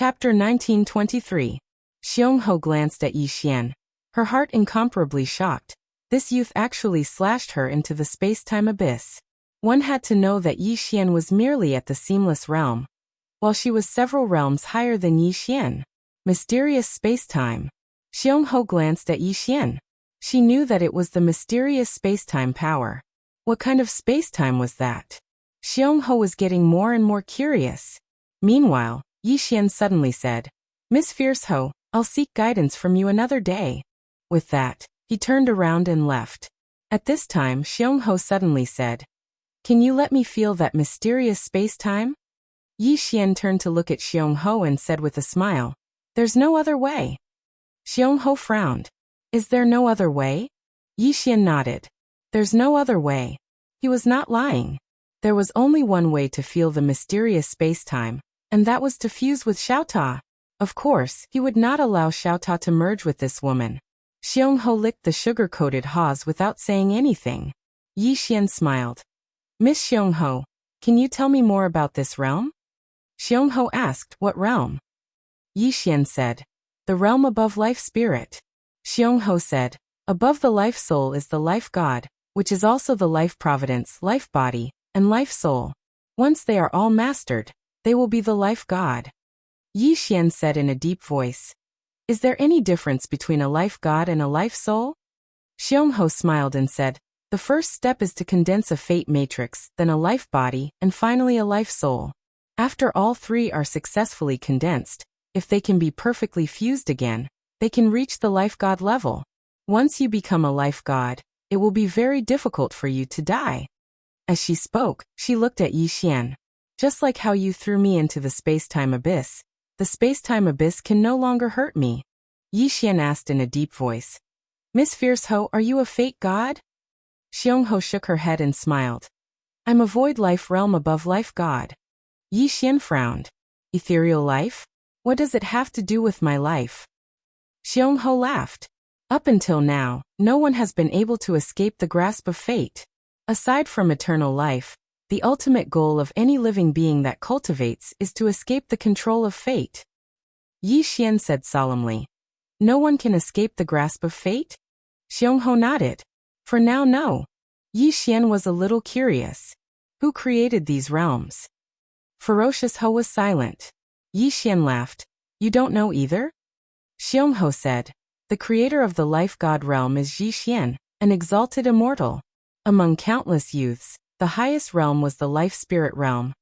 Chapter 1923. Xiongho glanced at Yi Xian. Her heart incomparably shocked. This youth actually slashed her into the space-time abyss. One had to know that Yi Xian was merely at the seamless realm, while she was several realms higher than Yi Xian. Mysterious space-time. Xiongho glanced at Yi Xian. She knew that it was the mysterious space-time power. What kind of space-time was that? Xiongho was getting more and more curious. Meanwhile, Yi Xian suddenly said, "Miss Fierceho, I'll seek guidance from you another day." With that, he turned around and left. At this time, Xiongho suddenly said, "Can you let me feel that mysterious space-time?" Yi Xian turned to look at Xiongho and said with a smile, "There's no other way." Xiongho frowned. "Is there no other way?" Yi Xian nodded. "There's no other way." He was not lying. There was only one way to feel the mysterious space-time, and that was to fuse with Xiaota. Of course, he would not allow Xiaota to merge with this woman. Xiongho licked the sugar-coated haws without saying anything. Yi Xian smiled. "Miss Xiongho, can you tell me more about this realm?" Xiongho asked, "What realm?" Yi Xian said, "The realm above life spirit." Xiongho said, "Above the life soul is the life god, which is also the life providence, life body, and life soul. Once they are all mastered, they will be the life god." Yi Xian said in a deep voice, "Is there any difference between a life god and a life soul?" Xiongho smiled and said, "The first step is to condense a fate matrix, then a life body, and finally a life soul. After all three are successfully condensed, if they can be perfectly fused again, they can reach the life god level. Once you become a life god, it will be very difficult for you to die." As she spoke, she looked at Yi Xian. "Just like how you threw me into the space-time abyss, the space-time abyss can no longer hurt me." Yi Xian asked in a deep voice, "Miss Fierceho, are you a fate god?" Xiongho shook her head and smiled. "I'm a void life realm above life god." Yi Xian frowned. "Ethereal life? What does it have to do with my life?" Xiongho laughed. "Up until now, no one has been able to escape the grasp of fate. Aside from eternal life, the ultimate goal of any living being that cultivates is to escape the control of fate." Yi Xian said solemnly, "No one can escape the grasp of fate?" Xiongho nodded. "For now, no." Yi Xian was a little curious. Who created these realms? Ferocious Ho was silent. Yi Xian laughed. "You don't know either?" Xiongho said, "The creator of the life god realm is Yi Xian, an exalted immortal. Among countless youths, the highest realm was the life spirit realm.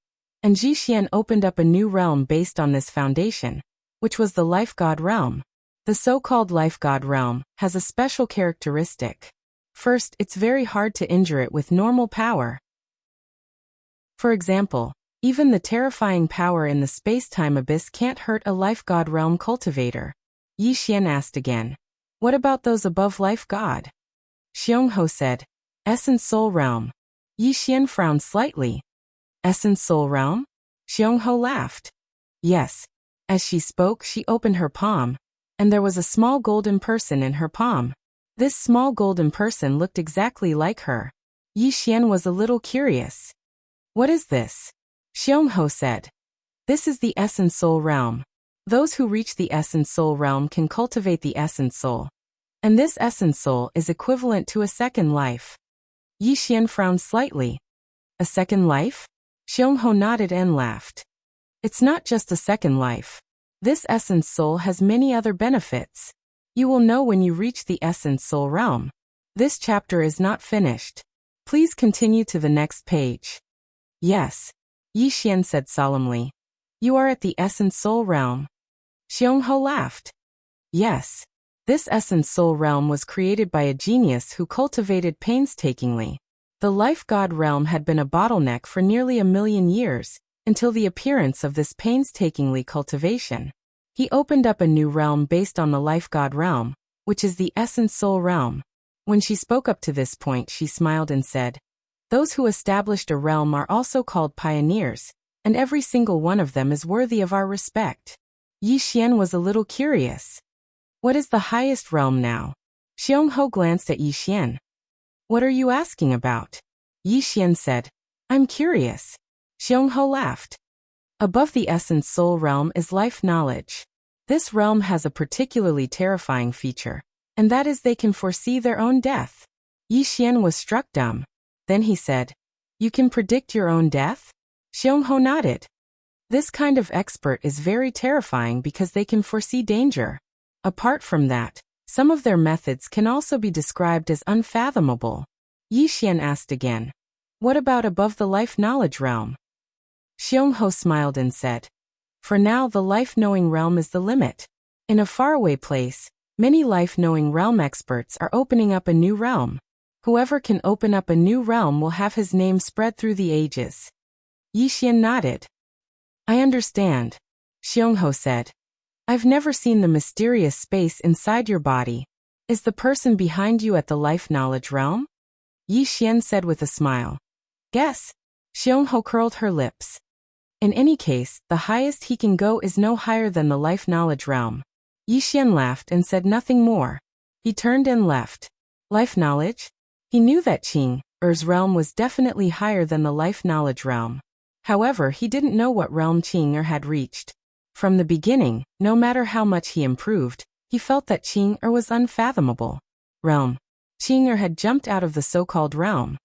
And Yi Xian opened up a new realm based on this foundation, which was the life god realm. The so-called life god realm has a special characteristic. First, it's very hard to injure it with normal power. For example, even the terrifying power in the space-time abyss can't hurt a life god realm cultivator." Yi Xian asked again, "What about those above life god?" Xiongho said, "Essence soul realm." Yi Xian frowned slightly. "Essence soul realm?" Xiongho laughed. "Yes." As she spoke, she opened her palm, and there was a small golden person in her palm. This small golden person looked exactly like her. Yi Xian was a little curious. "What is this?" Xiongho said, "This is the Essence Soul realm. Those who reach the Essence Soul realm can cultivate the Essence Soul. And this Essence Soul is equivalent to a second life." Yi Xian frowned slightly. "A second life?" Xiongho nodded and laughed. "It's not just a second life. This Essence Soul has many other benefits. You will know when you reach the Essence Soul realm. This chapter is not finished. Please continue to the next page." "Yes," Yi Xian said solemnly. "You are at the Essence Soul realm." Xiongho laughed. "Yes. This Essence Soul realm was created by a genius who cultivated painstakingly. The life god realm had been a bottleneck for nearly 1,000,000 years, until the appearance of this painstakingly cultivation. He opened up a new realm based on the life god realm, which is the Essence Soul realm." When she spoke up to this point, she smiled and said, "Those who established a realm are also called pioneers, and every single one of them is worthy of our respect." Yi Xian was a little curious. "What is the highest realm now?" Xiongho glanced at Yi Xian. "What are you asking about?" Yi Xian said, "I'm curious." Xiongho laughed. Above the essence soul realm is life knowledge. This realm has a particularly terrifying feature, and that is they can foresee their own death. Yi Xian was struck dumb. Then he said, "You can predict your own death?" Xiongho nodded. This kind of expert is very terrifying because they can foresee danger. Apart from that, some of their methods can also be described as unfathomable. Yi Xian asked again, "What about above the life knowledge realm?" Xiongho smiled and said, "For now the life-knowing realm is the limit. In a faraway place, many life-knowing realm experts are opening up a new realm. Whoever can open up a new realm will have his name spread through the ages." Yi Xian nodded. "I understand," Xiongho said. "I've never seen the mysterious space inside your body. Is the person behind you at the life knowledge realm?" Yi Xian said with a smile. "Guess." Xiongho curled her lips. "In any case, the highest he can go is no higher than the life knowledge realm." Yi Xian laughed and said nothing more. He turned and left. Life knowledge? He knew that Qing Er's realm was definitely higher than the life knowledge realm. However, he didn't know what realm Qing Er had reached. From the beginning, no matter how much he improved, he felt that Qing Er was unfathomable. Realm. Qing Er had jumped out of the so-called realm.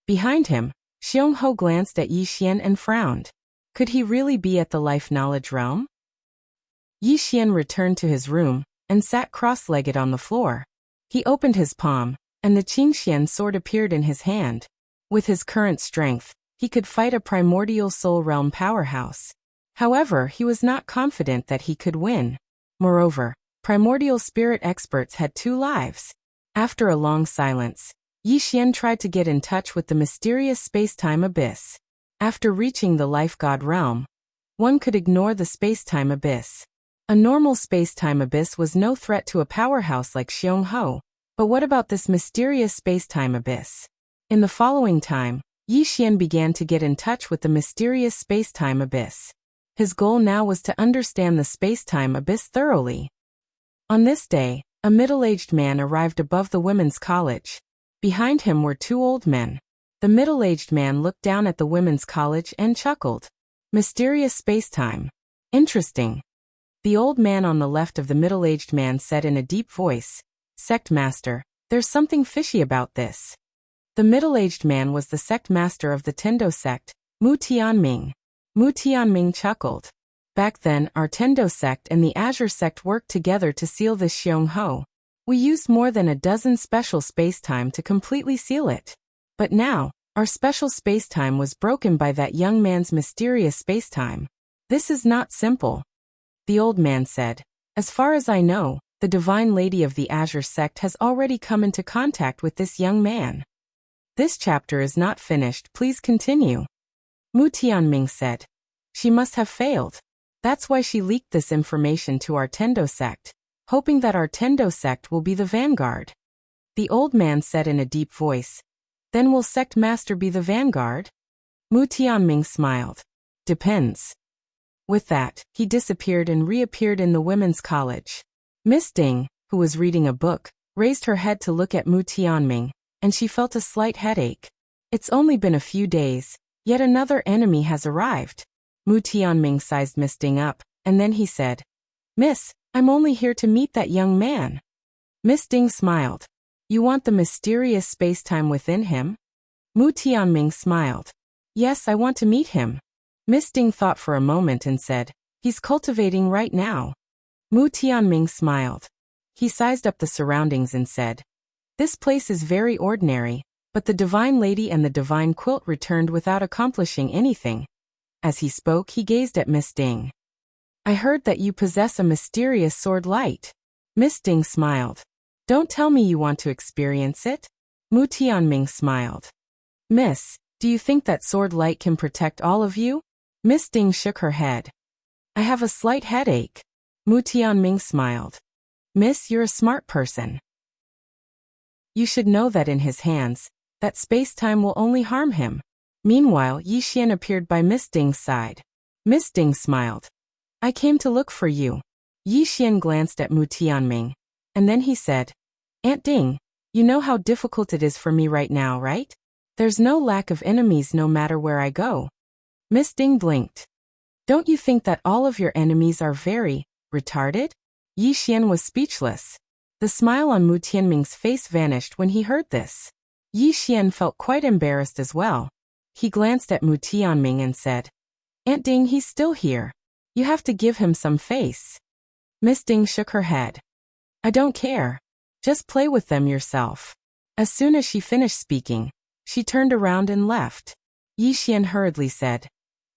Behind him, Xiongho glanced at Yi Xian and frowned. Could he really be at the life knowledge realm? Yi Xian returned to his room and sat cross-legged on the floor. He opened his palm, and the Qingxian sword appeared in his hand. With his current strength, he could fight a primordial soul realm powerhouse. However, he was not confident that he could win. Moreover, primordial spirit experts had 2 lives. After a long silence, Yi Xian tried to get in touch with the mysterious space-time abyss. After reaching the life god realm, one could ignore the space-time abyss. A normal space-time abyss was no threat to a powerhouse like Xiongho. But what about this mysterious space-time abyss? In the following time, Yi Xian began to get in touch with the mysterious space-time abyss. His goal now was to understand the space-time abyss thoroughly. On this day, a middle-aged man arrived above the women's college. Behind him were 2 old men. The middle-aged man looked down at the women's college and chuckled. Mysterious space-time. Interesting. The old man on the left of the middle-aged man said in a deep voice, "Sect master, there's something fishy about this." The middle-aged man was the sect master of the Tendo sect, Mu Tianming. Mu Tianming chuckled. "Back then, our Tendo sect and the Azure sect worked together to seal this Xiongho. We used more than a dozen special space-time to completely seal it. But now, our special space-time was broken by that young man's mysterious space-time. This is not simple." The old man said, "As far as I know, the Divine Lady of the Azure sect has already come into contact with this young man." "This chapter is not finished, please continue." Mu Tianming said, "She must have failed. That's why she leaked this information to our Tendo sect, hoping that our Tendo sect will be the vanguard." The old man said in a deep voice, "Then will Sect Master be the vanguard?" Mu Tianming smiled. "Depends." With that, he disappeared and reappeared in the women's college. Miss Ding, who was reading a book, raised her head to look at Mu Tianming, and she felt a slight headache. "It's only been a few days, yet another enemy has arrived." Mu Tianming sized Miss Ding up, and then he said, "Miss, I'm only here to meet that young man." Miss Ding smiled. "You want the mysterious space-time within him?" Mu Tianming smiled. "Yes, I want to meet him." Miss Ding thought for a moment and said, "He's cultivating right now." Mu Tianming smiled. He sized up the surroundings and said, "This place is very ordinary, but the Divine Lady and the Divine Quilt returned without accomplishing anything." As he spoke, he gazed at Miss Ding. "I heard that you possess a mysterious sword light." Miss Ding smiled. "Don't tell me you want to experience it?" Mu Tianming smiled. "Miss, do you think that sword light can protect all of you?" Miss Ding shook her head. "I have a slight headache." Mu Tianming smiled. "Miss, you're a smart person. You should know that in his hands, that space-time will only harm him." Meanwhile, Yi Xian appeared by Miss Ding's side. Miss Ding smiled. "I came to look for you." Yi Xian glanced at Mu Tianming, and then he said, "Aunt Ding, you know how difficult it is for me right now, right? There's no lack of enemies no matter where I go." Miss Ding blinked. Don't you think that all of your enemies are very retarded? Yi Xian was speechless. The smile on Mu Tianming's face vanished when he heard this. Yi Xian felt quite embarrassed as well. He glanced at Mu Tianming and said, Aunt Ding, he's still here. You have to give him some face. Miss Ding shook her head. I don't care. Just play with them yourself. As soon as she finished speaking, she turned around and left. Yi Xian hurriedly said,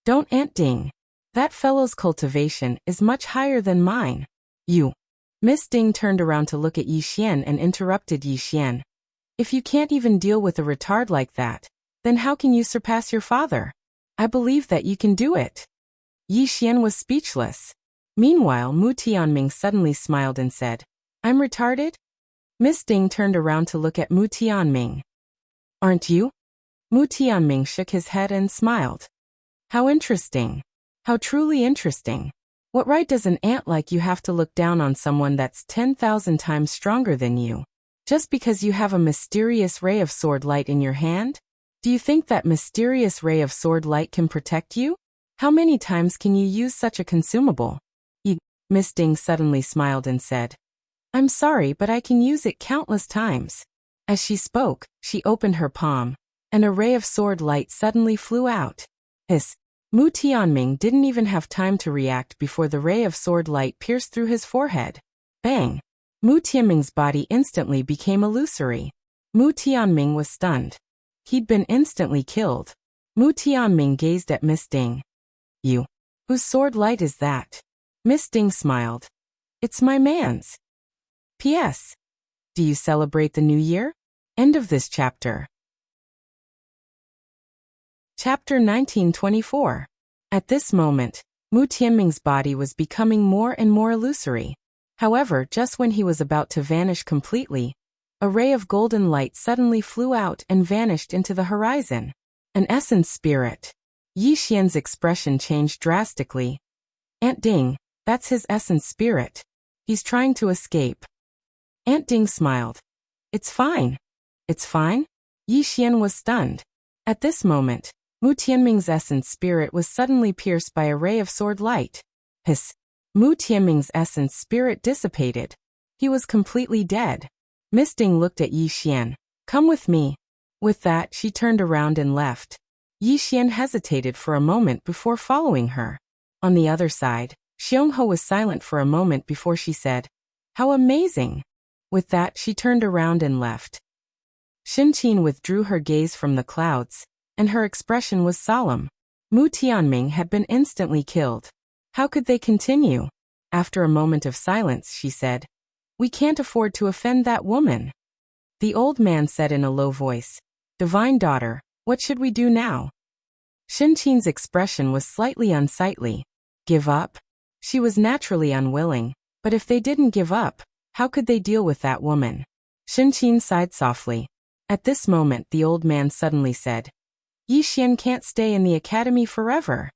Don't, Aunt Ding. That fellow's cultivation is much higher than mine. You. Miss Ding turned around to look at Yi Xian and interrupted Yi Xian. If you can't even deal with a retard like that, then how can you surpass your father? I believe that you can do it. Yi Xian was speechless. Meanwhile, Mu Tianming suddenly smiled and said, I'm retarded? Miss Ding turned around to look at Mu Tianming. Aren't you? Mu Tianming shook his head and smiled. How interesting. How truly interesting. What right does an ant like you have to look down on someone that's 10,000 times stronger than you? Just because you have a mysterious ray of sword light in your hand? Do you think that mysterious ray of sword light can protect you? How many times can you use such a consumable? Miss Ding suddenly smiled and said, I'm sorry, but I can use it countless times. As she spoke, she opened her palm, and a ray of sword light suddenly flew out. Hiss. Mu Tianming didn't even have time to react before the ray of sword light pierced through his forehead. Bang! Mu Tianming's body instantly became illusory. Mu Tianming was stunned. He'd been instantly killed. Mu Tianming gazed at Miss Ding. You. Whose sword light is that? Miss Ding smiled. It's my man's. P.S. Do you celebrate the new year? End of this chapter. Chapter 1924. At this moment, Mu Tianming's body was becoming more and more illusory. However, just when he was about to vanish completely, a ray of golden light suddenly flew out and vanished into the horizon. An essence spirit. Yi Xian's expression changed drastically. Aunt Ding, that's his essence spirit. He's trying to escape. Aunt Ding smiled. It's fine. It's fine? Yi Xian was stunned. At this moment, Mu Tianming's essence spirit was suddenly pierced by a ray of sword light. Hiss. Mu Tianming's essence spirit dissipated. He was completely dead. Miss Ding looked at Yi Xian. Come with me. With that, she turned around and left. Yi Xian hesitated for a moment before following her. On the other side, Xionghe was silent for a moment before she said, How amazing! With that, she turned around and left. Xinqin withdrew her gaze from the clouds, and her expression was solemn. Mu Tianming had been instantly killed. How could they continue? After a moment of silence, she said, We can't afford to offend that woman. The old man said in a low voice, Divine daughter, what should we do now? Xinqin's expression was slightly unsightly. Give up? She was naturally unwilling, but if they didn't give up, how could they deal with that woman? Xinqin sighed softly. At this moment, the old man suddenly said, Yi Xian can't stay in the academy forever.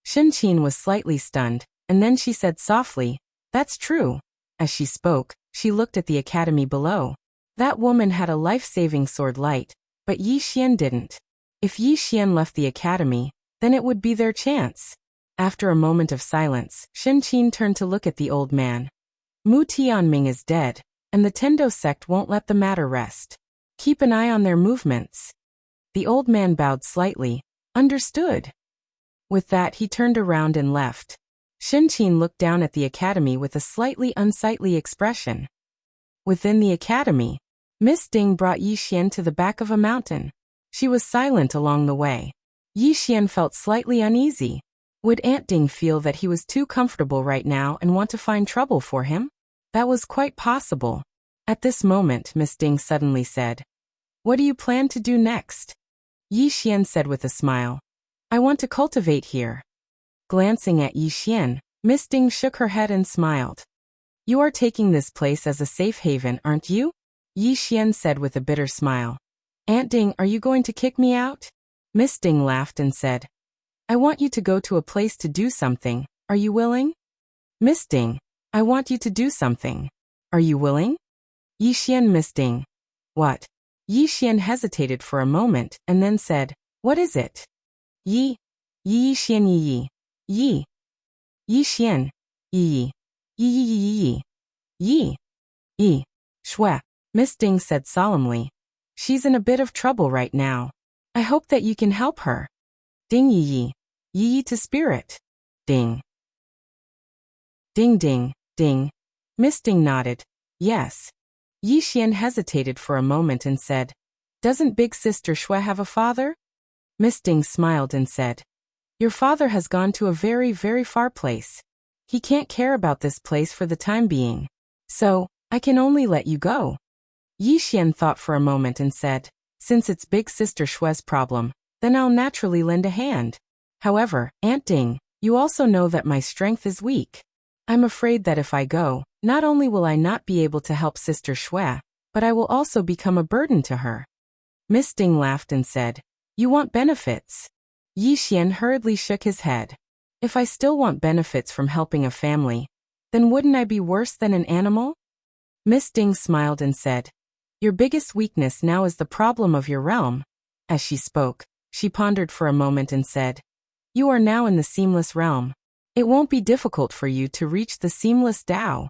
Xinqin was slightly stunned, and then she said softly, That's true. As she spoke, she looked at the academy below. That woman had a life-saving sword light, but Yi Xian didn't. If Yi Xian left the academy, then it would be their chance. After a moment of silence, Xinqin turned to look at the old man. Mu Tianming is dead, and the Tendo sect won't let the matter rest. Keep an eye on their movements. The old man bowed slightly. Understood. With that, he turned around and left. Xinqin looked down at the academy with a slightly unsightly expression. Within the academy, Miss Ding brought Yi Xian to the back of a mountain. She was silent along the way. Yi Xian felt slightly uneasy. Would Aunt Ding feel that he was too comfortable right now and want to find trouble for him? That was quite possible. At this moment, Miss Ding suddenly said, What do you plan to do next? Yi Xian said with a smile, I want to cultivate here. Glancing at Yi Xian, Miss Ding shook her head and smiled. You are taking this place as a safe haven, aren't you? Yi Xian said with a bitter smile. Aunt Ding, are you going to kick me out? Miss Ding laughed and said, I want you to go to a place to do something. Are you willing? Miss Ding, I want you to do something. Are you willing? Yi Xian. Miss Ding. What? Yi Xian hesitated for a moment and then said, What is it? Yi. Yi Xian Yi Yi. Yi Xian Yi Yi Yi Yi Yi. Shui. Miss Ding said solemnly. She's in a bit of trouble right now. I hope that you can help her. Ding Yi Yi to spirit. Ding. Ding ding, ding. Miss Ding nodded. Yes. Yi Xian hesitated for a moment and said, Doesn't big sister Shui have a father? Miss Ding smiled and said, Your father has gone to a very, very far place. He can't care about this place for the time being. So, I can only let you go. Yi Xian thought for a moment and said, Since it's big sister Shui's problem, then I'll naturally lend a hand. However, Aunt Ding, you also know that my strength is weak. I'm afraid that if I go, not only will I not be able to help Sister Shui, but I will also become a burden to her. Miss Ding laughed and said, You want benefits? Yi Xian hurriedly shook his head. If I still want benefits from helping a family, then wouldn't I be worse than an animal? Miss Ding smiled and said, Your biggest weakness now is the problem of your realm. As she spoke, she pondered for a moment and said, You are now in the seamless realm. It won't be difficult for you to reach the seamless Tao.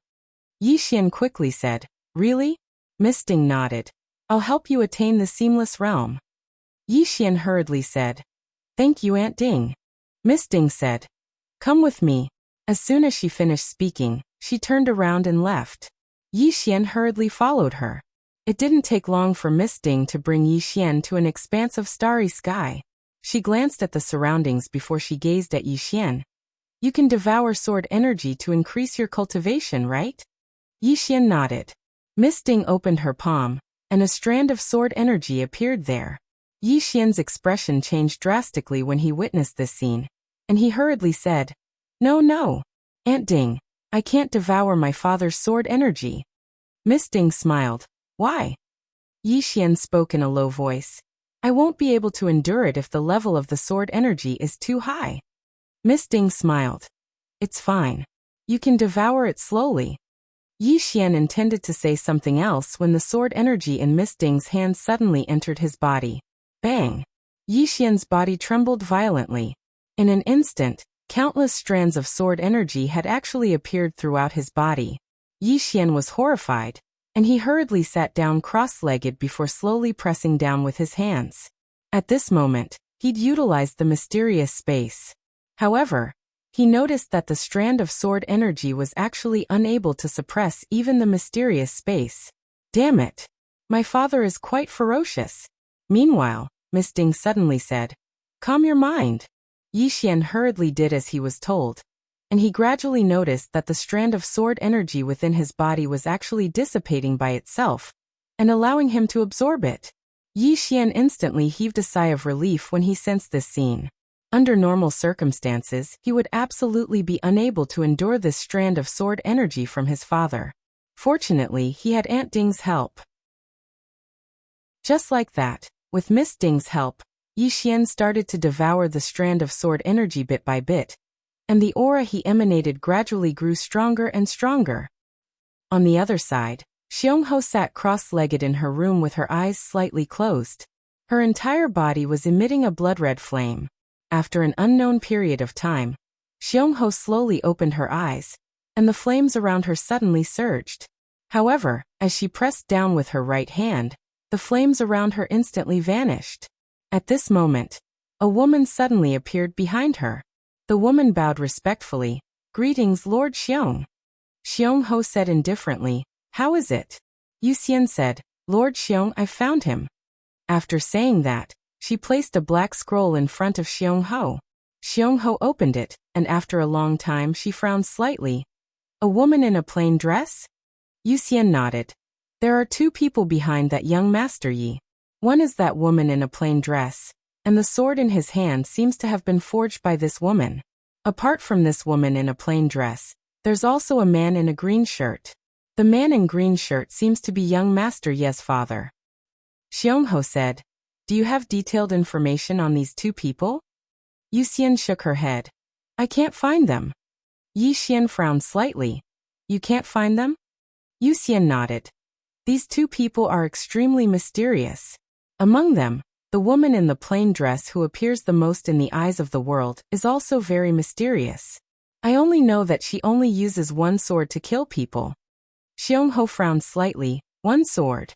Yi Xian quickly said, Really? Miss Ding nodded. I'll help you attain the seamless realm. Yi Xian hurriedly said, Thank you, Aunt Ding. Miss Ding said, Come with me. As soon as she finished speaking, she turned around and left. Yi Xian hurriedly followed her. It didn't take long for Miss Ding to bring Yi Xian to an expanse of starry sky. She glanced at the surroundings before she gazed at Yi Xian. You can devour sword energy to increase your cultivation, right? Yi Xian nodded. Miss Ding opened her palm, and a strand of sword energy appeared there. Yi Xian's expression changed drastically when he witnessed this scene, and he hurriedly said, No, Aunt Ding, I can't devour my father's sword energy. Miss Ding smiled. Why? Yi Xian spoke in a low voice. I won't be able to endure it if the level of the sword energy is too high. Miss Ding smiled. It's fine. You can devour it slowly. Yi Xian intended to say something else when the sword energy in Miss Ding's hand suddenly entered his body. Bang! Yi Xian's body trembled violently. In an instant, countless strands of sword energy had actually appeared throughout his body. Yi Xian was horrified, and he hurriedly sat down cross-legged before slowly pressing down with his hands. At this moment, he'd utilized the mysterious space. However, he noticed that the strand of sword energy was actually unable to suppress even the mysterious space. Damn it! My father is quite ferocious. Meanwhile, Miss Ding suddenly said, Calm your mind. Yi Xian hurriedly did as he was told, and he gradually noticed that the strand of sword energy within his body was actually dissipating by itself, and allowing him to absorb it. Yi Xian instantly heaved a sigh of relief when he sensed this scene. Under normal circumstances, he would absolutely be unable to endure this strand of sword energy from his father. Fortunately, he had Aunt Ding's help. Just like that, with Miss Ding's help, Yi Xian started to devour the strand of sword energy bit by bit, and the aura he emanated gradually grew stronger and stronger. On the other side, Xiongho sat cross-legged in her room with her eyes slightly closed. Her entire body was emitting a blood-red flame. After an unknown period of time, Xiongho slowly opened her eyes, and the flames around her suddenly surged. However, as she pressed down with her right hand, the flames around her instantly vanished. At this moment, a woman suddenly appeared behind her. The woman bowed respectfully. Greetings, Lord Xiong. Xiongho said indifferently, How is it? Yu Xian said, Lord Xiong, I found him. After saying that, she placed a black scroll in front of Xiongho. Xiongho opened it, and after a long time she frowned slightly. A woman in a plain dress? Yu Xian nodded. There are two people behind that young Master Yi. One is that woman in a plain dress, and the sword in his hand seems to have been forged by this woman. Apart from this woman in a plain dress, there's also a man in a green shirt. The man in green shirt seems to be young Master Ye's father. Xiongho said, Do you have detailed information on these two people? Yu Xian shook her head. I can't find them. Yi Xian frowned slightly. You can't find them? Yu Xian nodded. These two people are extremely mysterious. Among them, The woman in the plain dress who appears the most in the eyes of the world is also very mysterious. I only know that she only uses one sword to kill people. Xiongho frowned slightly. One sword.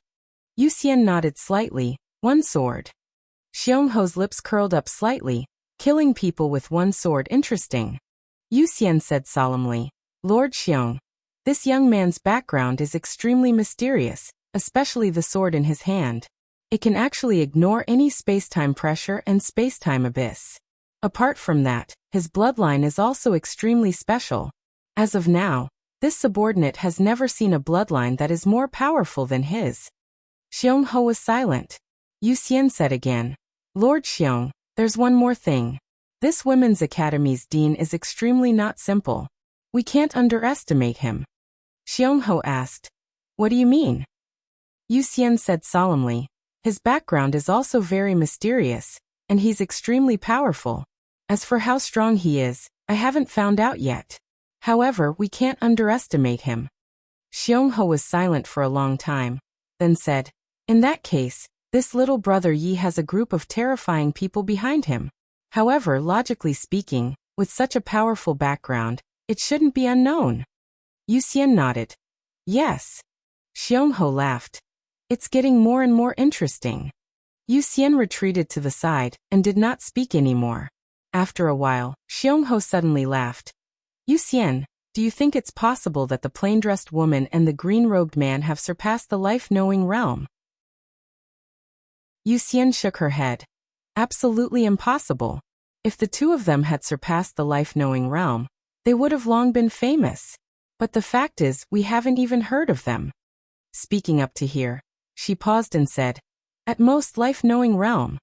Yu Xian nodded slightly. One sword. Xiongho's lips curled up slightly. Killing people with one sword interesting. Yu Xian said solemnly. Lord Xiong. This young man's background is extremely mysterious, especially the sword in his hand. It can actually ignore any space-time pressure and space-time abyss. Apart from that, his bloodline is also extremely special. As of now, this subordinate has never seen a bloodline that is more powerful than his. Xiongho was silent. Yu Xian said again. Lord Xiong, there's one more thing. This women's academy's dean is extremely not simple. We can't underestimate him. Xiongho asked. What do you mean? Yu Xian said solemnly. His background is also very mysterious, and he's extremely powerful. As for how strong he is, I haven't found out yet. However, we can't underestimate him. Xiongho was silent for a long time, then said, in that case, this little brother Yi has a group of terrifying people behind him. However, logically speaking, with such a powerful background, it shouldn't be unknown. Yu Xian nodded. Yes. Xiongho laughed. It's getting more and more interesting. Yu Xian retreated to the side and did not speak anymore. After a while, Xiongho suddenly laughed. Yu Xian, do you think it's possible that the plain-dressed woman and the green-robed man have surpassed the life-knowing realm? Yu Xian shook her head. Absolutely impossible. If the two of them had surpassed the life-knowing realm, they would have long been famous. But the fact is, we haven't even heard of them. Speaking up to here, she paused and said, at most life-knowing realm.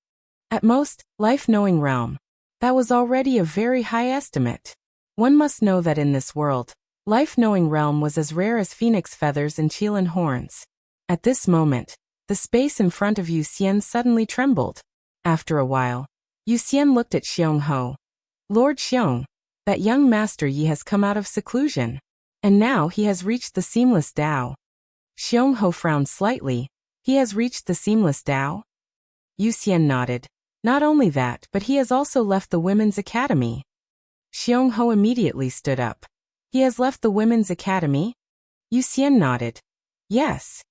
At most, life-knowing realm. That was already a very high estimate. One must know that in this world, life-knowing realm was as rare as phoenix feathers and Qilin horns. At this moment, the space in front of Yu Xian suddenly trembled. After a while, Yu Xian looked at Xiongho. Lord Xiong, that young master Yi has come out of seclusion. And now he has reached the seamless Tao. Xiongho frowned slightly. He has reached the seamless Tao? Yu Xian nodded. Not only that, but he has also left the women's academy. Xiongho immediately stood up. He has left the women's academy? Yu Xian nodded. Yes.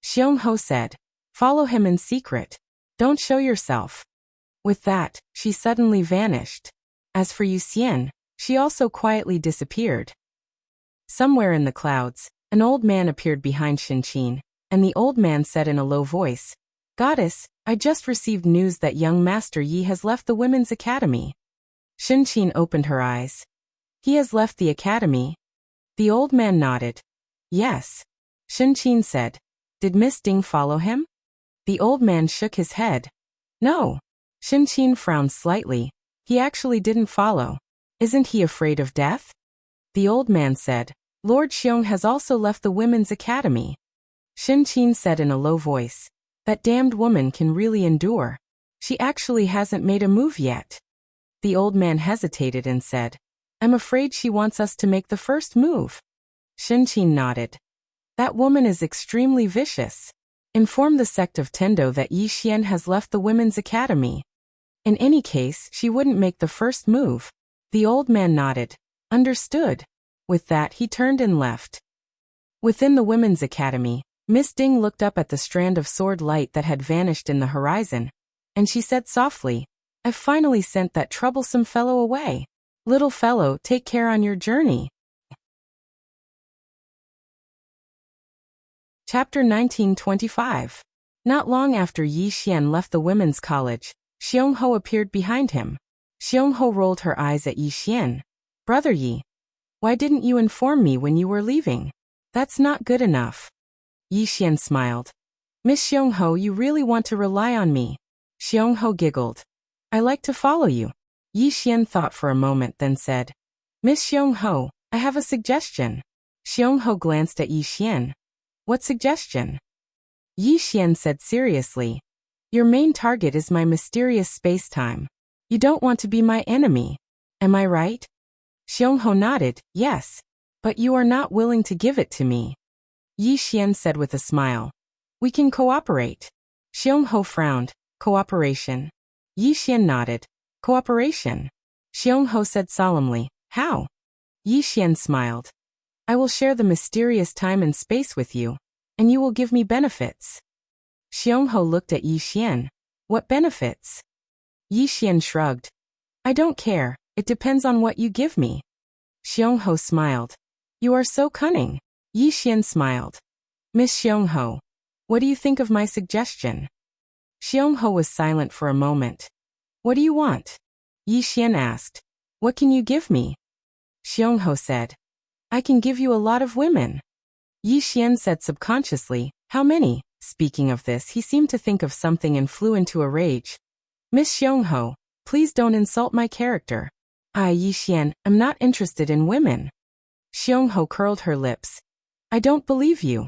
Xiongho said. Follow him in secret. Don't show yourself. With that, she suddenly vanished. As for Yu Xian, she also quietly disappeared. Somewhere in the clouds, an old man appeared behind Shinqin, and the old man said in a low voice, Goddess, I just received news that young Master Yi has left the women's academy. Shinqin opened her eyes. He has left the academy? The old man nodded. Yes. Shinqin said. Did Miss Ding follow him? The old man shook his head. No. Shinqin frowned slightly. He actually didn't follow. Isn't he afraid of death? The old man said. Lord Xiong has also left the women's academy. Shinqin said in a low voice. That damned woman can really endure. She actually hasn't made a move yet. The old man hesitated and said, I'm afraid she wants us to make the first move. Shinqin nodded. That woman is extremely vicious. Inform the sect of Tendo that Yi Xian has left the women's academy. In any case, she wouldn't make the first move. The old man nodded. Understood. With that, he turned and left. Within the women's academy, Miss Ding looked up at the strand of sword light that had vanished in the horizon, and she said softly, I've finally sent that troublesome fellow away. Little fellow, take care on your journey. Chapter 1925. Not long after Yi Xian left the women's college, Xiongho appeared behind him. Xiongho rolled her eyes at Yi Xian. Brother Yi, why didn't you inform me when you were leaving? That's not good enough. Yi Xian smiled. Miss Xiongho, you really want to rely on me. Xiongho giggled. I like to follow you. Yi Xian thought for a moment then said, Miss Xiongho, I have a suggestion. Xiongho glanced at Yi Xian. What suggestion? Yi Xian said seriously. Your main target is my mysterious space-time. You don't want to be my enemy. Am I right? Xiongho nodded, yes. But you are not willing to give it to me. Yi Xian said with a smile. We can cooperate. Xiongho frowned. Cooperation. Yi Xian nodded. Cooperation. Xiongho said solemnly, how? Yi Xian smiled. I will share the mysterious time and space with you, and you will give me benefits. Xiongho looked at Yi Xian. What benefits? Yi Xian shrugged. I don't care, it depends on what you give me. Xiongho smiled. You are so cunning. Yi Xian smiled. Miss Xiongho, what do you think of my suggestion? Xiongho was silent for a moment. What do you want? Yi Xian asked. What can you give me? Xiongho said. I can give you a lot of women. Yi Xian said subconsciously, how many? Speaking of this, he seemed to think of something and flew into a rage. Miss Xiongho, please don't insult my character. I, Yi Xian, am not interested in women. Xiongho curled her lips. I don't believe you.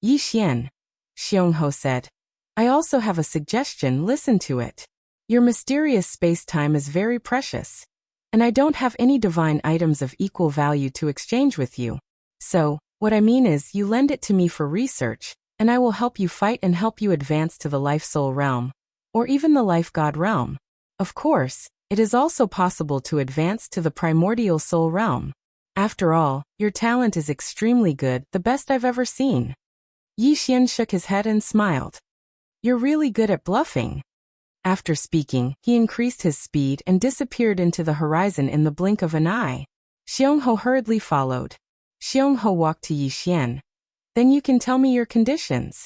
Yi Xian. Xiongho said. I also have a suggestion, listen to it. Your mysterious space-time is very precious. And I don't have any divine items of equal value to exchange with you. So, what I mean is, you lend it to me for research, and I will help you fight and help you advance to the life-soul realm, or even the life-god realm. Of course, it is also possible to advance to the primordial soul realm. After all, your talent is extremely good, the best I've ever seen. Yi Xian shook his head and smiled. You're really good at bluffing. After speaking, he increased his speed and disappeared into the horizon in the blink of an eye. Xiongho hurriedly followed. Xiongho walked to Yi Xian. Then you can tell me your conditions.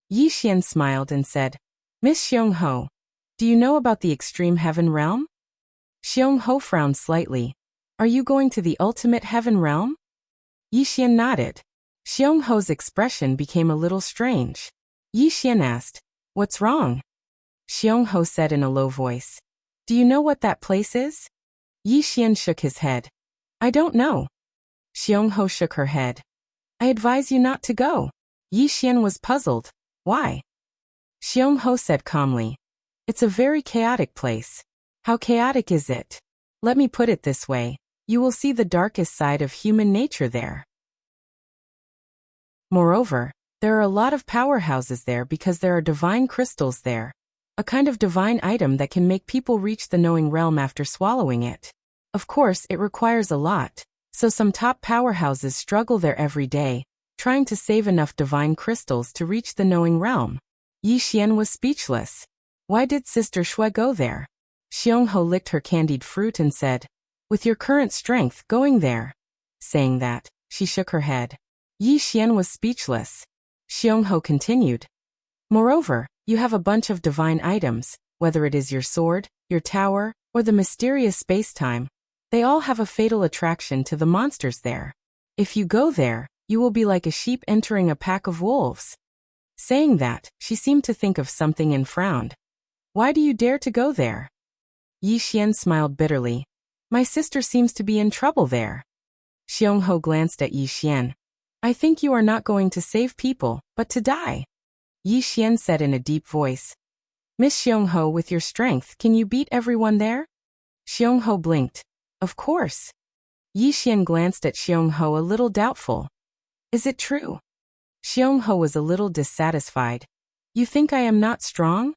Yi Xian smiled and said, Miss Xiongho, do you know about the extreme heaven realm? Xiongho frowned slightly. Are you going to the ultimate heaven realm? Yi Xian nodded. Xiongho's expression became a little strange. Yi Xian asked, What's wrong? Xiongho said in a low voice. Do you know what that place is? Yi Xian shook his head. I don't know. Xiongho shook her head. I advise you not to go. Yi Xian was puzzled. Why? Xiongho said calmly. It's a very chaotic place. How chaotic is it? Let me put it this way. You will see the darkest side of human nature there. Moreover, there are a lot of powerhouses there because there are divine crystals there. A kind of divine item that can make people reach the knowing realm after swallowing it. Of course, it requires a lot, so some top powerhouses struggle there every day, trying to save enough divine crystals to reach the knowing realm. Yi Xian was speechless. Why did Sister Shui go there? Xiongho licked her candied fruit and said, With your current strength, going there. Saying that, she shook her head. Yi Xian was speechless. Xiongho continued. Moreover, you have a bunch of divine items, whether it is your sword, your tower, or the mysterious space-time. They all have a fatal attraction to the monsters there. If you go there, you will be like a sheep entering a pack of wolves. Saying that, she seemed to think of something and frowned. Why do you dare to go there? Yi Xian smiled bitterly. My sister seems to be in trouble there. Xiongho glanced at Yi Xian. I think you are not going to save people, but to die. Yi Xian said in a deep voice. Miss Xiongho, with your strength, can you beat everyone there? Xiongho blinked. Of course. Yi Xian glanced at Xiongho a little doubtful. Is it true? Xiongho was a little dissatisfied. You think I am not strong?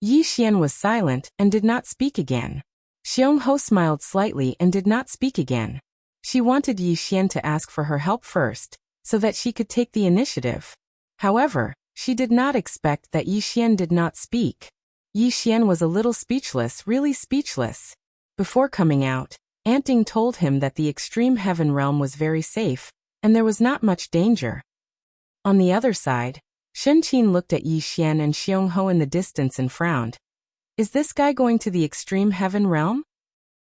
Yi Xian was silent and did not speak again. Xiongho smiled slightly and did not speak again. She wanted Yi Xian to ask for her help first, so that she could take the initiative. However, she did not expect that Yi Xian did not speak. Yi Xian was a little speechless, really speechless. Before coming out, Aunt Ding told him that the extreme heaven realm was very safe, and there was not much danger. On the other side, Shen Qin looked at Yi Xian and Xiongho in the distance and frowned. Is this guy going to the extreme heaven realm?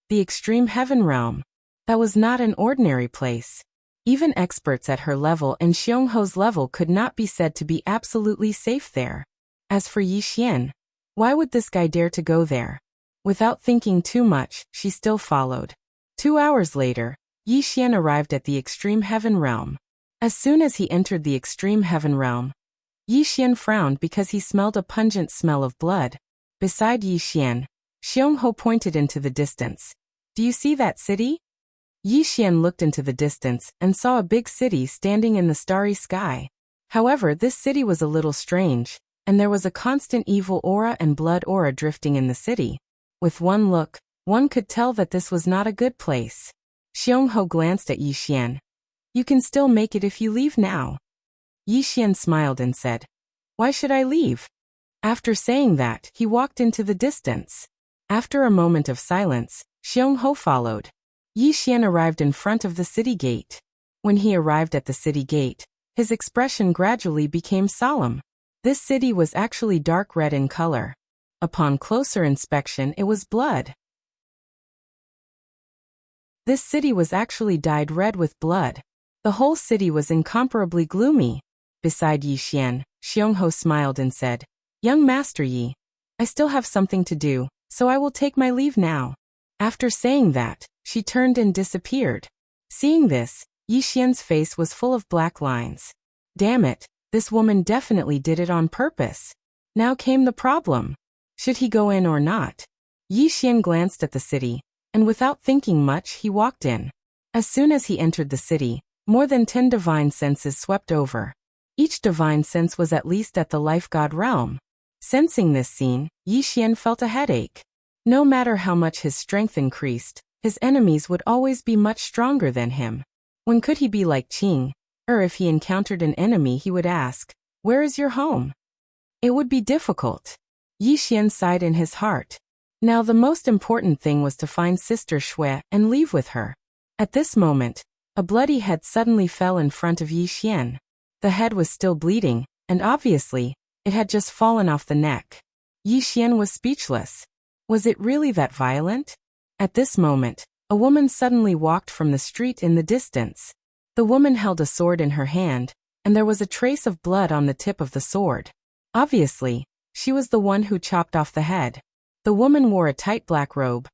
The extreme heaven realm. That was not an ordinary place. Even experts at her level and Xiongho's level could not be said to be absolutely safe there. As for Yi Xian, why would this guy dare to go there? Without thinking too much, she still followed. 2 hours later, Yi Xian arrived at the extreme heaven realm. As soon as he entered the extreme heaven realm, Yi Xian frowned because he smelled a pungent smell of blood. Beside Yi Xian, Xiongho pointed into the distance. Do you see that city? Yi Xian looked into the distance and saw a big city standing in the starry sky. However, this city was a little strange. and there was a constant evil aura and blood aura drifting in the city. With one look, one could tell that this was not a good place. Xiongho glanced at Yi Xian. You can still make it if you leave now. Yi Xian smiled and said, Why should I leave? After saying that, he walked into the distance. After a moment of silence, Xiongho followed. Yi Xian arrived in front of the city gate. When he arrived at the city gate, his expression gradually became solemn. This city was actually dark red in color. Upon closer inspection, it was blood. This city was actually dyed red with blood. The whole city was incomparably gloomy. Beside Yi Xian, Xiongho smiled and said, Young Master Yi, I still have something to do, so I will take my leave now. After saying that, she turned and disappeared. Seeing this, Yi Xian's face was full of black lines. Damn it, this woman definitely did it on purpose. Now came the problem. Should he go in or not? Yi Xian glanced at the city, and without thinking much he walked in. As soon as he entered the city, more than 10 divine senses swept over. Each divine sense was at least at the life god realm. Sensing this scene, Yi Xian felt a headache. No matter how much his strength increased, his enemies would always be much stronger than him. When could he be like Qing? Or if he encountered an enemy he would ask, Where is your home? It would be difficult. Yi Xian sighed in his heart. Now the most important thing was to find Sister Shui and leave with her. At this moment, a bloody head suddenly fell in front of Yi Xian. The head was still bleeding, and obviously, it had just fallen off the neck. Yi Xian was speechless. Was it really that violent? At this moment, a woman suddenly walked from the street in the distance. The woman held a sword in her hand, and there was a trace of blood on the tip of the sword. Obviously, she was the one who chopped off the head. The woman wore a tight black robe.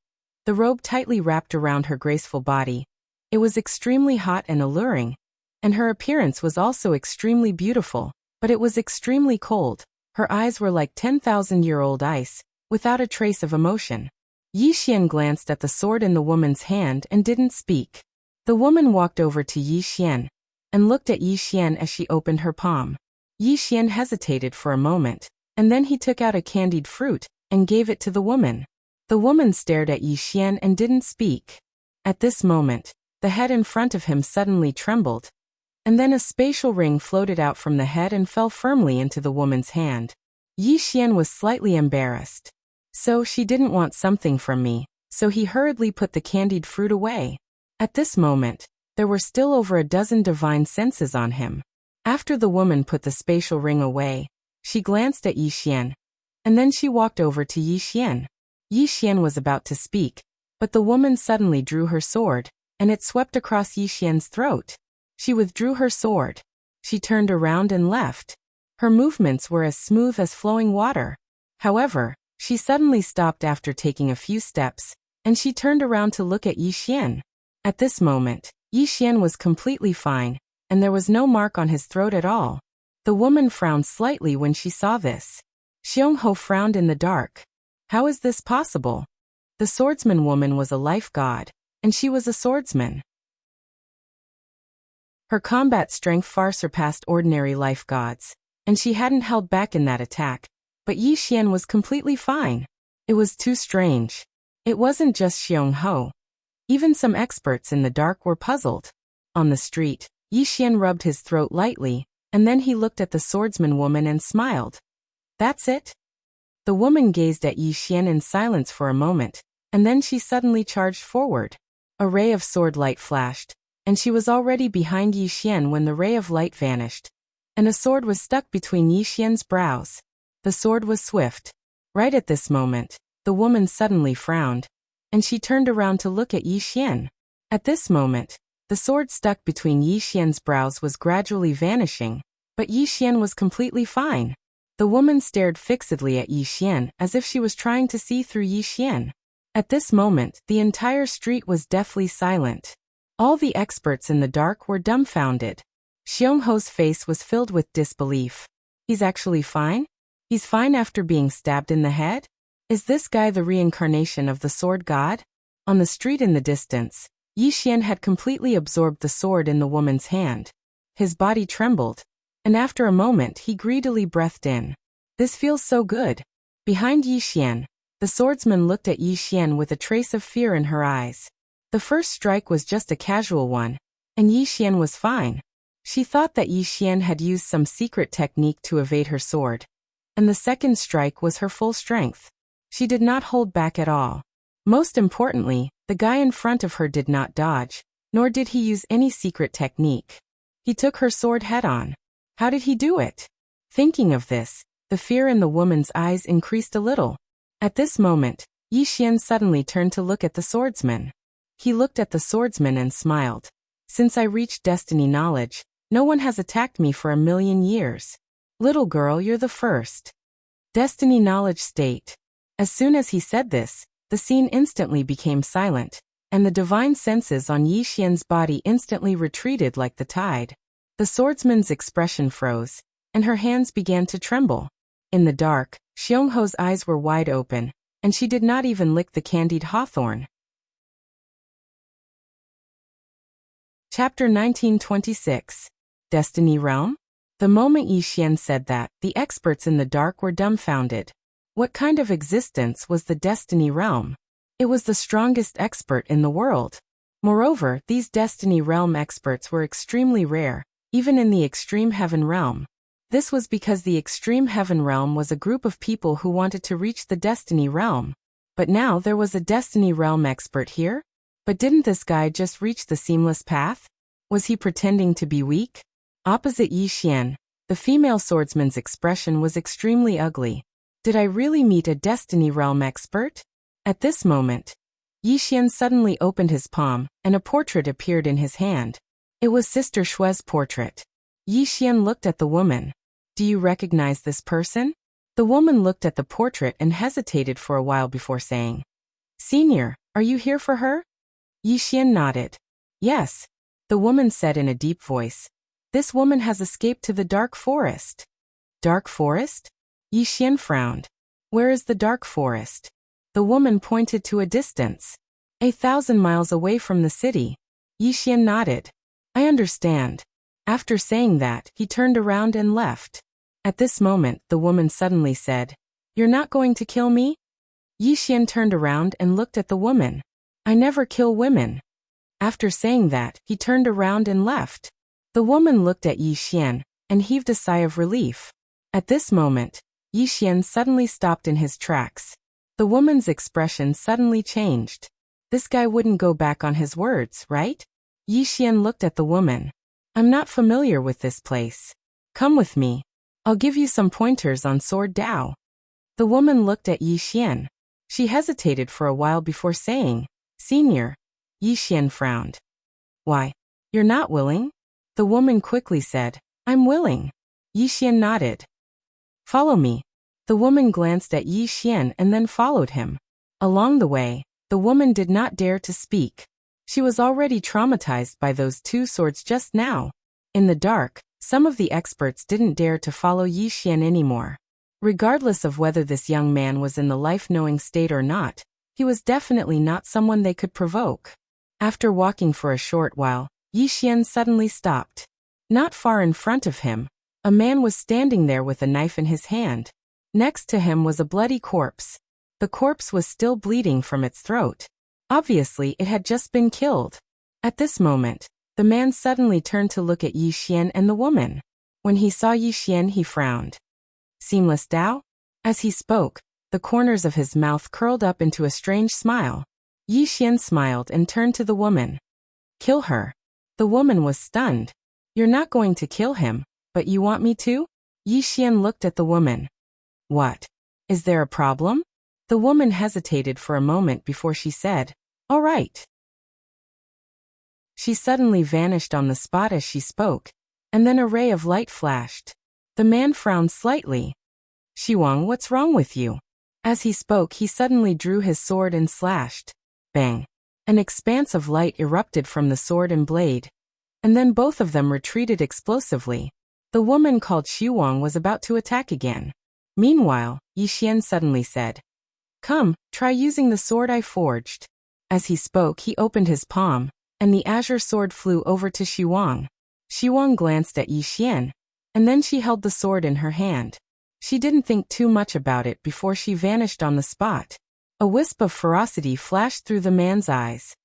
The robe tightly wrapped around her graceful body. It was extremely hot and alluring, and her appearance was also extremely beautiful, but it was extremely cold. Her eyes were like 10,000-year-old ice, without a trace of emotion. Yi Xian glanced at the sword in the woman's hand and didn't speak. The woman walked over to Yi Xian and looked at Yi Xian as she opened her palm. Yi Xian hesitated for a moment, and then he took out a candied fruit and gave it to the woman. The woman stared at Yi Xian and didn't speak. At this moment, the head in front of him suddenly trembled, and then a spatial ring floated out from the head and fell firmly into the woman's hand. Yi Xian was slightly embarrassed. So she didn't want something from me, so he hurriedly put the candied fruit away. At this moment, there were still over a dozen divine senses on him. After the woman put the spatial ring away, she glanced at Yi Xian, and then she walked over to Yi Xian. Yi Xian was about to speak, but the woman suddenly drew her sword, and it swept across Yi Xian's throat. She withdrew her sword. She turned around and left. Her movements were as smooth as flowing water. However, she suddenly stopped after taking a few steps, and she turned around to look at Yi Xian. At this moment, Yi Xian was completely fine, and there was no mark on his throat at all. The woman frowned slightly when she saw this. Xiongho frowned in the dark. How is this possible? The swordsman woman was a life god, and she was a swordsman. Her combat strength far surpassed ordinary life gods, and she hadn't held back in that attack, but Yi Xian was completely fine. It was too strange. It wasn't just Xiongho. Even some experts in the dark were puzzled. On the street, Yi Xian rubbed his throat lightly, and then he looked at the swordsman woman and smiled. That's it? The woman gazed at Yi Xian in silence for a moment, and then she suddenly charged forward. A ray of sword light flashed, and she was already behind Yi Xian when the ray of light vanished, and a sword was stuck between Yi Xian's brows. The sword was swift. Right at this moment, the woman suddenly frowned, and she turned around to look at Yi Xian. At this moment, the sword stuck between Yi Xian's brows was gradually vanishing, but Yi Xian was completely fine. The woman stared fixedly at Yi Xian as if she was trying to see through Yi Xian. At this moment, the entire street was deathly silent. All the experts in the dark were dumbfounded. Xiongho's face was filled with disbelief. He's actually fine? He's fine after being stabbed in the head? Is this guy the reincarnation of the sword god? On the street in the distance, Yi Xian had completely absorbed the sword in the woman's hand. His body trembled, and after a moment he greedily breathed in. This feels so good. Behind Yi Xian, the swordsman looked at Yi Xian with a trace of fear in her eyes. The first strike was just a casual one, and Yi Xian was fine. She thought that Yi Xian had used some secret technique to evade her sword. And the second strike was her full strength. She did not hold back at all. Most importantly, the guy in front of her did not dodge, nor did he use any secret technique. He took her sword head-on. How did he do it? Thinking of this, the fear in the woman's eyes increased a little. At this moment, Yi Xian suddenly turned to look at the swordsman. He looked at the swordsman and smiled. Since I reached destiny knowledge, no one has attacked me for 1,000,000 years. Little girl, you're the first. Destiny knowledge state. As soon as he said this, the scene instantly became silent, and the divine senses on Yi Xian's body instantly retreated like the tide. The swordsman's expression froze, and her hands began to tremble. In the dark, Xiongho's eyes were wide open, and she did not even lick the candied hawthorn. Chapter 1926. Destiny Realm? The moment Yi Xian said that, the experts in the dark were dumbfounded. What kind of existence was the Destiny Realm? It was the strongest expert in the world. Moreover, these Destiny Realm experts were extremely rare, even in the Extreme Heaven Realm. This was because the Extreme Heaven Realm was a group of people who wanted to reach the Destiny Realm. But now there was a Destiny Realm expert here? But didn't this guy just reach the seamless path? Was he pretending to be weak? Opposite Yi Xian, the female swordsman's expression was extremely ugly. Did I really meet a Destiny Realm expert? At this moment, Yi Xian suddenly opened his palm, and a portrait appeared in his hand. It was Sister Shue's portrait. Yi Xian looked at the woman. Do you recognize this person? The woman looked at the portrait and hesitated for a while before saying, Senior, are you here for her? Yi Xian nodded. Yes. The woman said in a deep voice. This woman has escaped to the dark forest. Dark forest? Yi Xian frowned. Where is the dark forest? The woman pointed to a distance. 1,000 miles away from the city. Yi Xian nodded. I understand. After saying that, he turned around and left. At this moment, the woman suddenly said, You're not going to kill me? Yi Xian turned around and looked at the woman. I never kill women. After saying that, he turned around and left. The woman looked at Yi Xian and heaved a sigh of relief. At this moment, Yi Xian suddenly stopped in his tracks. The woman's expression suddenly changed. This guy wouldn't go back on his words, right? Yi Xian looked at the woman. I'm not familiar with this place. Come with me. I'll give you some pointers on Sword Dao. The woman looked at Yi Xian. She hesitated for a while before saying, Senior. Yi Xian frowned. Why? You're not willing? The woman quickly said, I'm willing. Yi Xian nodded. Follow me. The woman glanced at Yi Xian and then followed him. Along the way, the woman did not dare to speak. She was already traumatized by those two swords just now. In the dark, some of the experts didn't dare to follow Yi Xian anymore. Regardless of whether this young man was in the life-knowing state or not, he was definitely not someone they could provoke. After walking for a short while, Yi Xian suddenly stopped. Not far in front of him, a man was standing there with a knife in his hand. Next to him was a bloody corpse. The corpse was still bleeding from its throat. Obviously, it had just been killed. At this moment, the man suddenly turned to look at Yi Xian and the woman. When he saw Yi Xian, he frowned. Seamless Dao? As he spoke, the corners of his mouth curled up into a strange smile. Yi Xian smiled and turned to the woman. Kill her. The woman was stunned. You're not going to kill him, but you want me to? Yi Xian looked at the woman. What? Is there a problem? The woman hesitated for a moment before she said, All right. She suddenly vanished on the spot as she spoke, and then a ray of light flashed. The man frowned slightly. Xiwang, what's wrong with you? As he spoke, he suddenly drew his sword and slashed. Bang! An expanse of light erupted from the sword and blade, and then both of them retreated explosively. The woman called Xiwang was about to attack again. Meanwhile, Yi Xian suddenly said, Come, try using the sword I forged. As he spoke, he opened his palm, and the azure sword flew over to Xiwang. Xiwang glanced at Yi Xian, and then she held the sword in her hand. She didn't think too much about it before she vanished on the spot. A wisp of ferocity flashed through the man's eyes.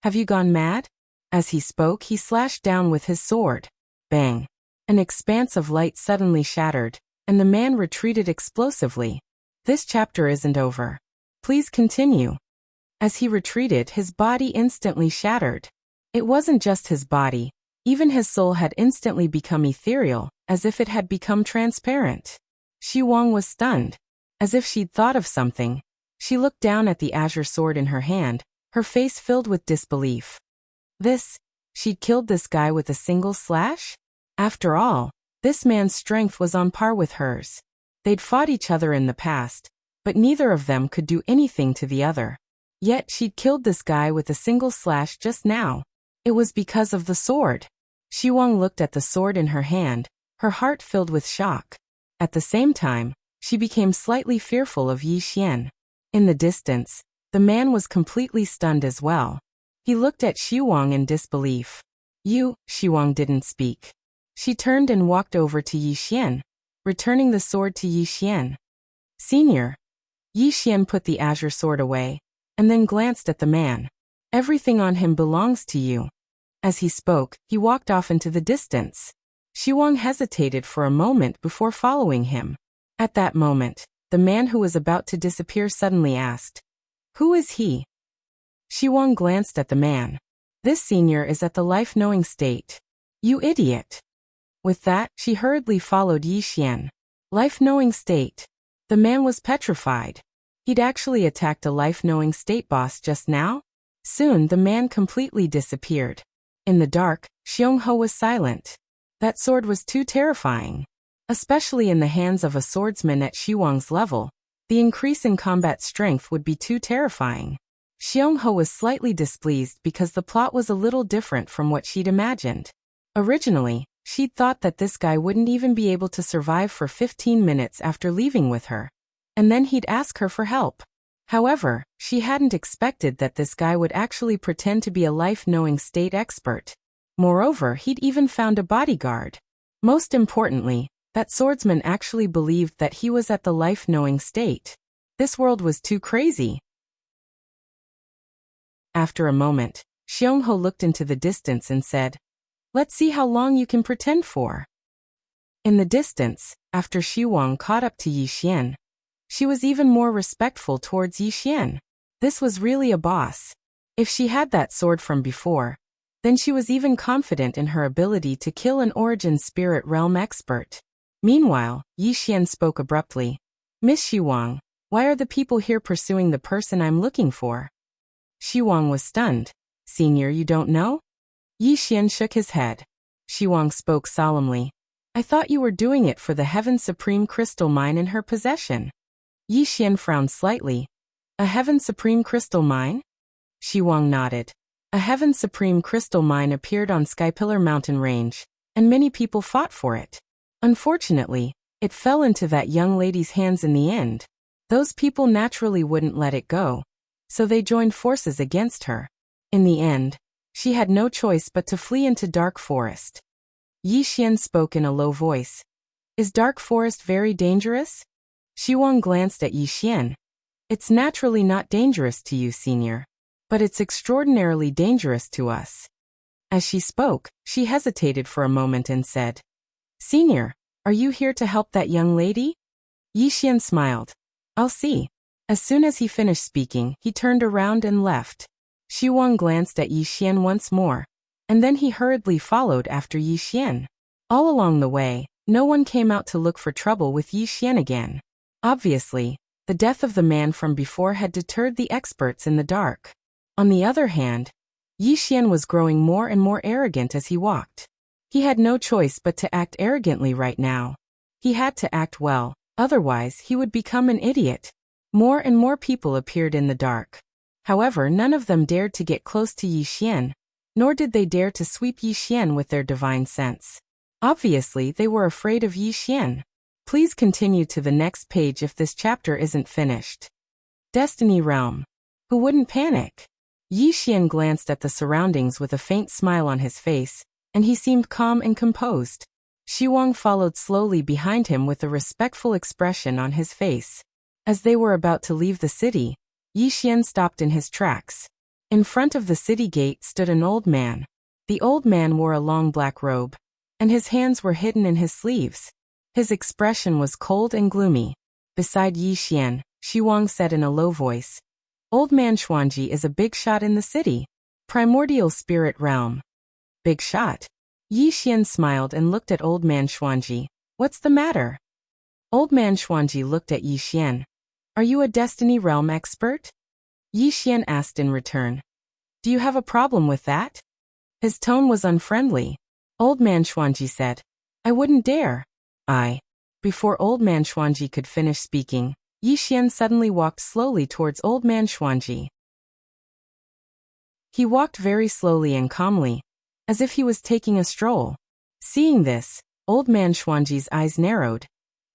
Have you gone mad? As he spoke, he slashed down with his sword. Bang! An expanse of light suddenly shattered, and the man retreated explosively. This chapter isn't over. Please continue. As he retreated, his body instantly shattered. It wasn't just his body. Even his soul had instantly become ethereal, as if it had become transparent. Xi Wang was stunned. As if she'd thought of something, she looked down at the azure sword in her hand, her face filled with disbelief. She'd killed this guy with a single slash? After all, this man's strength was on par with hers. They'd fought each other in the past, but neither of them could do anything to the other. Yet she'd killed this guy with a single slash just now. It was because of the sword. Xi Wang looked at the sword in her hand, her heart filled with shock. At the same time, she became slightly fearful of Yi Xian. In the distance, the man was completely stunned as well. He looked at Xi Wang in disbelief. Xi Wang didn't speak. She turned and walked over to Yi Xian, returning the sword to Yi Xian. Senior. Yi Xian put the azure sword away, and then glanced at the man. Everything on him belongs to you. As he spoke, he walked off into the distance. Xi Wang hesitated for a moment before following him. At that moment, the man who was about to disappear suddenly asked, "Who is he?" Xi Wang glanced at the man. "This senior is at the life-knowing state." "You idiot." With that, she hurriedly followed Yi Xian. Life-knowing state. The man was petrified. He'd actually attacked a life-knowing state boss just now? Soon the man completely disappeared. In the dark, Xionghe was silent. That sword was too terrifying. Especially in the hands of a swordsman at Xi Wang's level, the increase in combat strength would be too terrifying. Xionghe was slightly displeased because the plot was a little different from what she'd imagined. Originally, she'd thought that this guy wouldn't even be able to survive for 15 minutes after leaving with her. And then he'd ask her for help. However, she hadn't expected that this guy would actually pretend to be a life-knowing state expert. Moreover, he'd even found a bodyguard. Most importantly, that swordsman actually believed that he was at the life-knowing state. This world was too crazy. After a moment, Xionghe looked into the distance and said, "Let's see how long you can pretend for." In the distance, after Xi Wang caught up to Yi Xian, she was even more respectful towards Yi Xian. This was really a boss. If she had that sword from before, then she was even confident in her ability to kill an origin spirit realm expert. Meanwhile, Yi Xian spoke abruptly. "Miss Xi Wang, why are the people here pursuing the person I'm looking for?" Xi Wang was stunned. "Senior, you don't know?" Yi Xian shook his head. Xi Wang spoke solemnly. "I thought you were doing it for the Heaven Supreme crystal mine in her possession." Yi Xian frowned slightly. "A Heaven Supreme crystal mine?" Xi Wang nodded. A Heaven Supreme crystal mine appeared on Skypillar mountain range, and many people fought for it. Unfortunately, it fell into that young lady's hands in the end. Those people naturally wouldn't let it go, so they joined forces against her. In the end, she had no choice but to flee into Dark Forest. Yi Xian spoke in a low voice. "Is Dark Forest very dangerous?" Xi Wang glanced at Yi Xian. "It's naturally not dangerous to you, senior, but it's extraordinarily dangerous to us." As she spoke, she hesitated for a moment and said, "Senior, are you here to help that young lady?" Yi Xian smiled. "I'll see." As soon as he finished speaking, he turned around and left. Xi Wang glanced at Yi Xian once more, and then he hurriedly followed after Yi Xian. All along the way, no one came out to look for trouble with Yi Xian again. Obviously, the death of the man from before had deterred the experts in the dark. On the other hand, Yi Xian was growing more and more arrogant as he walked. He had no choice but to act arrogantly right now. He had to act well, otherwise he would become an idiot. More and more people appeared in the dark. However, none of them dared to get close to Yi Xian, nor did they dare to sweep Yi Xian with their divine sense. Obviously, they were afraid of Yi Xian. Please continue to the next page if this chapter isn't finished. Destiny Realm. Who wouldn't panic? Yi Xian glanced at the surroundings with a faint smile on his face, and he seemed calm and composed. Shi Wang followed slowly behind him with a respectful expression on his face. As they were about to leave the city, Yi Xian stopped in his tracks. In front of the city gate stood an old man. The old man wore a long black robe, and his hands were hidden in his sleeves. His expression was cold and gloomy. Beside Yi Xian, Shi Wang said in a low voice, "Old man Xuanji is a big shot in the city. Primordial spirit realm." Big shot? Yi Xian smiled and looked at old man Xuanji. "What's the matter?" Old man Xuanji looked at Yi Xian. "Are you a destiny realm expert?" Yi Xian asked in return. "Do you have a problem with that?" His tone was unfriendly. Old man Xuanji said, "I wouldn't dare." Before old man Xuanji could finish speaking, Yi Xian suddenly walked slowly towards old man Xuanji. He walked very slowly and calmly, as if he was taking a stroll. Seeing this, old man Xuanji's eyes narrowed,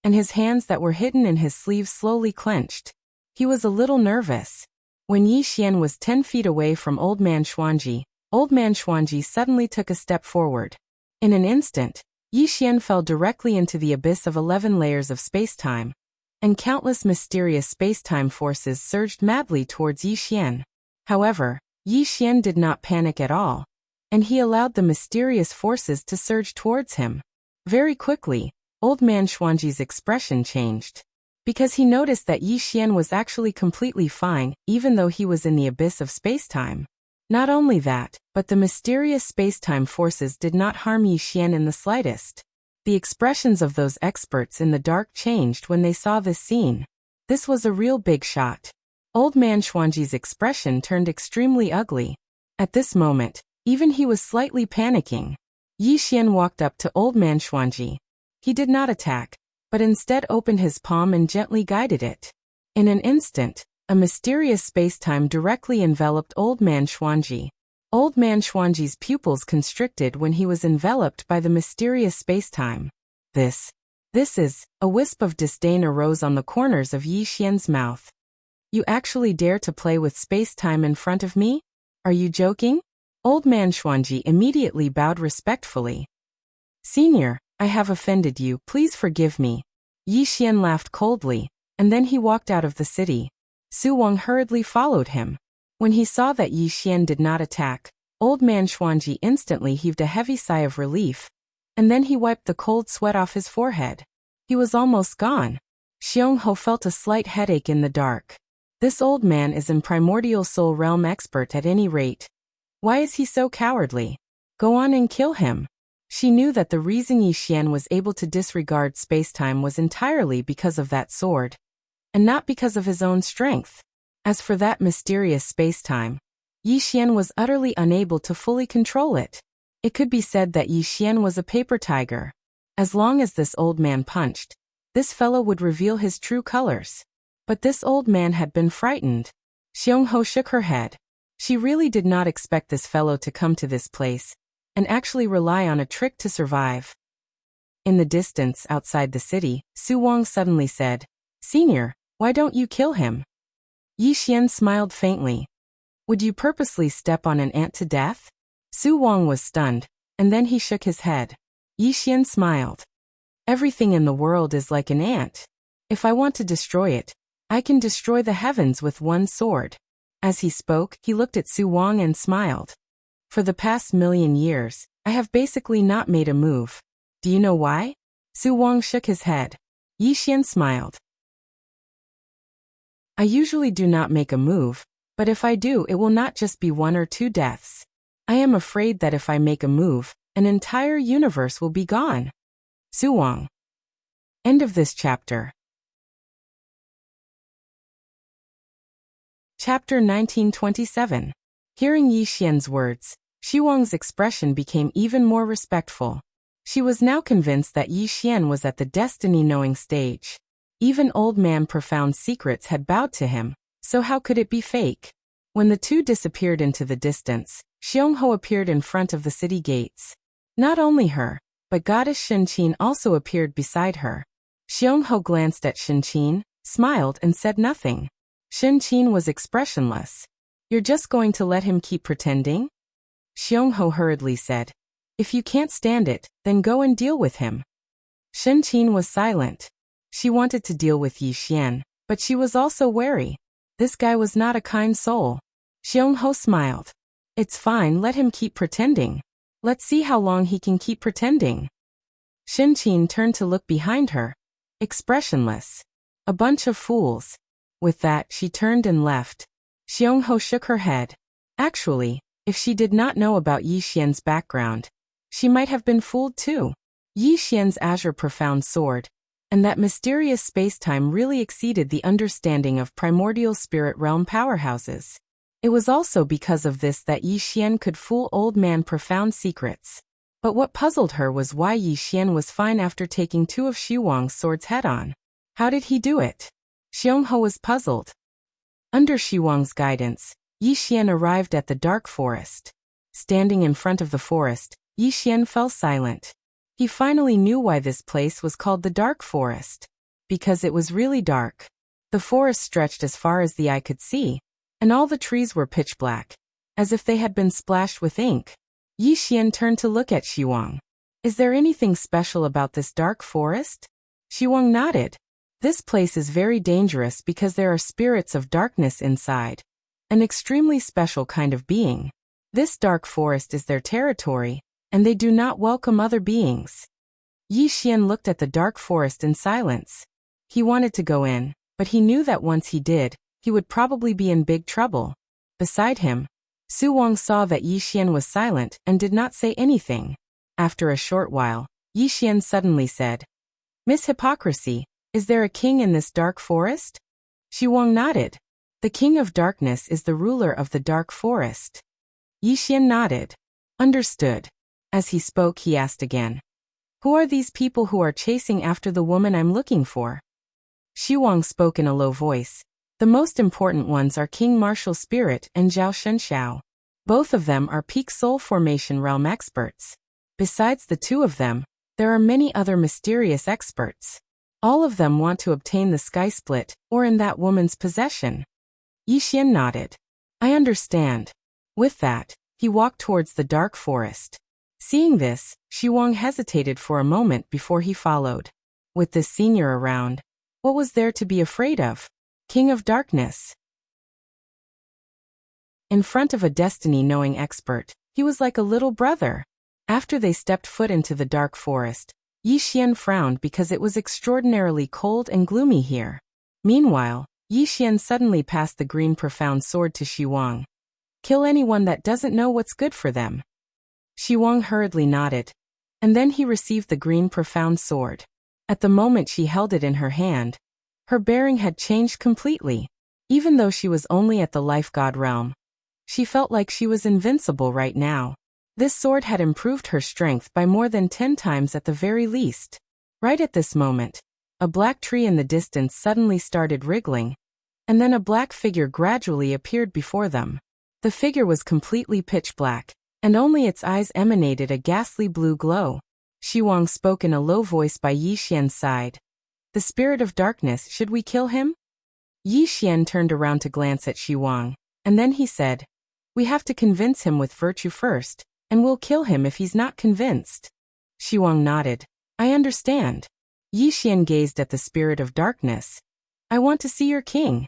and his hands that were hidden in his sleeves slowly clenched. He was a little nervous. When Yi Xian was 10 feet away from old man Xuanji suddenly took a step forward. In an instant, Yi Xian fell directly into the abyss of 11 layers of space-time, and countless mysterious space-time forces surged madly towards Yi Xian. However, Yi Xian did not panic at all, and he allowed the mysterious forces to surge towards him. Very quickly, old man Xuanji's expression changed, because he noticed that Yi Xian was actually completely fine, even though he was in the abyss of space-time. Not only that, but the mysterious space-time forces did not harm Yi Xian in the slightest. The expressions of those experts in the dark changed when they saw this scene. This was a real big shot. Old man Xuanji's expression turned extremely ugly. At this moment, even he was slightly panicking. Yi Xian walked up to old man Xuanji. He did not attack, but instead opened his palm and gently guided it. In an instant, a mysterious space-time directly enveloped old man Xuanji. Old man Xuanji's pupils constricted when he was enveloped by the mysterious space-time. This is, a wisp of disdain arose on the corners of Yi Xian's mouth. "You actually dare to play with space-time in front of me? Are you joking?" Old man Xuanji immediately bowed respectfully. "Senior, I have offended you, please forgive me." Yi Xian laughed coldly, and then he walked out of the city. Su Wang hurriedly followed him. When he saw that Yi Xian did not attack, old man Xuanji instantly heaved a heavy sigh of relief, and then he wiped the cold sweat off his forehead. He was almost gone. Xiong Ho felt a slight headache in the dark. This old man is an primordial soul realm expert at any rate. Why is he so cowardly? Go on and kill him. She knew that the reason Yi Xian was able to disregard space-time was entirely because of that sword, and not because of his own strength. As for that mysterious space-time, Yi Xian was utterly unable to fully control it. It could be said that Yi Xian was a paper tiger. As long as this old man punched, this fellow would reveal his true colors. But this old man had been frightened. Xiong Ho shook her head. She really did not expect this fellow to come to this place, and actually rely on a trick to survive. In the distance outside the city, Su Wang suddenly said, "Senior, why don't you kill him?" Yi Xian smiled faintly. "Would you purposely step on an ant to death?" Su Wang was stunned, and then he shook his head. Yi Xian smiled. "Everything in the world is like an ant. If I want to destroy it, I can destroy the heavens with one sword." As he spoke, he looked at Su Wang and smiled. "For the past 1,000,000 years, I have basically not made a move. Do you know why?" Su Wang shook his head. Yi Xian smiled. "I usually do not make a move, but if I do, it will not just be 1 or 2 deaths. I am afraid that if I make a move, an entire universe will be gone." Su Wang. End of this chapter. Chapter 1927. Hearing Yi Xian's words, Xu Wang's expression became even more respectful. She was now convinced that Yi Xian was at the destiny-knowing stage. Even old man Profound Secrets had bowed to him, so how could it be fake? When the two disappeared into the distance, Xiong Ho appeared in front of the city gates. Not only her, but goddess Shenqin also appeared beside her. Xiong Ho glanced at Shenqin, smiled and said nothing. Shenqin was expressionless. "You're just going to let him keep pretending?" Xiong Ho hurriedly said. If you can't stand it, then go and deal with him. Shen Qin was silent. She wanted to deal with Yi Xian, but she was also wary. This guy was not a kind soul. Xiong Ho smiled. It's fine, let him keep pretending. Let's see how long he can keep pretending. Shen Qin turned to look behind her, expressionless. A bunch of fools. With that, she turned and left. Xiong Ho shook her head. Actually, if she did not know about Yi Xian's background, she might have been fooled too. Yi Xian's azure profound sword, and that mysterious space-time really exceeded the understanding of primordial spirit realm powerhouses. It was also because of this that Yi Xian could fool old man profound secrets. But what puzzled her was why Yi Xian was fine after taking two of Xu Wang's swords head-on. How did he do it? Xiong Ho was puzzled. Under Xu Wang's guidance, Yi Xian arrived at the dark forest. Standing in front of the forest, Yi Xian fell silent. He finally knew why this place was called the dark forest. Because it was really dark. The forest stretched as far as the eye could see, and all the trees were pitch black, as if they had been splashed with ink. Yi Xian turned to look at Xu Wang. Is there anything special about this dark forest? Xu Wang nodded. This place is very dangerous because there are spirits of darkness inside. An extremely special kind of being. This dark forest is their territory, and they do not welcome other beings. Yi Xian looked at the dark forest in silence. He wanted to go in, but he knew that once he did, he would probably be in big trouble. Beside him, Su Wang saw that Yi Xian was silent and did not say anything. After a short while, Yi Xian suddenly said, Miss Hypocrisy, is there a king in this dark forest? Xu Wang nodded. The king of darkness is the ruler of the dark forest. Yi Xian nodded. Understood. As he spoke, he asked again. Who are these people who are chasing after the woman I'm looking for? Xu Wang spoke in a low voice. The most important ones are King Martial Spirit and Zhao Shenxiao. Both of them are peak soul formation realm experts. Besides the two of them, there are many other mysterious experts. All of them want to obtain the sky split, or in that woman's possession. Yi Xian nodded. I understand. With that, he walked towards the dark forest. Seeing this, Xu Wang hesitated for a moment before he followed. With this senior around, what was there to be afraid of? King of Darkness. In front of a destiny-knowing expert, he was like a little brother. After they stepped foot into the dark forest, Yi Xian frowned because it was extraordinarily cold and gloomy here. Meanwhile, Yi Xian suddenly passed the green profound sword to Xu Wang. Kill anyone that doesn't know what's good for them. Xu Wang hurriedly nodded, and then he received the green profound sword. At the moment she held it in her hand, her bearing had changed completely. Even though she was only at the life god realm, she felt like she was invincible right now. This sword had improved her strength by more than 10 times at the very least. Right at this moment, a black tree in the distance suddenly started wriggling, and then a black figure gradually appeared before them. The figure was completely pitch black, and only its eyes emanated a ghastly blue glow. Xu Wang spoke in a low voice by Yi Xian's side. The spirit of darkness, should we kill him? Yi Xian turned around to glance at Xu Wang, and then he said, We have to convince him with virtue first, and we'll kill him if he's not convinced. Xu Wang nodded. I understand. Yi Xian gazed at the spirit of darkness. I want to see your king.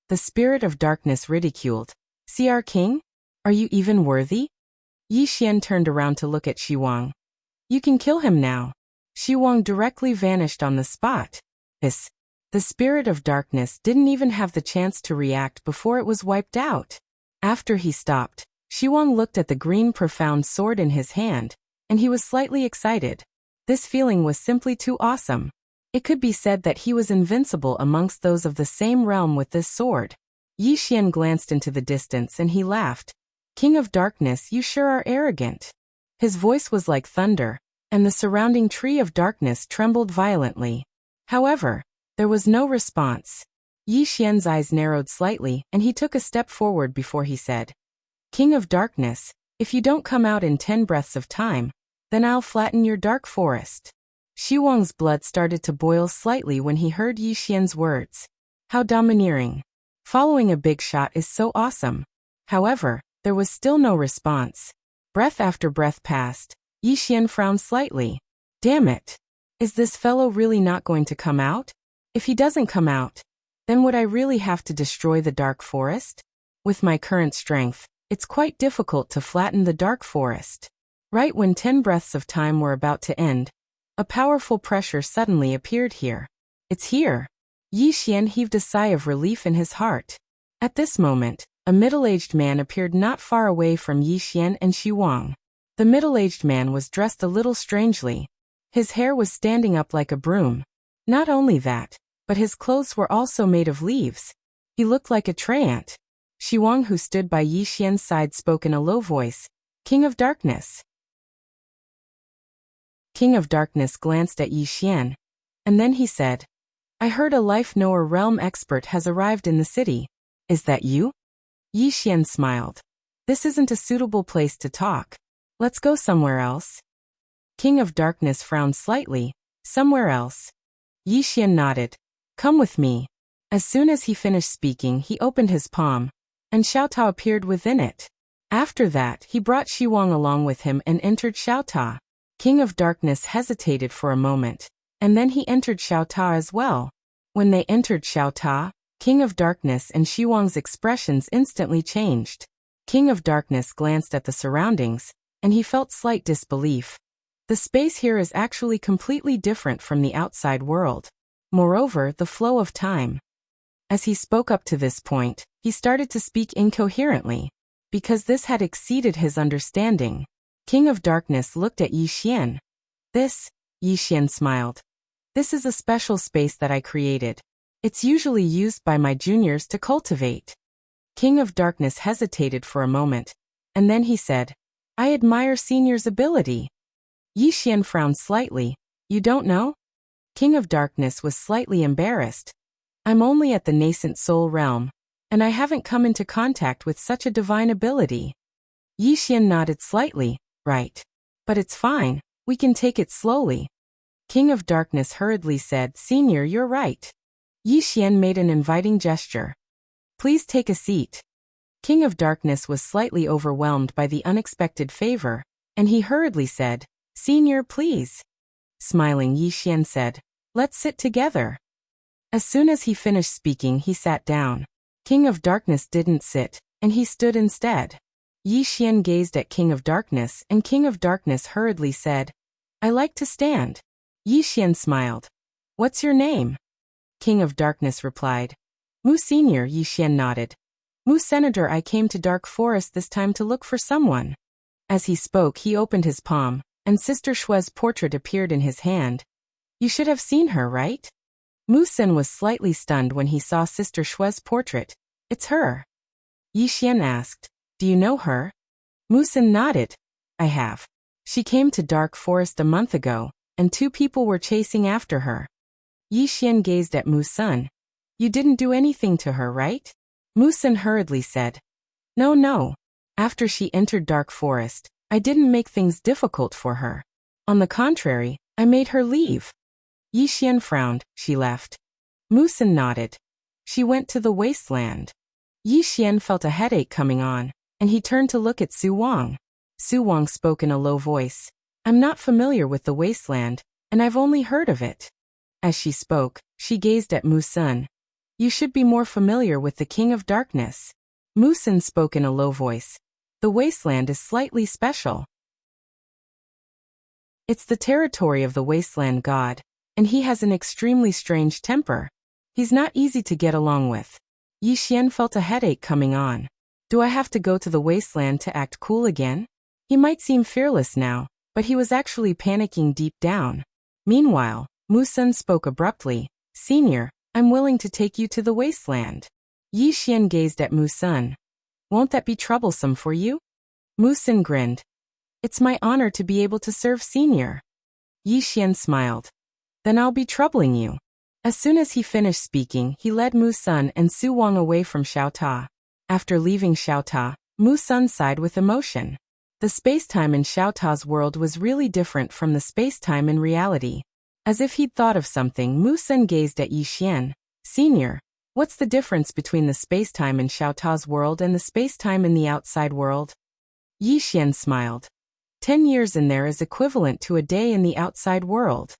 The spirit of darkness ridiculed. See our king? Are you even worthy? Yi Xian turned around to look at Xu Wang. You can kill him now. Xu Wang directly vanished on the spot. The spirit of darkness didn't even have the chance to react before it was wiped out. After he stopped, Xu Wang looked at the green profound sword in his hand, and he was slightly excited. This feeling was simply too awesome. It could be said that he was invincible amongst those of the same realm with this sword. Yi Xian glanced into the distance and he laughed. King of Darkness, you sure are arrogant. His voice was like thunder, and the surrounding tree of darkness trembled violently. However, there was no response. Yi Xian's eyes narrowed slightly and he took a step forward before he said, King of Darkness, if you don't come out in 10 breaths of time, then I'll flatten your dark forest. Xu Wang's blood started to boil slightly when he heard Yi Xian's words. How domineering. Following a big shot is so awesome. However, there was still no response. Breath after breath passed. Yi Xian frowned slightly. Damn it. Is this fellow really not going to come out? If he doesn't come out, then would I really have to destroy the dark forest? With my current strength, it's quite difficult to flatten the dark forest. Right when 10 breaths of time were about to end, a powerful pressure suddenly appeared here. It's here. Yi Xian heaved a sigh of relief in his heart. At this moment, a middle-aged man appeared not far away from Yi Xian and Xu Wang. The middle-aged man was dressed a little strangely. His hair was standing up like a broom. Not only that, but his clothes were also made of leaves. He looked like a treant. Xu Wang, who stood by Yi Xian's side, spoke in a low voice. King of Darkness. King of Darkness glanced at Yi Xian, and then he said, I heard a life-knower realm expert has arrived in the city. Is that you? Yi Xian smiled. This isn't a suitable place to talk. Let's go somewhere else. King of Darkness frowned slightly. Somewhere else. Yi Xian nodded. Come with me. As soon as he finished speaking, he opened his palm, and Xiao Ta appeared within it. After that, he brought Xu Wang along with him and entered Xiao Ta. King of Darkness hesitated for a moment, and then he entered Xiao Ta as well. When they entered Xiao Ta, King of Darkness and Xu Wang's expressions instantly changed. King of Darkness glanced at the surroundings, and he felt slight disbelief. The space here is actually completely different from the outside world. Moreover, the flow of time. As he spoke up to this point, he started to speak incoherently, because this had exceeded his understanding. King of Darkness looked at Yi Xian. This, Yi Xian smiled. This is a special space that I created. It's usually used by my juniors to cultivate. King of Darkness hesitated for a moment, and then he said, I admire Senior's ability. Yi Xian frowned slightly. You don't know? King of Darkness was slightly embarrassed. I'm only at the nascent soul realm, and I haven't come into contact with such a divine ability. Yi Xian nodded slightly. Right. But it's fine, we can take it slowly. King of Darkness hurriedly said, Senior, you're right. Yi Xian made an inviting gesture. Please take a seat. King of Darkness was slightly overwhelmed by the unexpected favor, and he hurriedly said, Senior, please. Smiling, Yi Xian said, Let's sit together. As soon as he finished speaking, he sat down. King of Darkness didn't sit, and he stood instead. Yi Xian gazed at King of Darkness, and King of Darkness hurriedly said, I like to stand. Yi Xian smiled. What's your name? King of Darkness replied. Mu Senior. Yi Xian nodded. Mu Senator, I came to Dark Forest this time to look for someone. As he spoke, he opened his palm, and Sister Shue's portrait appeared in his hand. You should have seen her, right? Mu Sen was slightly stunned when he saw Sister Shue's portrait. It's her. Yi Xian asked. Do you know her? Mu Sen nodded. I have. She came to Dark Forest a month ago, and 2 people were chasing after her. Yi Xian gazed at Mu Sen. You didn't do anything to her, right? Mu Sen hurriedly said. No. After she entered Dark Forest, I didn't make things difficult for her. On the contrary, I made her leave. Yi Xian frowned. She left. Mu Sen nodded. She went to the wasteland. Yi Xian felt a headache coming on, and he turned to look at Xu Wang. Xu Wang spoke in a low voice. I'm not familiar with the wasteland, and I've only heard of it. As she spoke, she gazed at Mu Sen. You should be more familiar with the King of Darkness. Mu Sen spoke in a low voice. The wasteland is slightly special. It's the territory of the wasteland god, and he has an extremely strange temper. He's not easy to get along with. Yi Xian felt a headache coming on. Do I have to go to the wasteland to act cool again? He might seem fearless now, but he was actually panicking deep down. Meanwhile, Mu Sen spoke abruptly. Senior, I'm willing to take you to the wasteland. Yi Xian gazed at Mu Sen. Won't that be troublesome for you? Mu Sen grinned. It's my honor to be able to serve Senior. Yi Xian smiled. Then I'll be troubling you. As soon as he finished speaking, he led Mu Sen and Xu Wang away from Xiao Ta. After leaving Xiao Ta, Mu Sen sighed with emotion. The space-time in Xiao Ta's world was really different from the space-time in reality. As if he'd thought of something, Mu Sen gazed at Yi Xian. Senior, what's the difference between the space-time in Xiao Ta's world and the space-time in the outside world? Yi Xian smiled. 10 years in there is equivalent to a day in the outside world.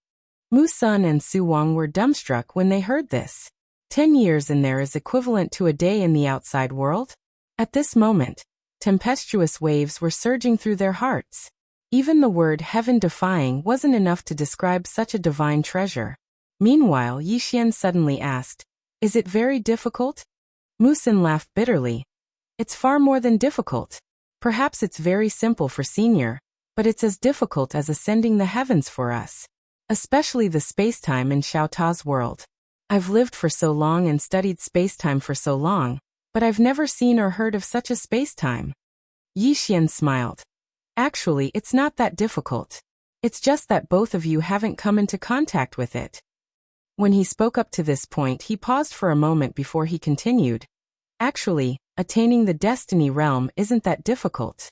Mu Sun and Su Wang were dumbstruck when they heard this. 10 years in there is equivalent to a day in the outside world? At this moment, tempestuous waves were surging through their hearts. Even the word heaven-defying wasn't enough to describe such a divine treasure. Meanwhile, Yixian suddenly asked, "Is it very difficult?" Mu Sun laughed bitterly. "It's far more than difficult. Perhaps it's very simple for Senior, but it's as difficult as ascending the heavens for us. Especially the spacetime in Xiaota's world. I've lived for so long and studied spacetime for so long, but I've never seen or heard of such a spacetime." Yixian smiled. "Actually, it's not that difficult. It's just that both of you haven't come into contact with it." When he spoke up to this point, he paused for a moment before he continued. "Actually, attaining the destiny realm isn't that difficult."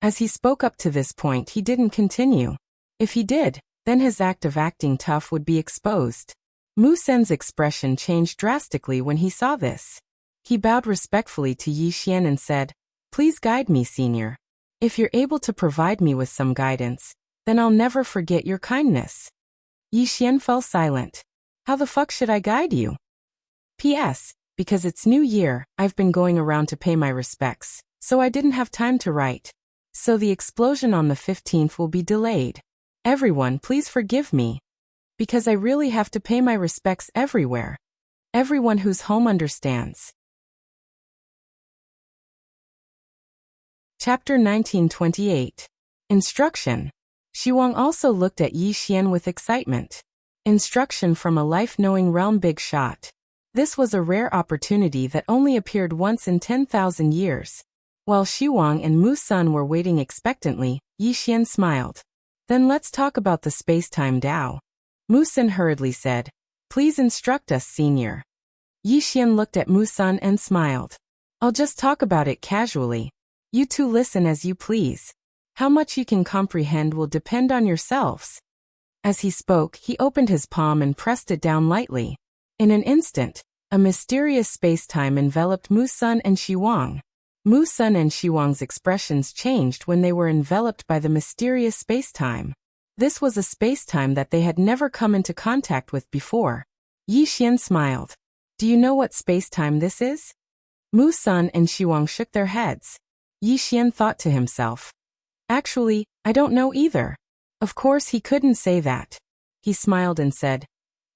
As he spoke up to this point, he didn't continue. If he did, then his act of acting tough would be exposed. Mu Sun's expression changed drastically when he saw this. He bowed respectfully to Yixian and said, "Please guide me, Senior. If you're able to provide me with some guidance, then I'll never forget your kindness." Yixian fell silent. "How the fuck should I guide you?" P.S. Because it's New Year, I've been going around to pay my respects, so I didn't have time to write. So the explosion on the 15th will be delayed. Everyone, please forgive me. Because I really have to pay my respects everywhere. Everyone who's home understands. Chapter 1928. Instruction. Xiwang also looked at Yixian with excitement. Instruction from a life-knowing realm big shot. This was a rare opportunity that only appeared once in 10,000 years. While Xiwang and Mu Sun were waiting expectantly, Yixian smiled. "Then let's talk about the space-time Tao." Mu Sun hurriedly said, "Please instruct us, Senior." Yixian looked at Mu Sun and smiled. "I'll just talk about it casually. You two listen as you please. How much you can comprehend will depend on yourselves." As he spoke, he opened his palm and pressed it down lightly. In an instant, a mysterious space-time enveloped Mu Sun and Xiwang. Mu Sun and Xiwang's expressions changed when they were enveloped by the mysterious space-time. This was a space-time that they had never come into contact with before. Yixian smiled. "Do you know what space-time this is?" Mu Sun and Xiwang shook their heads. Yixian thought to himself, "Actually, I don't know either." Of course he couldn't say that. He smiled and said,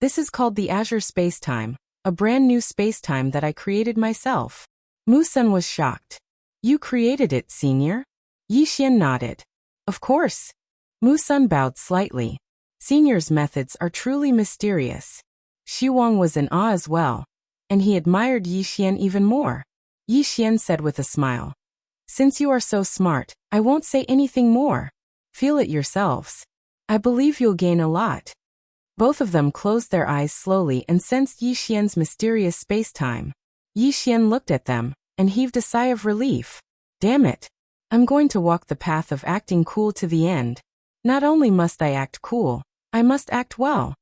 "This is called the Azure Spacetime, a brand new spacetime that I created myself." Mu Sun was shocked. "You created it, Senior?" Yixian nodded. "Of course." Mu Sun bowed slightly. Senior's methods are truly mysterious. Xiwang was in awe as well, and he admired Yixian even more. Yixian said with a smile, "Since you are so smart, I won't say anything more. Feel it yourselves. I believe you'll gain a lot." Both of them closed their eyes slowly and sensed Yixian's mysterious space-time. Yixian looked at them and heaved a sigh of relief. "Damn it. I'm going to walk the path of acting cool to the end. Not only must I act cool, I must act well."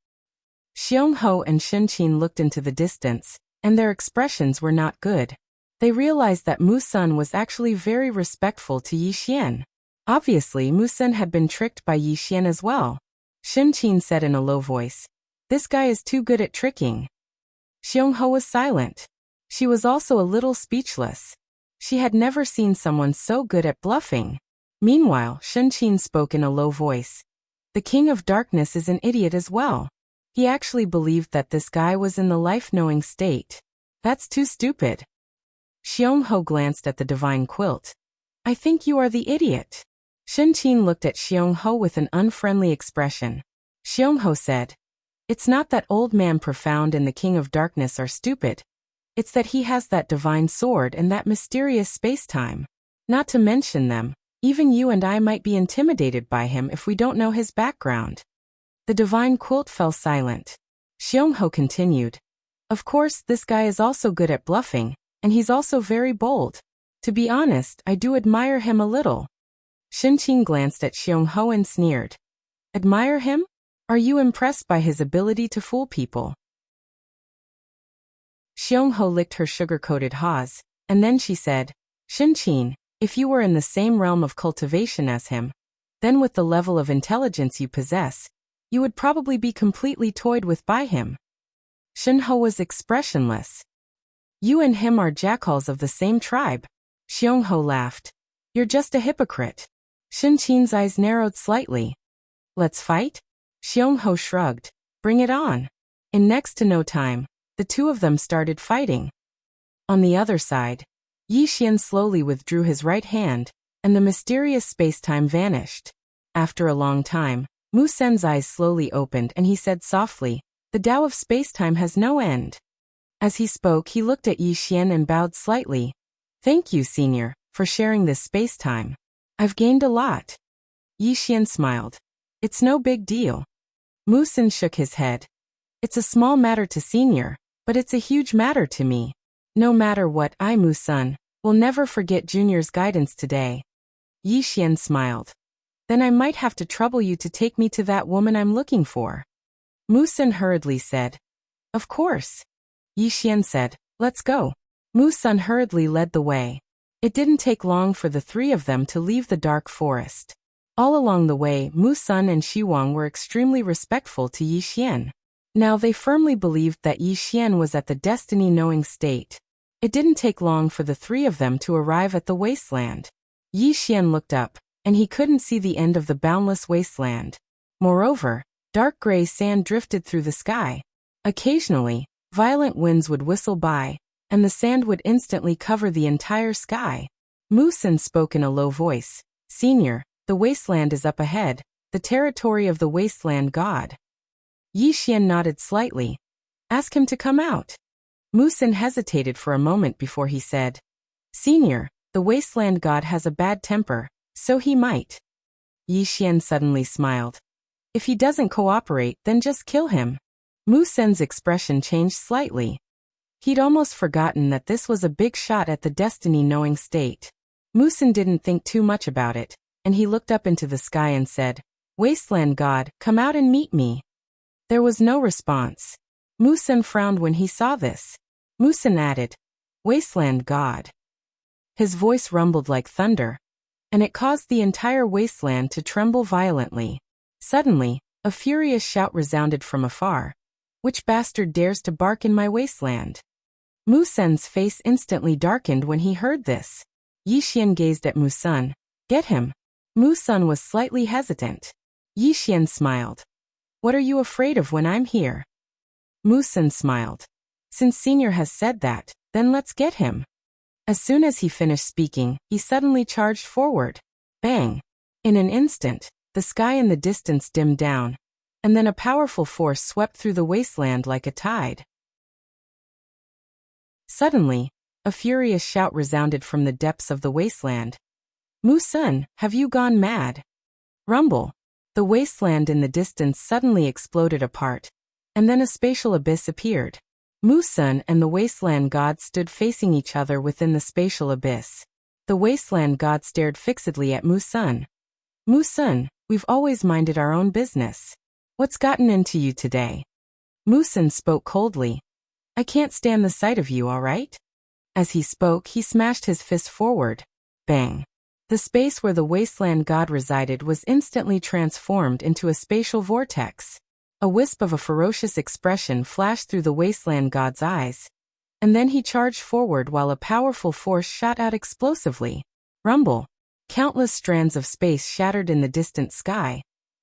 Xiongho and Shenqin looked into the distance, and their expressions were not good. They realized that Mu Sun was actually very respectful to Yixian. Obviously, Mu Sun had been tricked by Yixian as well. Shenqin said in a low voice, "This guy is too good at tricking." Xiongho was silent. She was also a little speechless. She had never seen someone so good at bluffing. Meanwhile, Shenqin spoke in a low voice. "The King of Darkness is an idiot as well. He actually believed that this guy was in the life-knowing state. That's too stupid." Xiongho glanced at the divine quilt. "I think you are the idiot." Shenqin looked at Xiongho with an unfriendly expression. Xiongho said, "It's not that Old Man Profound and the King of Darkness are stupid. It's that he has that divine sword and that mysterious space-time. Not to mention them, even you and I might be intimidated by him if we don't know his background." The divine quilt fell silent. Xiongho continued, "Of course, this guy is also good at bluffing, and he's also very bold. To be honest, I do admire him a little." Shenqin glanced at Xiongho and sneered. "Admire him? Are you impressed by his ability to fool people?" Xiongho licked her sugar-coated haws, and then she said, "Shenqin, if you were in the same realm of cultivation as him, then with the level of intelligence you possess, you would probably be completely toyed with by him. Shenhe was expressionless. You and him are jackals of the same tribe. Xionghe laughed. You're just a hypocrite. Shen Qin's eyes narrowed slightly. Let's fight? Xionghe shrugged. Bring it on. In next to no time, the two of them started fighting. On the other side, Yi Xian slowly withdrew his right hand, and the mysterious space-time vanished. After a long time, Mu Sen's eyes slowly opened and he said softly, the Tao of space-time has no end. As he spoke, he looked at Yi Xian and bowed slightly. Thank you, Senior, for sharing this space-time. I've gained a lot. Yi Xian smiled. It's no big deal. Mu Sen shook his head. It's a small matter to Senior, but it's a huge matter to me. No matter what, I, Mu Sen, will never forget Junior's guidance today. Yi Xian smiled. Then I might have to trouble you to take me to that woman I'm looking for. Mu Sen hurriedly said. Of course. Yi Xian said, let's go. Mu Sen hurriedly led the way. It didn't take long for the three of them to leave the dark forest. All along the way, Mu Sen and Shi Wang were extremely respectful to Yi Xian. Now they firmly believed that Yi Xian was at the destiny-knowing state. It didn't take long for the three of them to arrive at the wasteland. Yi Xian looked up, and he couldn't see the end of the boundless wasteland. Moreover, dark gray sand drifted through the sky. Occasionally, violent winds would whistle by, and the sand would instantly cover the entire sky. Mu Sen spoke in a low voice. Senior, the wasteland is up ahead, the territory of the wasteland god. Yi Xian nodded slightly. Ask him to come out. Mu Sen hesitated for a moment before he said, Senior, the wasteland god has a bad temper, so he might. Yi Xian suddenly smiled. If he doesn't cooperate, then just kill him. Mu Sen's expression changed slightly. He'd almost forgotten that this was a big shot at the destiny-knowing state. Mu Sen didn't think too much about it, and he looked up into the sky and said, Wasteland god, come out and meet me. There was no response. Mu Sen frowned when he saw this. Mu Sen added, Wasteland god. His voice rumbled like thunder, and it caused the entire wasteland to tremble violently. Suddenly, a furious shout resounded from afar. Which bastard dares to bark in my wasteland? Mu Sen's face instantly darkened when he heard this. Yi Xian gazed at Mu Sen. Get him. Mu Sen was slightly hesitant. Yi Xian smiled. What are you afraid of when I'm here? Mu Sen smiled. Since Senior has said that, then let's get him. As soon as he finished speaking, he suddenly charged forward. Bang! In an instant, the sky in the distance dimmed down, and then a powerful force swept through the wasteland like a tide. Suddenly, a furious shout resounded from the depths of the wasteland. Mu Sen, have you gone mad? Rumble. The wasteland in the distance suddenly exploded apart, and then a spatial abyss appeared. Mu Sen and the wasteland god stood facing each other within the spatial abyss. The wasteland god stared fixedly at Mu Sen. Mu Sen, we've always minded our own business. What's gotten into you today? Mu Sen spoke coldly. I can't stand the sight of you, all right? As he spoke, he smashed his fist forward. Bang! The space where the wasteland god resided was instantly transformed into a spatial vortex. A wisp of a ferocious expression flashed through the wasteland god's eyes. And then he charged forward while a powerful force shot out explosively. Rumble. Countless strands of space shattered in the distant sky,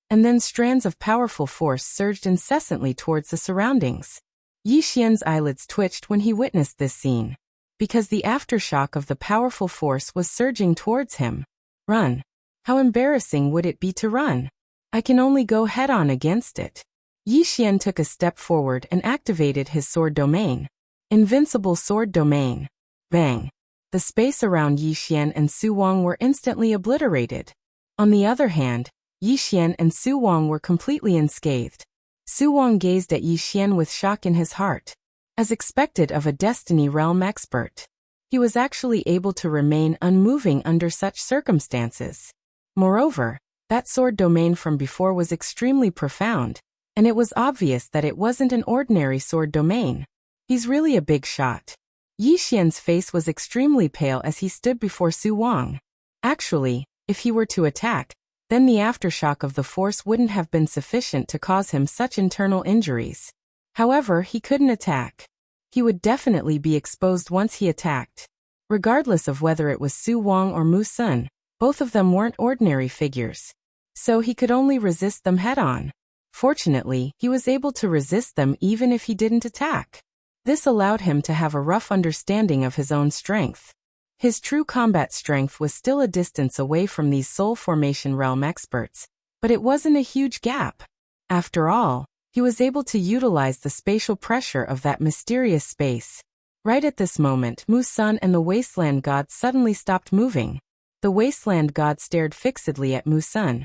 and then strands of powerful force surged incessantly towards the surroundings. Yi Xian's eyelids twitched when he witnessed this scene, because the aftershock of the powerful force was surging towards him. Run. How embarrassing would it be to run? I can only go head-on against it. Yi Xian took a step forward and activated his sword domain. Invincible sword domain. Bang. The space around Yi Xian and Su Wang were instantly obliterated. On the other hand, Yi Xian and Su Wang were completely unscathed. Su Wang gazed at Yi Xian with shock in his heart. As expected of a Destiny Realm expert, he was actually able to remain unmoving under such circumstances. Moreover, that sword domain from before was extremely profound, and it was obvious that it wasn't an ordinary sword domain. He's really a big shot. Yi Xian's face was extremely pale as he stood before Su Wang. Actually, if he were to attack, then the aftershock of the force wouldn't have been sufficient to cause him such internal injuries. However, he couldn't attack. He would definitely be exposed once he attacked. Regardless of whether it was Su Wang or Mu Sun, both of them weren't ordinary figures. So he could only resist them head-on. Fortunately, he was able to resist them even if he didn't attack. This allowed him to have a rough understanding of his own strength. His true combat strength was still a distance away from these soul formation realm experts, but it wasn't a huge gap. After all, he was able to utilize the spatial pressure of that mysterious space. Right at this moment, Mu Sun and the Wasteland God suddenly stopped moving. The Wasteland God stared fixedly at Mu Sun.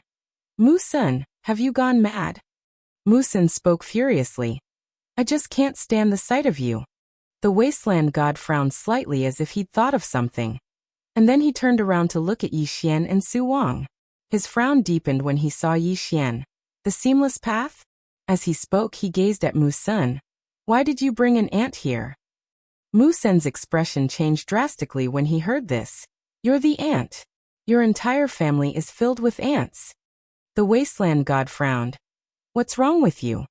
Mu Sun, have you gone mad? Mu Sun spoke furiously. I just can't stand the sight of you. The Wasteland God frowned slightly as if he'd thought of something. And then he turned around to look at Yi Xian and Su Wang. His frown deepened when he saw Yi Xian. The seamless path? As he spoke, he gazed at Mu Sun. Why did you bring an ant here? Mu Sun's expression changed drastically when he heard this. You're the ant. Your entire family is filled with ants. The Wasteland God frowned. What's wrong with you?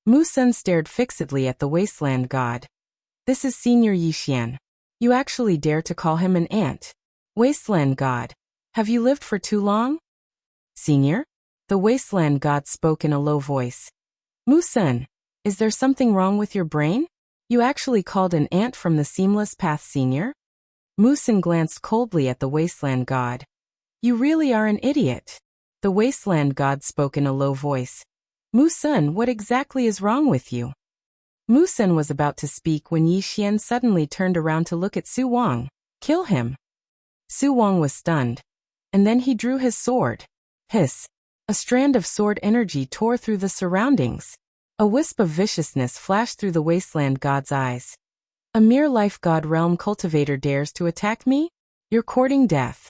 Mu Sun stared fixedly at the Wasteland God. This is Senior Yi Xian. You actually dare to call him an ant. Wasteland God. Have you lived for too long? Senior? The Wasteland God spoke in a low voice. Mu Sun, is there something wrong with your brain? You actually called an ant from the seamless path Senior? Mu Sun glanced coldly at the Wasteland God. You really are an idiot. The Wasteland God spoke in a low voice. Mu Sun, what exactly is wrong with you? Mu Sun was about to speak when Yi Xian suddenly turned around to look at Su Wang. Kill him. Su Wang was stunned. And then he drew his sword. Hiss. A strand of sword energy tore through the surroundings. A wisp of viciousness flashed through the Wasteland God's eyes. A mere life god realm cultivator dares to attack me? You're courting death.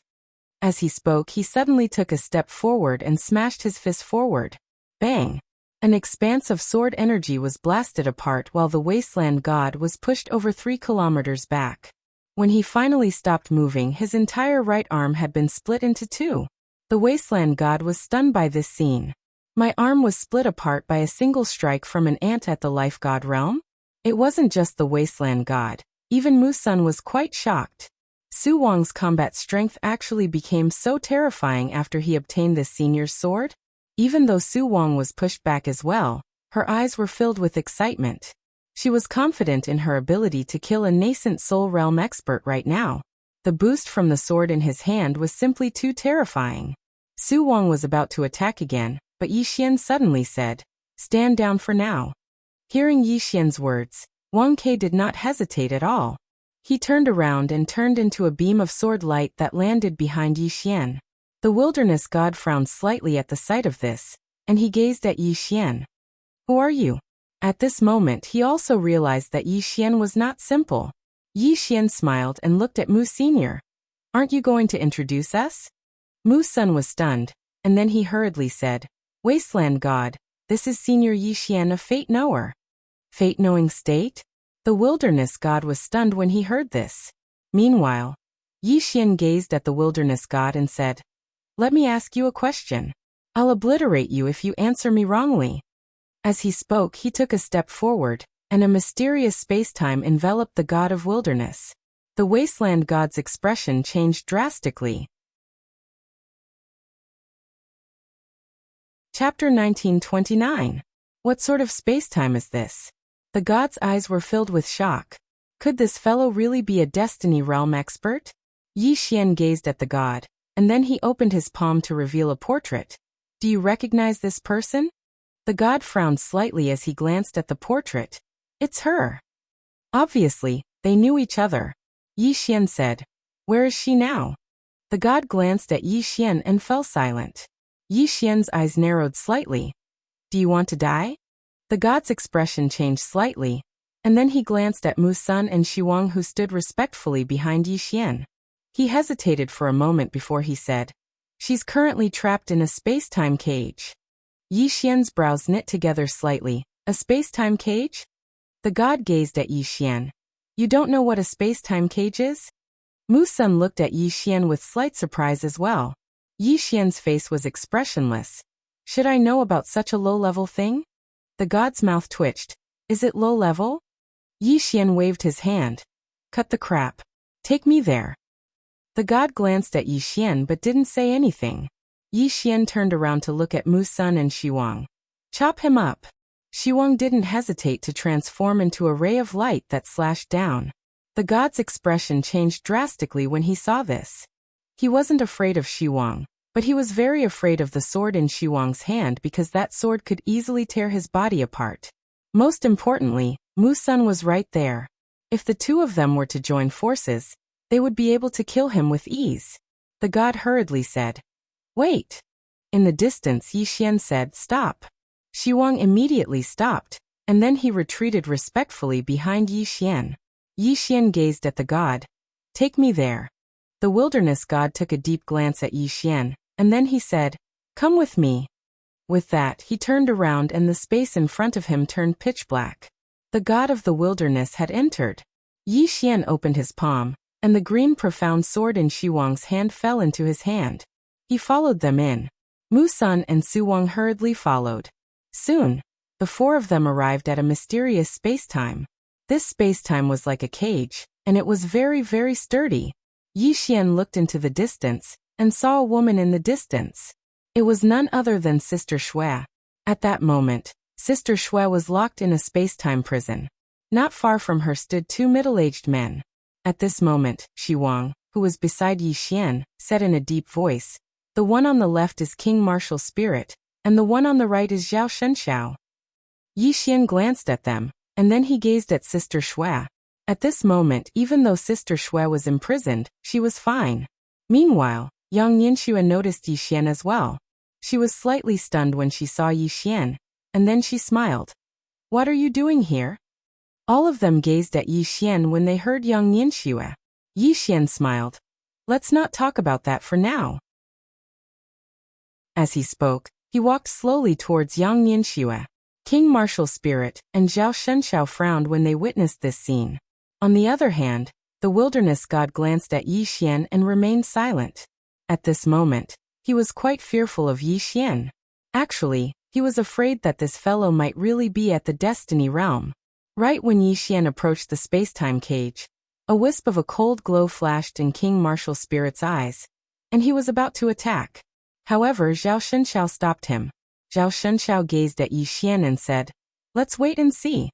As he spoke, he suddenly took a step forward and smashed his fist forward. Bang! An expanse of sword energy was blasted apart while the Wasteland God was pushed over 3 kilometers back. When he finally stopped moving, his entire right arm had been split into 2. The Wasteland God was stunned by this scene. My arm was split apart by a single strike from an ant at the life god realm? It wasn't just the Wasteland God. Even Mu Sun was quite shocked. Su Wang's combat strength actually became so terrifying after he obtained this senior's sword. Even though Su Wang was pushed back as well, her eyes were filled with excitement. She was confident in her ability to kill a nascent soul realm expert right now. The boost from the sword in his hand was simply too terrifying. Su Wang was about to attack again, but Yi Xian suddenly said, "Stand down for now." Hearing Yi Xian's words, Wang Ke did not hesitate at all. He turned around and turned into a beam of sword light that landed behind Yi Xian. The wilderness god frowned slightly at the sight of this, and he gazed at Yi Xian. Who are you? At this moment he also realized that Yi Xian was not simple. Yi Xian smiled and looked at Mu Senior. Aren't you going to introduce us? Mu Sun was stunned, and then he hurriedly said, Wasteland God, this is Senior Yi Xian of Fate Knower. Fate Knowing State? The wilderness god was stunned when he heard this. Meanwhile, Yi Xian gazed at the wilderness god and said, Let me ask you a question. I'll obliterate you if you answer me wrongly. As he spoke, he took a step forward, and a mysterious space-time enveloped the god of wilderness. The wasteland god's expression changed drastically. Chapter 1929. What sort of space-time is this? The god's eyes were filled with shock. Could this fellow really be a Destiny Realm expert? Yi Xian gazed at the god, and then he opened his palm to reveal a portrait. Do you recognize this person? The god frowned slightly as he glanced at the portrait. It's her. Obviously, they knew each other. Yi Xian said, Where is she now? The god glanced at Yi Xian and fell silent. Yi Xian's eyes narrowed slightly. Do you want to die? The god's expression changed slightly, and then he glanced at Mu Sun and Xiwang, who stood respectfully behind Yi Xian. He hesitated for a moment before he said, She's currently trapped in a space-time cage. Yi Xian's brows knit together slightly. A space-time cage? The god gazed at Yi Xian. You don't know what a space-time cage is? Mu Sun looked at Yi Xian with slight surprise as well. Yi Xian's face was expressionless. Should I know about such a low-level thing? The god's mouth twitched. Is it low-level? Yi Xian waved his hand. Cut the crap. Take me there. The god glanced at Yi Xian but didn't say anything. Yi Xian turned around to look at Mu Sun and Xiwang. Chop him up. Xiwang didn't hesitate to transform into a ray of light that slashed down. The god's expression changed drastically when he saw this. He wasn't afraid of Xiwang, but he was very afraid of the sword in Xiwang's hand because that sword could easily tear his body apart. Most importantly, Mu Sun was right there. If the two of them were to join forces, they would be able to kill him with ease. The god hurriedly said, "Wait." In the distance, Yi Xian said, "Stop." Xiwang immediately stopped, and then he retreated respectfully behind Yi Xian. Yi Xian gazed at the god. "Take me there." The wilderness god took a deep glance at Yi Xian, and then he said, "Come with me." With that, he turned around and the space in front of him turned pitch black. The god of the wilderness had entered. Yi Xian opened his palm, and the green profound sword in Xiwang's hand fell into his hand. He followed them in. Mu Sun and Suwang hurriedly followed. Soon, the four of them arrived at a mysterious space-time. This space-time was like a cage, and it was very, very sturdy. Yi Xian looked into the distance, and saw a woman in the distance. It was none other than Sister Shui. At that moment, Sister Shui was locked in a space-time prison. Not far from her stood two middle-aged men. At this moment, Xiwang, who was beside Yi Xian, said in a deep voice, "The one on the left is King Martial Spirit, and the one on the right is Zhao Shenxiao." Yi Xian glanced at them, and then he gazed at Sister Shui. At this moment, even though Sister Shui was imprisoned, she was fine. Meanwhile, Yang Yanxue noticed Yi Xian as well. She was slightly stunned when she saw Yi Xian, and then she smiled. "What are you doing here?" All of them gazed at Yi Xian when they heard Yang Yanxue. Yi Xian smiled. "Let's not talk about that for now." As he spoke, he walked slowly towards Yang Yanxue. King Martial Spirit and Zhao Shenxiao frowned when they witnessed this scene. On the other hand, the wilderness god glanced at Yi Xian and remained silent. At this moment, he was quite fearful of Yi Xian. Actually, he was afraid that this fellow might really be at the Destiny Realm. Right when Yi Xian approached the space-time cage, a wisp of a cold glow flashed in King Martial Spirit's eyes, and he was about to attack. However, Zhao Shenxiao stopped him. Zhao Shenxiao gazed at Yi Xian and said, "Let's wait and see."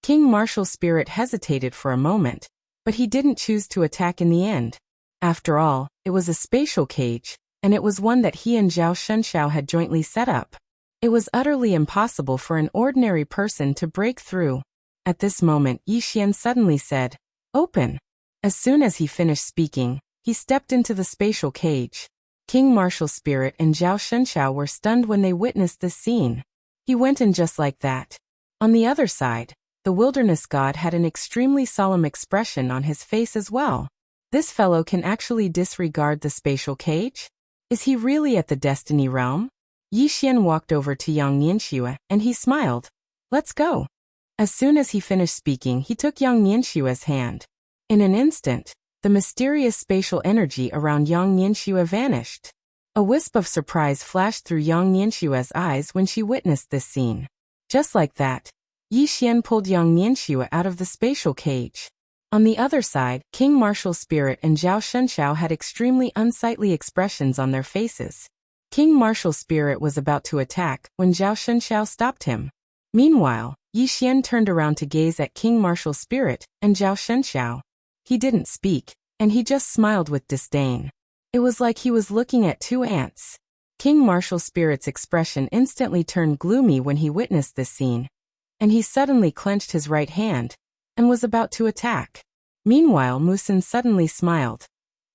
King Martial Spirit hesitated for a moment, but he didn't choose to attack in the end. After all, it was a spatial cage, and it was one that he and Zhao Shenxiao had jointly set up. It was utterly impossible for an ordinary person to break through. At this moment, Yi Xian suddenly said, "Open." As soon as he finished speaking, he stepped into the spatial cage. King Martial Spirit and Zhao Shenxiao were stunned when they witnessed this scene. He went in just like that. On the other side, the wilderness god had an extremely solemn expression on his face as well. This fellow can actually disregard the spatial cage? Is he really at the Destiny Realm? Yi Xian walked over to Yang Yanxue, and he smiled. "Let's go." As soon as he finished speaking, he took Yang Yanxue's hand. In an instant, the mysterious spatial energy around Yang Yanxue vanished. A wisp of surprise flashed through Yang Yanxue's eyes when she witnessed this scene. Just like that, Yi Xian pulled Yang Yanxue out of the spatial cage. On the other side, King Martial Spirit and Zhao Shenxiao had extremely unsightly expressions on their faces. King Martial Spirit was about to attack when Zhao Shenxiao stopped him. Meanwhile, Yi Xian turned around to gaze at King Martial Spirit and Zhao Shenxiao. He didn't speak, and he just smiled with disdain. It was like he was looking at two ants. King Martial Spirit's expression instantly turned gloomy when he witnessed this scene, and he suddenly clenched his right hand and was about to attack. Meanwhile, Mu Sun suddenly smiled.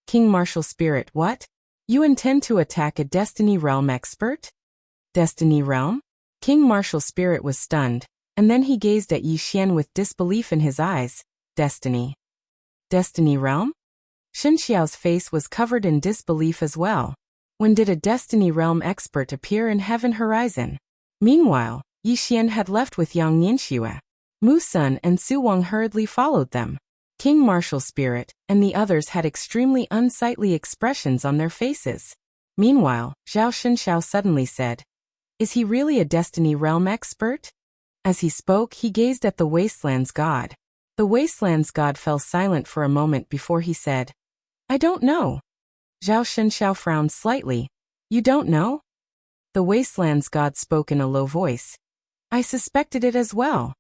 King Martial Spirit, what? You intend to attack a Destiny Realm expert? Destiny Realm? King Martial Spirit was stunned, and then he gazed at Yi Xian with disbelief in his eyes. Destiny. Destiny Realm? Shenxiao's face was covered in disbelief as well. When did a Destiny Realm expert appear in Heaven Horizon? Meanwhile, Yi Xian had left with Yang Yanxue. Mu Sun and Su Wang hurriedly followed them. King Martial Spirit and the others had extremely unsightly expressions on their faces. Meanwhile, Zhao Shenxiao suddenly said, "Is he really a Destiny Realm expert?" As he spoke, he gazed at the Wasteland's god. The Wasteland's god fell silent for a moment before he said, "I don't know." Zhao Shenxiao frowned slightly. "You don't know?" The Wasteland's god spoke in a low voice. "I suspected it as well.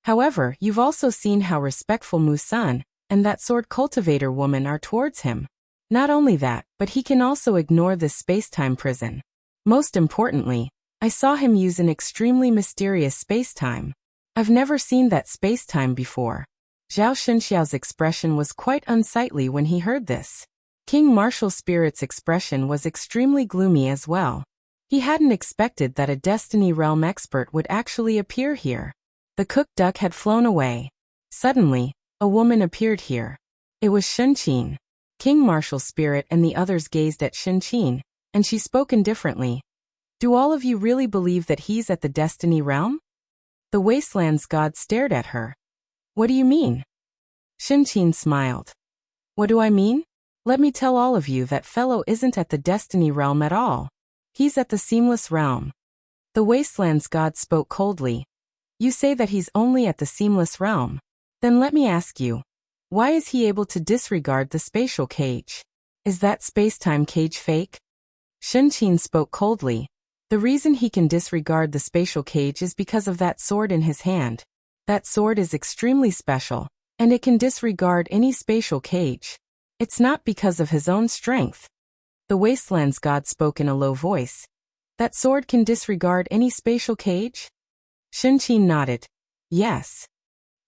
However, you've also seen how respectful Musan and that sword cultivator woman are towards him. Not only that, but he can also ignore this space-time prison. Most importantly, I saw him use an extremely mysterious space-time. I've never seen that space-time before." Zhao Shenxiao's expression was quite unsightly when he heard this. King Martial Spirit's expression was extremely gloomy as well. He hadn't expected that a Destiny Realm expert would actually appear here. The cooked duck had flown away. Suddenly, a woman appeared here. It was Shenqin. King Martial Spirit and the others gazed at Shenqin, and she spoke indifferently. "Do all of you really believe that he's at the Destiny Realm?" The Wasteland's god stared at her. "What do you mean?" Shenqin smiled. "What do I mean? Let me tell all of you that fellow isn't at the Destiny Realm at all. He's at the Seamless Realm." The Wasteland's god spoke coldly. "You say that he's only at the Seamless Realm. Then let me ask you, why is he able to disregard the spatial cage? Is that space-time cage fake?" Shenqin spoke coldly. "The reason he can disregard the spatial cage is because of that sword in his hand. That sword is extremely special, and it can disregard any spatial cage. It's not because of his own strength." The Wasteland's god spoke in a low voice. "That sword can disregard any spatial cage?" Shenqin nodded. "Yes."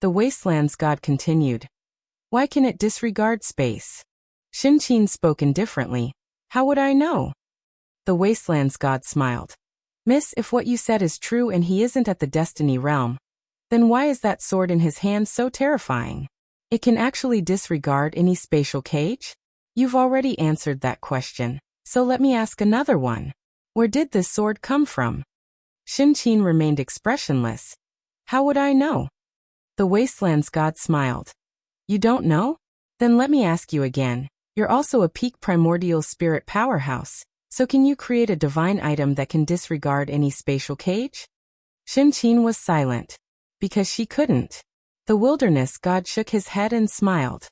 The Wasteland's god continued. "Why can it disregard space?" Shenqin spoke indifferently. "How would I know?" The Wasteland's god smiled. "Miss, if what you said is true and he isn't at the Destiny Realm, then why is that sword in his hand so terrifying? It can actually disregard any spatial cage? You've already answered that question, so let me ask another one. Where did this sword come from?" Shenqin remained expressionless. "How would I know?" The Wasteland's god smiled. "You don't know? Then let me ask you again. You're also a peak primordial spirit powerhouse. So can you create a divine item that can disregard any spatial cage?" Shenqin was silent. Because she couldn't. The wilderness god shook his head and smiled.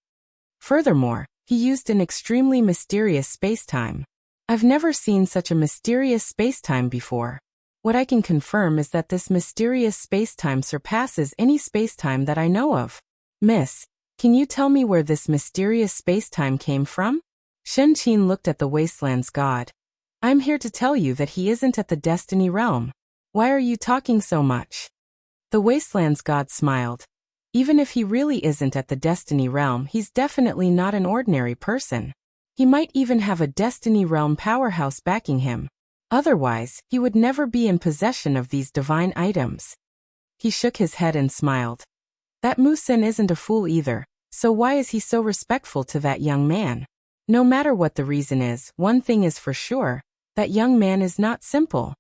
Furthermore, he used an extremely mysterious spacetime. I've never seen such a mysterious spacetime before. What I can confirm is that this mysterious spacetime surpasses any spacetime that I know of. Miss, can you tell me where this mysterious spacetime came from? Shenqin looked at the Wasteland's god. I'm here to tell you that he isn't at the Destiny Realm. Why are you talking so much? The Wasteland's god smiled. Even if he really isn't at the Destiny Realm, he's definitely not an ordinary person. He might even have a Destiny Realm powerhouse backing him. Otherwise, he would never be in possession of these divine items. He shook his head and smiled. That Musen isn't a fool either, so why is he so respectful to that young man? No matter what the reason is, one thing is for sure, that young man is not simple.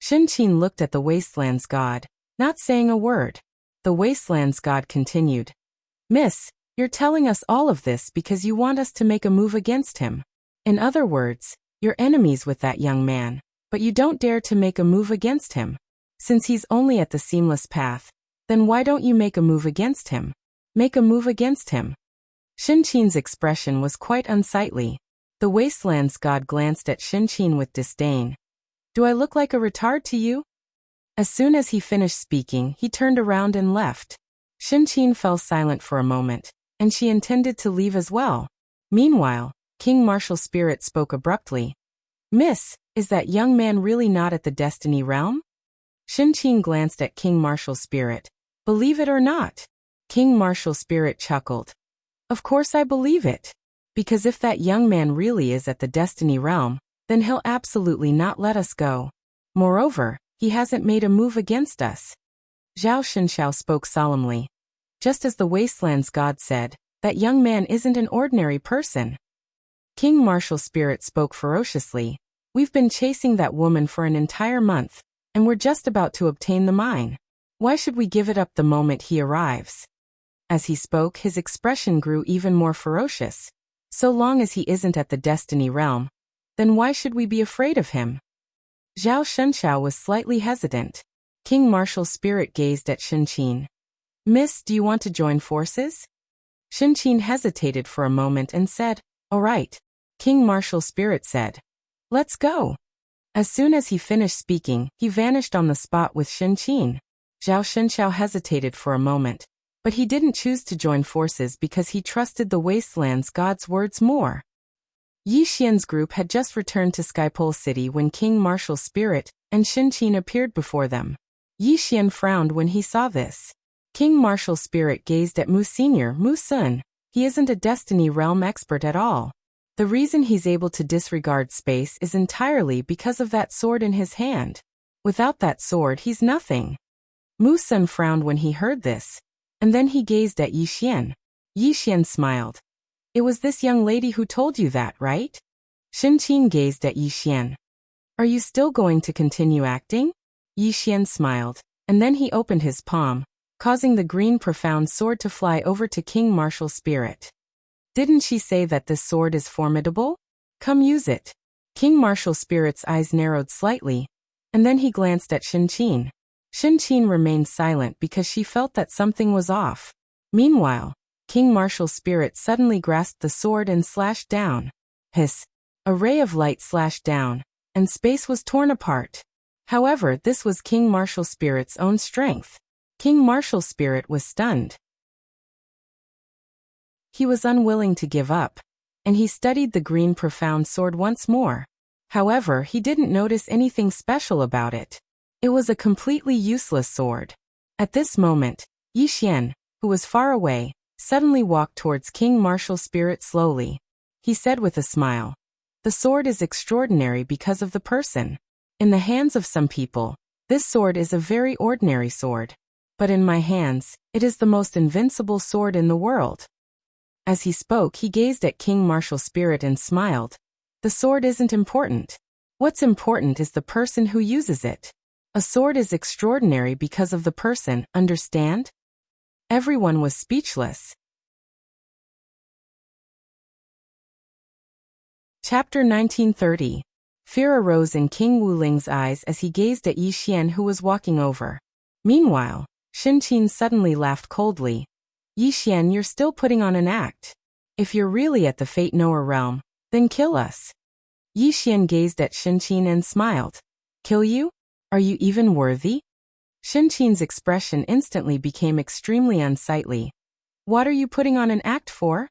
Shenqin looked at the Wasteland's god, not saying a word. The Wasteland's god continued. Miss, you're telling us all of this because you want us to make a move against him. In other words, you're enemies with that young man, but you don't dare to make a move against him. Since he's only at the seamless path, then why don't you make a move against him? Make a move against him. Shenqin's expression was quite unsightly. The Wasteland's god glanced at Shenqin with disdain. Do I look like a retard to you? As soon as he finished speaking, he turned around and left. Shenqin fell silent for a moment, and she intended to leave as well. Meanwhile, King Martial Spirit spoke abruptly. Miss, is that young man really not at the Destiny Realm? Shenqin glanced at King Martial Spirit. Believe it or not. King Martial Spirit chuckled. Of course I believe it. Because if that young man really is at the Destiny Realm, then he'll absolutely not let us go. Moreover, he hasn't made a move against us. Zhao Shenxiao spoke solemnly. Just as the Wasteland's god said, that young man isn't an ordinary person. King Martial Spirit spoke ferociously. We've been chasing that woman for an entire month, and we're just about to obtain the mine. Why should we give it up the moment he arrives? As he spoke, his expression grew even more ferocious. So long as he isn't at the Destiny Realm, then why should we be afraid of him? Zhao Shunxiao was slightly hesitant. King Martial's spirit gazed at Shenqin. Miss, do you want to join forces? Shenqin hesitated for a moment and said, all right. King Martial's spirit said, let's go. As soon as he finished speaking, he vanished on the spot with Shenqin. Zhao Shunxiao hesitated for a moment, but he didn't choose to join forces because he trusted the Wasteland's god's words more. Yi Xian's group had just returned to Skypole City when King Martial's spirit and Shenqin appeared before them. Yi Xian frowned when he saw this. King Martial's spirit gazed at Mu Senior, Mu Sun. He isn't a Destiny Realm expert at all. The reason he's able to disregard space is entirely because of that sword in his hand. Without that sword, he's nothing. Mu Sun frowned when he heard this, and then he gazed at Yi Xian. Yi Xian smiled. It was this young lady who told you that, right? Shenqin gazed at Yi Xian. Are you still going to continue acting? Yi Xian smiled, and then he opened his palm, causing the green profound sword to fly over to King Martial's spirit. Didn't she say that this sword is formidable? Come use it. King Martial's spirit's eyes narrowed slightly, and then he glanced at Shenqin. Shenqin remained silent because she felt that something was off. Meanwhile, King Martial's spirit suddenly grasped the sword and slashed down. Hiss! A ray of light slashed down, and space was torn apart. However, this was King Martial's spirit's own strength. King Martial's spirit was stunned. He was unwilling to give up, and he studied the green profound sword once more. However, he didn't notice anything special about it. It was a completely useless sword. At this moment, Yi Xian, who was far away, suddenly walked towards King Martial's spirit slowly. He said with a smile, the sword is extraordinary because of the person. In the hands of some people, this sword is a very ordinary sword. But in my hands, it is the most invincible sword in the world. As he spoke, he gazed at King Martial's spirit and smiled. The sword isn't important. What's important is the person who uses it. A sword is extraordinary because of the person, understand? Everyone was speechless. Chapter 1930. Fear arose in King Wuling's eyes as he gazed at Yi Xian who was walking over. Meanwhile, Shenqin suddenly laughed coldly. Yi Xian, you're still putting on an act. If you're really at the Fate Knower realm, then kill us. Yi Xian gazed at Shenqin and smiled. Kill you? Are you even worthy? Shenqin's expression instantly became extremely unsightly. What are you putting on an act for?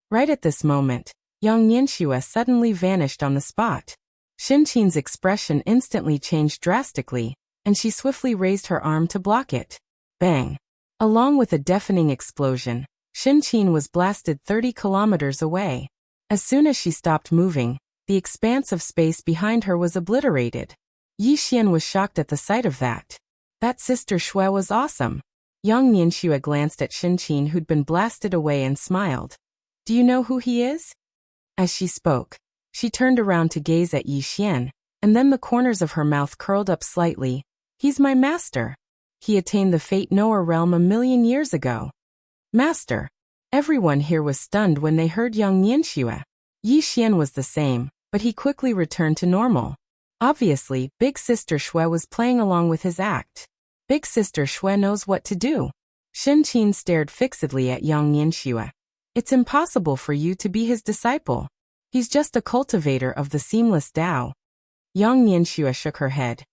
Right at this moment, Yang Nianxue suddenly vanished on the spot. Shenqin's expression instantly changed drastically, and she swiftly raised her arm to block it. Bang! Along with a deafening explosion, Shenqin was blasted 30 kilometers away. As soon as she stopped moving, the expanse of space behind her was obliterated. Yi Xian was shocked at the sight of that. That Sister Shui was awesome. Yang Nianxue glanced at Shenqin who'd been blasted away and smiled. Do you know who he is? As she spoke, she turned around to gaze at Yi Xian, and then the corners of her mouth curled up slightly. He's my master. He attained the Fate Knower realm 1,000,000 years ago. Master! Everyone here was stunned when they heard Yang Nianxue. Yi Xian was the same, but he quickly returned to normal. Obviously, Big Sister Shui was playing along with his act. Big Sister Shui knows what to do. Shenqin stared fixedly at Yang Nianxue. It's impossible for you to be his disciple. He's just a cultivator of the seamless Tao. Yang Nianxue shook her head.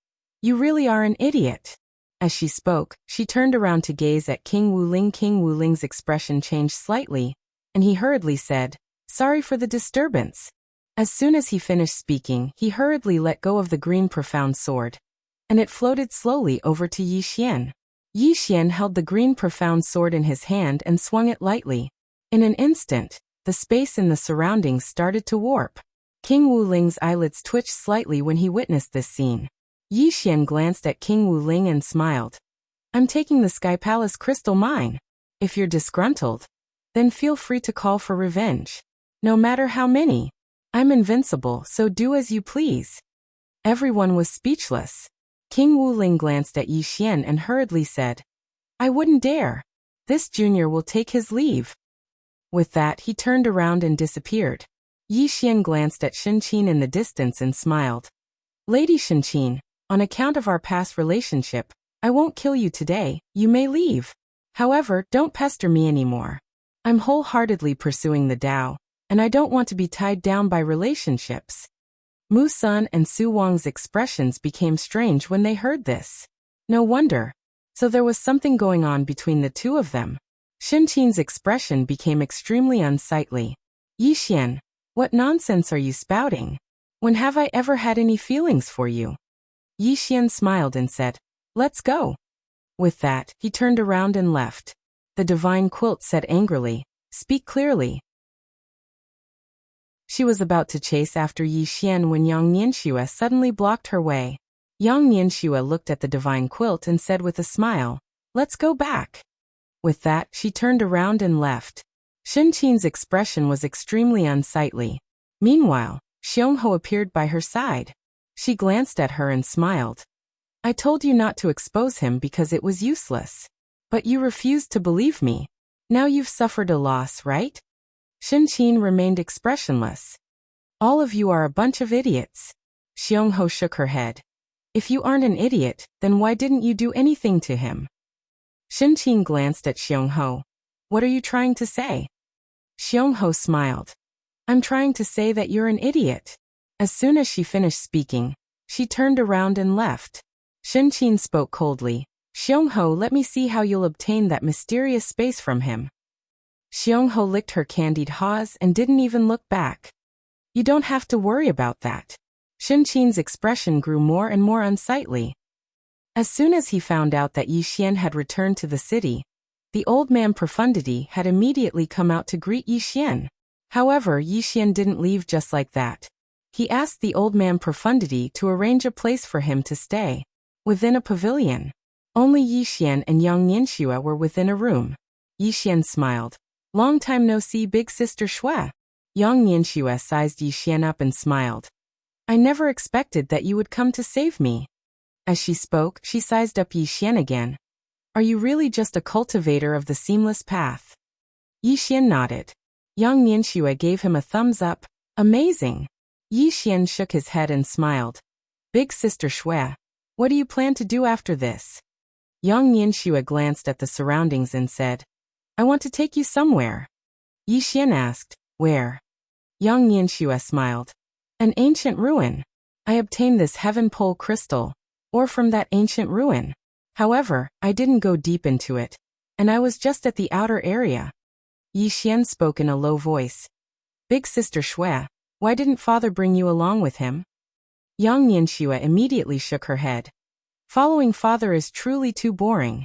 You really are an idiot. As she spoke, she turned around to gaze at King Wuling. King Wuling's expression changed slightly, and he hurriedly said, Sorry for the disturbance. As soon as he finished speaking, he hurriedly let go of the green profound sword, and it floated slowly over to Yi Xian. Yi Xian held the green profound sword in his hand and swung it lightly. In an instant, the space in the surroundings started to warp. King Wuling's eyelids twitched slightly when he witnessed this scene. Yi Xian glanced at King Wuling and smiled. I'm taking the Sky Palace crystal mine. If you're disgruntled, then feel free to call for revenge. No matter how many. I'm invincible, so do as you please. Everyone was speechless. King Wuling glanced at Yi Xian and hurriedly said, I wouldn't dare. This junior will take his leave. With that, he turned around and disappeared. Yi Xian glanced at Shenqin in the distance and smiled. Lady Shenqin, on account of our past relationship, I won't kill you today, you may leave. However, don't pester me anymore. I'm wholeheartedly pursuing the Tao, and I don't want to be tied down by relationships. Mu Sun and Su Wang's expressions became strange when they heard this. No wonder. So there was something going on between the two of them. Shenqin's expression became extremely unsightly. Yi Xian, what nonsense are you spouting? When have I ever had any feelings for you? Yi Xian smiled and said, let's go. With that, he turned around and left. The divine quilt said angrily, speak clearly. She was about to chase after Yi Xian when Yang Nianxue suddenly blocked her way. Yang Nianxue looked at the divine quilt and said with a smile, let's go back. With that, she turned around and left. Shenqin's expression was extremely unsightly. Meanwhile, Xiongho appeared by her side. She glanced at her and smiled. I told you not to expose him because it was useless. But you refused to believe me. Now you've suffered a loss, right? Shenqin remained expressionless. All of you are a bunch of idiots. Xiongho shook her head. If you aren't an idiot, then why didn't you do anything to him? Shenqin glanced at Xiongho. What are you trying to say? Xiongho smiled. I'm trying to say that you're an idiot. As soon as she finished speaking, she turned around and left. Shenqin spoke coldly. Xiongho, let me see how you'll obtain that mysterious space from him. Xiongho licked her candied haws and didn't even look back. You don't have to worry about that. Shenqin's expression grew more and more unsightly. As soon as he found out that Yi Xian had returned to the city, the old man Profundity had immediately come out to greet Yi Xian. However, Yi Xian didn't leave just like that. He asked the old man Profundity to arrange a place for him to stay, within a pavilion. Only Yi Xian and Yang Nianxue were within a room. Yi Xian smiled. Long time no see, big sister Shui. Yang Nianxue sized Yi Xian up and smiled. I never expected that you would come to save me. As she spoke, she sized up Yi Xian again. Are you really just a cultivator of the seamless path? Yi Xian nodded. Yang Nianxue gave him a thumbs up. Amazing. Yi Xian shook his head and smiled. Big sister Shui, what do you plan to do after this? Yang Nianxue glanced at the surroundings and said, I want to take you somewhere. Yi Xian asked, where? Yang Nianxue smiled. An ancient ruin. I obtained this heaven pole crystal, or from that ancient ruin. However, I didn't go deep into it, and I was just at the outer area. Yi Xian spoke in a low voice. Big sister Shui, why didn't father bring you along with him? Yang Nianxue immediately shook her head. Following father is truly too boring.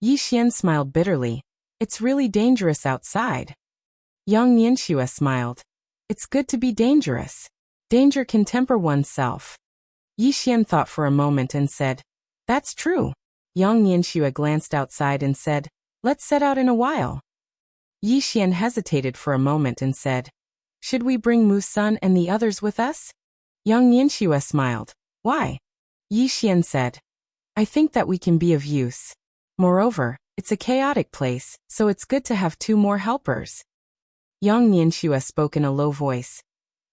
Yi Xian smiled bitterly. It's really dangerous outside. Yang Nianxue smiled. It's good to be dangerous. Danger can temper oneself. Yi Xian thought for a moment and said, that's true. Yang Nianxue glanced outside and said, let's set out in a while. Yi Xian hesitated for a moment and said, should we bring Mu Sun and the others with us? Yang Nianxue smiled. Why? Yi Xian said, I think that we can be of use. Moreover, it's a chaotic place, so it's good to have 2 more helpers. Yang Nianxue spoke in a low voice.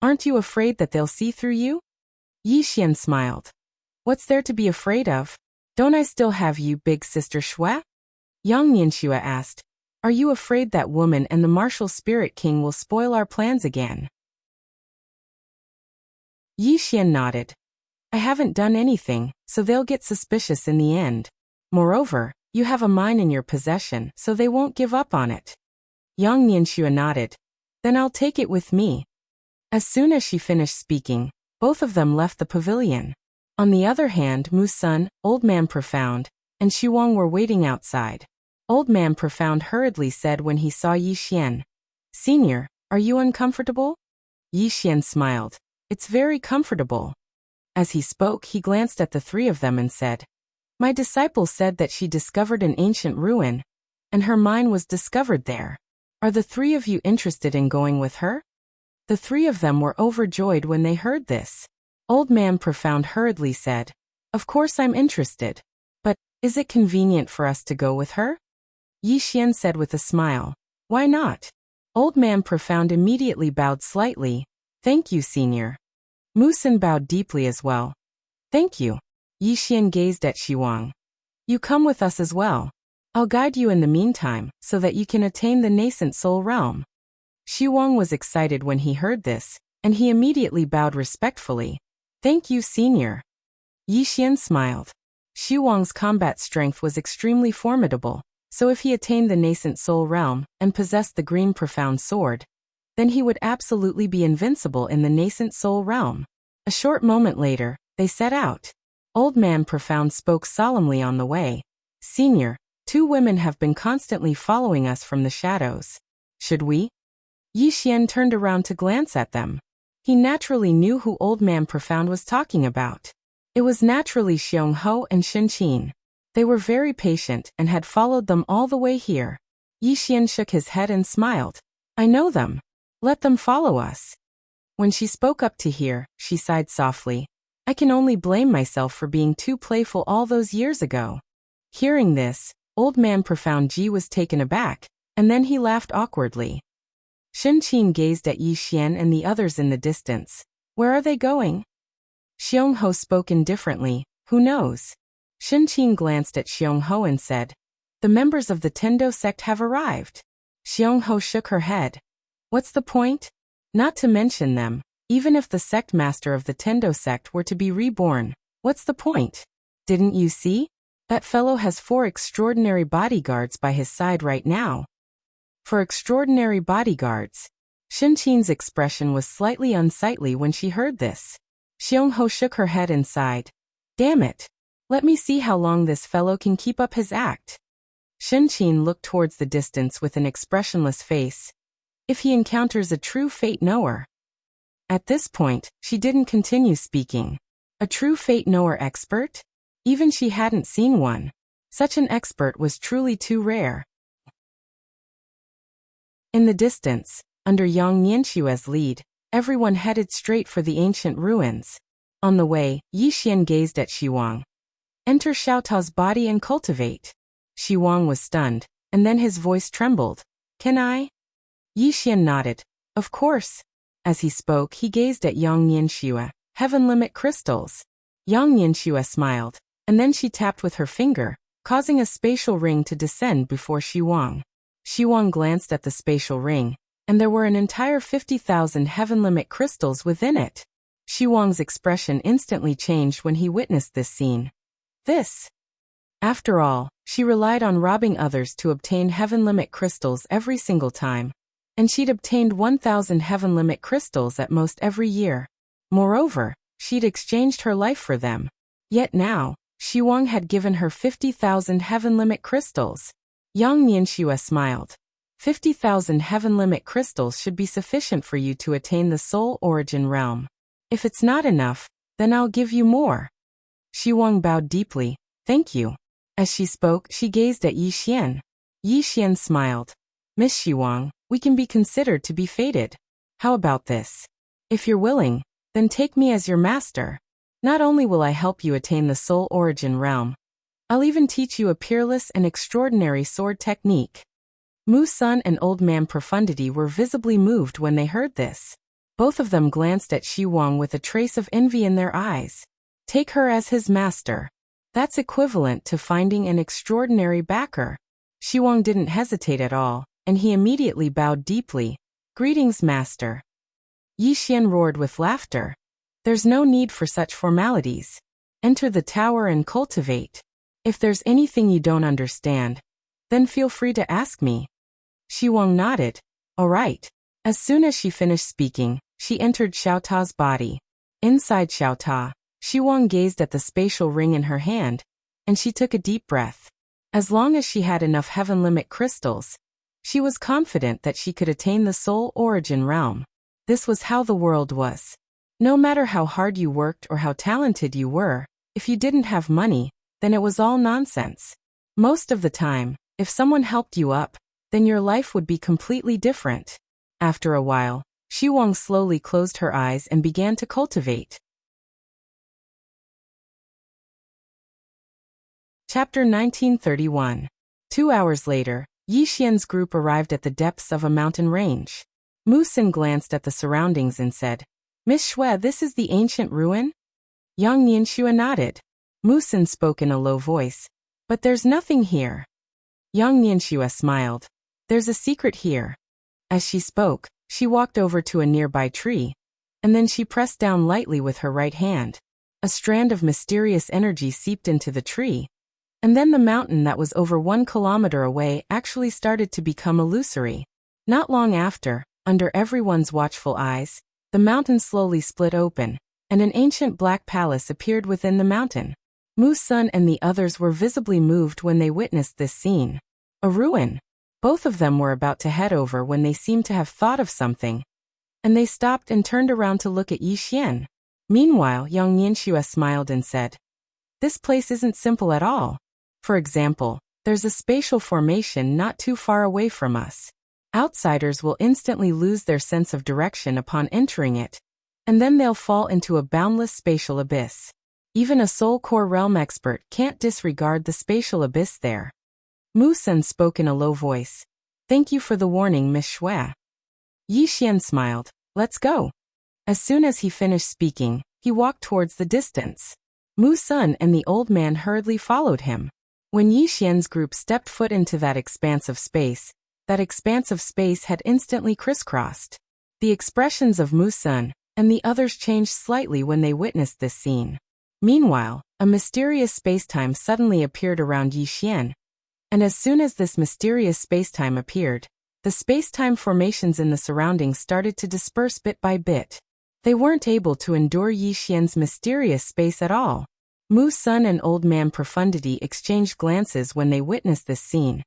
Aren't you afraid that they'll see through you? Yi Xian smiled. What's there to be afraid of? Don't I still have you, big sister Shui? Yang Nianxue asked. Are you afraid that woman and the martial spirit king will spoil our plans again? Yi Xian nodded. I haven't done anything, so they'll get suspicious in the end. Moreover, you have a mine in your possession, so they won't give up on it. Yang Nianxue nodded. Then I'll take it with me. As soon as she finished speaking, both of them left the pavilion. On the other hand, Mu Sun, Old Man Profound, and Xu Wang were waiting outside. Old Man Profound hurriedly said when he saw Yi Xian, Senior, are you uncomfortable? Yi Xian smiled. It's very comfortable. As he spoke, he glanced at the 3 of them and said, My disciple said that she discovered an ancient ruin, and her mine was discovered there. Are the 3 of you interested in going with her? The 3 of them were overjoyed when they heard this. Old Man Profound hurriedly said, Of course I'm interested. But, is it convenient for us to go with her? Yi Xian said with a smile, Why not? Old Man Profound immediately bowed slightly. Thank you, senior. Mu Sin bowed deeply as well. Thank you. Yi Xian gazed at Xiwang. You come with us as well. I'll guide you in the meantime, so that you can attain the nascent soul realm. Xiwang was excited when he heard this, and he immediately bowed respectfully. Thank you, senior. Yi Xian smiled. Xiwang's combat strength was extremely formidable, so if he attained the nascent soul realm and possessed the green profound sword, then he would absolutely be invincible in the nascent soul realm. A short moment later, they set out. Old Man Profound spoke solemnly on the way. Senior, 2 women have been constantly following us from the shadows. Should we? Yi Xian turned around to glance at them. He naturally knew who Old Man Profound was talking about. It was naturally Xiong Ho and Shen Qin. They were very patient and had followed them all the way here. Yi Xian shook his head and smiled. I know them. Let them follow us. When she spoke up to hear, she sighed softly. I can only blame myself for being too playful all those years ago. Hearing this, Old Man Profound Ji was taken aback, and then he laughed awkwardly. Shen Qin gazed at Yi Xian and the others in the distance. Where are they going? Xiong Ho spoke indifferently. Who knows? Shen Qin glanced at Xiong Ho and said, The members of the Tendo sect have arrived. Xiong Ho shook her head. What's the point? Not to mention them, even if the sect master of the Tendo sect were to be reborn, what's the point? Didn't you see? That fellow has 4 extraordinary bodyguards by his side right now. For extraordinary bodyguards. Shen Qin's expression was slightly unsightly when she heard this. Xiong Ho shook her head and sighed. Damn it. Let me see how long this fellow can keep up his act. Shen Qin looked towards the distance with an expressionless face. If he encounters a true fate knower. At this point, she didn't continue speaking. A true fate knower expert? Even she hadn't seen one. Such an expert was truly too rare. In the distance, under Yang Nianshue's lead, everyone headed straight for the ancient ruins. On the way, Yi Xian gazed at Xiwang. Enter Xiaotao's body and cultivate. Xiwang was stunned, and then his voice trembled. Can I? Yi Xian nodded. Of course. As he spoke, he gazed at Yang Nianxue. Heaven limit crystals. Yang Nianxue smiled, and then she tapped with her finger, causing a spatial ring to descend before Xiwang. Xiwang glanced at the spatial ring, and there were an entire 50,000 heaven limit crystals within it. Xiwang's expression instantly changed when he witnessed this scene. This. After all, she relied on robbing others to obtain heaven limit crystals every single time. And she'd obtained 1,000 heaven limit crystals at most every year. Moreover, she'd exchanged her life for them. Yet now, Xiwang had given her 50,000 heaven limit crystals. Yang Nianxue smiled. 50,000 heaven limit crystals should be sufficient for you to attain the soul origin realm. If it's not enough, then I'll give you more. Xiwang bowed deeply. Thank you. As she spoke, she gazed at Yi Xian. Yi Xian smiled. Miss Xiwang, we can be considered to be fated. How about this? If you're willing, then take me as your master. Not only will I help you attain the soul origin realm, I'll even teach you a peerless and extraordinary sword technique. Mu Sun and Old Man Profundity were visibly moved when they heard this. Both of them glanced at Xiwang with a trace of envy in their eyes. Take her as his master. That's equivalent to finding an extraordinary backer. Xiwang didn't hesitate at all, and he immediately bowed deeply. Greetings, master. Yi Xian roared with laughter. There's no need for such formalities. Enter the tower and cultivate. If there's anything you don't understand, then feel free to ask me. Xiwang nodded. All right. As soon as she finished speaking, she entered Xiaota's body. Inside Xiaota, Xiwang gazed at the spatial ring in her hand, and she took a deep breath. As long as she had enough heaven limit crystals, she was confident that she could attain the soul origin realm. This was how the world was. No matter how hard you worked or how talented you were, if you didn't have money, then it was all nonsense. Most of the time, if someone helped you up, then your life would be completely different. After a while, Xiwang slowly closed her eyes and began to cultivate. Chapter 1931. 2 hours later, Yi Xian's group arrived at the depths of a mountain range. Mu Sin glanced at the surroundings and said, Miss Xue, this is the ancient ruin? Yang Nianxue nodded. Mu Sin spoke in a low voice, but there's nothing here. Yang Nianxue smiled. There's a secret here. As she spoke, she walked over to a nearby tree, and then she pressed down lightly with her right hand. A strand of mysterious energy seeped into the tree, and then the mountain that was over 1 kilometer away actually started to become illusory. Not long after, under everyone's watchful eyes, the mountain slowly split open, and an ancient black palace appeared within the mountain. Mu Sun and the others were visibly moved when they witnessed this scene. A ruin. Both of them were about to head over when they seemed to have thought of something, and they stopped and turned around to look at Yi Xian. Meanwhile, Yang Nianxue smiled and said, This place isn't simple at all. For example, there's a spatial formation not too far away from us. Outsiders will instantly lose their sense of direction upon entering it, and then they'll fall into a boundless spatial abyss. Even a soul core realm expert can't disregard the spatial abyss there. Mu Sun spoke in a low voice. Thank you for the warning, Miss Xue. Yi Xian smiled. Let's go. As soon as he finished speaking, he walked towards the distance. Mu Sun and the old man hurriedly followed him. When Yi Xian's group stepped foot into that expanse of space had instantly crisscrossed. The expressions of Mu Sun and the others changed slightly when they witnessed this scene. Meanwhile, a mysterious spacetime suddenly appeared around Yi Xian, and as soon as this mysterious spacetime appeared, the spacetime formations in the surroundings started to disperse bit by bit. They weren't able to endure Yi Xian's mysterious space at all. Mu Sun and Old Man Profundity exchanged glances when they witnessed this scene,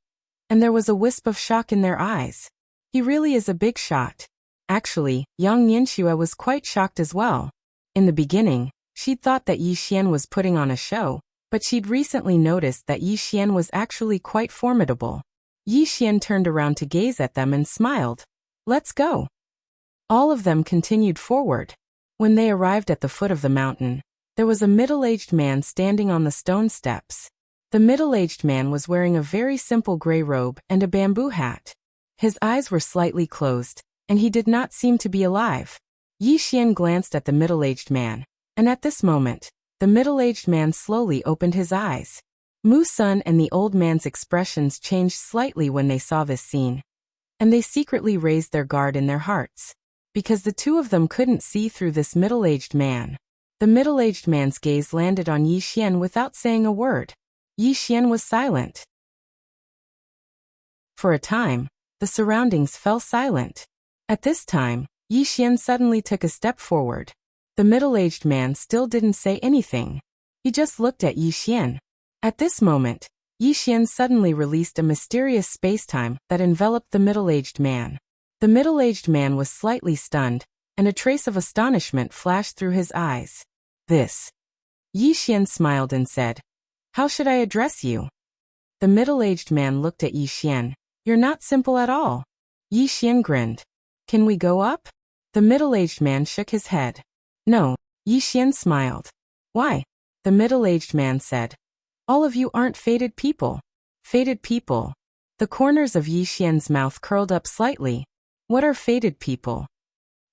and there was a wisp of shock in their eyes. He really is a big shot. Actually, Yang Nianxue was quite shocked as well. In the beginning, she'd thought that Yi Xian was putting on a show, but she'd recently noticed that Yi Xian was actually quite formidable. Yi Xian turned around to gaze at them and smiled. Let's go. All of them continued forward. When they arrived at the foot of the mountain, there was a middle-aged man standing on the stone steps. The middle-aged man was wearing a very simple gray robe and a bamboo hat. His eyes were slightly closed, and he did not seem to be alive. Yi Xian glanced at the middle-aged man, and at this moment, the middle-aged man slowly opened his eyes. Mu Sun and the old man's expressions changed slightly when they saw this scene, and they secretly raised their guard in their hearts, because the two of them couldn't see through this middle-aged man. The middle-aged man's gaze landed on Yi Xian without saying a word. Yi Xian was silent. For a time, the surroundings fell silent. At this time, Yi Xian suddenly took a step forward. The middle-aged man still didn't say anything. He just looked at Yi Xian. At this moment, Yi Xian suddenly released a mysterious spacetime that enveloped the middle-aged man. The middle-aged man was slightly stunned, and a trace of astonishment flashed through his eyes. This. Yi Xian smiled and said, How should I address you? The middle-aged man looked at Yi Xian. You're not simple at all. Yi Xian grinned. Can we go up? The middle-aged man shook his head. No. Yi Xian smiled. Why? The middle-aged man said. All of you aren't fated people. Fated people. The corners of Yi Xian's mouth curled up slightly. What are fated people?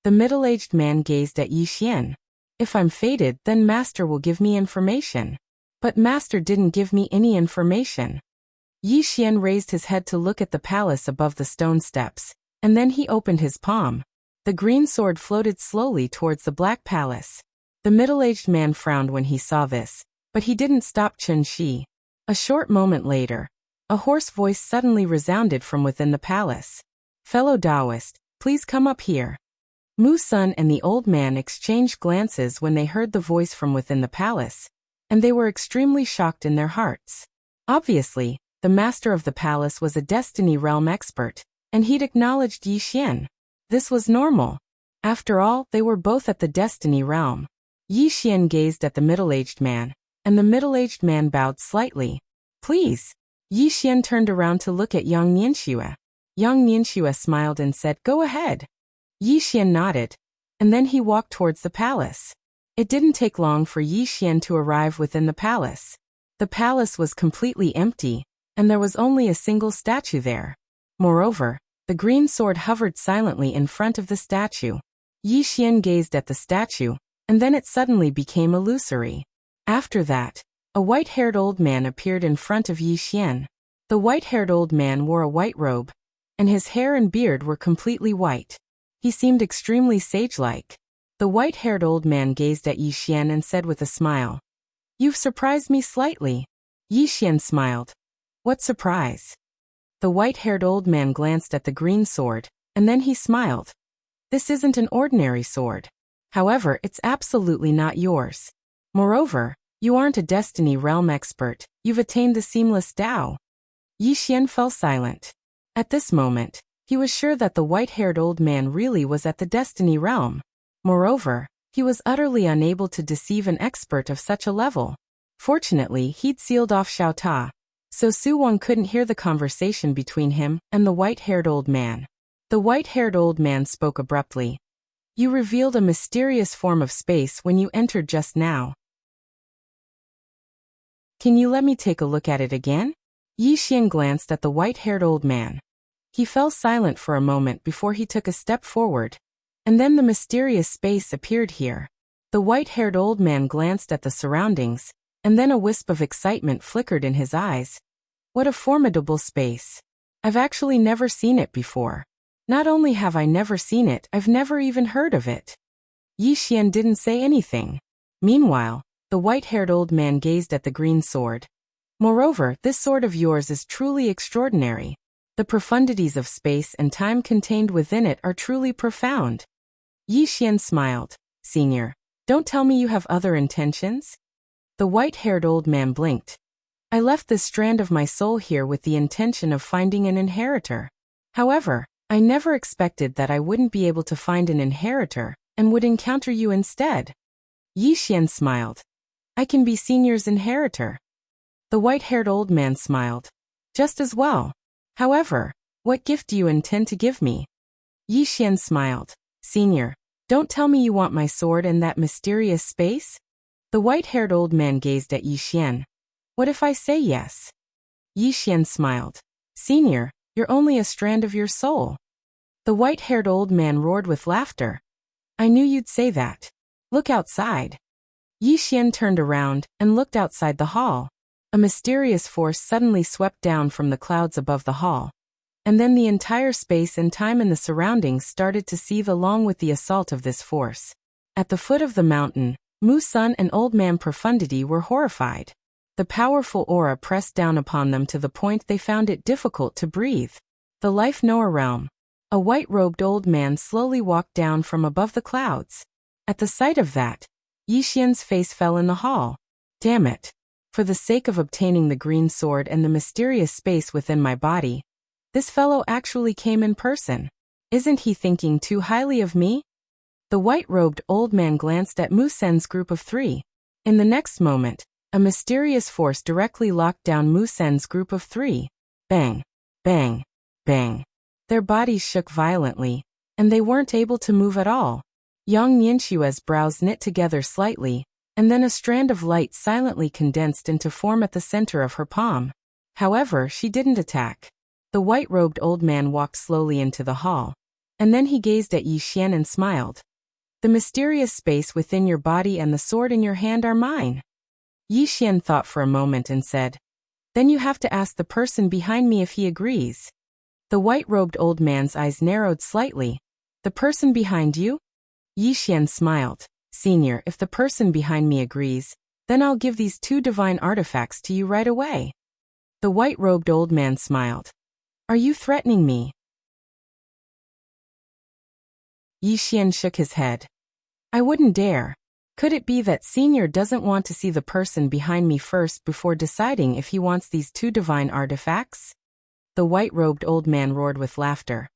The middle-aged man gazed at Yi Xian. If I'm fated, then Master will give me information. But Master didn't give me any information. Yi Xian raised his head to look at the palace above the stone steps, and then he opened his palm. The green sword floated slowly towards the black palace. The middle-aged man frowned when he saw this, but he didn't stop Chen Shi. A short moment later, a hoarse voice suddenly resounded from within the palace. Fellow Taoist, please come up here. Mu Sun and the old man exchanged glances when they heard the voice from within the palace, and they were extremely shocked in their hearts. Obviously, the master of the palace was a Destiny Realm expert, and he'd acknowledged Yi Xian. This was normal. After all, they were both at the Destiny Realm. Yi Xian gazed at the middle-aged man, and the middle-aged man bowed slightly. Please. Yi Xian turned around to look at Yang Nianxue. Yang Nianxue smiled and said, Go ahead. Yi Xian nodded, and then he walked towards the palace. It didn't take long for Yi Xian to arrive within the palace. The palace was completely empty, and there was only a single statue there. Moreover, the green sword hovered silently in front of the statue. Yi Xian gazed at the statue, and then it suddenly became illusory. After that, a white-haired old man appeared in front of Yi Xian. The white-haired old man wore a white robe, and his hair and beard were completely white. He seemed extremely sage-like. The white-haired old man gazed at Yi Xian and said with a smile, "You've surprised me slightly." Yi Xian smiled. "What surprise?" The white-haired old man glanced at the green sword, and then he smiled. "This isn't an ordinary sword. However, it's absolutely not yours. Moreover, you aren't a Destiny Realm expert, you've attained the Seamless Tao." Yi Xian fell silent. At this moment, he was sure that the white-haired old man really was at the Destiny Realm. Moreover, he was utterly unable to deceive an expert of such a level. Fortunately, he'd sealed off Xiao Ta, so Su Wang couldn't hear the conversation between him and the white-haired old man. The white-haired old man spoke abruptly. "You revealed a mysterious form of space when you entered just now. Can you let me take a look at it again?" Yi Xian glanced at the white-haired old man. He fell silent for a moment before he took a step forward, and then the mysterious space appeared here. The white-haired old man glanced at the surroundings, and then a wisp of excitement flickered in his eyes. "What a formidable space. I've actually never seen it before. Not only have I never seen it, I've never even heard of it." Yi Xian didn't say anything. Meanwhile, the white-haired old man gazed at the green sword. "Moreover, this sword of yours is truly extraordinary. The profundities of space and time contained within it are truly profound." Yi Xian smiled. "Senior, don't tell me you have other intentions?" The white-haired old man blinked. "I left this strand of my soul here with the intention of finding an inheritor. However, I never expected that I wouldn't be able to find an inheritor, and would encounter you instead." Yi Xian smiled. "I can be Senior's inheritor." The white-haired old man smiled. "Just as well. However, what gift do you intend to give me?" Yi Xian smiled. "Senior, don't tell me you want my sword and that mysterious space?" The white-haired old man gazed at Yi Xian. "What if I say yes?" Yi Xian smiled. "Senior, you're only a strand of your soul." The white-haired old man roared with laughter. "I knew you'd say that. Look outside." Yi Xian turned around and looked outside the hall. A mysterious force suddenly swept down from the clouds above the hall, and then the entire space and time in the surroundings started to seethe along with the assault of this force. At the foot of the mountain, Mu Sun and Old Man Profundity were horrified. The powerful aura pressed down upon them to the point they found it difficult to breathe. The Life Noah realm. A white-robed old man slowly walked down from above the clouds. At the sight of that, Yi Xian's face fell in the hall. "Damn it. For the sake of obtaining the green sword and the mysterious space within my body, this fellow actually came in person. Isn't he thinking too highly of me?" The white-robed old man glanced at Mu Sen's group of three. In the next moment, a mysterious force directly locked down Mu Sen's group of three. Bang, bang, bang. Their bodies shook violently, and they weren't able to move at all. Yang Ninshue's brows knit together slightly, and then a strand of light silently condensed into form at the center of her palm. However, she didn't attack. The white-robed old man walked slowly into the hall, and then he gazed at Yi Xian and smiled. "The mysterious space within your body and the sword in your hand are mine." Yi Xian thought for a moment and said, "Then you have to ask the person behind me if he agrees." The white-robed old man's eyes narrowed slightly. "The person behind you?" Yi Xian smiled. "Senior, if the person behind me agrees, then I'll give these 2 divine artifacts to you right away." The white-robed old man smiled. "Are you threatening me?" Yi Xian shook his head. "I wouldn't dare. Could it be that Senior doesn't want to see the person behind me first before deciding if he wants these 2 divine artifacts?" The white-robed old man roared with laughter.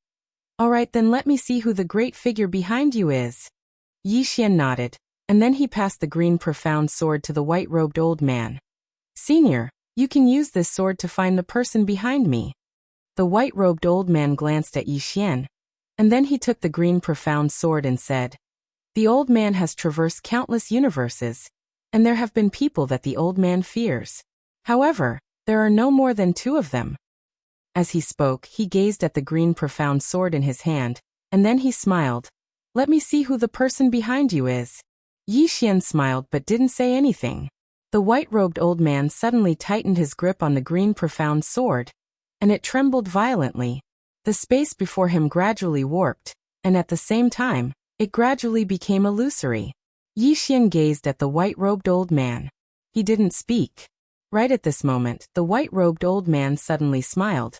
"All right, then let me see who the great figure behind you is." Yi Xian nodded, and then he passed the green profound sword to the white-robed old man. "Senior, you can use this sword to find the person behind me." The white-robed old man glanced at Yi Xian, and then he took the green profound sword and said, "The old man has traversed countless universes, and there have been people that the old man fears. However, There are no more than 2 of them. As he spoke, he gazed at the green profound sword in his hand, and then he smiled. Let me see who the person behind you is. Yi Xian smiled but didn't say anything. The white-robed old man suddenly tightened his grip on the green profound sword, and it trembled violently. The space before him gradually warped, and at the same time, it gradually became illusory. Yi Xian gazed at the white-robed old man. He didn't speak. Right at this moment, the white-robed old man suddenly smiled.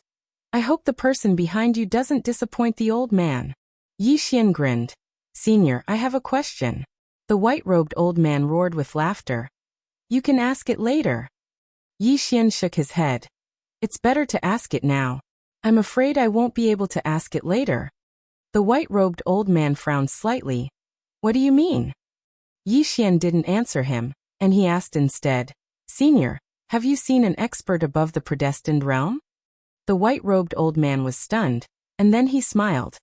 I hope the person behind you doesn't disappoint the old man. Yi Xian grinned. Senior, I have a question. The white-robed old man roared with laughter. You can ask it later. Yi Xian shook his head. It's better to ask it now. I'm afraid I won't be able to ask it later. The white-robed old man frowned slightly. What do you mean? Yi Xian didn't answer him, and he asked instead, Senior, have you seen an expert above the predestined realm? The white-robed old man was stunned, and then he smiled.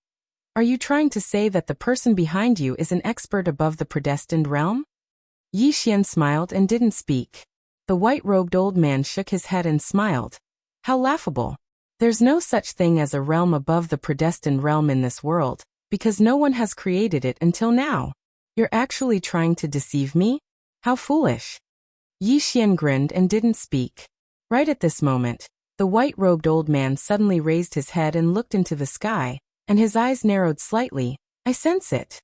Are you trying to say that the person behind you is an expert above the predestined realm? Yi Xian smiled and didn't speak. The white-robed old man shook his head and smiled. How laughable. There's no such thing as a realm above the predestined realm in this world, because no one has created it until now. You're actually trying to deceive me? How foolish. Yi Xian grinned and didn't speak. Right at this moment, the white-robed old man suddenly raised his head and looked into the sky, and his eyes narrowed slightly. I sense it.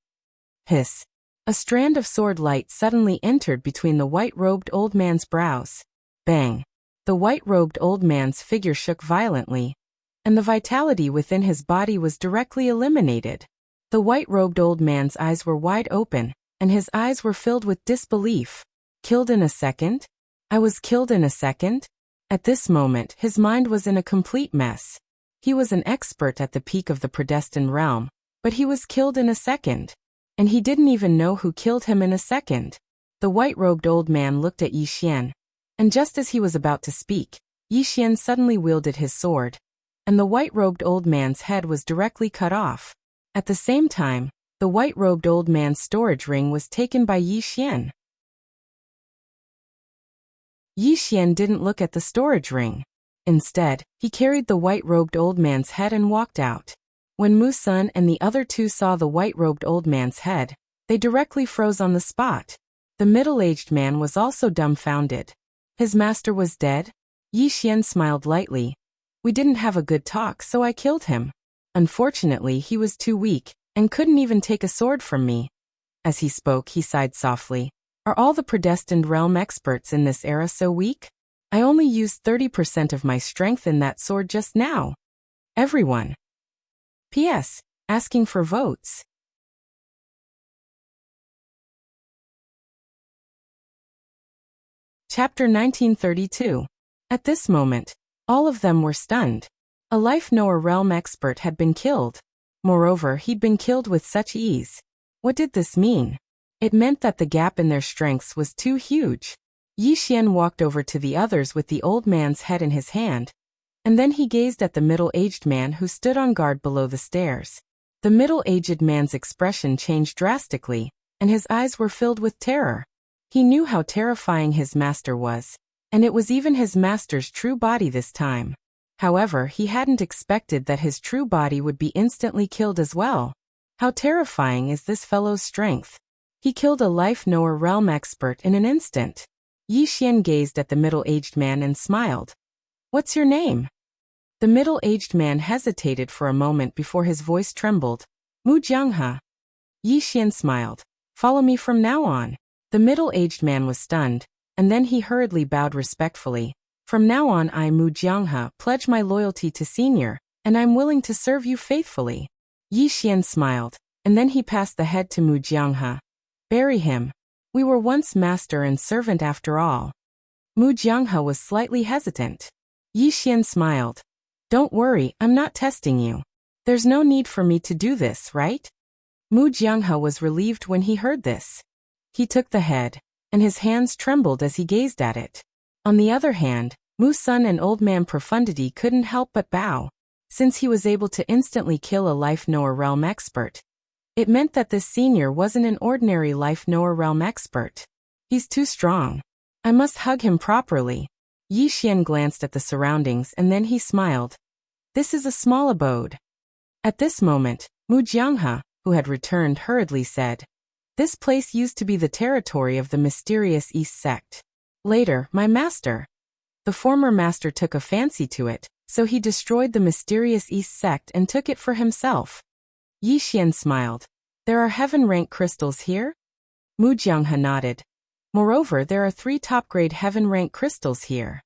Hiss. A strand of sword light suddenly entered between the white-robed old man's brows. Bang. The white-robed old man's figure shook violently, and the vitality within his body was directly eliminated. The white-robed old man's eyes were wide open, and his eyes were filled with disbelief. Killed in a second? I was killed in a second? At this moment, his mind was in a complete mess. He was an expert at the peak of the predestined realm, but he was killed in a second. And he didn't even know who killed him in a second. The white-robed old man looked at Yi Xian, and just as he was about to speak, Yi Xian suddenly wielded his sword, and the white-robed old man's head was directly cut off. At the same time, the white-robed old man's storage ring was taken by Yi Xian. Yi Xian didn't look at the storage ring. Instead, he carried the white-robed old man's head and walked out. When Mu Sun and the other 2 saw the white-robed old man's head, they directly froze on the spot. The middle-aged man was also dumbfounded. His master was dead? Yi Xian smiled lightly. We didn't have a good talk, so I killed him. Unfortunately, he was too weak, and couldn't even take a sword from me. As he spoke, he sighed softly. Are all the predestined realm experts in this era so weak? I only used 30% of my strength in that sword just now. Everyone. P.S. Asking for votes. Chapter 1932. At this moment, all of them were stunned. A life knower realm expert had been killed. Moreover, he'd been killed with such ease. What did this mean? It meant that the gap in their strengths was too huge. Yi Xian walked over to the others with the old man's head in his hand, and then he gazed at the middle-aged man who stood on guard below the stairs. The middle-aged man's expression changed drastically, and his eyes were filled with terror. He knew how terrifying his master was, and it was even his master's true body this time. However, he hadn't expected that his true body would be instantly killed as well. How terrifying is this fellow's strength? He killed a life knower realm expert in an instant. Yi Xian gazed at the middle-aged man and smiled. What's your name? The middle-aged man hesitated for a moment before his voice trembled. Mu Jianghe. Yi Xian smiled. Follow me from now on. The middle-aged man was stunned, and then he hurriedly bowed respectfully. From now on I, Mu Jianghe, pledge my loyalty to Senior, and I'm willing to serve you faithfully. Yi Xian smiled, and then he passed the head to Mu Jianghe. Bury him. We were once master and servant after all. Mu Jianghe was slightly hesitant. Yi Xian smiled. Don't worry, I'm not testing you. There's no need for me to do this, right? Mu Jianghe was relieved when he heard this. He took the head, and his hands trembled as he gazed at it. On the other hand, Mu Sun and Old Man Profundity couldn't help but bow. Since he was able to instantly kill a life knower realm expert, it meant that this senior wasn't an ordinary life knower realm expert. He's too strong. I must hug him properly. Yi Xian glanced at the surroundings and then he smiled. This is a small abode. At this moment, Mu Jianghe, who had returned, hurriedly said, "This place used to be the territory of the mysterious East sect. Later, my master. The former master took a fancy to it, so he destroyed the mysterious East sect and took it for himself." Yi Xian smiled. "There are heaven-rank crystals here?" Mu Jianghe nodded. "Moreover, there are 3 top-grade heaven-rank crystals here."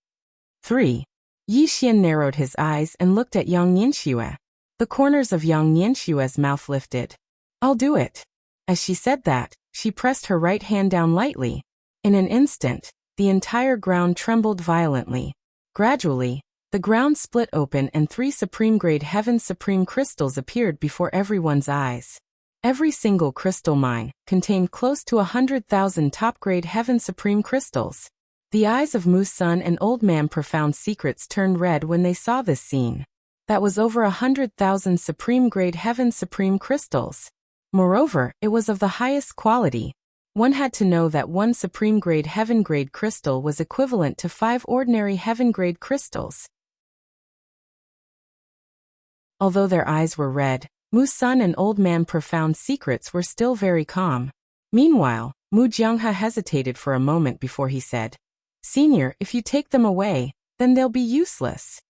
3. Yi Xian narrowed his eyes and looked at Yang Nianxue. The corners of Yang Nianxue's mouth lifted. "I'll do it." As she said that, she pressed her right hand down lightly. In an instant, the entire ground trembled violently. Gradually, the ground split open and 3 supreme-grade Heaven Supreme crystals appeared before everyone's eyes. Every single crystal mine contained close to 100,000 top-grade Heaven Supreme crystals. The eyes of Mu's son and Old Man Profound Secrets turned red when they saw this scene. That was over 100,000 supreme-grade Heaven Supreme crystals. Moreover, it was of the highest quality. One had to know that 1 supreme-grade heaven-grade crystal was equivalent to 5 ordinary heaven-grade crystals. Although their eyes were red, Mu's son and Old Man Profound Secrets were still very calm. Meanwhile, Mu Jianghe hesitated for a moment before he said, "Senior, if you take them away, then they'll be useless."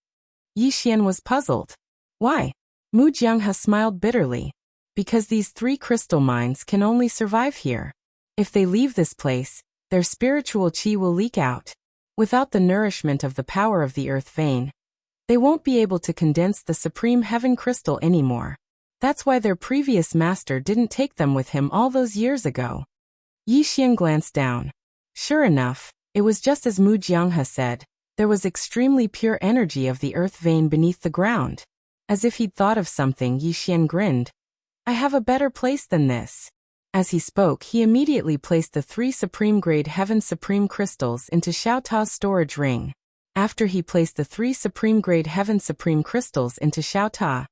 Yi Xian was puzzled. "Why?" Mu Jianghe smiled bitterly. "Because these 3 crystal mines can only survive here. If they leave this place, their spiritual qi will leak out. Without the nourishment of the power of the earth vein, they won't be able to condense the supreme heaven crystal anymore. That's why their previous master didn't take them with him all those years ago." Yi Xian glanced down. Sure enough, it was just as Mu Jianghe said. There was extremely pure energy of the earth vein beneath the ground. As if he'd thought of something, Yi Xian grinned. "I have a better place than this." As he spoke, he immediately placed the 3 supreme-grade Heaven Supreme crystals into Xiao Ta's storage ring. After he placed the 3 supreme-grade Heaven Supreme crystals into Xiao Ta,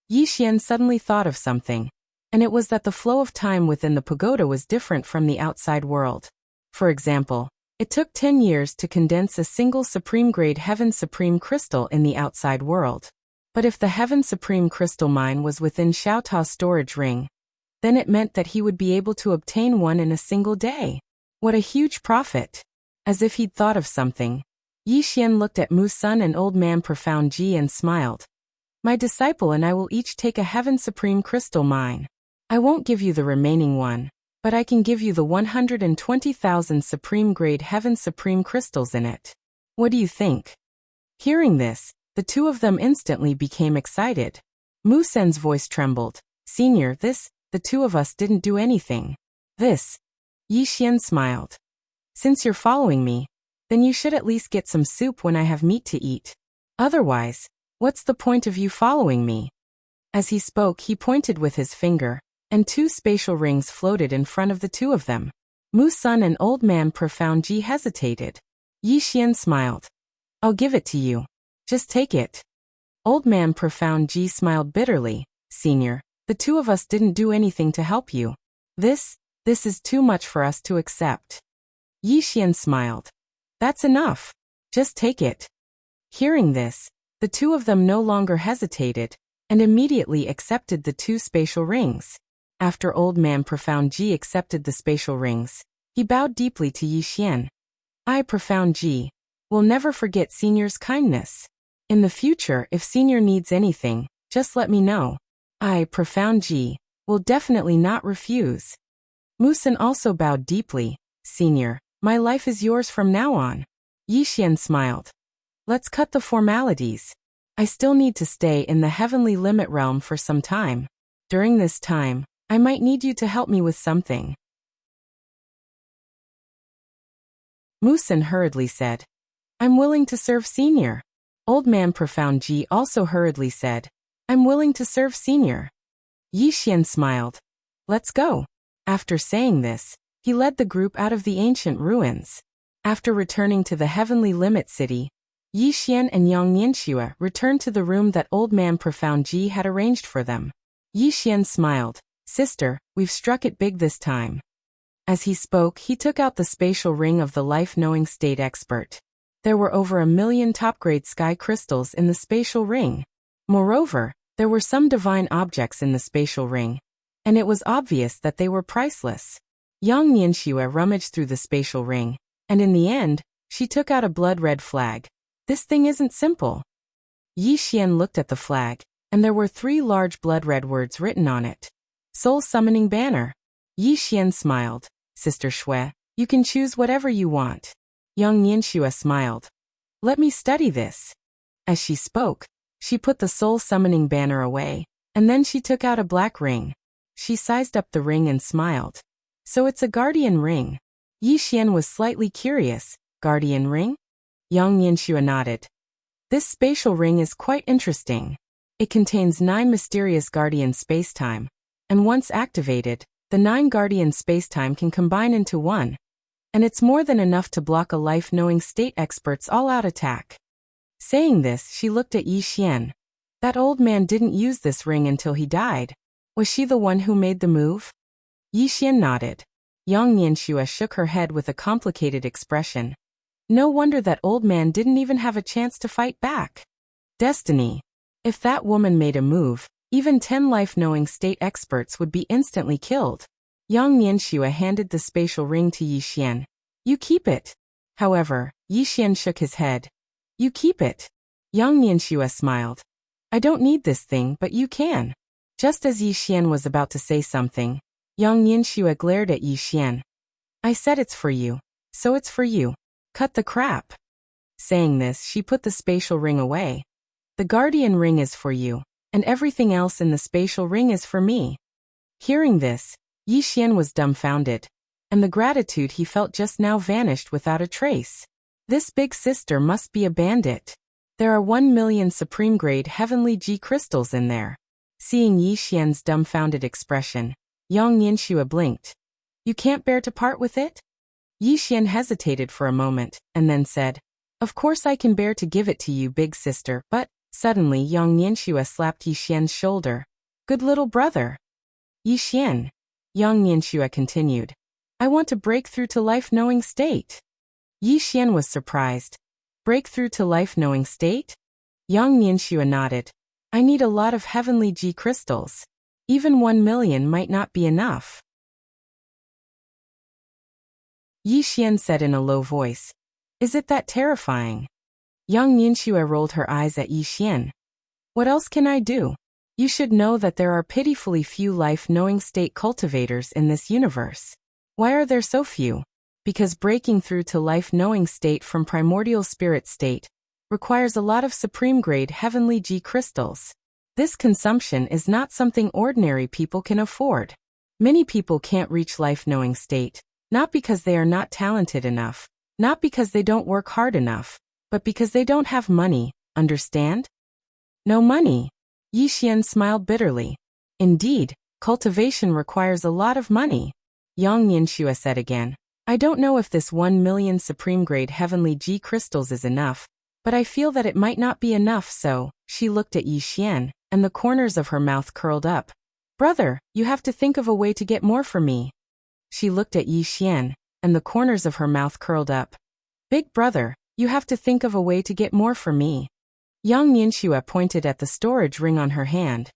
Yi Xian suddenly thought of something, and it was that the flow of time within the pagoda was different from the outside world. For example, it took 10 years to condense a single supreme-grade Heaven Supreme crystal in the outside world. But if the Heaven Supreme crystal mine was within Xiao Ta's storage ring, then it meant that he would be able to obtain one in a single day. What a huge profit! As if he'd thought of something, Yi Xian looked at Mu's son and Old Man Profound Ji and smiled. "My disciple and I will each take a Heaven Supreme crystal mine. I won't give you the remaining one, but I can give you the 120,000 supreme-grade Heaven Supreme crystals in it. What do you think?" Hearing this, the 2 of them instantly became excited. Mu Sen's voice trembled. "Senior, the 2 of us didn't do anything. This." Yi Xian smiled. "Since you're following me, then you should at least get some soup when I have meat to eat. Otherwise, what's the point of you following me?" As he spoke, he pointed with his finger, and 2 spatial rings floated in front of the 2 of them. Mu's son and Old Man Profound Ji hesitated. Yi Xian smiled. "I'll give it to you. Just take it." Old Man Profound Ji smiled bitterly. "Senior, the 2 of us didn't do anything to help you. This is too much for us to accept." Yi Xian smiled. "That's enough. Just take it." Hearing this, the 2 of them no longer hesitated, and immediately accepted the 2 spatial rings. After Old Man Profound Ji accepted the spatial rings, he bowed deeply to Yi Xian. "I, Profound Ji, will never forget Senior's kindness. In the future, if Senior needs anything, just let me know. I, Profound Ji, will definitely not refuse." Mu Sen also bowed deeply. "Senior, my life is yours from now on." Yi Xian smiled. "Let's cut the formalities. I still need to stay in the heavenly limit realm for some time. During this time, I might need you to help me with something." Mu Sen hurriedly said, "I'm willing to serve Senior." Old Man Profound Ji also hurriedly said, "I'm willing to serve Senior." Yi Xian smiled. "Let's go." After saying this, he led the group out of the ancient ruins. After returning to the heavenly limit city, Yi Xian and Yang Nianxue returned to the room that Old Man Profound Ji had arranged for them. Yi Xian smiled. "Sister, we've struck it big this time." As he spoke, he took out the spatial ring of the life-knowing state expert. There were over 1,000,000 top-grade sky crystals in the spatial ring. Moreover, there were some divine objects in the spatial ring, and it was obvious that they were priceless. Yang Nianxue rummaged through the spatial ring, and in the end, she took out a blood-red flag. This thing isn't simple. Yi Xian looked at the flag, and there were 3 large blood-red words written on it. Soul Summoning Banner. Yi Xian smiled. Sister Shui, you can choose whatever you want. Yang Nianxue smiled. Let me study this. As she spoke, she put the Soul Summoning Banner away, and then she took out a black ring. She sized up the ring and smiled. So it's a guardian ring. Yi Xian was slightly curious. Guardian ring? Yang Nianxue nodded. This spatial ring is quite interesting. It contains 9 mysterious guardian spacetime, and once activated, the 9 guardian spacetime can combine into one, and it's more than enough to block a life-knowing state expert's all-out attack. Saying this, she looked at Yi Xian. That old man didn't use this ring until he died. Was she the one who made the move? Yi Xian nodded. Yang Nianxue shook her head with a complicated expression. No wonder that old man didn't even have a chance to fight back. Destiny. If that woman made a move, even 10 life-knowing state experts would be instantly killed. Yang Nianxue handed the spatial ring to Yi Xian. You keep it. However, Yi Xian shook his head. You keep it. Yang Nianxue smiled. I don't need this thing, but you can. Just as Yi Xian was about to say something, Yang Nianxue glared at Yi Xian. I said it's for you. So it's for you. Cut the crap. Saying this, she put the spatial ring away. The guardian ring is for you, and everything else in the spatial ring is for me. Hearing this, Yi Xian was dumbfounded, and the gratitude he felt just now vanished without a trace. This big sister must be a bandit. There are 1,000,000 supreme-grade heavenly G crystals in there. Seeing Yi Xian's dumbfounded expression, Yang Nianxue blinked. You can't bear to part with it? Yi Xian hesitated for a moment, and then said, Of course I can bear to give it to you, big sister, but... Suddenly Yang Nianxue slapped Yi Xian's shoulder. Good little brother. Yi Xian. Yang Nianxue continued. I want to break through to life-knowing state. Yi Xian was surprised. Break through to life-knowing state? Yang Nianxue nodded. I need a lot of heavenly G crystals. Even 1,000,000 might not be enough. Yi Xian said in a low voice. Is it that terrifying? Yang Nianxue rolled her eyes at Yi Xian. What else can I do? You should know that there are pitifully few life-knowing state cultivators in this universe. Why are there so few? Because breaking through to life-knowing state from primordial spirit state requires a lot of supreme-grade heavenly G crystals. This consumption is not something ordinary people can afford. Many people can't reach life-knowing state, not because they are not talented enough, not because they don't work hard enough, but because they don't have money, understand? No money. Yi Xian smiled bitterly. Indeed, cultivation requires a lot of money. Yang Nianxue said again. I don't know if this 1,000,000 supreme-grade heavenly G crystals is enough, but I feel that it might not be enough, so... She looked at Yi Xian, and the corners of her mouth curled up. Brother, you have to think of a way to get more for me. She looked at Yi Xian, and the corners of her mouth curled up. Big brother, you have to think of a way to get more for me. Yang Nianxue pointed at the storage ring on her hand.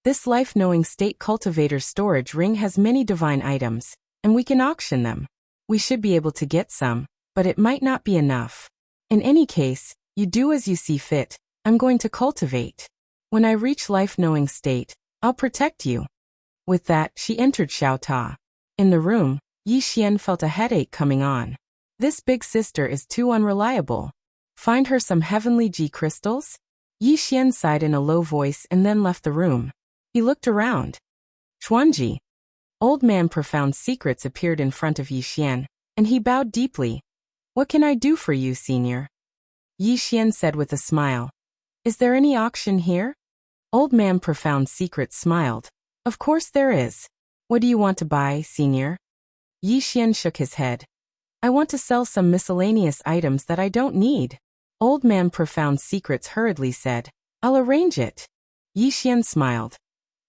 This life-knowing state cultivator's storage ring has many divine items, and we can auction them. We should be able to get some, but it might not be enough. In any case, you do as you see fit. I'm going to cultivate. When I reach life-knowing state, I'll protect you. With that, she entered Xiaota. In the room, Yi Xian felt a headache coming on. This big sister is too unreliable. Find her some heavenly G crystals? Yi Xian sighed in a low voice and then left the room. He looked around. Chuanji. Old man Profound Secrets appeared in front of Yi Xian, and he bowed deeply. What can I do for you, senior? Yi Xian said with a smile. Is there any auction here? Old man Profound Secrets smiled. Of course there is. What do you want to buy, senior? Yi Xian shook his head. I want to sell some miscellaneous items that I don't need. Old man Profound Secrets hurriedly said. I'll arrange it. Yi Xian smiled.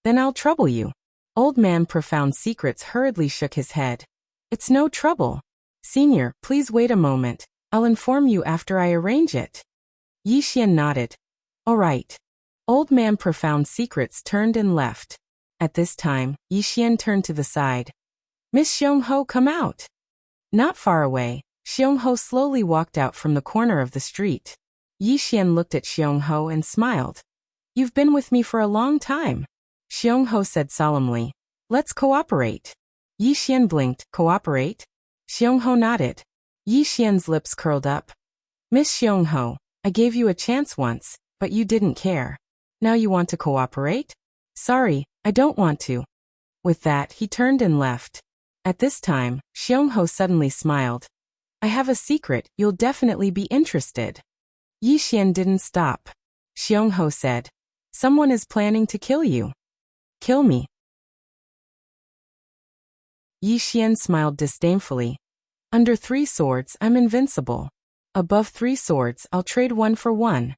Then I'll trouble you. Old man Profound Secrets hurriedly shook his head. It's no trouble. Senior, please wait a moment. I'll inform you after I arrange it. Yi Xian nodded. All right. Old man Profound Secrets turned and left. At this time, Yi Xian turned to the side. Miss Xiong-ho, come out. Not far away, Xiong-ho slowly walked out from the corner of the street. Yi Xian looked at Xiong-ho and smiled. You've been with me for a long time. Xiong-ho said solemnly. Let's cooperate. Yi Xian blinked. Cooperate? Xiong-ho nodded. Yi Xian's lips curled up. Miss Xiong-ho, I gave you a chance once, but you didn't care. Now you want to cooperate? Sorry, I don't want to. With that, he turned and left. At this time, Xiong-ho suddenly smiled. I have a secret, you'll definitely be interested. Yi Xian didn't stop. Xiong-ho said, someone is planning to kill you. Kill me. Yi Xian smiled disdainfully. Under 3 swords, I'm invincible. Above 3 swords, I'll trade 1 for 1.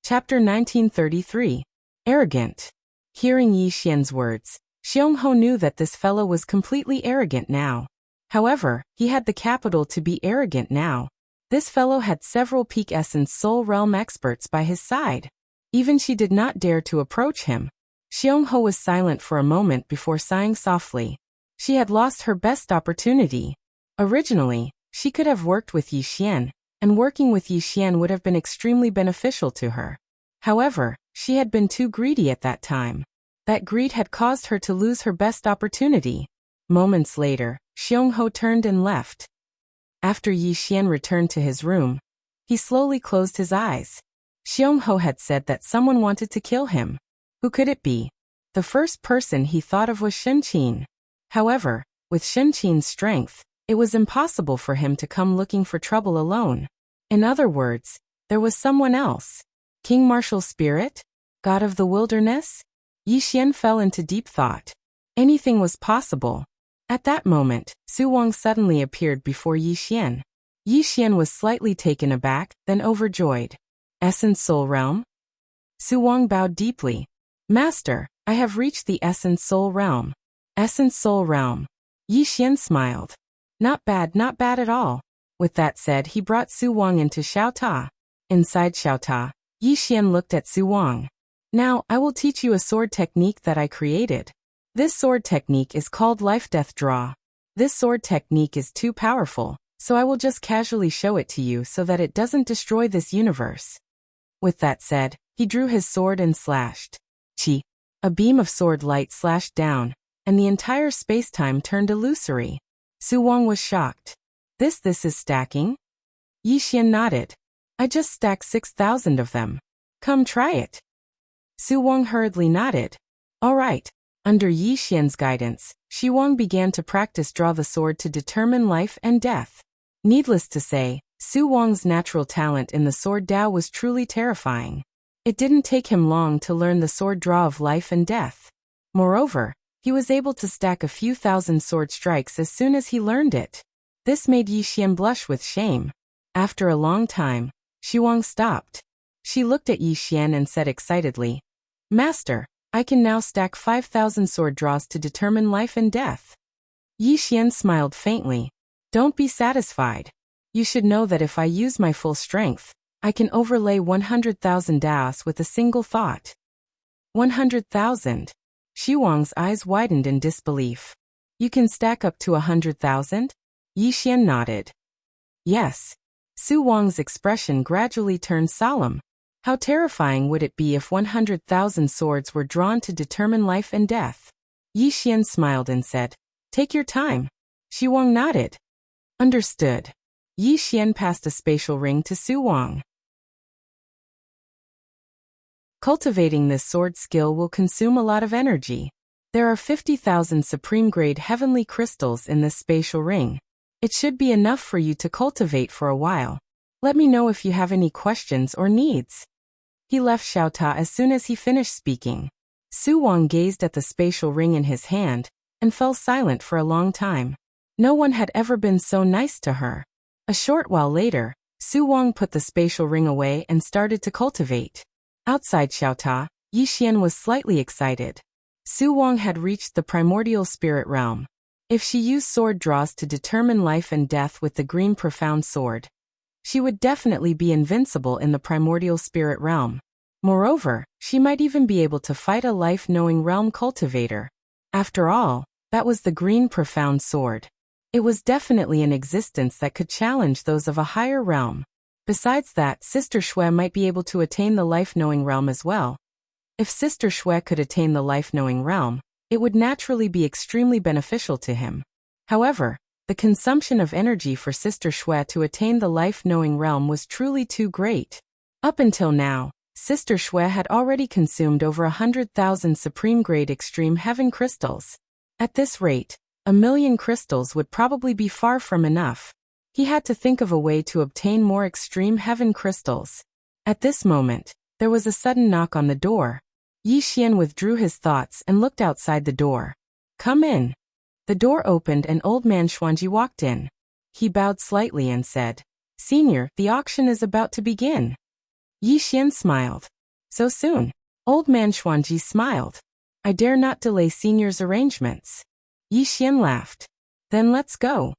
Chapter 1933. Arrogant. Hearing Yi Xian's words, Xiong-ho knew that this fellow was completely arrogant now. However, he had the capital to be arrogant now. This fellow had several peak essence soul realm experts by his side. Even she did not dare to approach him. Xiong-ho was silent for a moment before sighing softly. She had lost her best opportunity. Originally, she could have worked with Yi Xian, and working with Yi Xian would have been extremely beneficial to her. However, she had been too greedy at that time. That greed had caused her to lose her best opportunity. Moments later, Xiong-ho turned and left. After Yi Xian returned to his room, he slowly closed his eyes. Xiong-ho had said that someone wanted to kill him. Who could it be? The first person he thought of was Shenqin. However, with Shenqin's strength, it was impossible for him to come looking for trouble alone. In other words, there was someone else. King Martial Spirit? God of the Wilderness? Yi Xian fell into deep thought. Anything was possible. At that moment, Su Wang suddenly appeared before Yi Xian. Yi Xian was slightly taken aback, then overjoyed. Essence Soul Realm? Su Wang bowed deeply. Master, I have reached the Essence Soul Realm. Essence Soul Realm. Yi Xian smiled. Not bad at all. With that said, he brought Su Wang into Xiaota. Inside Xiaota, Yi Xian looked at Su Wang. Now, I will teach you a sword technique that I created. This sword technique is called Life-Death Draw. This sword technique is too powerful, so I will just casually show it to you so that it doesn't destroy this universe. With that said, he drew his sword and slashed. Chi. A beam of sword light slashed down, and the entire space-time turned illusory. Su Wang was shocked. This is stacking? Yi Xian nodded. I just stacked 6,000 of them. Come try it. Su Wang hurriedly nodded. All right. Under Yi Xian's guidance, Xu Wang began to practice draw the sword to determine life and death. Needless to say, Su Wang's natural talent in the sword Dao was truly terrifying. It didn't take him long to learn the sword draw of life and death. Moreover, he was able to stack a few thousand sword strikes as soon as he learned it. This made Yi Xian blush with shame. After a long time, Xu Wang stopped. She looked at Yi Xian and said excitedly, Master, I can now stack 5,000 sword draws to determine life and death. Yi Xian smiled faintly. Don't be satisfied. You should know that if I use my full strength, I can overlay 100,000 daos with a single thought. 100,000. Xu Wang's eyes widened in disbelief. You can stack up to 100,000? Yi Xian nodded. Yes. Su Wang's expression gradually turned solemn. How terrifying would it be if 100,000 swords were drawn to determine life and death? Yi Xian smiled and said, Take your time. Xu Wang nodded. Understood. Yi Xian passed a spatial ring to Su Wang. Cultivating this sword skill will consume a lot of energy. There are 50,000 supreme-grade heavenly crystals in this spatial ring. It should be enough for you to cultivate for a while. Let me know if you have any questions or needs. He left Xiaota as soon as he finished speaking. Su Wang gazed at the spatial ring in his hand, and fell silent for a long time. No one had ever been so nice to her. A short while later, Su Wang put the spatial ring away and started to cultivate. Outside Xiaota, Yi Xian was slightly excited. Su Wang had reached the primordial spirit realm. If she used sword draws to determine life and death with the green profound sword, she would definitely be invincible in the primordial spirit realm. Moreover, she might even be able to fight a life-knowing realm cultivator. After all, that was the green profound sword. It was definitely an existence that could challenge those of a higher realm. Besides that, Sister Shui might be able to attain the life-knowing realm as well. If Sister Shui could attain the life-knowing realm, it would naturally be extremely beneficial to him. However, the consumption of energy for Sister Shui to attain the life-knowing realm was truly too great. Up until now, Sister Shui had already consumed over 100,000 supreme-grade extreme heaven crystals. At this rate, 1,000,000 crystals would probably be far from enough. He had to think of a way to obtain more extreme heaven crystals. At this moment, there was a sudden knock on the door. Yi Xian withdrew his thoughts and looked outside the door. "Come in." The door opened and old man Xuanji walked in. He bowed slightly and said, "Senior, the auction is about to begin." Yi Xian smiled. "So soon?" Old man Xuanji smiled. "I dare not delay Senior's arrangements." Yi Xian laughed. "Then let's go."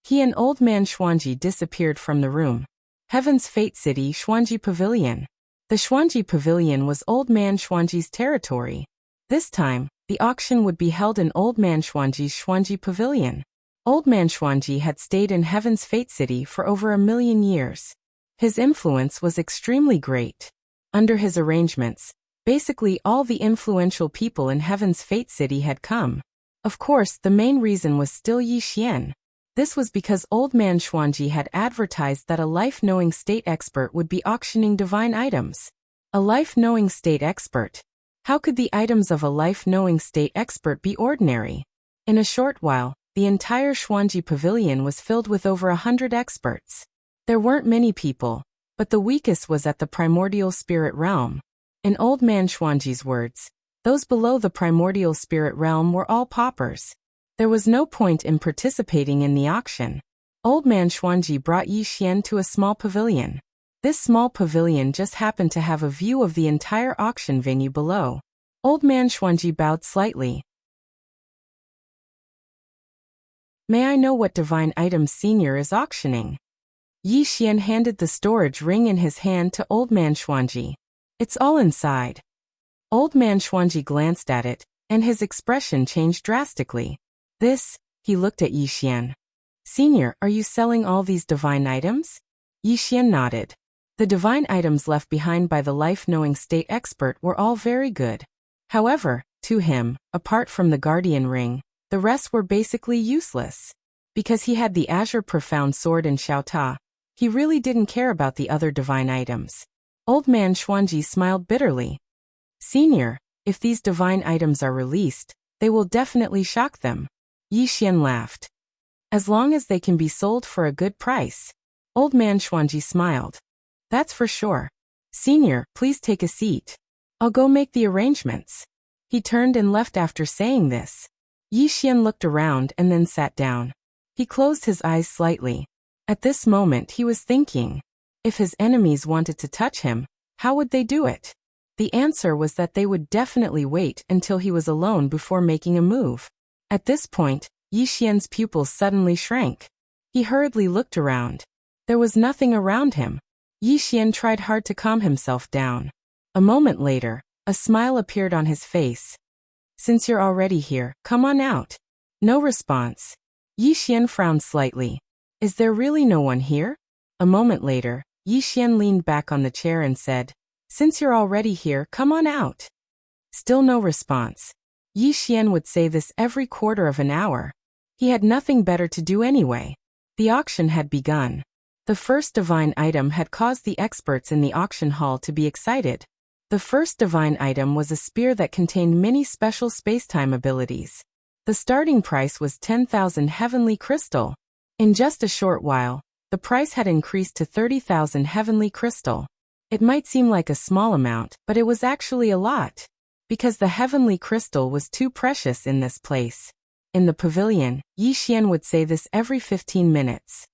He and old man Xuanji disappeared from the room. Heaven's Fate City Xuanji Pavilion. The Xuanji Pavilion was old man Xuanji's territory. This time, the auction would be held in old man Xuanji's Xuanji Pavilion. Old man Xuanji had stayed in Heaven's Fate City for over 1,000,000 years. His influence was extremely great. Under his arrangements, basically all the influential people in Heaven's Fate City had come. Of course, the main reason was still Yi Xian. This was because old man Xuanji had advertised that a life-knowing state expert would be auctioning divine items. A life-knowing state expert. How could the items of a life-knowing state expert be ordinary? In a short while, the entire Xuanji Pavilion was filled with over 100 experts. There weren't many people, but the weakest was at the primordial spirit realm. In old man Xuanji's words, those below the primordial spirit realm were all paupers. There was no point in participating in the auction. Old man Xuanji brought Yi Xian to a small pavilion. This small pavilion just happened to have a view of the entire auction venue below. Old man Xuanji bowed slightly. "May I know what divine items Senior is auctioning?" Yi Xian handed the storage ring in his hand to old man Xuanji. "It's all inside." Old man Xuanji glanced at it, and his expression changed drastically. He looked at Yi Xian. "Senior, are you selling all these divine items?" Yi Xian nodded. The divine items left behind by the life-knowing state expert were all very good. However, to him, apart from the guardian ring, the rest were basically useless. Because he had the azure profound sword and Xiaota, he really didn't care about the other divine items. Old man Xuanji smiled bitterly. "Senior, if these divine items are released, they will definitely shock them." Yi Xian laughed. "As long as they can be sold for a good price." Old man Xuanji smiled. "That's for sure. Senior, please take a seat. I'll go make the arrangements." He turned and left after saying this. Yi Xian looked around and then sat down. He closed his eyes slightly. At this moment he was thinking, if his enemies wanted to touch him, how would they do it? The answer was that they would definitely wait until he was alone before making a move. At this point, Yi Xian's pupils suddenly shrank. He hurriedly looked around. There was nothing around him. Yi Xian tried hard to calm himself down. A moment later, a smile appeared on his face. "Since you're already here, come on out." No response. Yi Xian frowned slightly. "Is there really no one here?" A moment later, Yi Xian leaned back on the chair and said, "Since you're already here, come on out." Still no response. Yi Xian would say this every quarter of an hour. He had nothing better to do anyway. The auction had begun. The first divine item had caused the experts in the auction hall to be excited. The first divine item was a spear that contained many special spacetime abilities. The starting price was 10,000 heavenly crystal. In just a short while, the price had increased to 30,000 heavenly crystal. It might seem like a small amount, but it was actually a lot. Because the heavenly crystal was too precious in this place. In the pavilion, Yi Xian would say this every 15 minutes.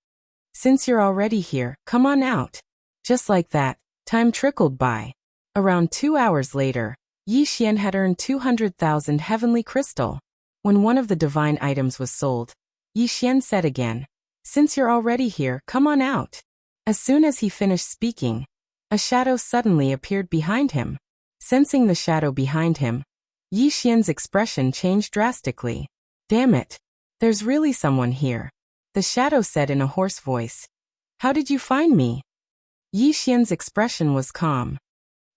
"Since you're already here, come on out." Just like that, time trickled by. Around 2 hours later, Yi Xian had earned 200,000 heavenly crystal. When one of the divine items was sold, Yi Xian said again, "Since you're already here, come on out." As soon as he finished speaking, a shadow suddenly appeared behind him. Sensing the shadow behind him, Yi Xian's expression changed drastically. "Damn it. There's really someone here," the shadow said in a hoarse voice. "How did you find me?" Yi Xian's expression was calm.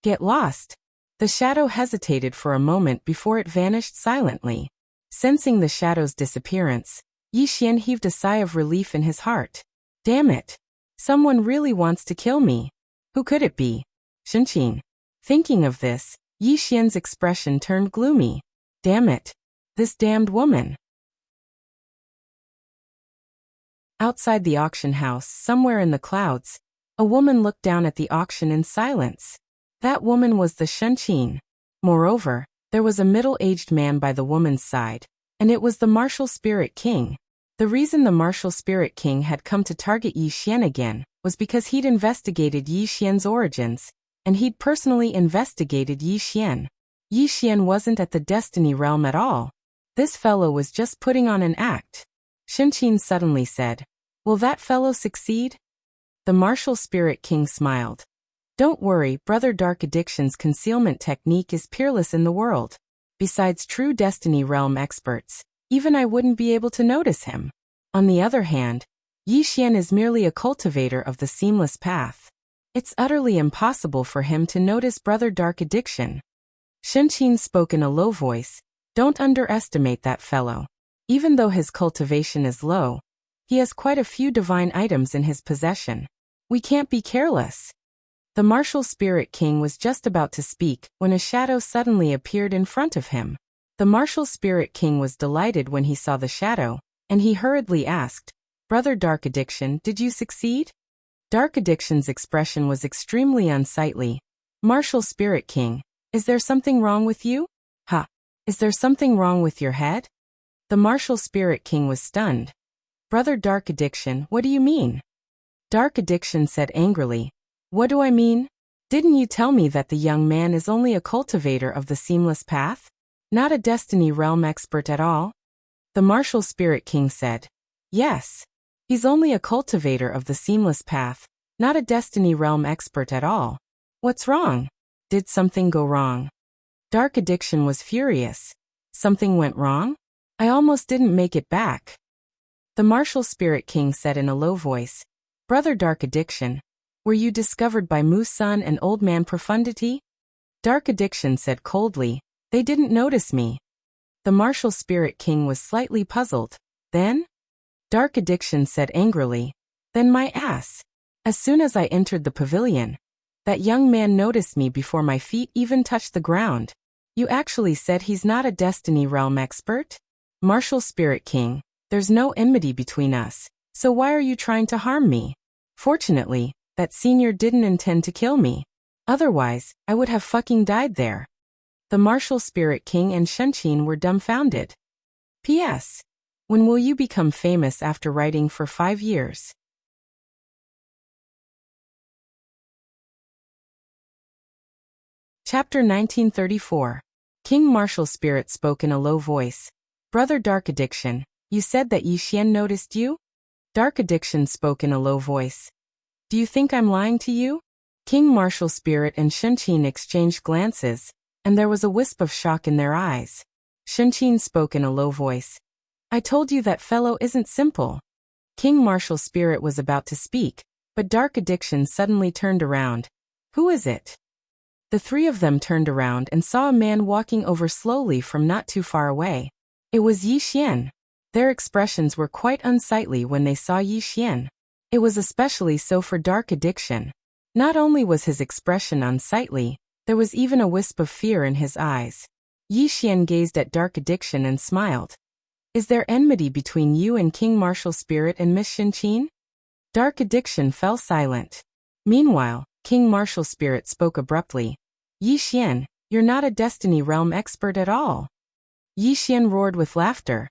"Get lost." The shadow hesitated for a moment before it vanished silently. Sensing the shadow's disappearance, Yi Xian heaved a sigh of relief in his heart. "Damn it. Someone really wants to kill me. Who could it be? Shenqin." Thinking of this, Yi Xian's expression turned gloomy. "Damn it. This damned woman." Outside the auction house, somewhere in the clouds, a woman looked down at the auction in silence. That woman was the Shenqin. Moreover, there was a middle-aged man by the woman's side, and it was the martial spirit king. The reason the martial spirit king had come to target Yi Xian again was because he'd investigated Yi Xian's origins, and he'd personally investigated Yi Xian. Yi Xian wasn't at the destiny realm at all. This fellow was just putting on an act. Shenqin suddenly said, "Will that fellow succeed?" The martial spirit king smiled. "Don't worry, Brother Dark Addiction's concealment technique is peerless in the world. Besides true Destiny Realm experts, even I wouldn't be able to notice him. On the other hand, Yi Xian is merely a cultivator of the seamless path. It's utterly impossible for him to notice Brother Dark Addiction." Shenqin spoke in a low voice. "Don't underestimate that fellow. Even though his cultivation is low, he has quite a few divine items in his possession. We can't be careless." The martial spirit king was just about to speak when a shadow suddenly appeared in front of him. The martial spirit king was delighted when he saw the shadow, and he hurriedly asked, "Brother Dark Addiction, did you succeed?" Dark Addiction's expression was extremely unsightly. "Martial spirit king, is there something wrong with you? Ha! Is there something wrong with your head?" The martial spirit king was stunned. "Brother Dark Addiction, what do you mean?" Dark Addiction said angrily, "What do I mean? Didn't you tell me that the young man is only a cultivator of the seamless path? Not a Destiny Realm expert at all?" The martial spirit king said, "Yes. He's only a cultivator of the seamless path, not a Destiny Realm expert at all. What's wrong? Did something go wrong?" Dark Addiction was furious. "Something went wrong? I almost didn't make it back." The martial spirit king said in a low voice, "Brother Dark Addiction, were you discovered by Mu Sun and Old Man Profundity?" Dark Addiction said coldly, "They didn't notice me." The martial spirit king was slightly puzzled. "Then?" Dark Addiction said angrily, "Then my ass. As soon as I entered the pavilion, that young man noticed me before my feet even touched the ground. You actually said he's not a Destiny Realm expert?" "Martial Spirit King, there's no enmity between us, so why are you trying to harm me? Fortunately, that senior didn't intend to kill me. Otherwise, I would have fucking died there." The Martial Spirit King and Shenqin were dumbfounded. P.S. When will you become famous after writing for 5 years? Chapter 1934. King Martial Spirit spoke in a low voice. "Brother Dark Addiction, you said that Yi Xian noticed you?" Dark Addiction spoke in a low voice. "Do you think I'm lying to you?" King Martial Spirit and Shenqin exchanged glances, and there was a wisp of shock in their eyes. Shenqin spoke in a low voice. "I told you that fellow isn't simple." King Martial Spirit was about to speak, but Dark Addiction suddenly turned around. "Who is it?" The three of them turned around and saw a man walking over slowly from not too far away. It was Yi Xian. Their expressions were quite unsightly when they saw Yi Xian. It was especially so for Dark Addiction. Not only was his expression unsightly, there was even a wisp of fear in his eyes. Yi Xian gazed at Dark Addiction and smiled. "Is there enmity between you and King Martial Spirit and Miss Shenqin?" Dark Addiction fell silent. Meanwhile, King Martial Spirit spoke abruptly. "Yi Xian, you're not a Destiny Realm expert at all." Yi Xian roared with laughter.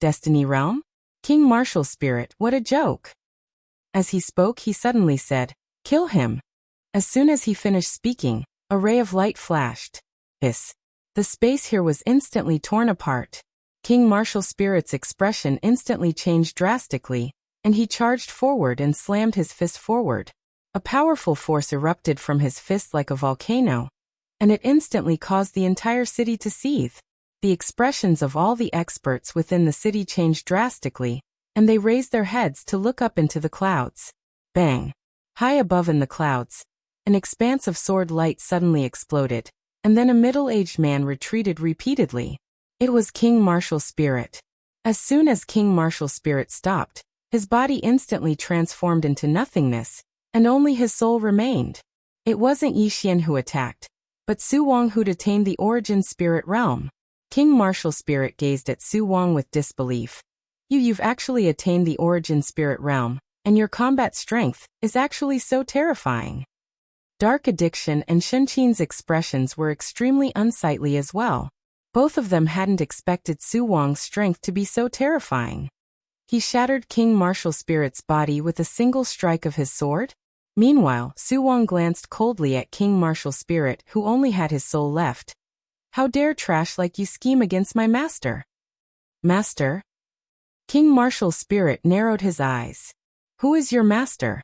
"Destiny Realm? King Martial Spirit, what a joke." As he spoke, he suddenly said, "Kill him." As soon as he finished speaking, a ray of light flashed. Hiss. The space here was instantly torn apart. King Martial Spirit's expression instantly changed drastically, and he charged forward and slammed his fist forward. A powerful force erupted from his fist like a volcano, and it instantly caused the entire city to seethe. The expressions of all the experts within the city changed drastically, and they raised their heads to look up into the clouds. Bang! High above in the clouds, an expanse of sword light suddenly exploded, and then a middle-aged man retreated repeatedly. It was King Martial Spirit. As soon as King Martial Spirit stopped, his body instantly transformed into nothingness, and only his soul remained. It wasn't Yixian who attacked, but Su Wang who'd attained the origin spirit realm. King Martial Spirit gazed at Su Wang with disbelief. You've actually attained the origin spirit realm, and your combat strength is actually so terrifying. Dark Addiction and Shenqin's expressions were extremely unsightly as well. Both of them hadn't expected Su Wang's strength to be so terrifying. He shattered King Martial Spirit's body with a single strike of his sword. Meanwhile, Su Wang glanced coldly at King Martial Spirit, who only had his soul left. How dare trash like you scheme against my master? Master? King Martial Spirit narrowed his eyes. Who is your master?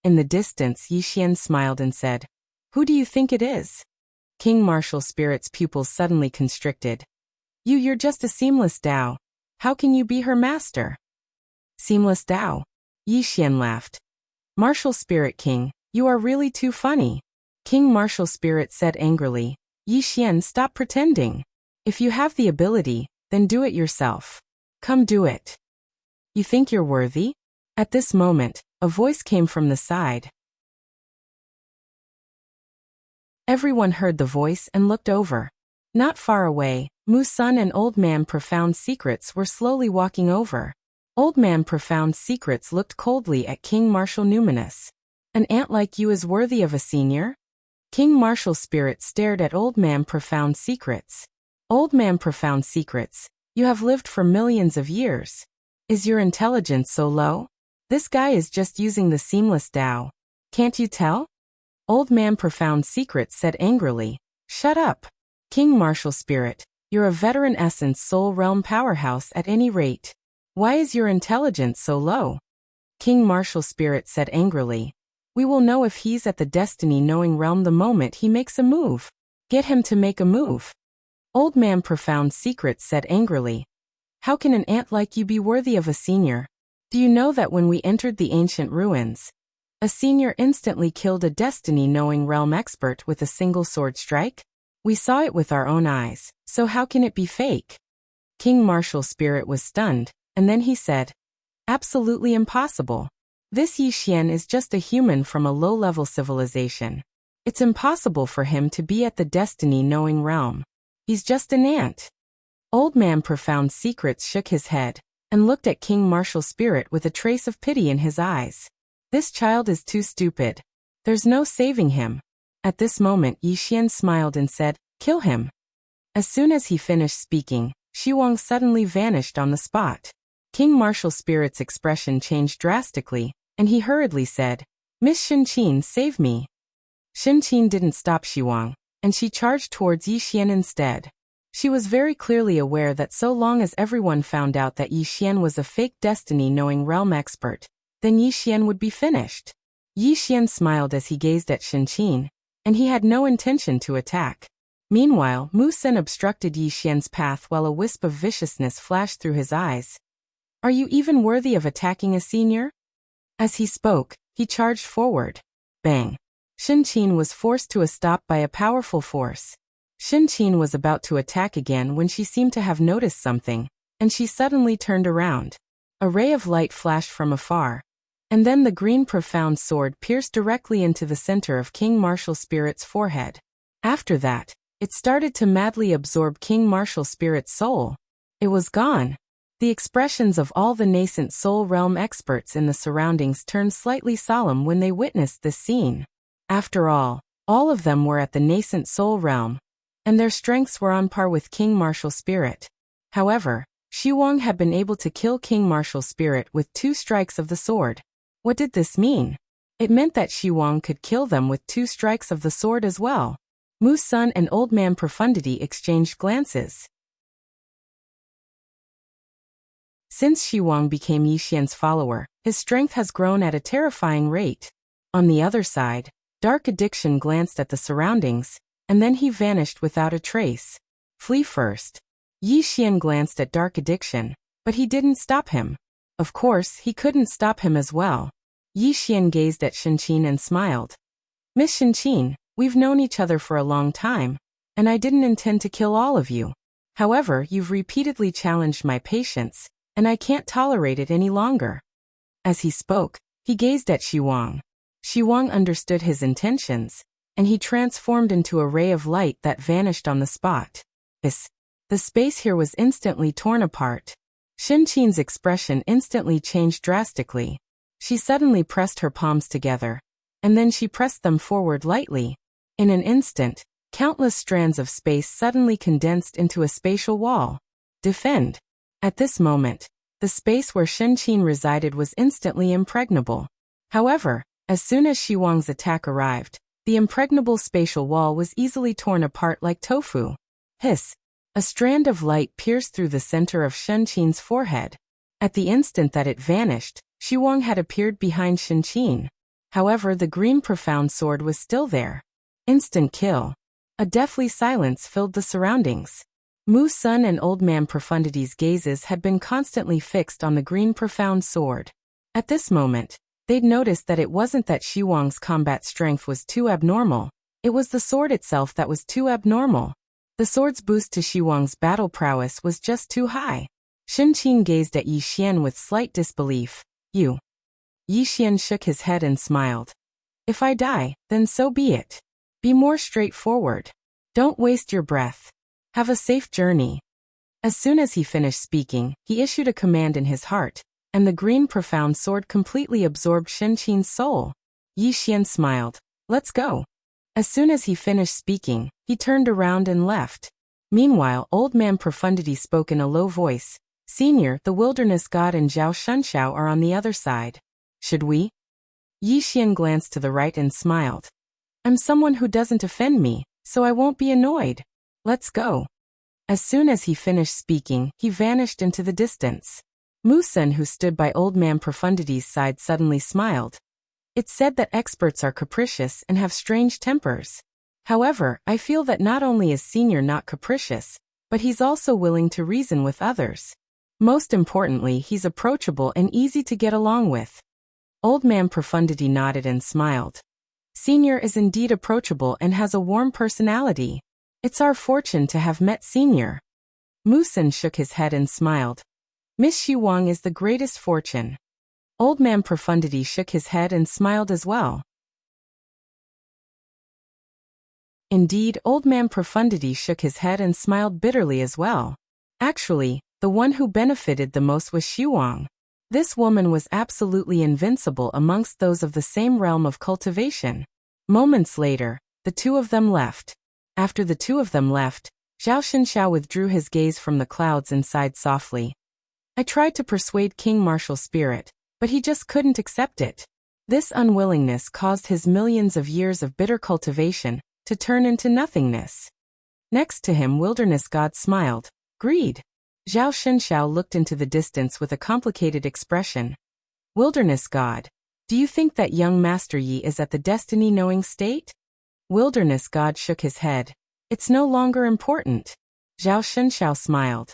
In the distance, Yixian smiled and said, Who do you think it is? King Martial Spirit's pupils suddenly constricted. You're just a seamless Dao. How can you be her master? Seamless Dao? Yixian laughed. Martial Spirit King, you are really too funny. King Martial Spirit said angrily. Yixian, stop pretending. If you have the ability, then do it yourself. Come do it. You think you're worthy? At this moment, a voice came from the side. Everyone heard the voice and looked over. Not far away, Mu-sun and Old Man Profound Secrets were slowly walking over. Old Man Profound Secrets looked coldly at King Martial Numinous. An ant like you is worthy of a senior? King Martial Spirit stared at Old Man Profound Secrets. Old Man Profound Secrets, you have lived for millions of years. Is your intelligence so low? This guy is just using the seamless Dao. Can't you tell? Old Man Profound Secrets said angrily. Shut up. King Martial Spirit, you're a veteran essence soul realm powerhouse at any rate. Why is your intelligence so low? King Martial Spirit said angrily. We will know if he's at the destiny knowing realm the moment he makes a move. Get him to make a move. Old Man Profound Secrets said angrily. How can an ant like you be worthy of a senior? Do you know that when we entered the ancient ruins, a senior instantly killed a destiny-knowing realm expert with a single sword strike? We saw it with our own eyes, so how can it be fake? King Martial Spirit was stunned, and then he said, Absolutely impossible. This Yixian is just a human from a low-level civilization. It's impossible for him to be at the destiny-knowing realm. He's just an ant. Old Man Profound Secrets shook his head, and looked at King Martial Spirit with a trace of pity in his eyes. This child is too stupid. There's no saving him. At this moment Yixian smiled and said, Kill him. As soon as he finished speaking, Shi Wang suddenly vanished on the spot. King Martial Spirit's expression changed drastically, and he hurriedly said, Miss Shenqin, save me. Shenqin didn't stop Shi Wang, and she charged towards Yixian instead. She was very clearly aware that so long as everyone found out that Yixian was a fake destiny-knowing realm expert, then Yixian would be finished. Yixian smiled as he gazed at Shenqin, and he had no intention to attack. Meanwhile, Mu-sun obstructed Yixian's path while a wisp of viciousness flashed through his eyes. Are you even worthy of attacking a senior? As he spoke, he charged forward. Bang! Shenqin was forced to a stop by a powerful force. Shenqin was about to attack again when she seemed to have noticed something, and she suddenly turned around. A ray of light flashed from afar, and then the green profound sword pierced directly into the center of King Martial Spirit's forehead. After that, it started to madly absorb King Martial Spirit's soul. It was gone. The expressions of all the nascent soul realm experts in the surroundings turned slightly solemn when they witnessed this scene. After all of them were at the nascent soul realm, and their strengths were on par with King Martial Spirit. However, Shi Wang had been able to kill King Martial Spirit with 2 strikes of the sword. What did this mean? It meant that Shi Wang could kill them with 2 strikes of the sword as well. Mu Sun and Old Man Profundity exchanged glances. Since Shi Wang became Yi Xian's follower, his strength has grown at a terrifying rate. On the other side, Dark Addiction glanced at the surroundings, and then he vanished without a trace. Flee first. Yi Xian glanced at Dark Addiction, but he didn't stop him. Of course, he couldn't stop him as well. Yi Xian gazed at Shenqin and smiled. Miss Shenqin, we've known each other for a long time, and I didn't intend to kill all of you. However, you've repeatedly challenged my patience, and I can't tolerate it any longer. As he spoke, he gazed at Shi Wang. Shi Wang understood his intentions, and he transformed into a ray of light that vanished on the spot. The space here was instantly torn apart. Shenqin's expression instantly changed drastically. She suddenly pressed her palms together, and then she pressed them forward lightly. In an instant, countless strands of space suddenly condensed into a spatial wall. Defend. At this moment, the space where Shenqin resided was instantly impregnable. However, as soon as Shi Wang's attack arrived, the impregnable spatial wall was easily torn apart like tofu. Hiss! A strand of light pierced through the center of Shenqin's forehead. At the instant that it vanished, Shi Wang had appeared behind Shenqin. However, the green profound sword was still there. Instant kill. A deathly silence filled the surroundings. Mu Sun and Old Man Profundity's gazes had been constantly fixed on the green profound sword. At this moment, they'd noticed that it wasn't that Shi Wang's combat strength was too abnormal, it was the sword itself that was too abnormal. The sword's boost to Shi Wang's battle prowess was just too high. Shenqin gazed at Yi Xian with slight disbelief. You. Yi Xian shook his head and smiled. If I die, then so be it. Be more straightforward. Don't waste your breath. Have a safe journey. As soon as he finished speaking, he issued a command in his heart, and the green profound sword completely absorbed Shenqin's soul. Yi Xian smiled. Let's go. As soon as he finished speaking, he turned around and left. Meanwhile, Old Man Profundity spoke in a low voice. Senior, the wilderness god and Zhao Shunxiao are on the other side. Should we? Yi Xian glanced to the right and smiled. I'm someone who doesn't offend me, so I won't be annoyed. Let's go. As soon as he finished speaking, he vanished into the distance. Mu Sun, who stood by Old Man Profundity's side, suddenly smiled. It's said that experts are capricious and have strange tempers. However, I feel that not only is Senior not capricious, but he's also willing to reason with others. Most importantly, he's approachable and easy to get along with. Old Man Profundity nodded and smiled. Senior is indeed approachable and has a warm personality. It's our fortune to have met Senior. Mu Sun shook his head and smiled. Miss Shi Wang is the greatest fortune. Old Man Profundity shook his head and smiled as well. Indeed, Old Man Profundity shook his head and smiled bitterly as well. Actually, the one who benefited the most was Shi Wang. This woman was absolutely invincible amongst those of the same realm of cultivation. Moments later, the two of them left. After the two of them left, Zhao Shunxiao withdrew his gaze from the clouds and sighed softly. I tried to persuade King Martial Spirit, but he just couldn't accept it. This unwillingness caused his millions of years of bitter cultivation to turn into nothingness. Next to him, Wilderness God smiled. Greed. Zhao Shunxiao looked into the distance with a complicated expression. Wilderness God, do you think that young Master Yi is at the destiny-knowing state? Wilderness God shook his head. It's no longer important. Zhao Shunxiao smiled.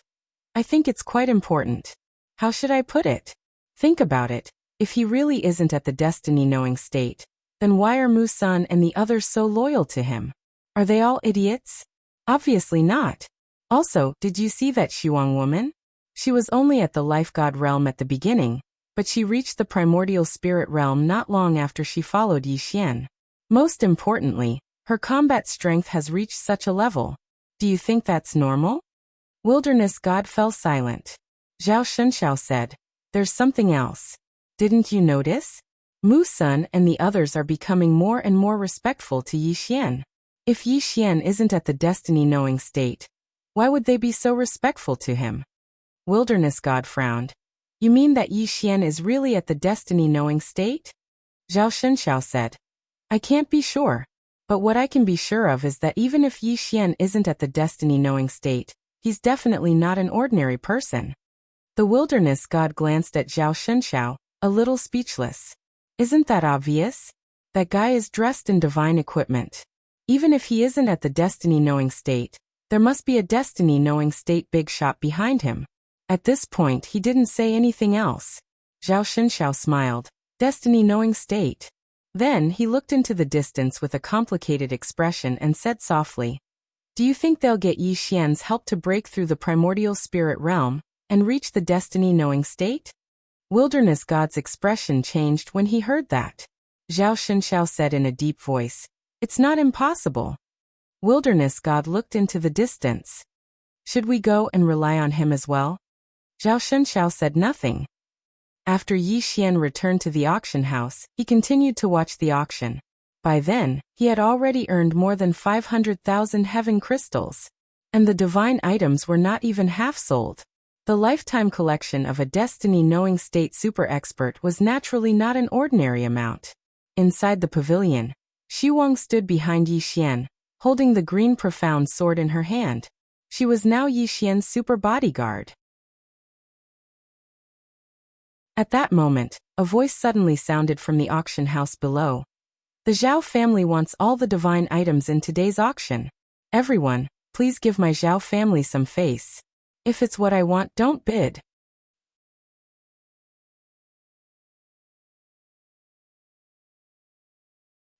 I think it's quite important. How should I put it? Think about it. If he really isn't at the destiny-knowing state, then why are Mu Sun and the others so loyal to him? Are they all idiots? Obviously not. Also, did you see that Shi Wang woman? She was only at the life god realm at the beginning, but she reached the primordial spirit realm not long after she followed Yi Xian. Most importantly, her combat strength has reached such a level. Do you think that's normal? Wilderness God fell silent. Zhao Shunxiao said, There's something else. Didn't you notice? Mu Sun and the others are becoming more and more respectful to Yi Xian. If Yi Xian isn't at the destiny-knowing state, why would they be so respectful to him? Wilderness God frowned. You mean that Yi Xian is really at the destiny-knowing state? Zhao Shunxiao said. I can't be sure. But what I can be sure of is that even if Yi Xian isn't at the destiny-knowing state, he's definitely not an ordinary person. The wilderness god glanced at Zhao Shunxiao, a little speechless. Isn't that obvious? That guy is dressed in divine equipment. Even if he isn't at the destiny-knowing state, there must be a destiny-knowing state big shot behind him. At this point he didn't say anything else. Zhao Shunxiao smiled. Destiny-knowing state. Then he looked into the distance with a complicated expression and said softly, "Do you think they'll get Yi Xian's help to break through the primordial spirit realm and reach the destiny-knowing state?" Wilderness god's expression changed when he heard that. Zhao Shunxiao said in a deep voice, "It's not impossible." Wilderness god looked into the distance. "Should we go and rely on him as well?" Zhao Shunxiao said nothing. After Yi Xian returned to the auction house, he continued to watch the auction. By then, he had already earned more than 500,000 heaven crystals. And the divine items were not even half sold. The lifetime collection of a destiny-knowing state super expert was naturally not an ordinary amount. Inside the pavilion, Xi Wang stood behind Yi Xian, holding the green profound sword in her hand. She was now Yi Xian's super bodyguard. At that moment, a voice suddenly sounded from the auction house below. "The Zhao family wants all the divine items in today's auction. Everyone, please give my Zhao family some face. If it's what I want, don't bid."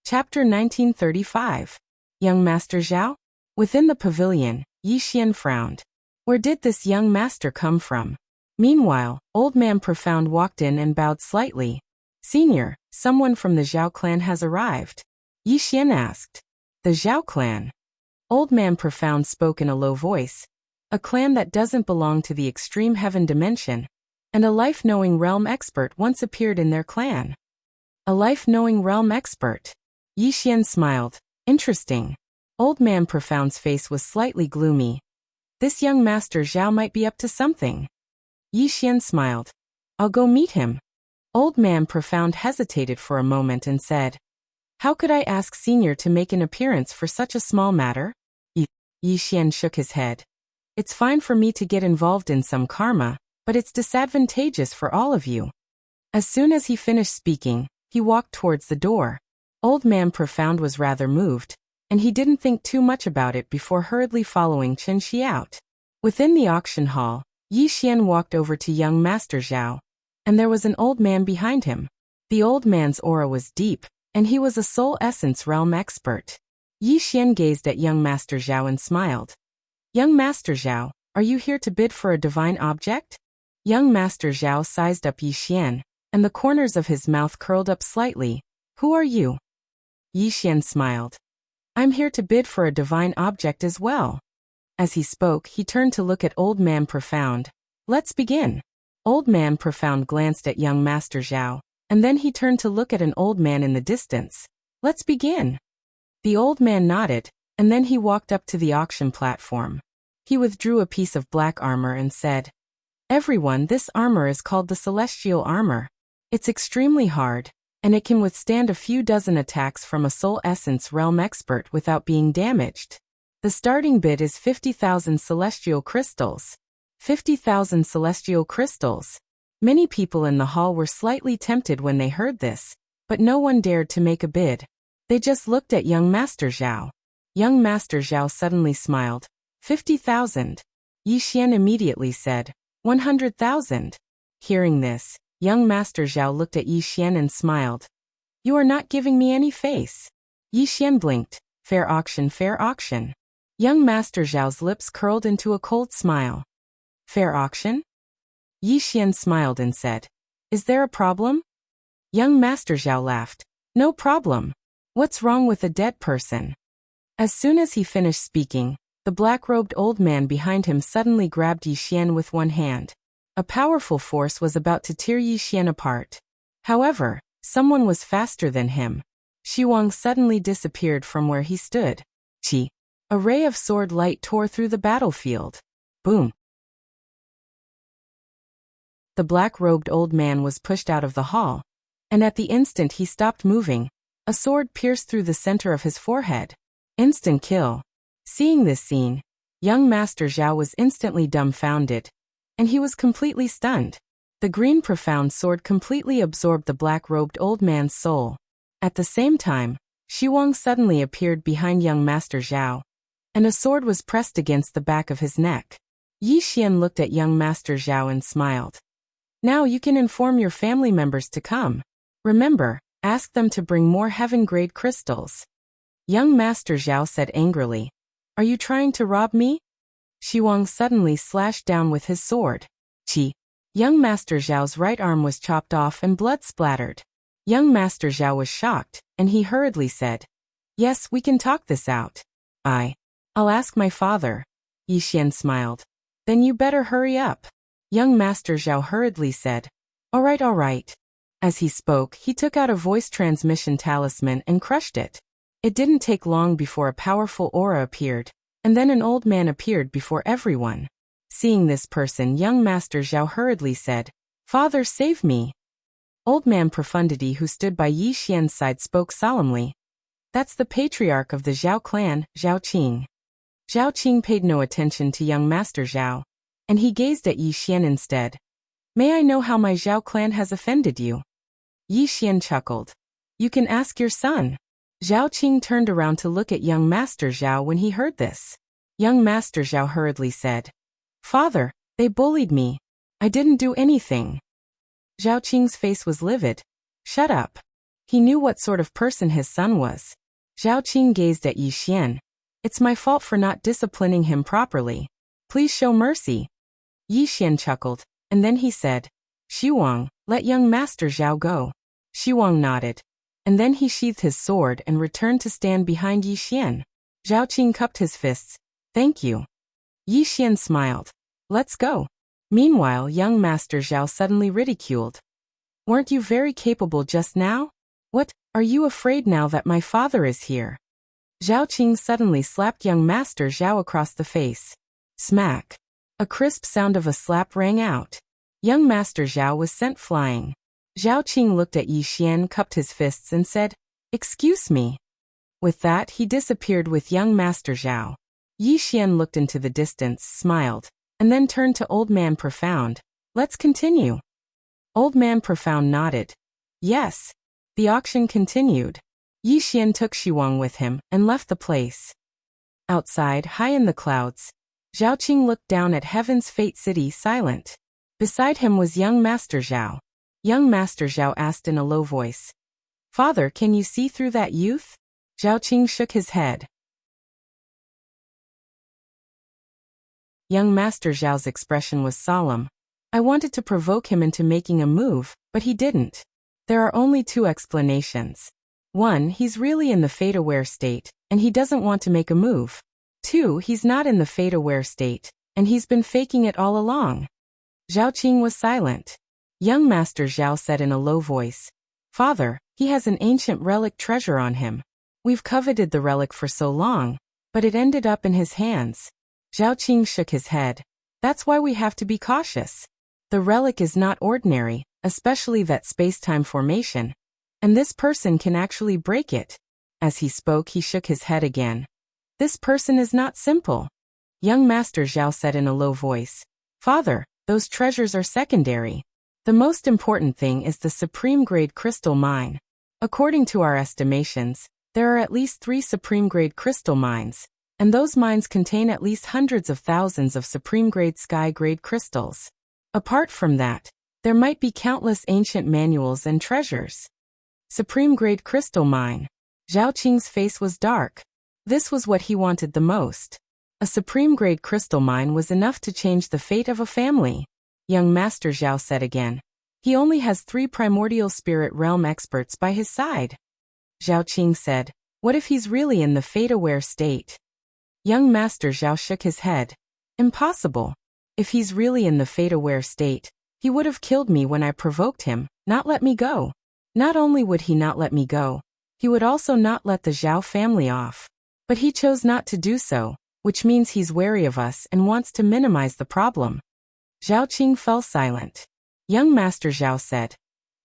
Chapter 1935. Young Master Zhao? Within the pavilion, Yi Xian frowned. Where did this young master come from? Meanwhile, Old Man Profound walked in and bowed slightly. "Senior, someone from the Zhao clan has arrived." Yi Xian asked. "The Zhao clan?" Old Man Profound spoke in a low voice. "A clan that doesn't belong to the extreme heaven dimension, and a life-knowing realm expert once appeared in their clan." A life-knowing realm expert. Yi Xian smiled. Interesting. Old Man Profound's face was slightly gloomy. This young Master Zhao might be up to something. Yi Xian smiled. "I'll go meet him." Old Man Profound hesitated for a moment and said, "How could I ask Senior to make an appearance for such a small matter?" Yi Xian shook his head. "It's fine for me to get involved in some karma, but it's disadvantageous for all of you." As soon as he finished speaking, he walked towards the door. Old Man Profound was rather moved, and he didn't think too much about it before hurriedly following Chen Xi out. Within the auction hall, Yi Xian walked over to young Master Zhao, and there was an old man behind him. The old man's aura was deep, and he was a soul essence realm expert. Yi Xian gazed at young Master Zhao and smiled. "Young Master Zhao, are you here to bid for a divine object?" Young Master Zhao sized up Yi Xian, and the corners of his mouth curled up slightly. "Who are you?" Yi Xian smiled. "I'm here to bid for a divine object as well." As he spoke, he turned to look at Old Man Profound. "Let's begin." Old Man Profound glanced at young Master Zhao, and then he turned to look at an old man in the distance. "Let's begin." The old man nodded, and then he walked up to the auction platform. He withdrew a piece of black armor and said, "Everyone, this armor is called the Celestial Armor. It's extremely hard, and it can withstand a few dozen attacks from a soul essence realm expert without being damaged. The starting bid is 50,000 celestial crystals." 50,000 celestial crystals. Many people in the hall were slightly tempted when they heard this, but no one dared to make a bid. They just looked at young Master Zhao. Young Master Zhao suddenly smiled. 50,000. Yi Xian immediately said, 100,000. Hearing this, young Master Zhao looked at Yi Xian and smiled. "You are not giving me any face." Yi Xian blinked. Fair auction, fair auction." Young Master Zhao's lips curled into a cold smile. "Fair auction?" Yi Xian smiled and said, "Is there a problem?" Young Master Zhao laughed. "No problem. What's wrong with a dead person?" As soon as he finished speaking, the black-robed old man behind him suddenly grabbed Yi Xian with one hand. A powerful force was about to tear Yi Xian apart. However, someone was faster than him. Xi Wang suddenly disappeared from where he stood. Chi. A ray of sword light tore through the battlefield. Boom. The black-robed old man was pushed out of the hall, and at the instant he stopped moving, A sword pierced through the center of his forehead. Instant kill. Seeing this scene, young Master Zhao was instantly dumbfounded, and he was completely stunned. The green profound sword completely absorbed the black-robed old man's soul. At the same time, Xiwang suddenly appeared behind young Master Zhao, and a sword was pressed against the back of his neck. Yi Xian looked at young Master Zhao and smiled. Now you can inform your family members to come. Remember, ask them to bring more heaven-grade crystals. Young Master Zhao said angrily. Are you trying to rob me? Xiwang suddenly slashed down with his sword. Chi. Young Master Zhao's right arm was chopped off and blood splattered. Young Master Zhao was shocked, and he hurriedly said, Yes, we can talk this out. I'll ask my father. Yi Xian smiled. Then you better hurry up. Young Master Zhao hurriedly said, All right. As he spoke, he took out a voice transmission talisman and crushed it. It didn't take long before a powerful aura appeared, and then an old man appeared before everyone. Seeing this person, young Master Zhao hurriedly said, Father, save me. Old man Profundity, who stood by Yi Xian's side, spoke solemnly. That's the patriarch of the Zhao clan, Zhao Qing. Zhao Qing paid no attention to young Master Zhao, and he gazed at Yi Xian instead. May I know how my Zhao clan has offended you? Yi Xian chuckled. You can ask your son. Zhao Qing turned around to look at young Master Zhao when he heard this. Young Master Zhao hurriedly said, Father, they bullied me. I didn't do anything. Zhao Qing's face was livid. Shut up. He knew what sort of person his son was. Zhao Qing gazed at Yi Xian. It's my fault for not disciplining him properly. Please show mercy. Yi Xian chuckled, and then he said, Xiwang, let young Master Zhao go. Xiwang nodded, and then he sheathed his sword and returned to stand behind Yi Xian. Zhao Qing cupped his fists. Thank you. Yi Xian smiled. Let's go. Meanwhile, young Master Zhao suddenly ridiculed. Weren't you very capable just now? What, are you afraid now that my father is here? Zhao Qing suddenly slapped young Master Zhao across the face. Smack. A crisp sound of a slap rang out. Young Master Zhao was sent flying. Zhao Qing looked at Yi Xian, cupped his fists and said, Excuse me. With that, he disappeared with young Master Zhao. Yi Xian looked into the distance, smiled, and then turned to Old Man Profound. Let's continue. Old Man Profound nodded. Yes. The auction continued. Yi Xian took Xiwang with him and left the place. Outside, high in the clouds, Zhao Qing looked down at Heaven's Fate City, silent. Beside him was young Master Zhao. Young Master Zhao asked in a low voice, Father, can you see through that youth? Zhao Qing shook his head. Young Master Zhao's expression was solemn. I wanted to provoke him into making a move, but he didn't. There are only two explanations. 1, he's really in the fate-aware state, and he doesn't want to make a move. 2, he's not in the fate-aware state, and he's been faking it all along. Zhao Qing was silent. Young Master Zhao said in a low voice, Father, he has an ancient relic treasure on him. We've coveted the relic for so long, but it ended up in his hands. Zhao Qing shook his head. That's why we have to be cautious. The relic is not ordinary, especially that space-time formation, and this person can actually break it. As he spoke, he shook his head again. This person is not simple. Young Master Zhao said in a low voice, Father, those treasures are secondary. The most important thing is the supreme-grade crystal mine. According to our estimations, there are at least 3 supreme-grade crystal mines, and those mines contain at least hundreds of thousands of supreme-grade sky-grade crystals. Apart from that, there might be countless ancient manuals and treasures. Supreme-grade crystal mine. Zhao Qing's face was dark. This was what he wanted the most. A supreme-grade crystal mine was enough to change the fate of a family. Young Master Zhao said again. He only has 3 primordial spirit realm experts by his side. Zhao Qing said, What if he's really in the fate-aware state? Young Master Zhao shook his head. Impossible. If he's really in the fate-aware state, he would have killed me when I provoked him, not let me go. Not only would he not let me go, he would also not let the Zhao family off. But he chose not to do so, which means he's wary of us and wants to minimize the problem. Zhao Qing fell silent. Young Master Zhao said,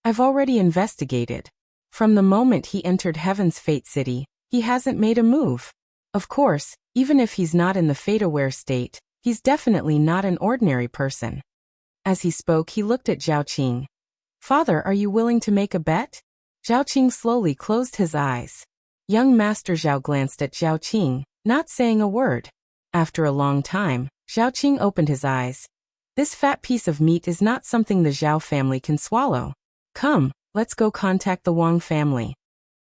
I've already investigated. From the moment he entered Heaven's Fate City, he hasn't made a move. Of course, even if he's not in the fate-aware state, he's definitely not an ordinary person. As he spoke, he looked at Zhao Qing. Father, are you willing to make a bet? Zhao Qing slowly closed his eyes. Young Master Zhao glanced at Zhao Qing, not saying a word. After a long time, Zhao Qing opened his eyes. This fat piece of meat is not something the Zhao family can swallow. Come, let's go contact the Wang family.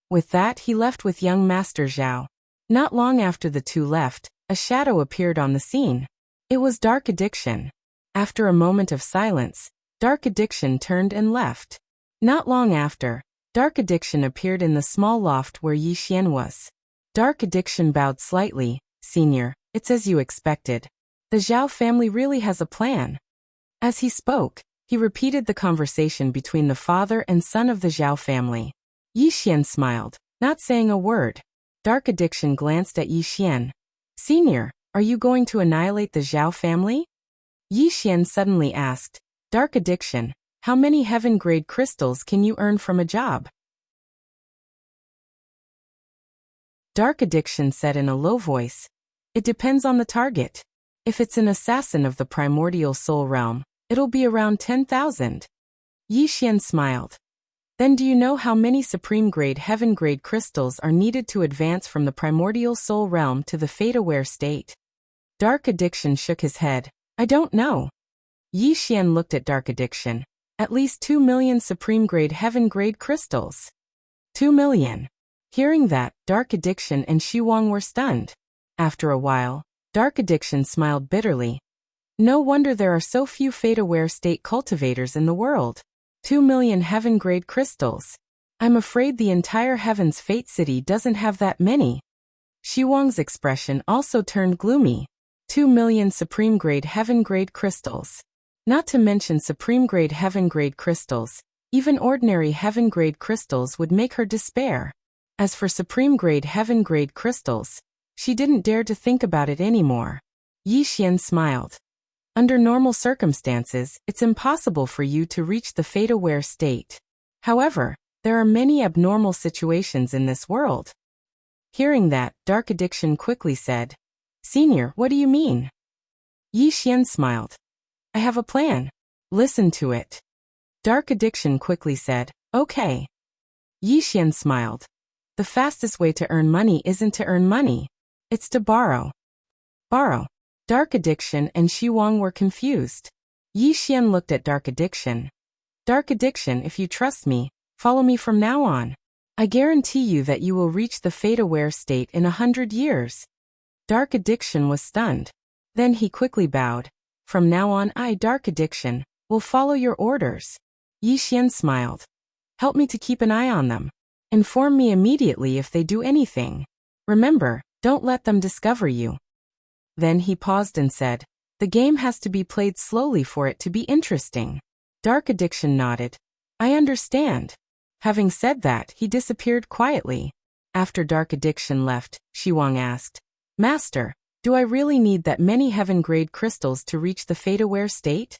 With that, he left with young Master Zhao. Not long after the two left, a shadow appeared on the scene. It was Dark Addiction. After a moment of silence, Dark Addiction turned and left. Not long after, Dark Addiction appeared in the small loft where Yi Xian was. Dark Addiction bowed slightly. Senior, it's as you expected. The Zhao family really has a plan. As he spoke, he repeated the conversation between the father and son of the Zhao family. Yi Xian smiled, not saying a word. Dark Addiction glanced at Yi Xian. Senior, are you going to annihilate the Zhao family? Yi Xian suddenly asked. Dark Addiction, how many heaven-grade crystals can you earn from a job? Dark Addiction said in a low voice. It depends on the target. If it's an assassin of the primordial soul realm, it'll be around 10,000. Yi Xian smiled. Then do you know how many supreme-grade heaven-grade crystals are needed to advance from the primordial soul realm to the fate-aware state? Dark Addiction shook his head. I don't know. Yi Xian looked at Dark Addiction. At least 2 million supreme-grade heaven-grade crystals. 2 million. Hearing that, Dark Addiction and Shi Wang were stunned. After a while, Dark Addiction smiled bitterly. No wonder there are so few fate-aware state cultivators in the world. 2 million heaven-grade crystals. I'm afraid the entire Heaven's Fate City doesn't have that many. Shi Wang's expression also turned gloomy. 2 million supreme-grade heaven-grade crystals. Not to mention supreme-grade heaven-grade crystals, even ordinary heaven-grade crystals would make her despair. As for supreme-grade heaven-grade crystals, she didn't dare to think about it anymore. Yi Xian smiled. Under normal circumstances, it's impossible for you to reach the fate-aware state. However, there are many abnormal situations in this world. Hearing that, Dark Addiction quickly said, Senior, what do you mean? Yi Xian smiled. I have a plan. Listen to it. Dark Addiction quickly said, Okay. Yi Xian smiled. The fastest way to earn money isn't to earn money. It's to borrow. Borrow. Dark Addiction and Shi Wang were confused. Yi Xian looked at Dark Addiction. Dark Addiction, if you trust me, follow me from now on. I guarantee you that you will reach the fate-aware state in 100 years. Dark Addiction was stunned. Then he quickly bowed. From now on, I, Dark Addiction, will follow your orders. Yi Xian smiled. Help me to keep an eye on them. Inform me immediately if they do anything. Remember, don't let them discover you. Then he paused and said, The game has to be played slowly for it to be interesting. Dark Addiction nodded. I understand. Having said that, he disappeared quietly. After Dark Addiction left, Shi Wang asked, Master, do I really need that many heaven-grade crystals to reach the fate-aware state?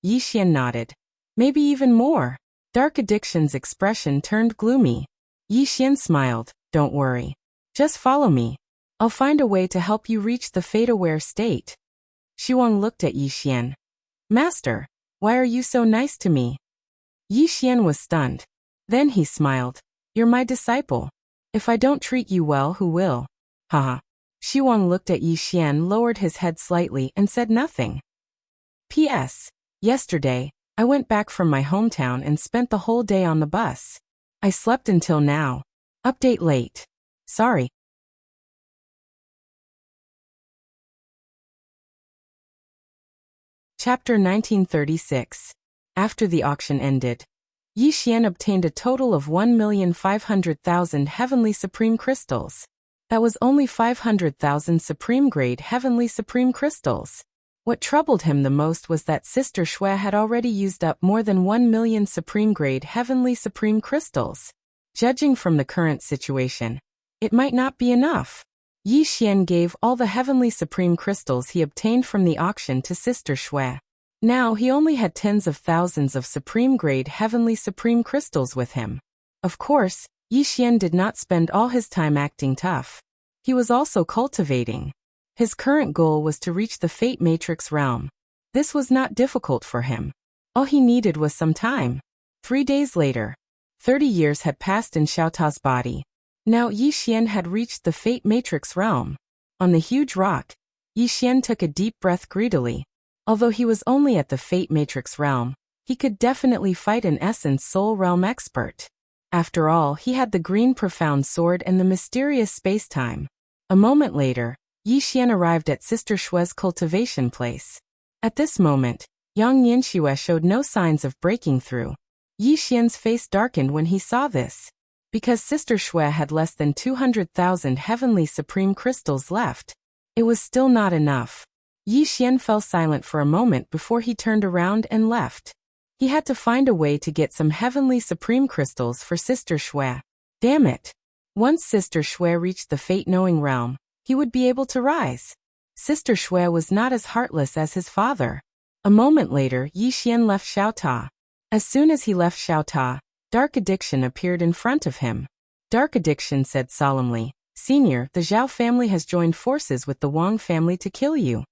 Yi Xian nodded. Maybe even more. Dark Addiction's expression turned gloomy. Yi Xian smiled. Don't worry. Just follow me. I'll find a way to help you reach the fate-aware state. Shi Wang looked at Yi Xian. Master, why are you so nice to me? Yi Xian was stunned. Then he smiled. You're my disciple. If I don't treat you well, who will? Haha. Shi Wang looked at Yi Xian, lowered his head slightly, and said nothing. P.S. Yesterday, I went back from my hometown and spent the whole day on the bus. I slept until now. Update late. Sorry. Chapter 1936. After the auction ended, Yi Xian obtained a total of 1,500,000 heavenly supreme crystals. That was only 500,000 supreme-grade heavenly supreme crystals. What troubled him the most was that Sister Shui had already used up more than 1 million supreme-grade heavenly supreme crystals. Judging from the current situation, it might not be enough. Yi Xian gave all the heavenly supreme crystals he obtained from the auction to Sister Shui. Now he only had tens of thousands of supreme-grade heavenly supreme crystals with him. Of course, Yi Xian did not spend all his time acting tough. He was also cultivating. His current goal was to reach the Fate Matrix realm. This was not difficult for him. All he needed was some time. 3 days later, 30 years had passed in Xiaota's body. Now Yi Xian had reached the Fate Matrix realm. On the huge rock, Yi Xian took a deep breath greedily. Although he was only at the Fate Matrix realm, he could definitely fight an Essence Soul Realm expert. After all, he had the green profound sword and the mysterious space-time. A moment later, Yi Xian arrived at Sister Shue's cultivation place. At this moment, Yang Nianxue showed no signs of breaking through. Yi Xian's face darkened when he saw this. Because Sister Shue had less than 200,000 heavenly supreme crystals left, it was still not enough. Yi Xian fell silent for a moment before he turned around and left. He had to find a way to get some heavenly supreme crystals for Sister Shue. Damn it! Once Sister Shue reached the fate-knowing realm, he would be able to rise. Sister Shue was not as heartless as his father. A moment later, Yi Xian left Xiaota. As soon as he left Xiaota, Dark Addiction appeared in front of him. Dark Addiction said solemnly, "Senior, the Zhao family has joined forces with the Wang family to kill you."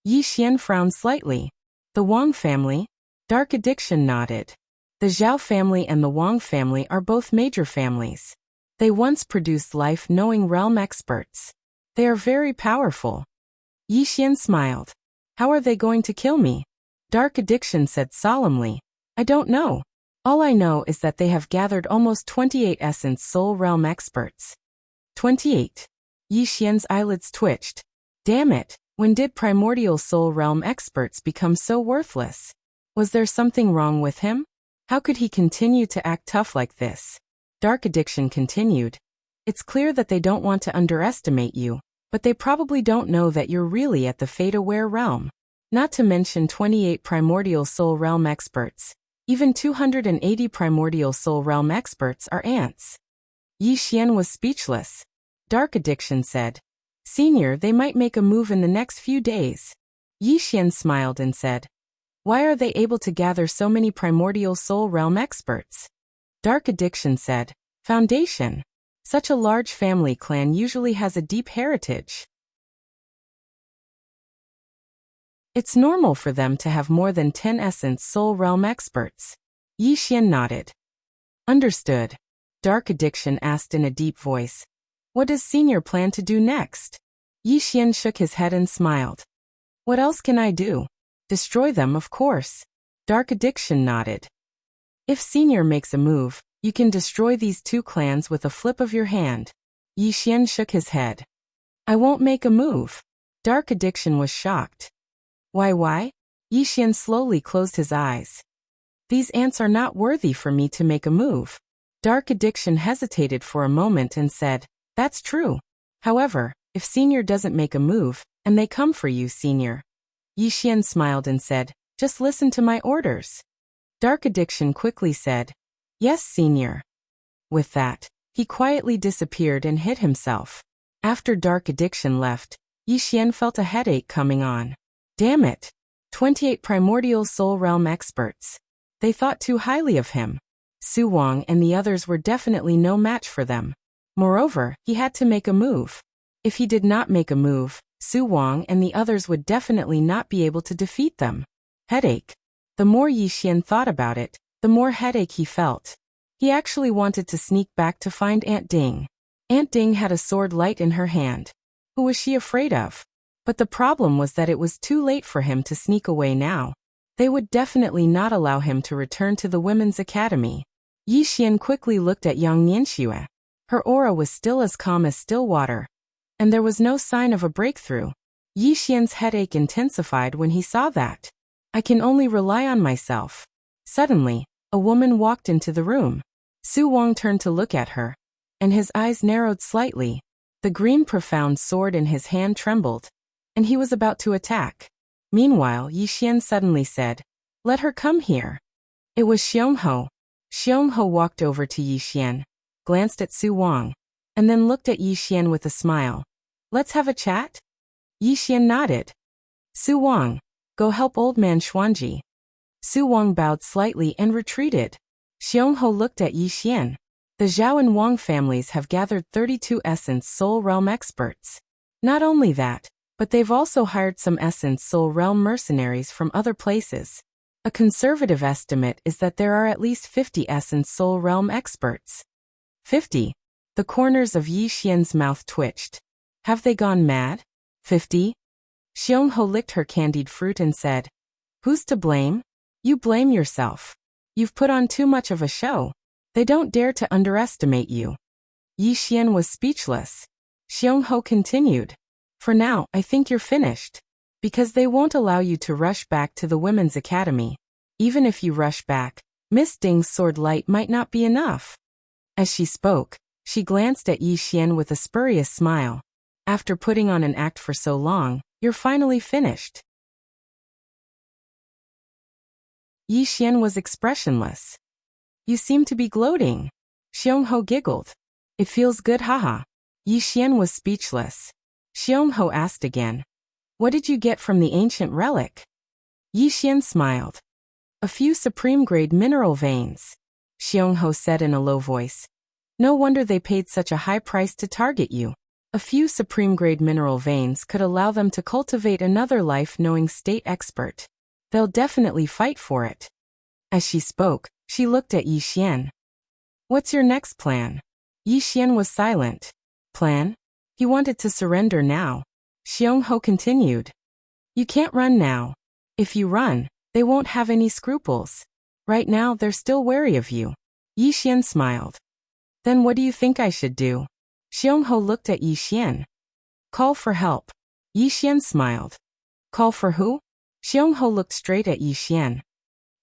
Yi Xian frowned slightly. The Wang family? Dark Addiction nodded. The Zhao family and the Wang family are both major families. They once produced life-knowing realm experts. They are very powerful. Yi Xian smiled. How are they going to kill me? Dark Addiction said solemnly, I don't know. All I know is that they have gathered almost 28 Essence Soul Realm experts. 28. Yi Xian's eyelids twitched. Damn it, when did Primordial Soul Realm experts become so worthless? Was there something wrong with him? How could he continue to act tough like this? Dark Addiction continued. It's clear that they don't want to underestimate you, but they probably don't know that you're really at the Fate-aware realm. Not to mention 28 Primordial Soul Realm experts. Even 280 Primordial Soul Realm experts are ants. Yi Xian was speechless. Dark Addiction said, Senior, they might make a move in the next few days. Yi Xian smiled and said, Why are they able to gather so many Primordial Soul Realm experts? Dark Addiction said, Foundation. Such a large family clan usually has a deep heritage. It's normal for them to have more than 10 Essence Soul Realm experts. Yi Xian nodded. Understood. Dark Addiction asked in a deep voice. What does Senior plan to do next? Yi Xian shook his head and smiled. What else can I do? Destroy them, of course. Dark Addiction nodded. If Senior makes a move, you can destroy these two clans with a flip of your hand. Yi Xian shook his head. I won't make a move. Dark Addiction was shocked. Why? Yi Xian slowly closed his eyes. These ants are not worthy for me to make a move. Dark Addiction hesitated for a moment and said, That's true. However, if Senior doesn't make a move, and they come for you, Senior. Yi Xian smiled and said, Just listen to my orders. Dark Addiction quickly said, Yes, Senior. With that, he quietly disappeared and hid himself. After Dark Addiction left, Yi Xian felt a headache coming on. Damn it! 28 Primordial Soul Realm experts. They thought too highly of him. Su Wang and the others were definitely no match for them. Moreover, he had to make a move. If he did not make a move, Su Wang and the others would definitely not be able to defeat them. Headache. The more Yi Xian thought about it, the more headache he felt. He actually wanted to sneak back to find Aunt Ding. Aunt Ding had a sword light in her hand. Who was she afraid of? But the problem was that it was too late for him to sneak away now. They would definitely not allow him to return to the Women's Academy. Yi Xian quickly looked at Yang Nianxue. Her aura was still as calm as still water. And there was no sign of a breakthrough. Yi Xian's headache intensified when he saw that. I can only rely on myself. Suddenly, a woman walked into the room. Su Wang turned to look at her, and his eyes narrowed slightly. The green profound sword in his hand trembled, and he was about to attack. Meanwhile, Yi Xian suddenly said, Let her come here. It was Xiongho. Xiongho walked over to Yi Xian, glanced at Su Wang, and then looked at Yi Xian with a smile. Let's have a chat? Yi Xian nodded. Su Wang, go help old man Xuanji. Su Wang bowed slightly and retreated. Xiongho looked at Yi Xian. The Zhao and Wang families have gathered 32 Essence Soul Realm experts. Not only that, but they've also hired some Essence Soul Realm mercenaries from other places. A conservative estimate is that there are at least 50 Essence Soul Realm experts. 50. The corners of Yi Xian's mouth twitched. Have they gone mad? 50? Xiongho licked her candied fruit and said, "Who's to blame? You blame yourself. You've put on too much of a show. They don't dare to underestimate you." Yi Xian was speechless. Xiongho continued, "For now, I think you're finished. Because they won't allow you to rush back to the Women's Academy. Even if you rush back, Miss Ding's sword light might not be enough." As she spoke, she glanced at Yi Xian with a spurious smile. "After putting on an act for so long, you're finally finished." Yi Xian was expressionless. "You seem to be gloating." Xiongho giggled. "It feels good, haha." Yi Xian was speechless. Xiongho asked again, "What did you get from the ancient relic?" Yi Xian smiled. "A few supreme-grade mineral veins," Xiongho said in a low voice. "No wonder they paid such a high price to target you. A few supreme-grade mineral veins could allow them to cultivate another life-knowing state expert. They'll definitely fight for it." As she spoke, she looked at Yi Xian. "What's your next plan?" Yi Xian was silent. Plan? He wanted to surrender now. Xiongho continued. "You can't run now. If you run, they won't have any scruples. Right now they're still wary of you." Yi Xian smiled. "Then what do you think I should do?" Xiongho looked at Yi Xian. "Call for help." Yi Xian smiled. "Call for who?" Xiongho looked straight at Yi Xian.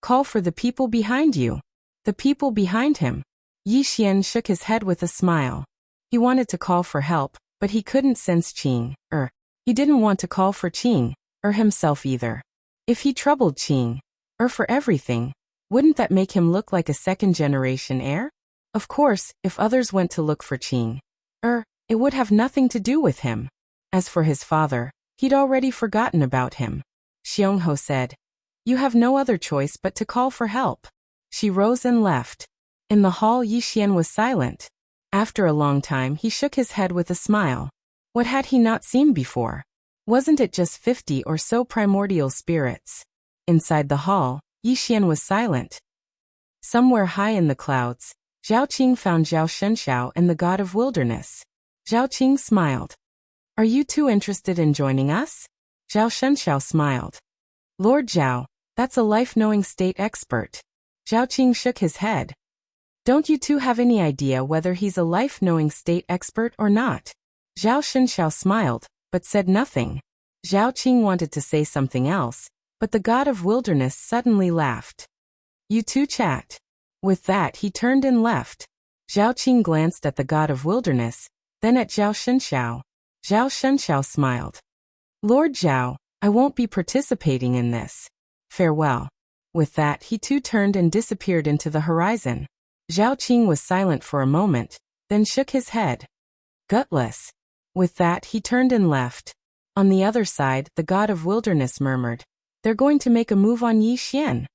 "Call for the people behind you." The people behind him. Yi Xian shook his head with a smile. He wanted to call for help, but he couldn't sense Qing. He didn't want to call for Qing, or himself either. If he troubled Qing, for everything, wouldn't that make him look like a second-generation heir? Of course, if others went to look for Qing, it would have nothing to do with him. As for his father, he'd already forgotten about him. Xiongho said, "You have no other choice but to call for help." She rose and left. In the hall, Yi Xian was silent. After a long time, he shook his head with a smile. What had he not seen before? Wasn't it just 50 or so primordial spirits? Inside the hall, Yi Xian was silent. Somewhere high in the clouds, Zhao Qing found Zhao Shenxiao and the god of wilderness. Zhao Qing smiled. "Are you two interested in joining us?" Zhao Shenxiao smiled. "Lord Zhao, that's a life-knowing state expert." Zhao Qing shook his head. "Don't you two have any idea whether he's a life-knowing state expert or not?" Zhao Shenxiao smiled, but said nothing. Zhao Qing wanted to say something else, but the god of wilderness suddenly laughed. "You two chat." With that, he turned and left. Zhao Qing glanced at the god of wilderness, then at Zhao Shenxiao. Zhao Shenxiao smiled. "Lord Zhao, I won't be participating in this. Farewell." With that, he too turned and disappeared into the horizon. Zhao Qing was silent for a moment, then shook his head. "Gutless." With that, he turned and left. On the other side, the god of wilderness murmured, "They're going to make a move on Yi Xian."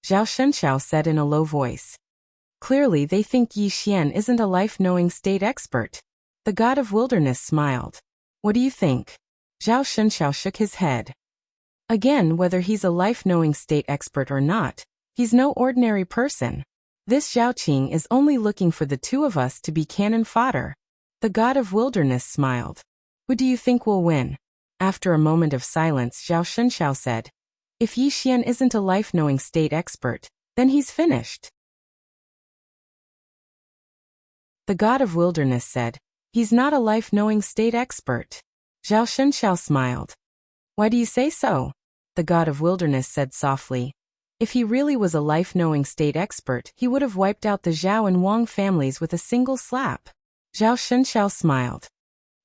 Zhao Shenxiao said in a low voice. "Clearly they think Yi Xian isn't a life-knowing state expert." The god of wilderness smiled. "What do you think?" Zhao Shenxiao shook his head. "Again, whether he's a life-knowing state expert or not, he's no ordinary person. This Zhao Qing is only looking for the two of us to be cannon fodder." The god of wilderness smiled. "Who do you think will win?" After a moment of silence, Zhao Shenxiao said, "If Yi Xian isn't a life-knowing state expert, then he's finished." The god of wilderness said, "He's not a life-knowing state expert." Zhao Shenxiao smiled. "Why do you say so?" The god of wilderness said softly, "If he really was a life-knowing state expert, he would have wiped out the Zhao and Wang families with a single slap." Zhao Shenxiao smiled.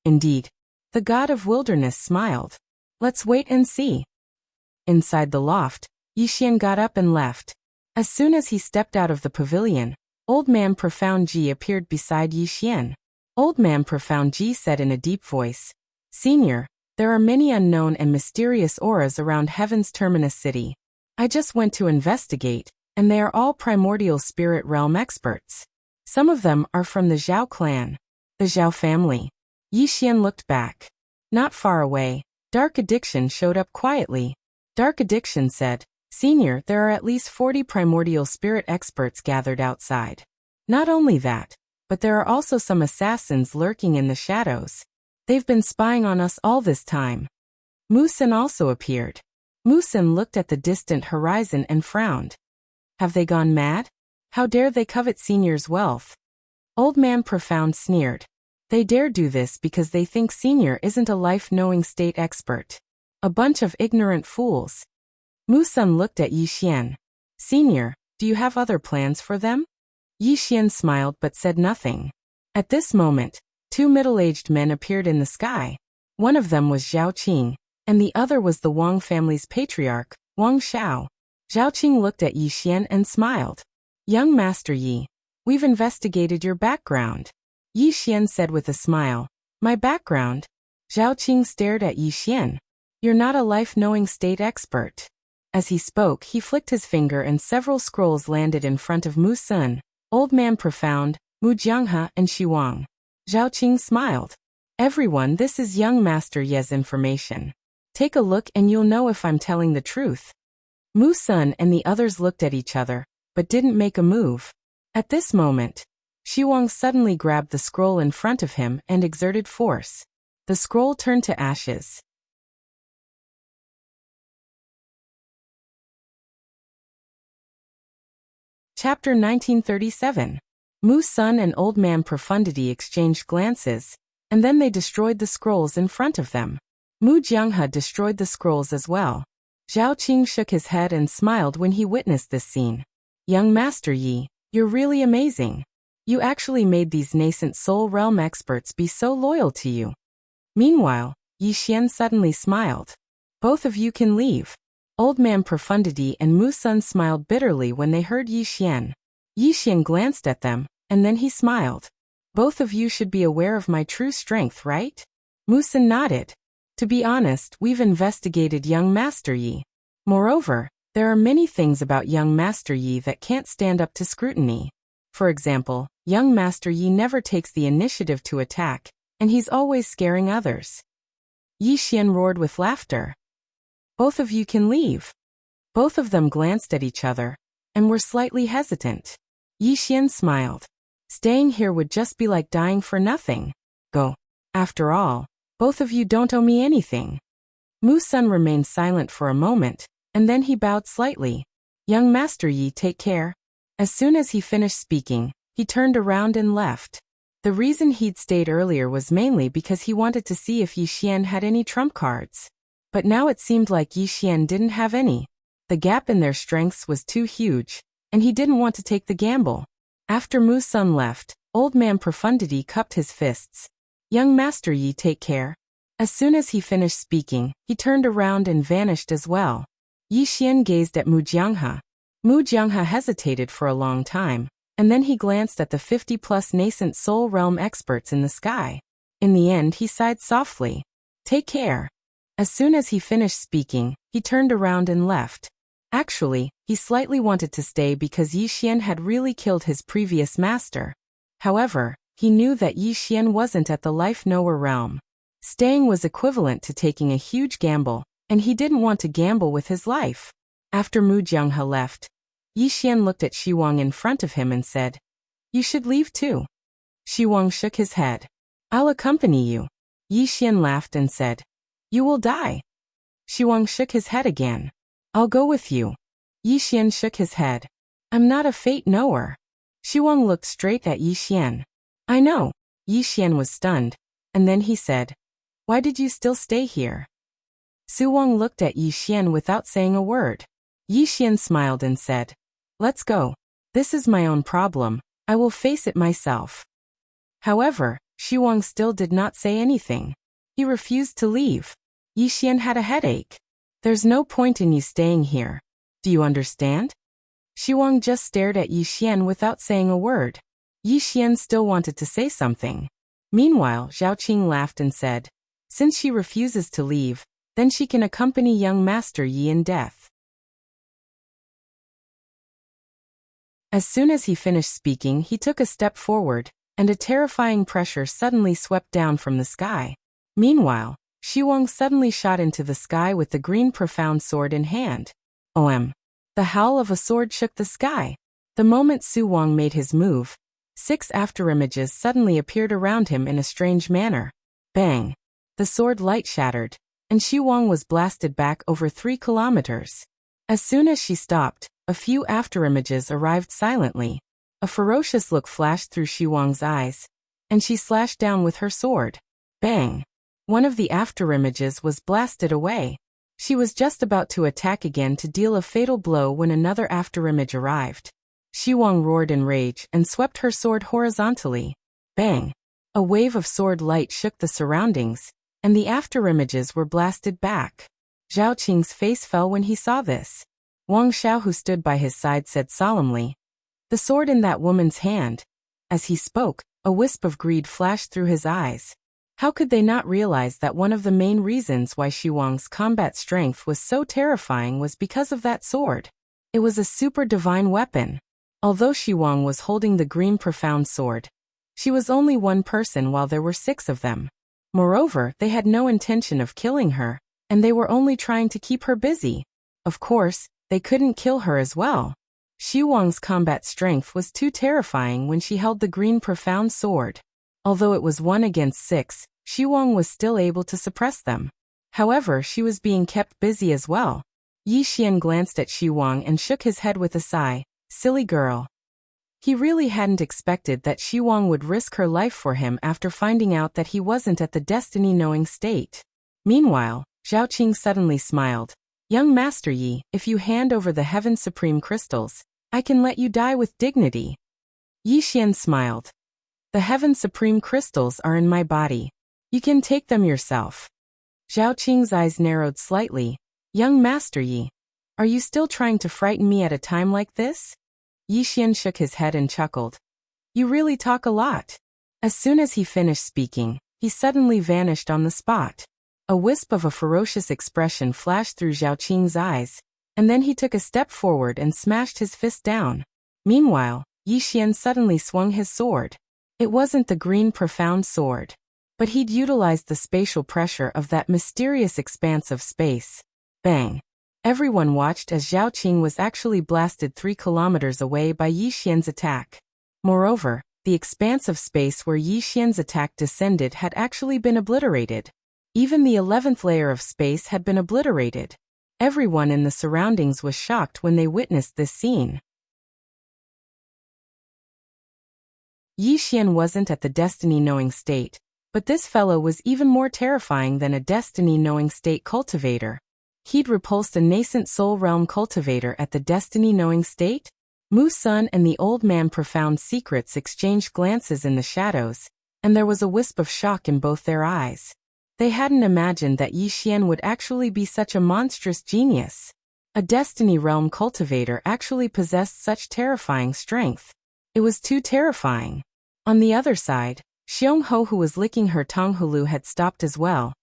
"Indeed." The god of wilderness smiled. "Let's wait and see." Inside the loft, Yi Xian got up and left. As soon as he stepped out of the pavilion, Old Man Profound Ji appeared beside Yi Xian. Old Man Profound Ji said in a deep voice, "Senior, there are many unknown and mysterious auras around Heaven's Terminus City. I just went to investigate, and they are all primordial spirit realm experts. Some of them are from the Zhao clan, the Zhao family. Yi Xian looked back. Not far away, Dark Addiction showed up quietly. Dark Addiction said, "Senior, there are at least 40 primordial spirit experts gathered outside. Not only that, but there are also some assassins lurking in the shadows. They've been spying on us all this time." Mu Sun also appeared. Mu Sun looked at the distant horizon and frowned. Have they gone mad? How dare they covet Senior's wealth? Old Man Profound sneered. They dare do this because they think Senior isn't a life-knowing state expert. A bunch of ignorant fools. Mu Sun looked at Yi Xian. Senior, do you have other plans for them? Yi Xian smiled but said nothing. At this moment, two middle-aged men appeared in the sky. One of them was Zhao Qing, and the other was the Wang family's patriarch, Wang Xiao. Zhao Qing looked at Yi Xian and smiled. Young Master Yi, we've investigated your background. Yi Xian said with a smile. My background? Zhao Qing stared at Yi Xian. You're not a life-knowing state expert. As he spoke, he flicked his finger and several scrolls landed in front of Mu Sun, Old Man Profound, Mu Jianghe, and Shi Wang. Zhao Qing smiled. Everyone, this is young Master Ye's information. Take a look and you'll know if I'm telling the truth. Mu Sun and the others looked at each other, but didn't make a move. At this moment, Shi Wang suddenly grabbed the scroll in front of him and exerted force. The scroll turned to ashes. Chapter 1937. Mu Sun and Old Man Profundity exchanged glances, and then they destroyed the scrolls in front of them. Mu Jianghe destroyed the scrolls as well. Zhao Qing shook his head and smiled when he witnessed this scene. Young Master Yi, you're really amazing. You actually made these nascent soul realm experts be so loyal to you. Meanwhile, Yi Xian suddenly smiled. Both of you can leave. Old Man Profundity and Mu Sun smiled bitterly when they heard Yi Xian. Yi Xian glanced at them, and then he smiled. Both of you should be aware of my true strength, right? Mu Sun nodded. To be honest, we've investigated young Master Yi. Moreover, there are many things about young Master Yi that can't stand up to scrutiny. For example, young Master Yi never takes the initiative to attack, and he's always scaring others. Yi Xian roared with laughter. Both of you can leave. Both of them glanced at each other, and were slightly hesitant. Yi Xian smiled. Staying here would just be like dying for nothing. Go. After all, both of you don't owe me anything. Mu Sun remained silent for a moment, and then he bowed slightly. Young Master Yi, take care. As soon as he finished speaking, he turned around and left. The reason he'd stayed earlier was mainly because he wanted to see if Yi Xian had any trump cards. But now it seemed like Yi Xian didn't have any. The gap in their strengths was too huge, and he didn't want to take the gamble. After Mu Sun left, Old Man Profundity cupped his fists. Young Master Yi, take care. As soon as he finished speaking, he turned around and vanished as well. Yi Xian gazed at Mu Jianghe. Mu Jianghe hesitated for a long time, and then he glanced at the 50-plus nascent soul realm experts in the sky. In the end, he sighed softly. Take care. As soon as he finished speaking, he turned around and left. Actually, he slightly wanted to stay because Yi Xian had really killed his previous master. However, he knew that Yi Xian wasn't at the life-knower realm. Staying was equivalent to taking a huge gamble, and he didn't want to gamble with his life. After Mu Jianghe left, Yi Xian looked at Shi Wang in front of him and said, You should leave too. Shi Wang shook his head. I'll accompany you. Yi Xian laughed and said, You will die. Shi Wang shook his head again. I'll go with you. Yi Xian shook his head. I'm not a fate knower. Shi Wang looked straight at Yi Xian. I know. Yi Xian was stunned, and then he said, Why did you still stay here? Su Wang looked at Yi Xian without saying a word. Yi Xian smiled and said, Let's go. This is my own problem. I will face it myself. However, Shi Wang still did not say anything. He refused to leave. Yi Xian had a headache. There's no point in you staying here. Do you understand? Shi Wang just stared at Yi Xian without saying a word. Yi Xian still wanted to say something. Meanwhile, Zhao Qing laughed and said, Since she refuses to leave, then she can accompany young Master Yi in death. As soon as he finished speaking, he took a step forward, and a terrifying pressure suddenly swept down from the sky. Meanwhile, Xu Wang suddenly shot into the sky with the green profound sword in hand. OM. The howl of a sword shook the sky. The moment Xu Wang made his move, 6 afterimages suddenly appeared around him in a strange manner. Bang! The sword light shattered, and Xu Wang was blasted back over 3 kilometers. As soon as she stopped, a few afterimages arrived silently. A ferocious look flashed through Xu Wang's eyes, and she slashed down with her sword. Bang! One of the afterimages was blasted away. She was just about to attack again to deal a fatal blow when another afterimage arrived. Xu Wang roared in rage and swept her sword horizontally. Bang! A wave of sword light shook the surroundings, and the afterimages were blasted back. Zhao Qing's face fell when he saw this. Wang Xiao, who stood by his side, said solemnly, "The sword in that woman's hand." As he spoke, a wisp of greed flashed through his eyes. How could they not realize that one of the main reasons why Xu Wang's combat strength was so terrifying was because of that sword? It was a super divine weapon. Although Xu Wang was holding the green profound sword, she was only one person while there were 6 of them. Moreover, they had no intention of killing her, and they were only trying to keep her busy. Of course, they couldn't kill her as well. Xu Wang's combat strength was too terrifying when she held the green profound sword. Although it was 1 against 6, Xu Wang was still able to suppress them. However, she was being kept busy as well. Yi Xian glanced at Xu Wang and shook his head with a sigh. Silly girl. He really hadn't expected that Xu Wang would risk her life for him after finding out that he wasn't at the destiny-knowing state. Meanwhile, Zhao Qing suddenly smiled. Young Master Yi, if you hand over the Heaven Supreme crystals, I can let you die with dignity. Yi Xian smiled. The Heaven Supreme crystals are in my body. You can take them yourself. Zhao Qing's eyes narrowed slightly. Young Master Yi, are you still trying to frighten me at a time like this? Yi Xian shook his head and chuckled. You really talk a lot. As soon as he finished speaking, he suddenly vanished on the spot. A wisp of a ferocious expression flashed through Zhao Qing's eyes, and then he took a step forward and smashed his fist down. Meanwhile, Yi Xian suddenly swung his sword. It wasn't the green profound sword, but he'd utilized the spatial pressure of that mysterious expanse of space. Bang! Everyone watched as Zhao Qing was actually blasted 3 kilometers away by Yi Xian's attack. Moreover, the expanse of space where Yi Xian's attack descended had actually been obliterated. Even the 11th layer of space had been obliterated. Everyone in the surroundings was shocked when they witnessed this scene. Yi Xian wasn't at the destiny-knowing state, but this fellow was even more terrifying than a destiny-knowing state cultivator. He'd repulsed a nascent soul realm cultivator at the destiny-knowing state? Mu Sun and the old man Profound Secrets exchanged glances in the shadows, and there was a wisp of shock in both their eyes. They hadn't imagined that Yi Xian would actually be such a monstrous genius. A destiny realm cultivator actually possessed such terrifying strength. It was too terrifying. On the other side, Xiong Ho, who was licking her Tonghulu, had stopped as well,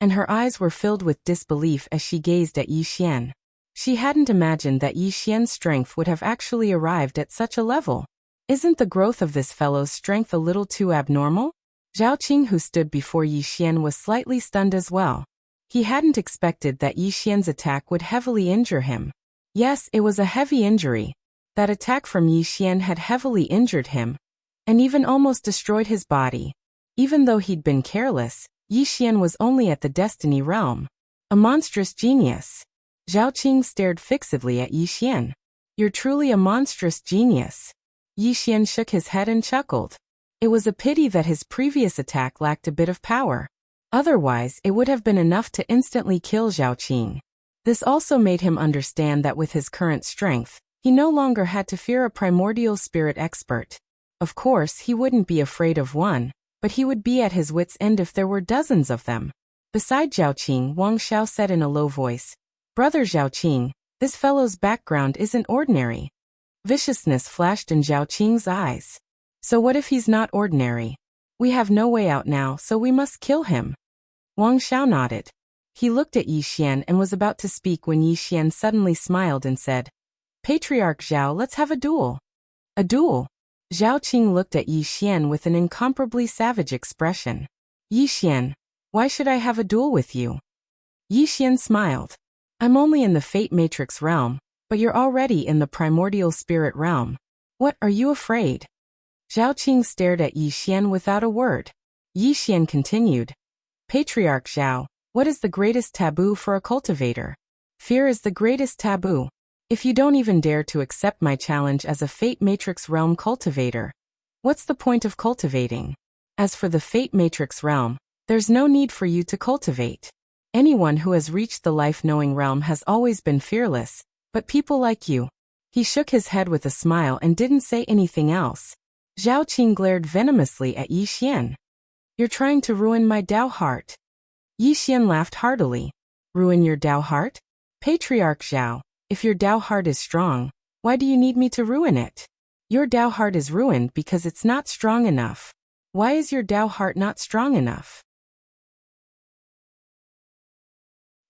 and her eyes were filled with disbelief as she gazed at Yi Xian. She hadn't imagined that Yi Xian's strength would have actually arrived at such a level. Isn't the growth of this fellow's strength a little too abnormal? Zhao Qing, who stood before Yi Xian, was slightly stunned as well. He hadn't expected that Yi Xian's attack would heavily injure him. Yes, it was a heavy injury. That attack from Yi Xian had heavily injured him, and even almost destroyed his body. Even though he'd been careless, Yi Xian was only at the destiny realm. A monstrous genius. Zhao Qing stared fixedly at Yi Xian. You're truly a monstrous genius. Yi Xian shook his head and chuckled. It was a pity that his previous attack lacked a bit of power. Otherwise, it would have been enough to instantly kill Zhao Qing. This also made him understand that with his current strength, he no longer had to fear a primordial spirit expert. Of course, he wouldn't be afraid of one, but he would be at his wits' end if there were dozens of them. Beside Zhao Qing, Wang Xiao said in a low voice, Brother Zhao Qing, this fellow's background isn't ordinary. Viciousness flashed in Zhao Qing's eyes. So what if he's not ordinary? We have no way out now, so we must kill him. Wang Xiao nodded. He looked at Yi Xian and was about to speak when Yi Xian suddenly smiled and said, Patriarch Zhao, let's have a duel. A duel. Zhao Qing looked at Yi Xian with an incomparably savage expression. Yi Xian, why should I have a duel with you? Yi Xian smiled. I'm only in the Fate Matrix realm, but you're already in the primordial spirit realm. What, are you afraid? Zhao Qing stared at Yi Xian without a word. Yi Xian continued. Patriarch Zhao, what is the greatest taboo for a cultivator? Fear is the greatest taboo. If you don't even dare to accept my challenge as a Fate Matrix realm cultivator, what's the point of cultivating? As for the Fate Matrix realm, there's no need for you to cultivate. Anyone who has reached the life-knowing realm has always been fearless, but people like you. He shook his head with a smile and didn't say anything else. Zhao Qing glared venomously at Yi Xian. You're trying to ruin my Dao heart. Yi Xian laughed heartily. Ruin your Dao heart? Patriarch Zhao, if your Dao heart is strong, why do you need me to ruin it? Your Dao heart is ruined because it's not strong enough. Why is your Dao heart not strong enough?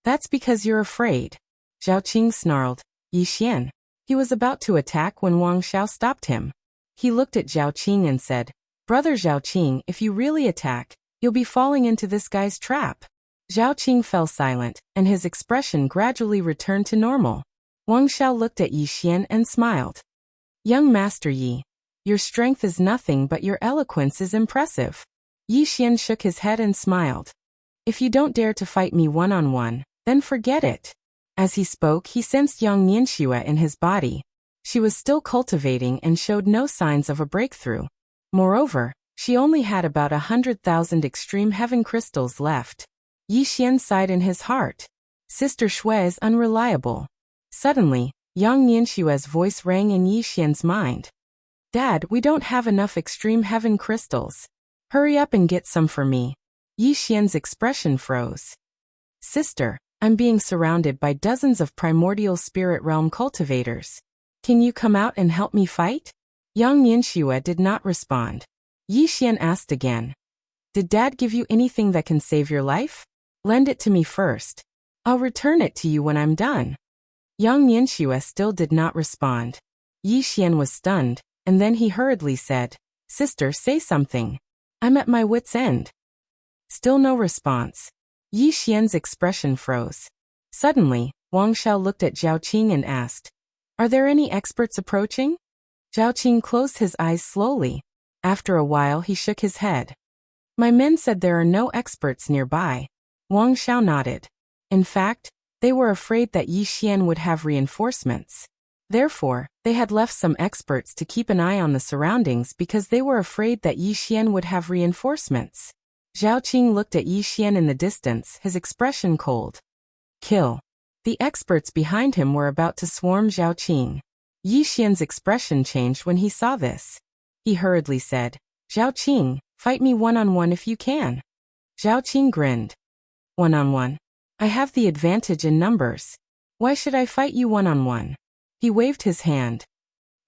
That's because you're afraid. Zhao Qing snarled. Yi Xian. He was about to attack when Wang Xiao stopped him. He looked at Zhao Qing and said, Brother Zhao Qing, if you really attack, you'll be falling into this guy's trap. Zhao Qing fell silent, and his expression gradually returned to normal. Wang Xiao looked at Yi Xian and smiled. Young Master Yi, your strength is nothing but your eloquence is impressive. Yi Xian shook his head and smiled. If you don't dare to fight me one-on-one, then forget it. As he spoke, he sensed young Nianxue in his body. She was still cultivating and showed no signs of a breakthrough. Moreover, she only had about 100,000 extreme heaven crystals left. Yi Xian sighed in his heart. Sister Shui is unreliable. Suddenly, young Nianshue's voice rang in Yi Xian's mind. Dad, we don't have enough extreme heaven crystals. Hurry up and get some for me. Yi Xian's expression froze. Sister, I'm being surrounded by dozens of primordial spirit realm cultivators. Can you come out and help me fight? Young Nianxue did not respond. Yi Xian asked again. Did Dad give you anything that can save your life? Lend it to me first. I'll return it to you when I'm done. Young Nianxue still did not respond. Yi Xian was stunned, and then he hurriedly said, Sister, say something. I'm at my wit's end. Still no response. Yi Xian's expression froze. Suddenly, Wang Xiao looked at Zhao Qing and asked, Are there any experts approaching? Zhao Qing closed his eyes slowly. After a while he shook his head. My men said there are no experts nearby. Wang Xiao nodded. In fact, they were afraid that Yi Xian would have reinforcements. Therefore, they had left some experts to keep an eye on the surroundings because they were afraid that Yi Xian would have reinforcements. Zhao Qing looked at Yi Xian in the distance, his expression cold. Kill. The experts behind him were about to swarm Zhao Qing. Yi Xian's expression changed when he saw this. He hurriedly said, Zhao Qing, fight me one-on-one if you can. Zhao Qing grinned. One-on-one? I have the advantage in numbers. Why should I fight you one-on-one? He waved his hand.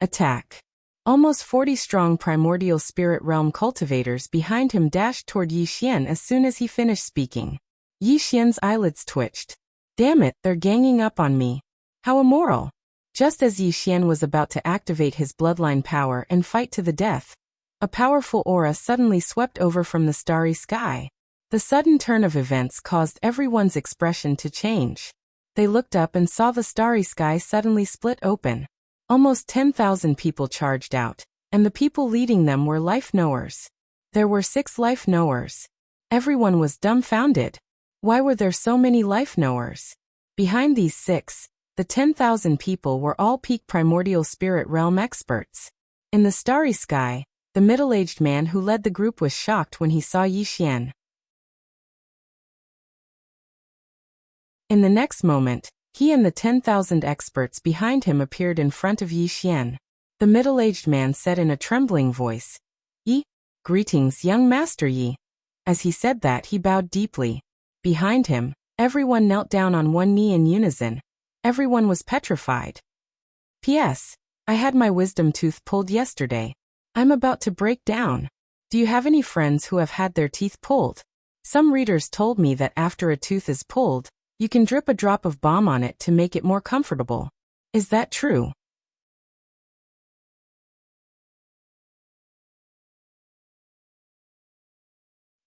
Attack. Almost 40 strong primordial spirit realm cultivators behind him dashed toward Yi Xian as soon as he finished speaking. Yi Xian's eyelids twitched. Damn it, they're ganging up on me. How immoral. Just as Yi Xian was about to activate his bloodline power and fight to the death, a powerful aura suddenly swept over from the starry sky. The sudden turn of events caused everyone's expression to change. They looked up and saw the starry sky suddenly split open. Almost 10,000 people charged out, and the people leading them were life knowers. There were 6 life knowers. Everyone was dumbfounded. Why were there so many life knowers? Behind these 6, the 10,000 people were all peak primordial spirit realm experts. In the starry sky, the middle-aged man who led the group was shocked when he saw Yi Xian. In the next moment, he and the 10,000 experts behind him appeared in front of Yi Xian. The middle-aged man said in a trembling voice, Yi, greetings, young Master Yi. As he said that, he bowed deeply. Behind him, everyone knelt down on one knee in unison. Everyone was petrified. P.S. I had my wisdom tooth pulled yesterday. I'm about to break down. Do you have any friends who have had their teeth pulled? Some readers told me that after a tooth is pulled, you can drip a drop of balm on it to make it more comfortable. Is that true?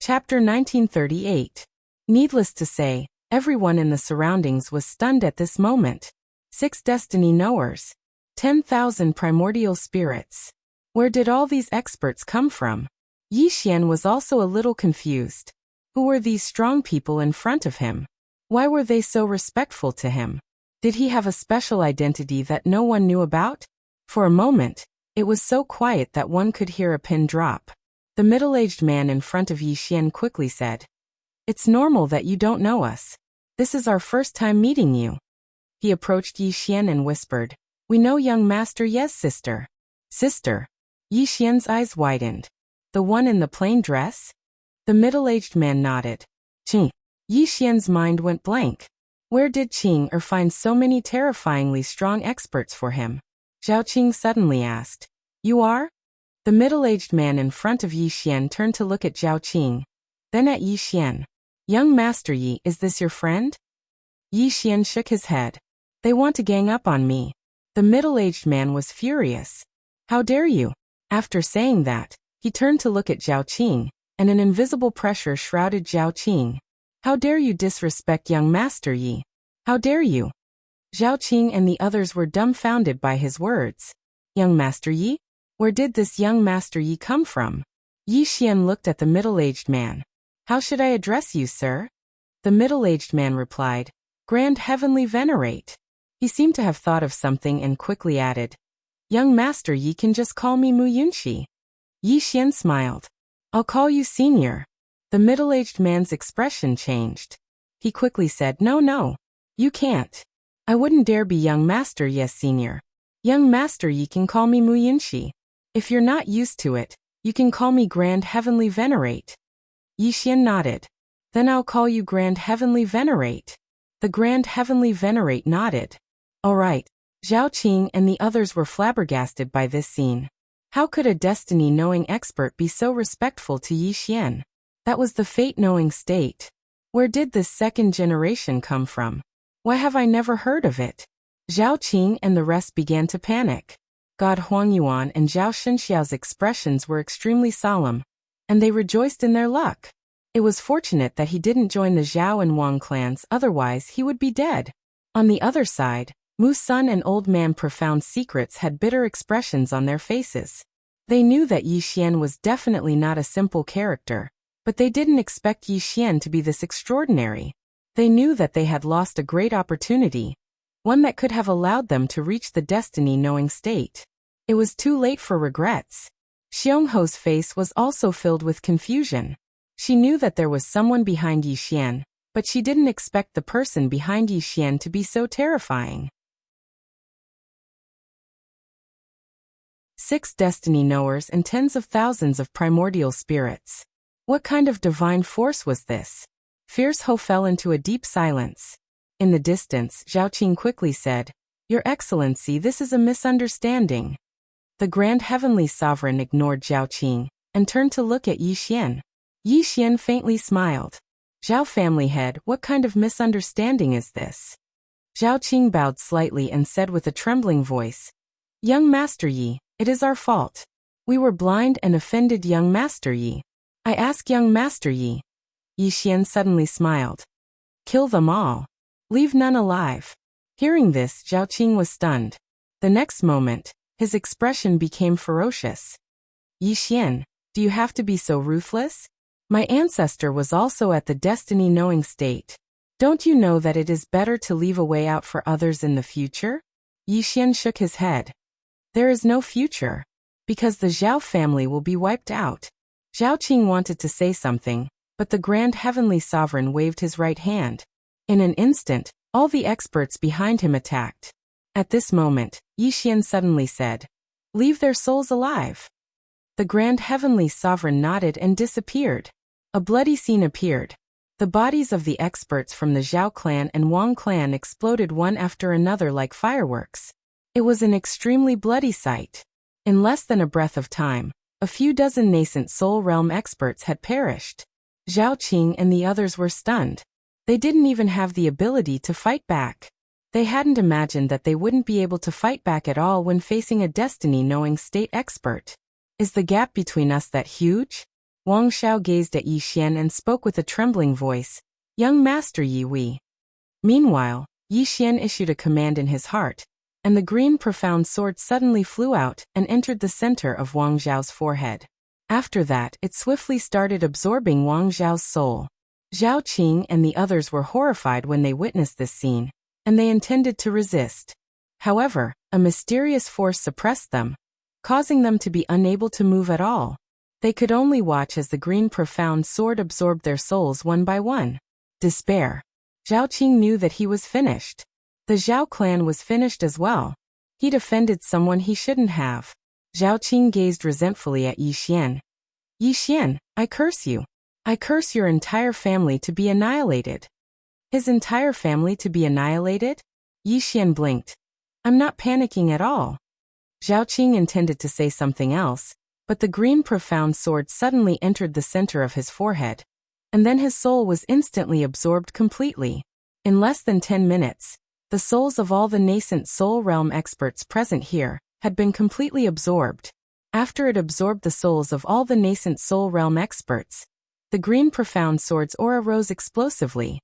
Chapter 1938. Needless to say, everyone in the surroundings was stunned at this moment. 6 destiny knowers. 10,000 primordial spirits. Where did all these experts come from? Yi Xian was also a little confused. Who were these strong people in front of him? Why were they so respectful to him? Did he have a special identity that no one knew about? For a moment, it was so quiet that one could hear a pin drop. The middle-aged man in front of Yi Xian quickly said, "It's normal that you don't know us. This is our first time meeting you." He approached Yi Xian and whispered, "We know young Master Ye's sister." "Sister?" Yi Xian's eyes widened. "The one in the plain dress?" The middle-aged man nodded. "Qing." Yi Xian's mind went blank. Where did Qing find so many terrifyingly strong experts for him? Zhao Qing suddenly asked. "You are?" The middle-aged man in front of Yi Xian turned to look at Zhao Qing, then at Yi Xian. "Young Master Yi, is this your friend?" Yi Xian shook his head. "They want to gang up on me." The middle-aged man was furious. "How dare you?" After saying that, he turned to look at Zhao Qing, and an invisible pressure shrouded Zhao Qing. "How dare you disrespect young Master Yi? How dare you?" Zhao Qing and the others were dumbfounded by his words. Young Master Yi? Where did this young Master Yi come from? Yi Xian looked at the middle-aged man. "How should I address you, sir?" The middle-aged man replied, "Grand Heavenly Venerate." He seemed to have thought of something and quickly added, "Young Master Yi can just call me Mu Yunxi." Yi Xian smiled. "I'll call you Senior." The middle-aged man's expression changed. He quickly said, No, you can't. I wouldn't dare be young Master Yi Senior. Young Master Yi can call me Mu Yunxi. If you're not used to it, you can call me Grand Heavenly Venerate." Yi Xian nodded. "Then I'll call you Grand Heavenly Venerate." The Grand Heavenly Venerate nodded. All right. Zhao Qing and the others were flabbergasted by this scene. How could a destiny-knowing expert be so respectful to Yi Xian? That was the fate-knowing state. Where did this second generation come from? Why have I never heard of it? Zhao Qing and the rest began to panic. God Huangyuan and Zhao Shenxiao's expressions were extremely solemn, and they rejoiced in their luck. It was fortunate that he didn't join the Zhao and Wang clans, otherwise he would be dead. On the other side, Mu's son and Old Man Profound Secrets had bitter expressions on their faces. They knew that Yi Xian was definitely not a simple character, but they didn't expect Yi Xian to be this extraordinary. They knew that they had lost a great opportunity, one that could have allowed them to reach the destiny-knowing state. It was too late for regrets. Xiongho's face was also filled with confusion. She knew that there was someone behind Yi Xian, but she didn't expect the person behind Yi Xian to be so terrifying. 6 destiny knowers and tens of thousands of primordial spirits. What kind of divine force was this? Fierce Ho fell into a deep silence. In the distance, Zhao Qing quickly said, "Your Excellency, this is a misunderstanding." The Grand Heavenly Sovereign ignored Zhao Qing and turned to look at Yi Xian. Yi Xian faintly smiled. "Zhao family head, what kind of misunderstanding is this?" Zhao Qing bowed slightly and said with a trembling voice, "Young Master Yi, it is our fault. We were blind and offended young Master Yi. I ask young Master Yi." Yi Xian suddenly smiled. "Kill them all. Leave none alive." Hearing this, Zhao Qing was stunned. The next moment, his expression became ferocious. "Yi Xian, do you have to be so ruthless? My ancestor was also at the destiny-knowing state. Don't you know that it is better to leave a way out for others in the future?" Yi Xian shook his head. "There is no future, because the Zhao family will be wiped out." Zhao Qing wanted to say something, but the Grand Heavenly Sovereign waved his right hand. In an instant, all the experts behind him attacked. At this moment, Yi Xian suddenly said, "Leave their souls alive." The Grand Heavenly Sovereign nodded and disappeared. A bloody scene appeared. The bodies of the experts from the Zhao clan and Wang clan exploded one after another like fireworks. It was an extremely bloody sight. In less than a breath of time, a few dozen nascent Soul Realm experts had perished. Zhao Qing and the others were stunned. They didn't even have the ability to fight back. They hadn't imagined that they wouldn't be able to fight back at all when facing a destiny-knowing state expert. Is the gap between us that huge? Wang Xiao gazed at Yi Xian and spoke with a trembling voice. Young Master Yi Wei. Meanwhile, Yi Xian issued a command in his heart, and the green profound sword suddenly flew out and entered the center of Wang Zhao's forehead. After that, it swiftly started absorbing Wang Zhao's soul. Zhao Qing and the others were horrified when they witnessed this scene, and they intended to resist. However, a mysterious force suppressed them, causing them to be unable to move at all. They could only watch as the green profound sword absorbed their souls one by one. Despair. Zhao Qing knew that he was finished. The Zhao clan was finished as well. He'd offended someone he shouldn't have. Zhao Qing gazed resentfully at Yi Xian. Yi Xian, I curse you. I curse your entire family to be annihilated. His entire family to be annihilated? Yi Xian blinked. I'm not panicking at all. Zhao Qing intended to say something else, but the green profound sword suddenly entered the center of his forehead, and then his soul was instantly absorbed completely. In less than 10 minutes, the souls of all the nascent soul realm experts present here had been completely absorbed. After it absorbed the souls of all the nascent soul realm experts, the green profound sword's aura rose explosively.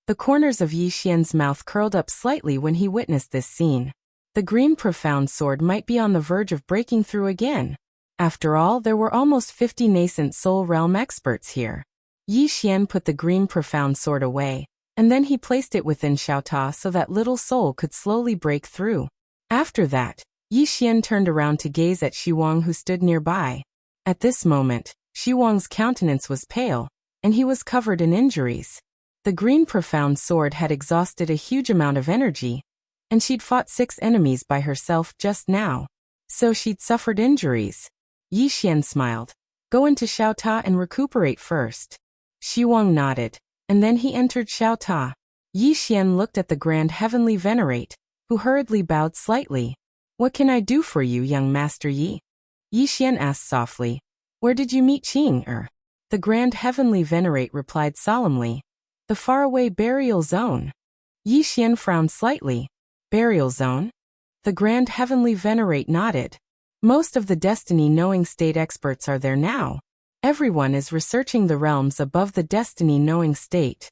The corners of Yi Xian's mouth curled up slightly when he witnessed this scene. The green profound sword might be on the verge of breaking through again. After all, there were almost 50 nascent soul realm experts here. Yi Xian put the green profound sword away, and then he placed it within Xiao Ta so that little soul could slowly break through. After that, Yi Xian turned around to gaze at Xu Wang who stood nearby. At this moment, Xu Wang's countenance was pale, and he was covered in injuries. The green profound sword had exhausted a huge amount of energy, and she'd fought 6 enemies by herself just now. So she'd suffered injuries. Yi Xian smiled. Go into Xiao Ta and recuperate first. Xu Wang nodded, and then he entered Xiao Ta. Yi Xian looked at the Grand Heavenly Venerate, who hurriedly bowed slightly. What can I do for you, young Master Yi? Yi Xian asked softly. Where did you meet Qing? The Grand Heavenly Venerate replied solemnly. The faraway burial zone. Yi Xian frowned slightly. Burial zone? The Grand Heavenly Venerate nodded. Most of the Destiny-knowing state experts are there now. Everyone is researching the realms above the Destiny-knowing state.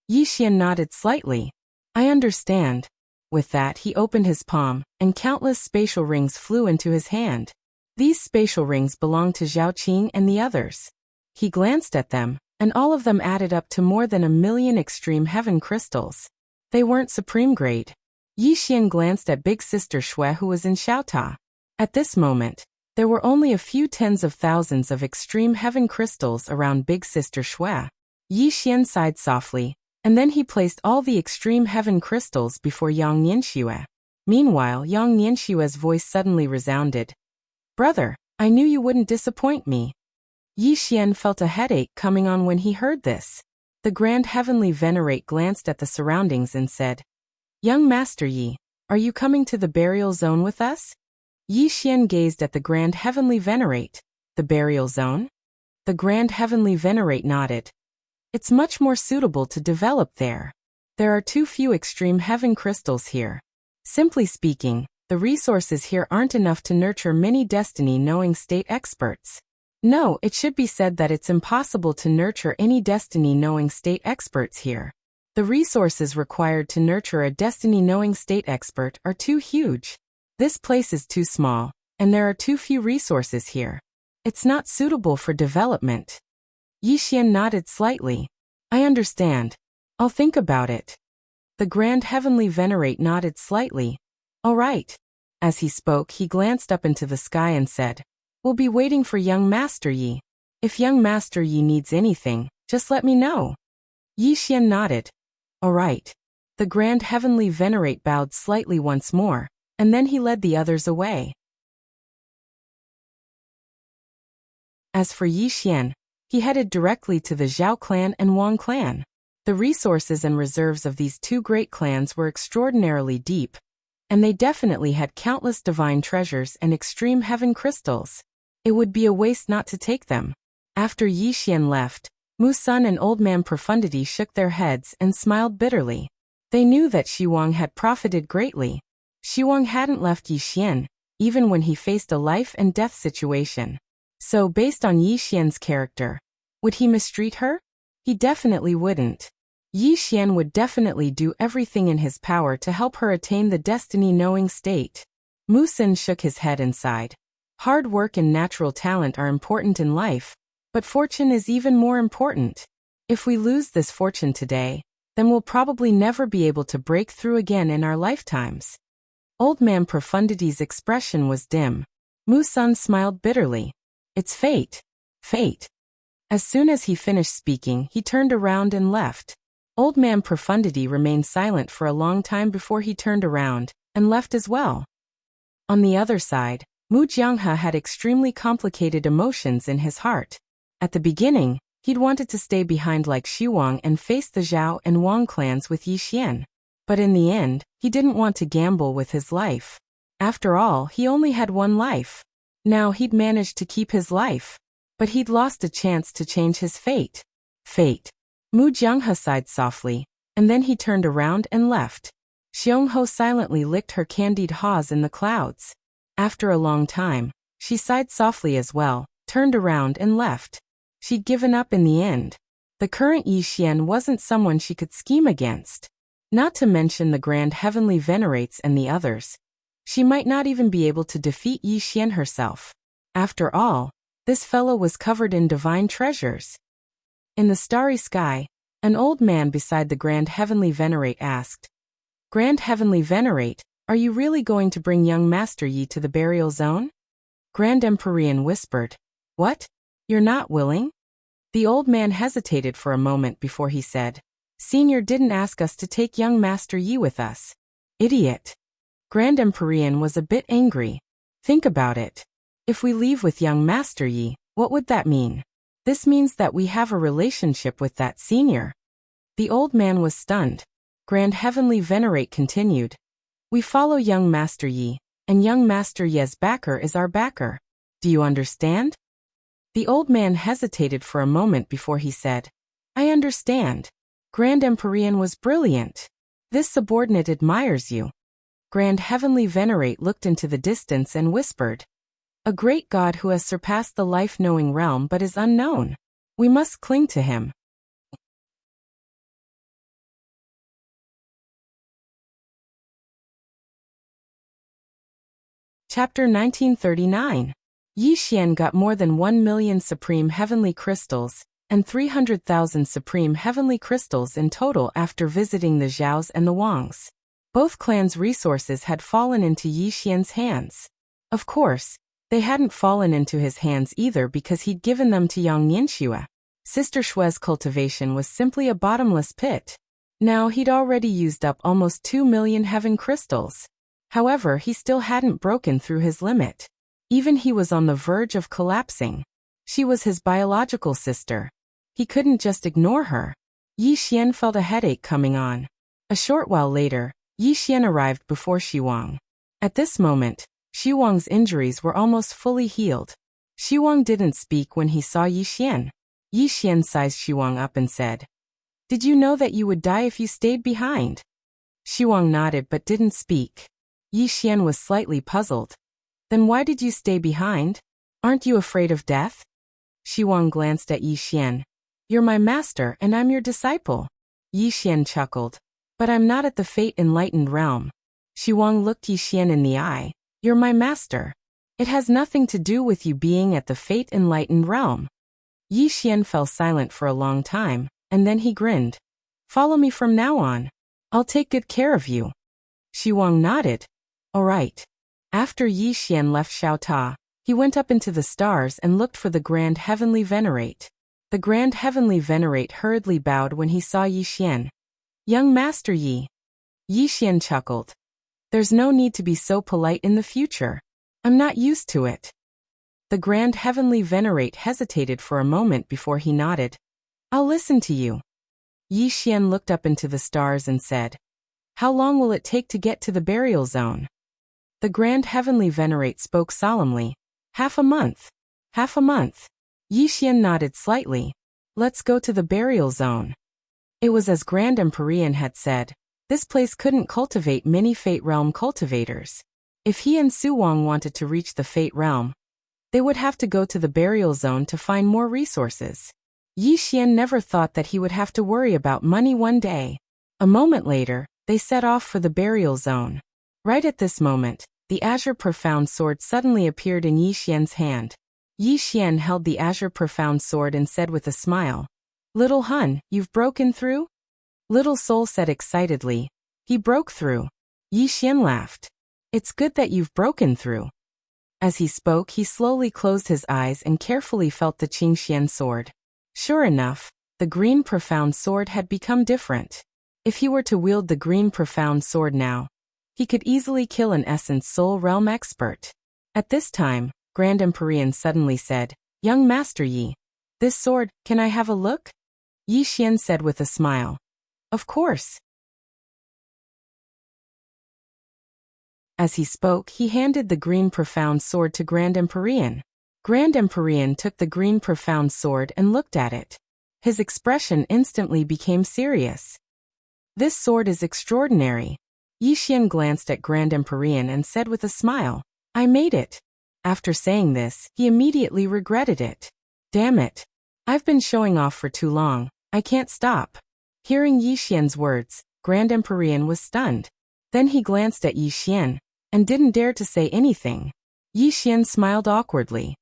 Yi Xian nodded slightly. I understand. With that, he opened his palm, and countless spatial rings flew into his hand. These spatial rings belonged to Zhao Qing and the others. He glanced at them, and all of them added up to more than 1,000,000 extreme heaven crystals. They weren't supreme grade. Yi Xian glanced at Big Sister Shui who was in Xiao Ta. At this moment, there were only a few tens of thousands of extreme heaven crystals around Big Sister Shui. Yi Xian sighed softly, and then he placed all the extreme heaven crystals before Yang Nianxue. Meanwhile, Yang Nianshue's voice suddenly resounded. Brother, I knew you wouldn't disappoint me. Yi Xian felt a headache coming on when he heard this. The Grand Heavenly Venerate glanced at the surroundings and said, Young Master Yi, are you coming to the burial zone with us? Yi Xian gazed at the Grand Heavenly Venerate. The burial zone? The Grand Heavenly Venerate nodded. It's much more suitable to develop there. There are too few extreme heaven crystals here. Simply speaking, the resources here aren't enough to nurture many destiny-knowing state experts. No, it should be said that it's impossible to nurture any destiny-knowing state experts here. The resources required to nurture a destiny-knowing state expert are too huge. This place is too small, and there are too few resources here. It's not suitable for development. Yi Xian nodded slightly. I understand. I'll think about it. The Grand Heavenly Venerate nodded slightly. All right. As he spoke, he glanced up into the sky and said, We'll be waiting for young Master Yi. If young Master Yi needs anything, just let me know. Yi Xian nodded. All right. The Grand Heavenly Venerate bowed slightly once more, and then he led the others away. As for Yi Xian, he headed directly to the Zhao clan and Wang clan. The resources and reserves of these two great clans were extraordinarily deep, and they definitely had countless divine treasures and extreme heaven crystals. It would be a waste not to take them. After Yi Xian left, Mu Sun and Old Man Profundity shook their heads and smiled bitterly. They knew that Xu Wang had profited greatly. Xu Wang hadn't left Yi Xian, even when he faced a life-and-death situation. So, based on Yi Xian's character, would he mistreat her? He definitely wouldn't. Yi Xian would definitely do everything in his power to help her attain the destiny-knowing state. Mu Sin shook his head and sighed. Hard work and natural talent are important in life, but fortune is even more important. If we lose this fortune today, then we'll probably never be able to break through again in our lifetimes. Old Man Profundity's expression was dim. Mu Sun smiled bitterly. It's fate. Fate. As soon as he finished speaking, he turned around and left. Old Man Profundity remained silent for a long time before he turned around and left as well. On the other side, Mu Jianghe had extremely complicated emotions in his heart. At the beginning, he'd wanted to stay behind like Xiwang and face the Zhao and Wang clans with Yi Xian. But in the end, he didn't want to gamble with his life. After all, he only had one life. Now he'd managed to keep his life, but he'd lost a chance to change his fate. Fate. Mu Jianghe sighed softly, and then he turned around and left. Xiongho silently licked her candied haws in the clouds. After a long time, she sighed softly as well, turned around and left. She'd given up in the end. The current Yi Xian wasn't someone she could scheme against. Not to mention the Grand Heavenly Venerates and the others. She might not even be able to defeat Yi Xian herself. After all, this fellow was covered in divine treasures. In the starry sky, an old man beside the Grand Heavenly Venerate asked, Grand Heavenly Venerate, are you really going to bring young Master Yi to the burial zone? Grand Empyrean whispered, What? You're not willing? The old man hesitated for a moment before he said, Senior didn't ask us to take young Master Yi with us. Idiot. Grand Empyrean was a bit angry. Think about it. If we leave with young Master Yi, what would that mean? This means that we have a relationship with that senior. The old man was stunned. Grand Heavenly Venerate continued. We follow young Master Yi, and young Master Yi's backer is our backer. Do you understand? The old man hesitated for a moment before he said, I understand. Grand Empyrean was brilliant. This subordinate admires you. Grand Heavenly Venerate looked into the distance and whispered, A great god who has surpassed the life-knowing realm but is unknown. We must cling to him. Chapter 1939. Yi Xian got more than 1 million Supreme Heavenly Crystals, and 300,000 Supreme Heavenly Crystals in total after visiting the Zhaos and the Wangs. Both clans' resources had fallen into Yi Xian's hands. Of course, they hadn't fallen into his hands either because he'd given them to Yang Yanxue. Sister Shue's cultivation was simply a bottomless pit. Now he'd already used up almost 2 million heaven crystals. However, he still hadn't broken through his limit. Even he was on the verge of collapsing. She was his biological sister. He couldn't just ignore her. Yi Xian felt a headache coming on. A short while later, Yi Xian arrived before Xiwang. At this moment, Xiwang's injuries were almost fully healed. Xiwang didn't speak when he saw Yi Xian. Yi Xian sized Xiwang up and said, Did you know that you would die if you stayed behind? Xiwang nodded but didn't speak. Yi Xian was slightly puzzled. Then why did you stay behind? Aren't you afraid of death? Xiwang glanced at Yi Xian. You're my master and I'm your disciple. Yi Xian chuckled. But I'm not at the fate-enlightened realm. Xiwang looked Yi Xian in the eye. You're my master. It has nothing to do with you being at the fate-enlightened realm. Yi Xian fell silent for a long time, and then he grinned. Follow me from now on. I'll take good care of you. Xiwang nodded. All right. After Yi Xian left Xiaota, he went up into the stars and looked for the Grand Heavenly Venerate. The Grand Heavenly Venerate hurriedly bowed when he saw Yi Xian. Young Master Yi. Yi Xian chuckled. There's no need to be so polite in the future. I'm not used to it. The Grand Heavenly Venerate hesitated for a moment before he nodded. I'll listen to you. Yi Xian looked up into the stars and said, How long will it take to get to the burial zone? The Grand Heavenly Venerate spoke solemnly. Half a month. Half a month. Yi Xian nodded slightly. Let's go to the burial zone. It was as Grand Empyrean had said. This place couldn't cultivate many Fate Realm cultivators. If he and Su Wang wanted to reach the Fate Realm, they would have to go to the burial zone to find more resources. Yi Xian never thought that he would have to worry about money one day. A moment later, they set off for the burial zone. Right at this moment, the Azure Profound Sword suddenly appeared in Yi Xian's hand. Yi Xian held the Azure Profound Sword and said with a smile, "Little Hun, you've broken through?" Little Soul said excitedly, "He broke through." Yi Xian laughed. "It's good that you've broken through." As he spoke, he slowly closed his eyes and carefully felt the Qingxian sword. Sure enough, the green profound sword had become different. If he were to wield the green profound sword now, he could easily kill an Essence Soul Realm expert. At this time, Grand Empyrean suddenly said, "Young Master Yi, this sword, can I have a look?" Yi Xian said with a smile, "Of course." As he spoke, he handed the green profound sword to Grand Empyrean. Grand Empyrean took the green profound sword and looked at it. His expression instantly became serious. "This sword is extraordinary." Yi Xian glanced at Grand Empyrean and said with a smile, "I made it." After saying this, he immediately regretted it. "Damn it. I've been showing off for too long. I can't stop." Hearing Yi Xian's words, Grand Empyrean was stunned. Then he glanced at Yi Xian and didn't dare to say anything. Yi Xian smiled awkwardly.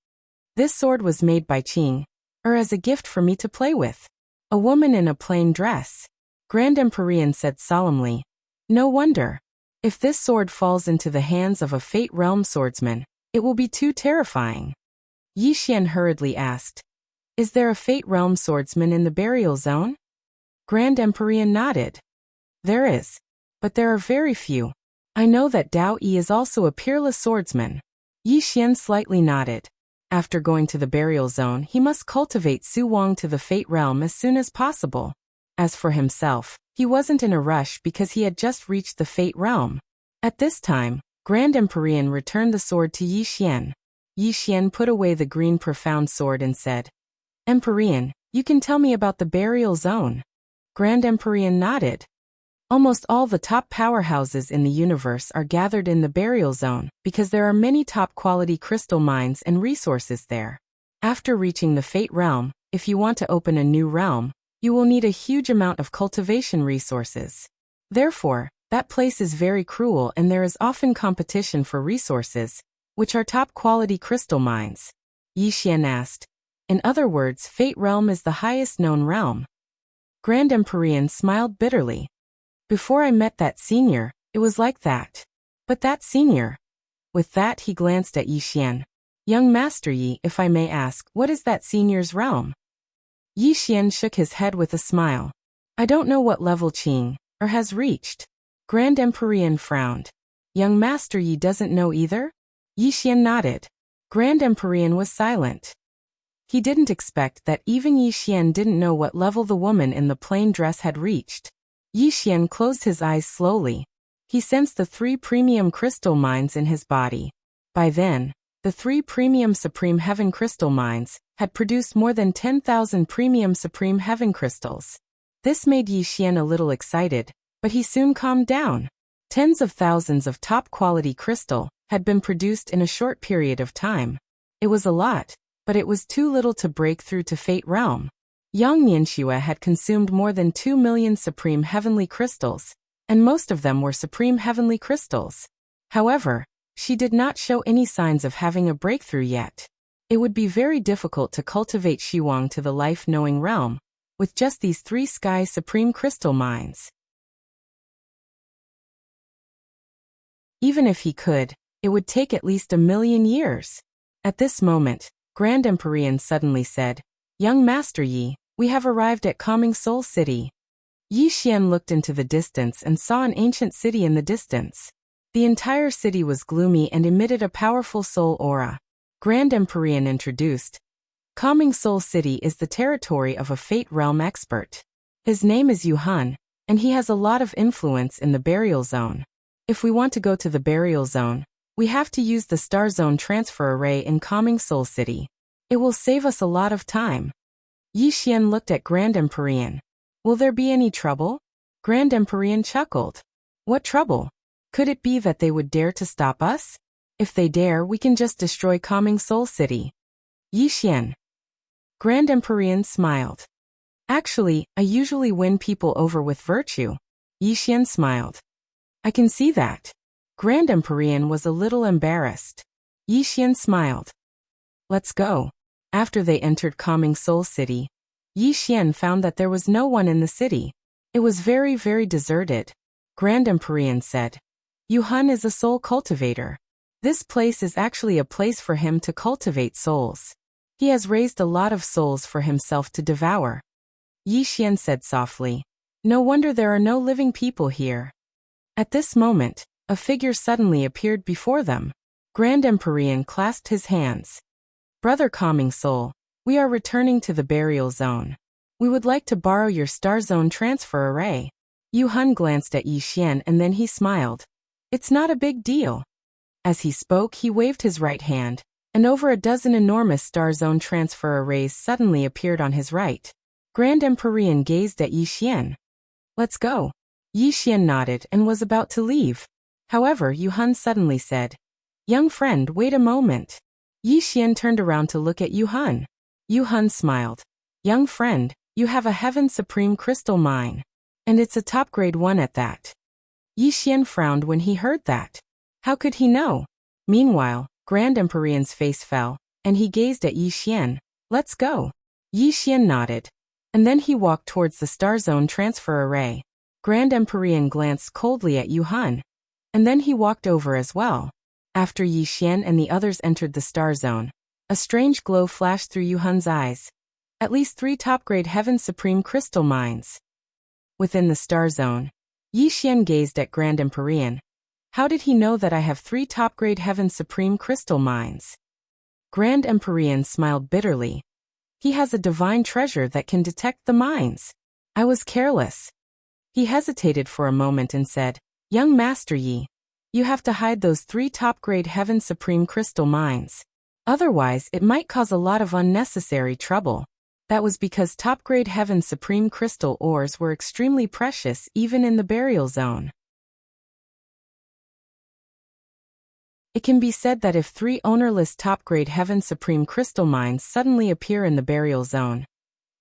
"This sword was made by Qing, or as a gift for me to play with." A woman in a plain dress. Grand Empyrean said solemnly, "No wonder. If this sword falls into the hands of a Fate Realm swordsman, it will be too terrifying." Yi Xian hurriedly asked, "Is there a Fate Realm swordsman in the burial zone?" Grand Empyrean nodded. "There is. But there are very few. I know that Dao Yi is also a peerless swordsman." Yi Xian slightly nodded. After going to the burial zone, he must cultivate Su Wang to the Fate Realm as soon as possible. As for himself, he wasn't in a rush because he had just reached the Fate Realm. At this time, Grand Empyrean returned the sword to Yi Xian. Yi Xian put away the green profound sword and said, "Empyrean, you can tell me about the burial zone." Grand Empyrean nodded. Almost all the top powerhouses in the universe are gathered in the burial zone because there are many top-quality crystal mines and resources there. After reaching the Fate Realm, if you want to open a new realm, you will need a huge amount of cultivation resources. Therefore, that place is very cruel and there is often competition for resources, which are top-quality crystal mines. Yi Xian asked, "In other words, Fate Realm is the highest known realm?" Grand Empyrean smiled bitterly. "Before I met that senior, it was like that. But that senior..." With that he glanced at Yi Xian. "Young Master Yi, if I may ask, what is that senior's realm?" Yi Xian shook his head with a smile. "I don't know what level Qing, or has reached." Grand Empyrean frowned. "Young Master Yi doesn't know either?" Yi Xian nodded. Grand Empyrean was silent. He didn't expect that even Yi Xian didn't know what level the woman in the plain dress had reached. Yi Xian closed his eyes slowly. He sensed the 3 premium crystal mines in his body. By then, the 3 premium Supreme Heaven crystal mines had produced more than 10,000 premium Supreme Heaven crystals. This made Yi Xian a little excited, but he soon calmed down. Tens of thousands of top-quality crystal had been produced in a short period of time. It was a lot, but it was too little to break through to Fate Realm. Yang Nianxue had consumed more than 2 million Supreme Heavenly Crystals, and most of them were Supreme Heavenly Crystals. However, she did not show any signs of having a breakthrough yet. It would be very difficult to cultivate Shiwang to the life-knowing realm, with just these 3 Sky Supreme Crystal mines. Even if he could, it would take at least 1,000,000 years. At this moment, Grand Empyrean suddenly said, "Young Master Yi, we have arrived at Calming Soul City." Yi Xian looked into the distance and saw an ancient city in the distance. The entire city was gloomy and emitted a powerful soul aura. Grand Empyrean introduced, "Calming Soul City is the territory of a Fate Realm expert. His name is Yuhan, and he has a lot of influence in the burial zone. If we want to go to the burial zone, we have to use the Star Zone transfer array in Calming Soul City. It will save us a lot of time." Yi Xian looked at Grand Empyrean. "Will there be any trouble?" Grand Empyrean chuckled. "What trouble?" Could it be that they would dare to stop us? If they dare, we can just destroy Calming Soul City. Yi Xian. Grand Empyrean smiled. Actually, I usually win people over with virtue. Yi Xian smiled. I can see that. Grand Empyrean was a little embarrassed. Yi Xian smiled. Let's go. After they entered Calming Soul City, Yi Xian found that there was no one in the city. It was very, very deserted. Grand Empyrean said, Yuhan is a soul cultivator. This place is actually a place for him to cultivate souls. He has raised a lot of souls for himself to devour. Yi Xian said softly, no wonder there are no living people here. At this moment, a figure suddenly appeared before them. Grand Empyrean clasped his hands. Brother Calming Soul, we are returning to the burial zone. We would like to borrow your star zone transfer array. Yuhan glanced at Yi Xian and then he smiled. It's not a big deal. As he spoke, he waved his right hand, and over a dozen enormous star zone transfer arrays suddenly appeared on his right. Grand Empyrean gazed at Yi Xian. Let's go. Yi Xian nodded and was about to leave. However, Yuhan suddenly said, Young friend, wait a moment. Yi Xian turned around to look at Yuhan. Yuhan smiled. Young friend, you have a Heaven Supreme Crystal Mine. And it's a top grade one at that. Yi Xian frowned when he heard that. How could he know? Meanwhile, Grand Empyrean's face fell, and he gazed at Yi Xian. Let's go. Yi Xian nodded. And then he walked towards the Star Zone transfer array. Grand Empyrean glanced coldly at Yuhan. And then he walked over as well. After Yi Xian and the others entered the Star Zone, a strange glow flashed through Yuhan's eyes. At least 3 top-grade Heaven Supreme Crystal Mines. Within the Star Zone, Yi Xian gazed at Grand Empyrean. How did he know that I have 3 top-grade Heaven Supreme Crystal Mines? Grand Empyrean smiled bitterly. He has a divine treasure that can detect the mines. I was careless. He hesitated for a moment and said, Young Master Yi, you have to hide those 3 top-grade Heaven Supreme Crystal Mines. Otherwise, it might cause a lot of unnecessary trouble. That was because top-grade Heaven Supreme Crystal ores were extremely precious even in the burial zone. It can be said that if 3 ownerless top-grade Heaven Supreme Crystal Mines suddenly appear in the burial zone,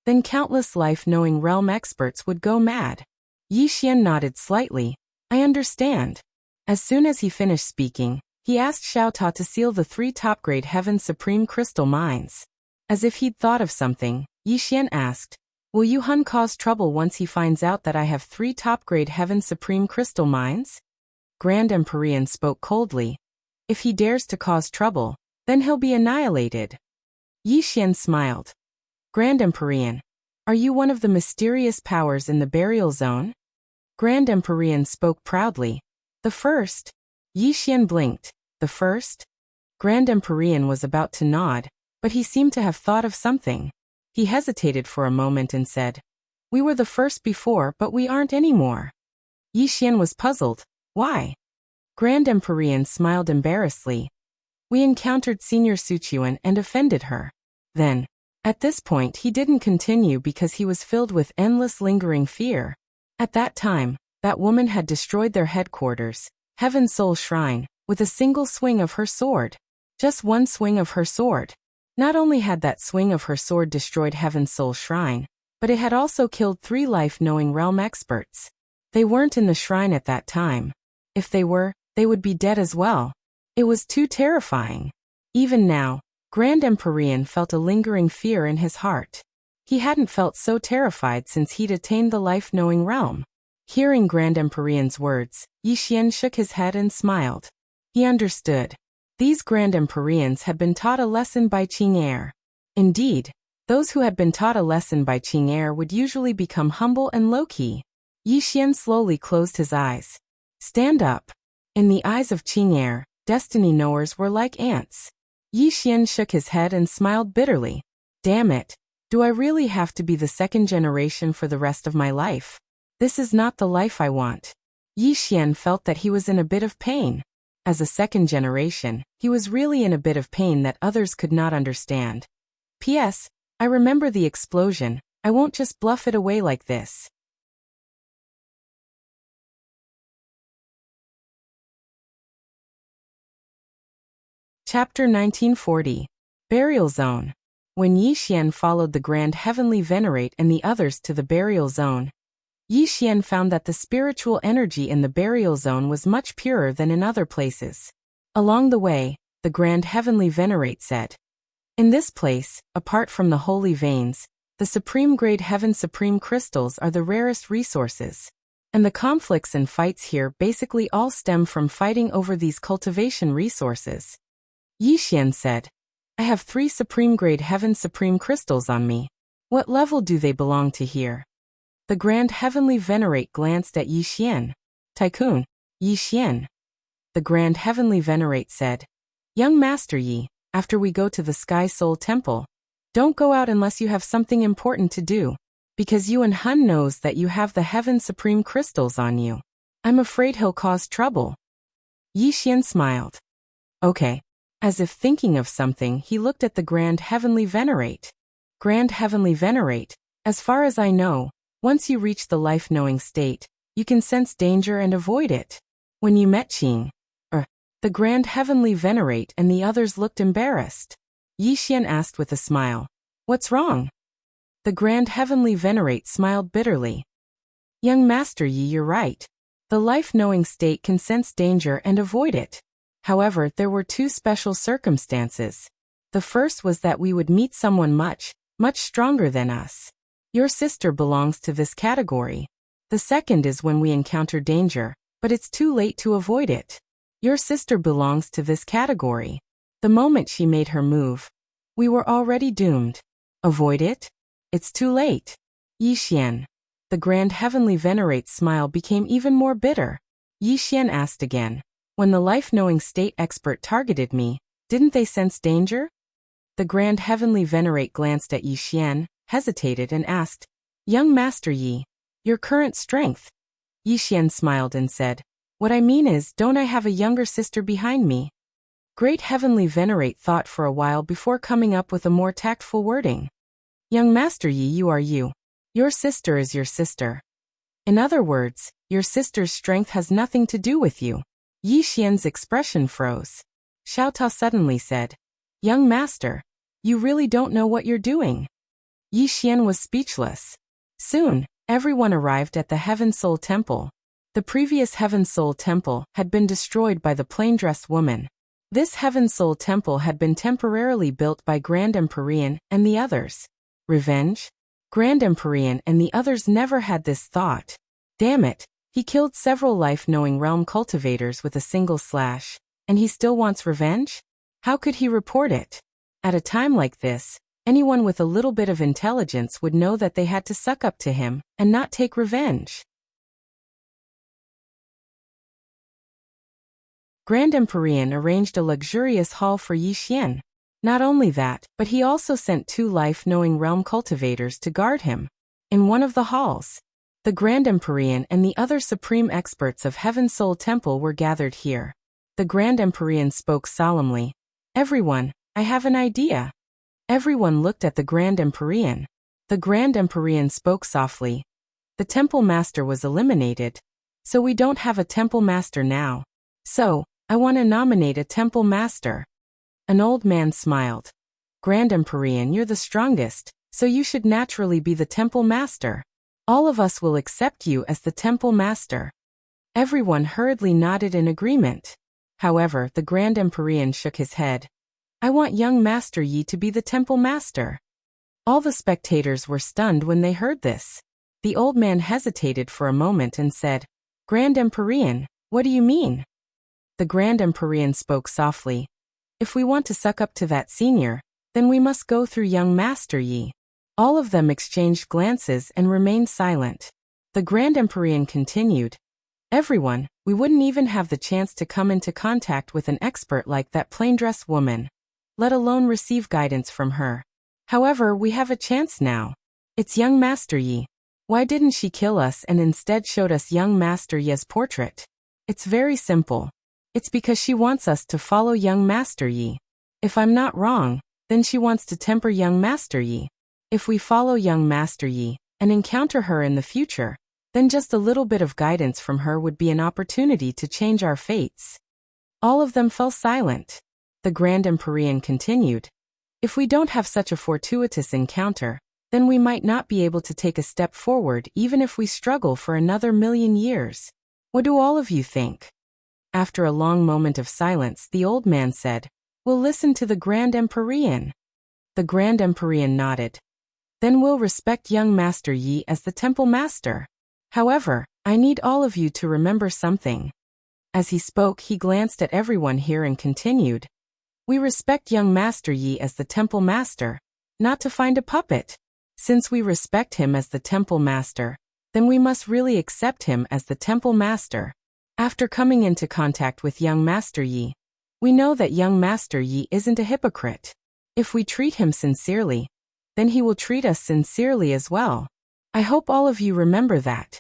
then countless life-knowing realm experts would go mad. Yi Xian nodded slightly. I understand. As soon as he finished speaking, he asked Xiao Ta to seal the 3 top-grade Heaven Supreme Crystal Mines. As if he'd thought of something, Yi Xian asked, Will Yuhan cause trouble once he finds out that I have 3 top-grade Heaven Supreme Crystal Mines? Grand Empyrean spoke coldly. If he dares to cause trouble, then he'll be annihilated. Yi Xian smiled. Grand Empyrean, are you one of the mysterious powers in the burial zone? Grand Empyrean spoke proudly. The first. Yi Xian blinked. The first? Grand Empyrean was about to nod, but he seemed to have thought of something. He hesitated for a moment and said, We were the first before, but we aren't anymore. Yi Xian was puzzled. Why? Grand Empyrean smiled embarrassedly. We encountered Senior Suchuan and offended her. Then, at this point he didn't continue because he was filled with endless lingering fear. At that time, that woman had destroyed their headquarters, Heaven Soul Shrine, with a single swing of her sword. Just one swing of her sword. Not only had that swing of her sword destroyed Heaven Soul Shrine, but it had also killed 3 life-knowing realm experts. They weren't in the shrine at that time. If they were, they would be dead as well. It was too terrifying. Even now, Grand Empyrean felt a lingering fear in his heart. He hadn't felt so terrified since he'd attained the life-knowing realm. Hearing Grand Empyrean's words, Yi Xian shook his head and smiled. He understood. These Grand Empyreans had been taught a lesson by Qing'er. Indeed, those who had been taught a lesson by Qing'er would usually become humble and low-key. Yi Xian slowly closed his eyes. Stand up. In the eyes of Qing'er, destiny knowers were like ants. Yi Xian shook his head and smiled bitterly. Damn it. Do I really have to be the 2nd generation for the rest of my life? This is not the life I want. Yi Xian felt that he was in a bit of pain. As a 2nd generation, he was really in a bit of pain that others could not understand. P.S. I remember the explosion. I won't just bluff it away like this. Chapter 1940. Burial Zone. When Yi Xian followed the Grand Heavenly Venerate and the others to the burial zone, Yi Xian found that the spiritual energy in the burial zone was much purer than in other places. Along the way, the Grand Heavenly Venerate said, "In this place, apart from the holy veins, the supreme grade heaven supreme crystals are the rarest resources. And the conflicts and fights here basically all stem from fighting over these cultivation resources." Yi Xian said, "I have 3 supreme grade heaven supreme crystals on me. What level do they belong to here?" The Grand Heavenly Venerate glanced at Yi Xian. "Tycoon, Yi Xian." The Grand Heavenly Venerate said, "Young Master Yi, after we go to the Sky Soul Temple, don't go out unless you have something important to do, because Yuan Hun knows that you have the Heaven Supreme crystals on you. I'm afraid he'll cause trouble." Yi Xian smiled. "Okay." As if thinking of something, he looked at the Grand Heavenly Venerate. "Grand Heavenly Venerate, as far as I know, once you reach the life-knowing state, you can sense danger and avoid it. When you met Qing, the Grand Heavenly Venerate and the others looked embarrassed. Yi Xian asked with a smile, "What's wrong?" The Grand Heavenly Venerate smiled bitterly. "Young Master Yi, you're right. The life-knowing state can sense danger and avoid it. However, there were 2 special circumstances. The first was that we would meet someone much, much stronger than us. Your sister belongs to this category. The second is when we encounter danger, but it's too late to avoid it. Your sister belongs to this category. The moment she made her move, we were already doomed. Avoid it? It's too late." Yi Xian. The Grand Heavenly Venerate's smile became even more bitter. Yi Xian asked again, "When the life-knowing state expert targeted me, didn't they sense danger?" The Grand Heavenly Venerate glanced at Yi Xian, hesitated and asked, "Young Master Yi, your current strength?" Yi Xian smiled and said, "What I mean is, don't I have a younger sister behind me?" Great Heavenly Venerate thought for a while before coming up with a more tactful wording. "Young Master Yi, you are you. Your sister is your sister. In other words, your sister's strength has nothing to do with you." Yi Xian's expression froze. Xiao Ta suddenly said, "Young Master, you really don't know what you're doing." Yi Xian was speechless. Soon, everyone arrived at the Heaven Soul Temple. The previous Heaven Soul Temple had been destroyed by the plain-dressed woman. This Heaven Soul Temple had been temporarily built by Grand Empyrean and the others. Revenge? Grand Empyrean and the others never had this thought. Damn it, he killed several life-knowing realm cultivators with a single slash, and he still wants revenge? How could he report it? At a time like this, anyone with a little bit of intelligence would know that they had to suck up to him and not take revenge. Grand Empyrean arranged a luxurious hall for Yi Xian. Not only that, but he also sent 2 life-knowing realm cultivators to guard him. In one of the halls, the Grand Empyrean and the other supreme experts of Heaven Soul Temple were gathered here. The Grand Empyrean spoke solemnly. "Everyone, I have an idea." Everyone looked at the Grand Empyrean. The Grand Empyrean spoke softly. "The Temple Master was eliminated, so we don't have a Temple Master now. So, I want to nominate a Temple Master." An old man smiled. "Grand Empyrean, you're the strongest, so you should naturally be the Temple Master. All of us will accept you as the Temple Master." Everyone hurriedly nodded in agreement. However, the Grand Empyrean shook his head. "I want young Master Yi to be the Temple Master." All the spectators were stunned when they heard this. The old man hesitated for a moment and said, "Grand Empyrean, what do you mean?" The Grand Empyrean spoke softly. "If we want to suck up to that senior, then we must go through young Master Yi." All of them exchanged glances and remained silent. The Grand Empyrean continued, "Everyone, we wouldn't even have the chance to come into contact with an expert like that plain-dressed woman, let alone receive guidance from her. However, we have a chance now. It's young Master Yi. Why didn't she kill us and instead showed us young Master Yi's portrait? It's very simple. It's because she wants us to follow young Master Yi. If I'm not wrong, then she wants to temper young Master Yi. If we follow young Master Yi and encounter her in the future, then just a little bit of guidance from her would be an opportunity to change our fates." All of them fell silent. The Grand Empyrean continued. If we don't have such a fortuitous encounter, then we might not be able to take a step forward even if we struggle for another 1,000,000 years. What do all of you think? After a long moment of silence, the old man said, We'll listen to the Grand Empyrean. The Grand Empyrean nodded. Then we'll respect young Master Yi as the Temple Master. However, I need all of you to remember something. As he spoke, he glanced at everyone here and continued. We respect young Master Yi as the Temple Master, not to find a puppet. Since we respect him as the Temple Master, then we must really accept him as the Temple Master. After coming into contact with young Master Yi, we know that young Master Yi isn't a hypocrite. If we treat him sincerely, then he will treat us sincerely as well. I hope all of you remember that.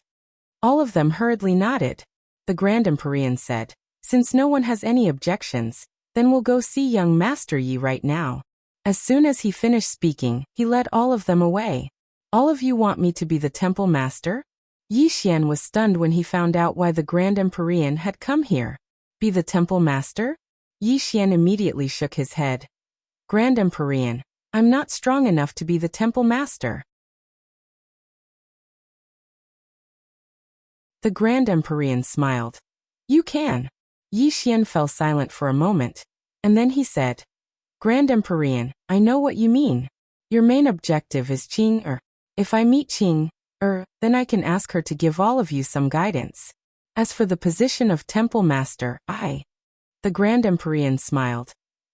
All of them hurriedly nodded. The Grand Empyrean said, Since no one has any objections, then we'll go see young Master Yi right now. As soon as he finished speaking, he led all of them away. All of you want me to be the Temple Master? Yi Xian was stunned when he found out why the Grand Empyrean had come here. Be the Temple Master? Yi Xian immediately shook his head. Grand Empyrean, I'm not strong enough to be the Temple Master. The Grand Empyrean smiled. You can. Yi Xian fell silent for a moment, and then he said, Grand Empyrean, I know what you mean. Your main objective is Qing. If I meet Qing, then I can ask her to give all of you some guidance. As for the position of Temple Master, The Grand Empyrean smiled.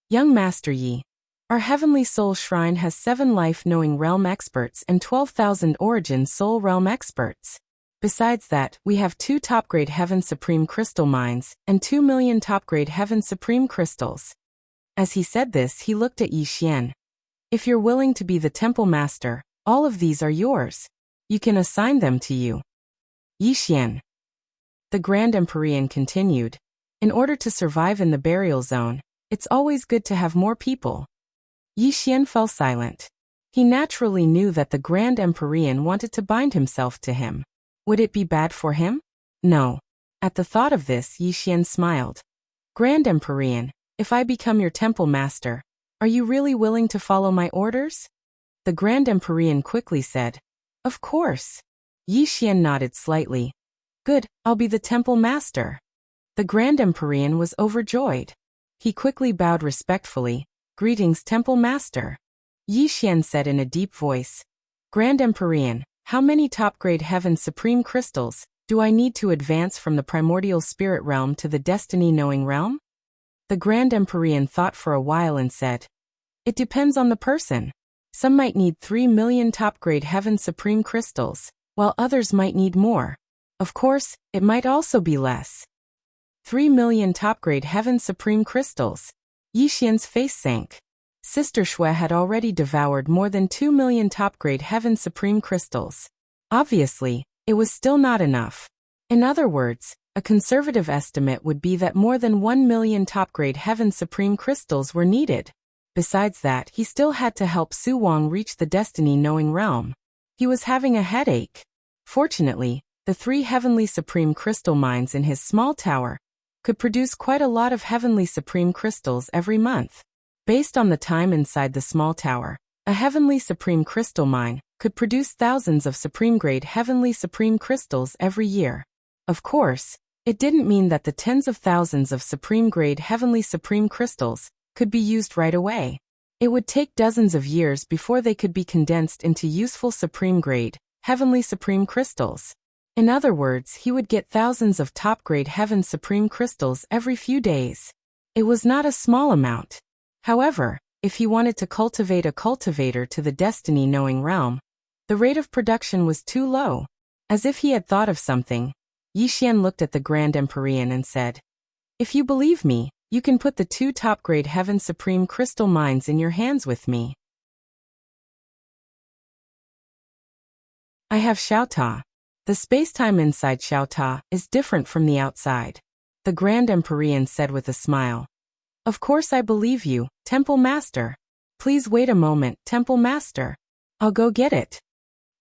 Young Master Yi, our Heavenly Soul Shrine has 7 life-knowing realm experts and 12,000 origin soul realm experts. Besides that, we have 2 top-grade Heaven Supreme Crystal Mines and 2 million top-grade Heaven Supreme Crystals. As he said this, he looked at Yi Xian. If you're willing to be the Temple Master, all of these are yours. You can assign them to you. Yi Xian. The Grand Empyrean continued. In order to survive in the burial zone, it's always good to have more people. Yi Xian fell silent. He naturally knew that the Grand Empyrean wanted to bind himself to him. Would it be bad for him? No. At the thought of this, Yi Xian smiled. Grand Empyrean, if I become your Temple Master, are you really willing to follow my orders? The Grand Empyrean quickly said, Of course. Yi Xian nodded slightly. Good, I'll be the Temple Master. The Grand Empyrean was overjoyed. He quickly bowed respectfully. Greetings, Temple Master. Yi Xian said in a deep voice. Grand Empyrean, how many top-grade Heaven Supreme Crystals do I need to advance from the Primordial Spirit Realm to the Destiny-Knowing Realm? The Grand Empyrean thought for a while and said, It depends on the person. Some might need 3 million top-grade Heaven Supreme Crystals, while others might need more. Of course, it might also be less. 3 million top-grade Heaven Supreme Crystals. Yi Xian's face sank. Sister Shui had already devoured more than 2 million top-grade Heaven Supreme Crystals. Obviously, it was still not enough. In other words, a conservative estimate would be that more than 1 million top-grade Heaven Supreme Crystals were needed. Besides that, he still had to help Su Wang reach the Destiny-Knowing Realm. He was having a headache. Fortunately, the 3 Heavenly Supreme Crystal Mines in his small tower could produce quite a lot of Heavenly Supreme Crystals every month. Based on the time inside the small tower, a Heavenly Supreme Crystal Mine could produce thousands of Supreme-grade Heavenly Supreme Crystals every year. Of course, it didn't mean that the tens of thousands of Supreme-grade Heavenly Supreme Crystals could be used right away. It would take dozens of years before they could be condensed into useful Supreme-grade Heavenly Supreme Crystals. In other words, he would get thousands of top-grade Heaven Supreme Crystals every few days. It was not a small amount. However, if he wanted to cultivate a cultivator to the Destiny-Knowing Realm, the rate of production was too low. As if he had thought of something, Yi Xian looked at the Grand Empyrean and said, If you believe me, you can put the 2 top-grade Heaven Supreme Crystal Mines in your hands with me. I have Xiaota. The space-time inside Xiaota is different from the outside. The Grand Empyrean said with a smile. Of course I believe you, Temple Master. Please wait a moment, Temple Master. I'll go get it.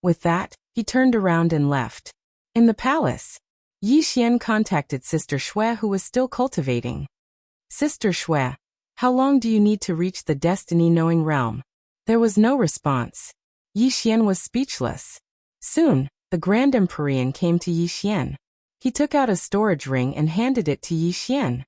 With that, he turned around and left. In the palace, Yi Xian contacted Sister Shui, who was still cultivating. Sister Shui, How long do you need to reach the destiny-knowing realm? There was no response. Yi Xian was speechless. Soon, the Grand Empyrean came to Yi Xian. He took out a storage ring and handed it to Yi Xian.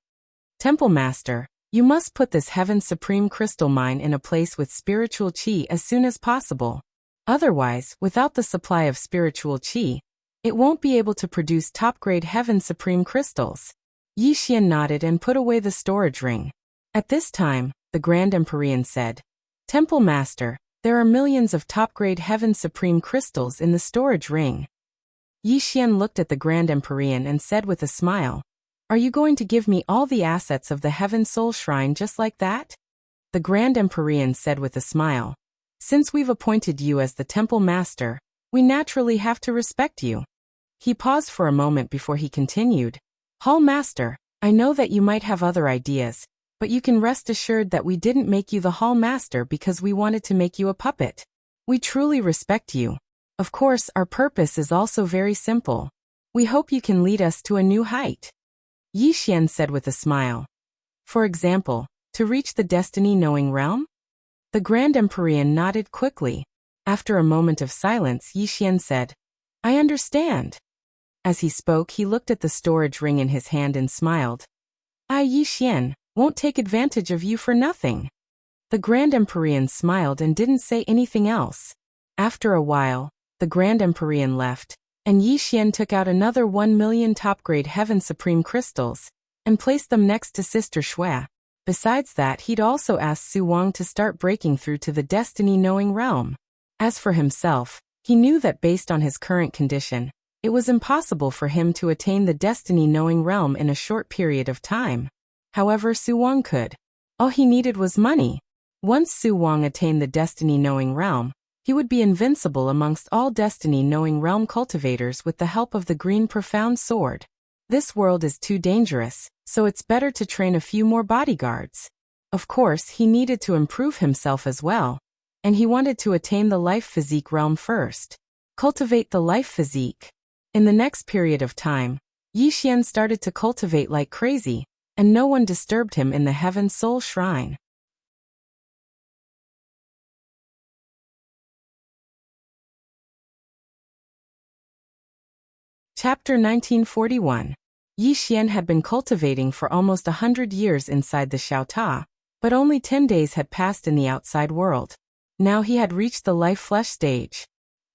Temple Master, you must put this Heaven Supreme Crystal Mine in a place with spiritual qi as soon as possible. Otherwise, without the supply of spiritual qi, it won't be able to produce top-grade Heaven Supreme crystals. Yi Xian nodded and put away the storage ring. At this time, the Grand Empyrean said, Temple Master, there are millions of top-grade Heaven Supreme crystals in the storage ring. Yi Xian looked at the Grand Empyrean and said with a smile, Are you going to give me all the assets of the Heaven Soul Shrine just like that? The Grand Empyrean said with a smile, Since we've appointed you as the Temple Master, we naturally have to respect you. He paused for a moment before he continued, Hall Master, I know that you might have other ideas, but you can rest assured that we didn't make you the Hall Master because we wanted to make you a puppet. We truly respect you. Of course, our purpose is also very simple. We hope you can lead us to a new height. Yi Xian said with a smile. For example, to reach the destiny-knowing realm? The Grand Empyrean nodded quickly. After a moment of silence, Yi Xian said, I understand. As he spoke, he looked at the storage ring in his hand and smiled. I, Yi Xian, won't take advantage of you for nothing. The Grand Empyrean smiled and didn't say anything else. After a while, the Grand Empyrean left, and Yi Xian took out another 1 million top-grade Heaven Supreme crystals, and placed them next to Sister Shui. Besides that, he'd also asked Su Wang to start breaking through to the destiny-knowing realm. As for himself, he knew that based on his current condition, it was impossible for him to attain the destiny-knowing realm in a short period of time. However, Su Wang could. All he needed was money. Once Su Wang attained the destiny-knowing realm, he would be invincible amongst all destiny-knowing realm cultivators with the help of the green profound sword. This world is too dangerous, so it's better to train a few more bodyguards. Of course, he needed to improve himself as well, and he wanted to attain the life physique realm first. Cultivate the life physique. In the next period of time, Yi Xian started to cultivate like crazy, and no one disturbed him in the Heaven Soul Shrine. Chapter 1941. Yi Xian had been cultivating for almost 100 years inside the Xiaota, but only 10 days had passed in the outside world. Now he had reached the life-flesh stage.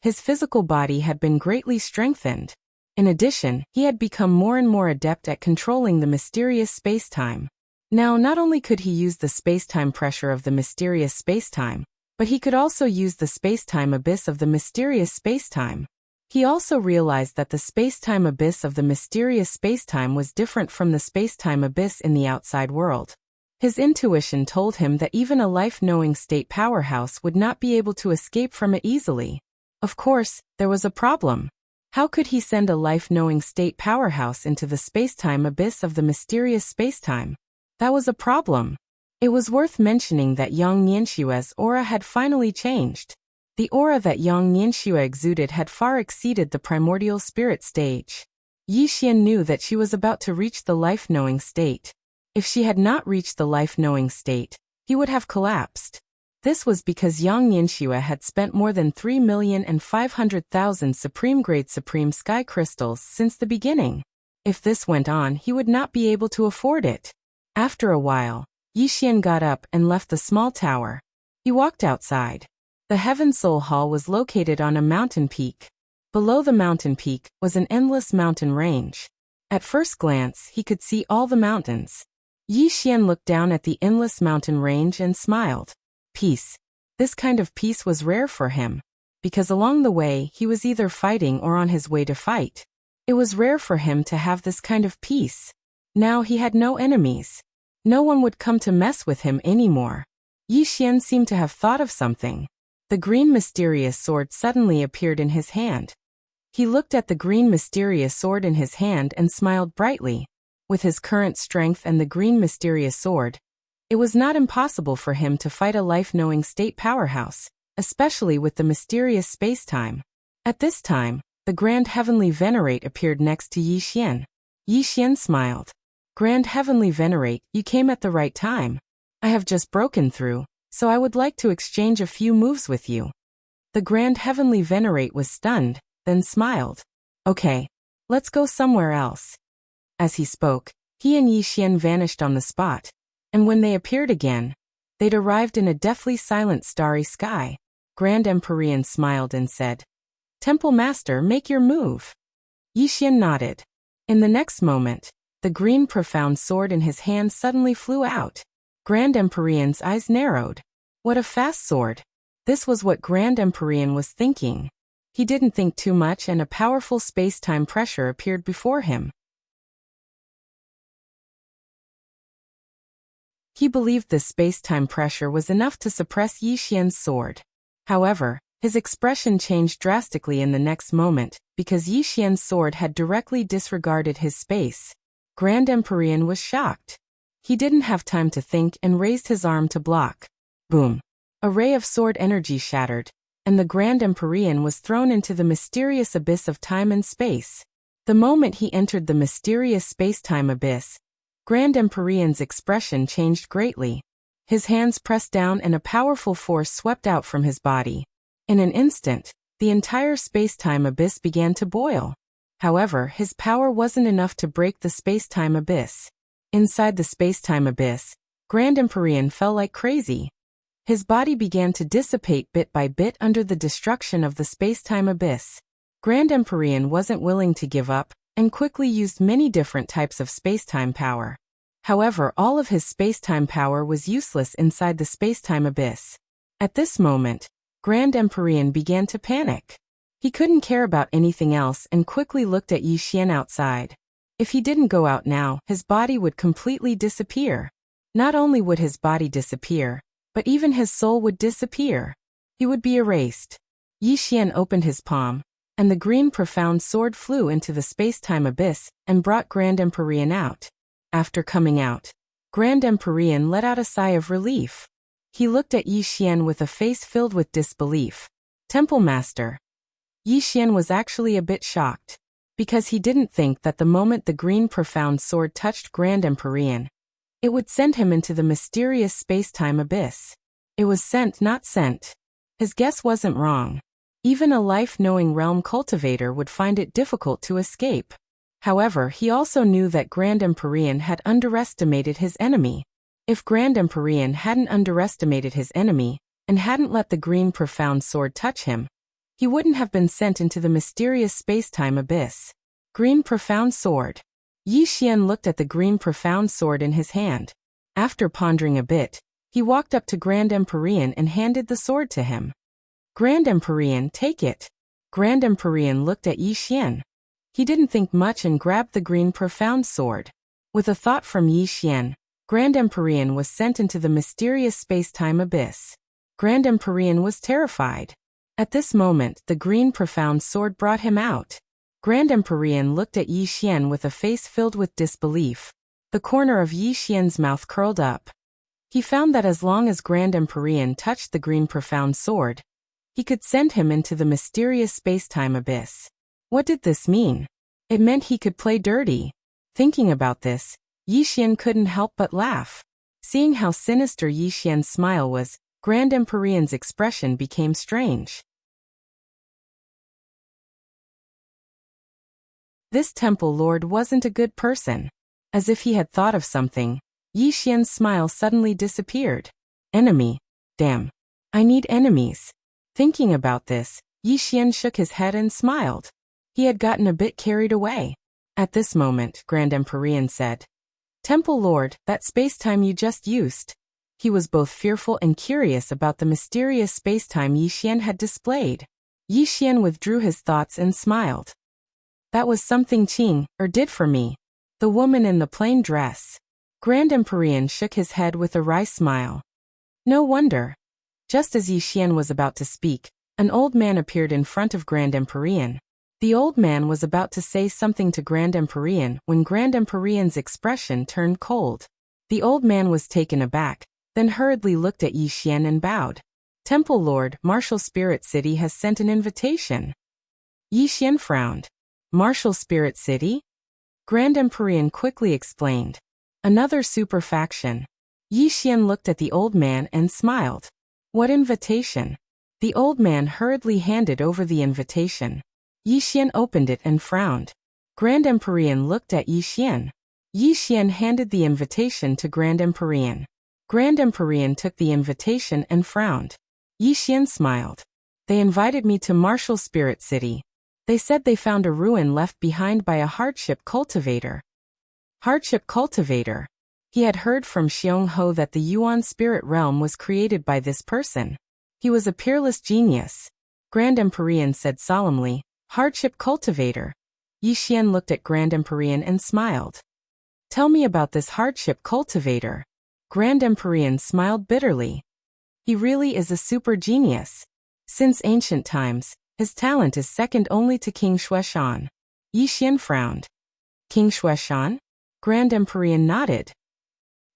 His physical body had been greatly strengthened. In addition, he had become more and more adept at controlling the mysterious space-time. Now, not only could he use the space-time pressure of the mysterious space-time, but he could also use the space-time abyss of the mysterious space-time. He also realized that the space-time abyss of the mysterious space-time was different from the space-time abyss in the outside world. His intuition told him that even a life-knowing state powerhouse would not be able to escape from it easily. Of course, there was a problem. How could he send a life-knowing state powerhouse into the space-time abyss of the mysterious space-time? That was a problem. It was worth mentioning that Yang Nianshue's aura had finally changed. The aura that Yang Nianxue exuded had far exceeded the primordial spirit stage. Yi Xian knew that she was about to reach the life-knowing state. If she had not reached the life-knowing state, he would have collapsed. This was because Yang Nianxue had spent more than 3,500,000 supreme-grade supreme sky crystals since the beginning. If this went on, he would not be able to afford it. After a while, Yi Xian got up and left the small tower. He walked outside. The Heaven Soul Hall was located on a mountain peak. Below the mountain peak was an endless mountain range. At first glance, he could see all the mountains. Yi Xian looked down at the endless mountain range and smiled. Peace. This kind of peace was rare for him, because along the way he was either fighting or on his way to fight. It was rare for him to have this kind of peace. Now he had no enemies. No one would come to mess with him anymore. Yi Xian seemed to have thought of something. The green mysterious sword suddenly appeared in his hand. He looked at the green mysterious sword in his hand and smiled brightly. With his current strength and the green mysterious sword, it was not impossible for him to fight a life-knowing state powerhouse, especially with the mysterious space-time. At this time, the Grand Heavenly Venerate appeared next to Yi Xian. Yi Xian smiled. Grand Heavenly Venerate, you came at the right time. I have just broken through, so I would like to exchange a few moves with you. The Grand Heavenly Venerate was stunned, then smiled. Okay. Let's go somewhere else. As he spoke, he and Yi Xian vanished on the spot, and when they appeared again, they'd arrived in a deathly silent starry sky. Grand Empyrean smiled and said, Temple Master, make your move. Yi Xian nodded. In the next moment, the green profound sword in his hand suddenly flew out. Grand Empyrean's eyes narrowed. What a fast sword! This was what Grand Empyrean was thinking. He didn't think too much and a powerful space-time pressure appeared before him. He believed this space-time pressure was enough to suppress Yi Xian's sword. However, his expression changed drastically in the next moment, because Yi Xian's sword had directly disregarded his space. Grand Empyrean was shocked. He didn't have time to think and raised his arm to block. Boom! A ray of sword energy shattered, and the Grand Empyrean was thrown into the mysterious abyss of time and space. The moment he entered the mysterious space-time abyss, Grand Empyrean's expression changed greatly. His hands pressed down and a powerful force swept out from his body. In an instant, the entire space-time abyss began to boil. However, his power wasn't enough to break the space-time abyss. Inside the space-time abyss, Grand Empyrean fell like crazy. His body began to dissipate bit by bit under the destruction of the space-time abyss. Grand Empyrean wasn't willing to give up, and quickly used many different types of space-time power. However, all of his space-time power was useless inside the space-time abyss. At this moment, Grand Empyrean began to panic. He couldn't care about anything else and quickly looked at Yi Xian outside. If he didn't go out now, his body would completely disappear. Not only would his body disappear, but even his soul would disappear. He would be erased. Yi Xian opened his palm, and the green profound sword flew into the space-time abyss and brought Grand Empyrean out. After coming out, Grand Empyrean let out a sigh of relief. He looked at Yi Xian with a face filled with disbelief. Temple Master. Yi Xian was actually a bit shocked, because he didn't think that the moment the green profound sword touched Grand Empyrean, it would send him into the mysterious space-time abyss. It was sent, not sent. His guess wasn't wrong. Even a life-knowing realm cultivator would find it difficult to escape. However, he also knew that Grand Empyrean had underestimated his enemy. If Grand Empyrean hadn't underestimated his enemy, and hadn't let the green profound sword touch him, he wouldn't have been sent into the mysterious space-time abyss. Green profound sword. Yi Xian looked at the green profound sword in his hand. After pondering a bit, he walked up to Grand Empyrean and handed the sword to him. Grand Empyrean, take it. Grand Empyrean looked at Yi Xian. He didn't think much and grabbed the green profound sword. With a thought from Yi Xian, Grand Empyrean was sent into the mysterious space-time abyss. Grand Empyrean was terrified. At this moment, the green profound sword brought him out. Grand Empyrean looked at Yi Xian with a face filled with disbelief. The corner of Yi Xian's mouth curled up. He found that as long as Grand Empyrean touched the green profound sword, he could send him into the mysterious space-time abyss. What did this mean? It meant he could play dirty. Thinking about this, Yi Xian couldn't help but laugh. Seeing how sinister Yi Xian's smile was, Grand Empyrean's expression became strange. This temple lord wasn't a good person. As if he had thought of something, Yi Xian's smile suddenly disappeared. Enemy. Damn. I need enemies. Thinking about this, Yi Xian shook his head and smiled. He had gotten a bit carried away. At this moment, Grand Empyrean said, Temple Lord, that space-time you just used. He was both fearful and curious about the mysterious space-time Yi Xian had displayed. Yi Xian withdrew his thoughts and smiled. That was something Qing, did for me. The woman in the plain dress. Grand Empyrean shook his head with a wry smile. No wonder. Just as Yi Xian was about to speak, an old man appeared in front of Grand Empyrean. The old man was about to say something to Grand Empyrean when Grand Empyrean's expression turned cold. The old man was taken aback, then hurriedly looked at Yi Xian and bowed. Temple Lord, Martial Spirit City has sent an invitation. Yi Xian frowned. Martial Spirit City? Grand Empyrean quickly explained. Another super faction. Yi Xian looked at the old man and smiled. What invitation? The old man hurriedly handed over the invitation. Yi Xian opened it and frowned. Grand Empyrean looked at Yi Xian. Yi Xian handed the invitation to Grand Empyrean. Grand Empyrean took the invitation and frowned. Yi Xian smiled. They invited me to Martial Spirit City. They said they found a ruin left behind by a hardship cultivator. Hardship cultivator. He had heard from Xiong Ho that the Yuan spirit realm was created by this person. He was a peerless genius. Grand Empyrean said solemnly, hardship cultivator. Yi Xian looked at Grand Empyrean and smiled. Tell me about this hardship cultivator. Grand Empyrean smiled bitterly. He really is a super genius. Since ancient times, his talent is second only to King Xueshan. Yi Xian frowned. King Xueshan? Grand Empyrean nodded.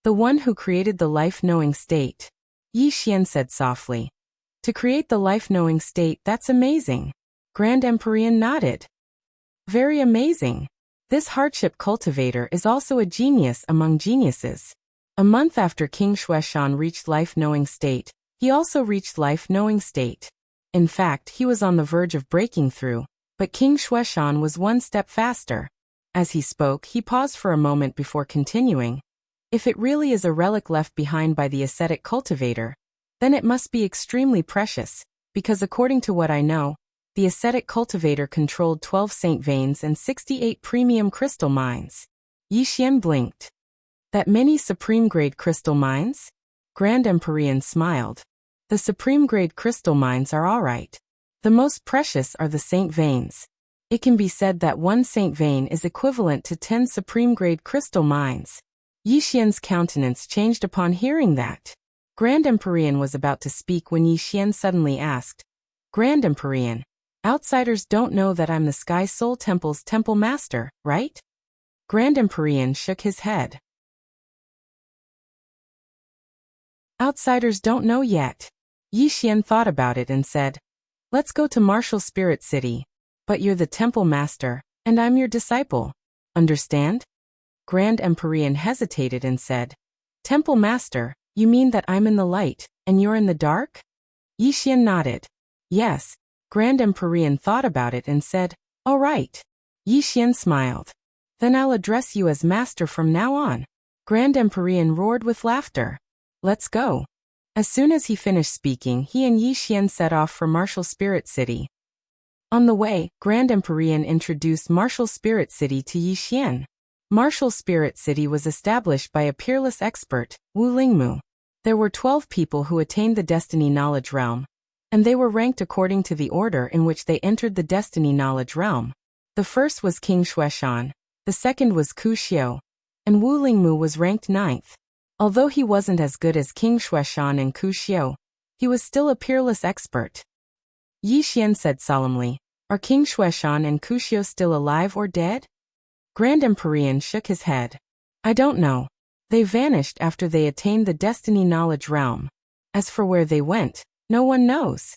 The one who created the life-knowing state. Yi Xian said softly. To create the life-knowing state, that's amazing. Grand Empyrean nodded. Very amazing. This hardship cultivator is also a genius among geniuses. A month after King Xueshan reached life-knowing state, he also reached life-knowing state. In fact, he was on the verge of breaking through, but King Xueshan was one step faster. As he spoke, he paused for a moment before continuing. If it really is a relic left behind by the ascetic cultivator, then it must be extremely precious, because according to what I know, the ascetic cultivator controlled 12 saint veins and 68 premium crystal mines. Yi Xian blinked. That many supreme-grade crystal mines? Grand Empyrean smiled. The supreme-grade crystal mines are alright. The most precious are the saint veins. It can be said that one saint vein is equivalent to 10 supreme-grade crystal mines. Yi Xian's countenance changed upon hearing that. Grand Empyrean was about to speak when Yi Xian suddenly asked, Grand Empyrean, outsiders don't know that I'm the Sky Soul Temple's Temple Master, right? Grand Empyrean shook his head. Outsiders don't know yet. Yi Xian thought about it and said, let's go to Martial Spirit City. But you're the Temple Master, and I'm your disciple. Understand? Grand Empyrean hesitated and said, Temple Master, you mean that I'm in the light, and you're in the dark? Yi Xian nodded. Yes. Grand Empyrean thought about it and said, all right. Yi Xian smiled. Then I'll address you as Master from now on. Grand Empyrean roared with laughter. Let's go. As soon as he finished speaking, he and Yi Xian set off for Martial Spirit City. On the way, Grand Empyrean introduced Martial Spirit City to Yi Xian. Martial Spirit City was established by a peerless expert, Wu Lingmu. There were 12 people who attained the Destiny Knowledge Realm, and they were ranked according to the order in which they entered the Destiny Knowledge Realm. The first was King Xueshan, the second was Ku Xiu, and Wu Lingmu was ranked 9th. Although he wasn't as good as King Xueshan and Ku Xiu, he was still a peerless expert. Yi Xian said solemnly, are King Xueshan and Ku Xiu still alive or dead? Grand Empyrean shook his head. I don't know. They vanished after they attained the Destiny Knowledge Realm. As for where they went, no one knows.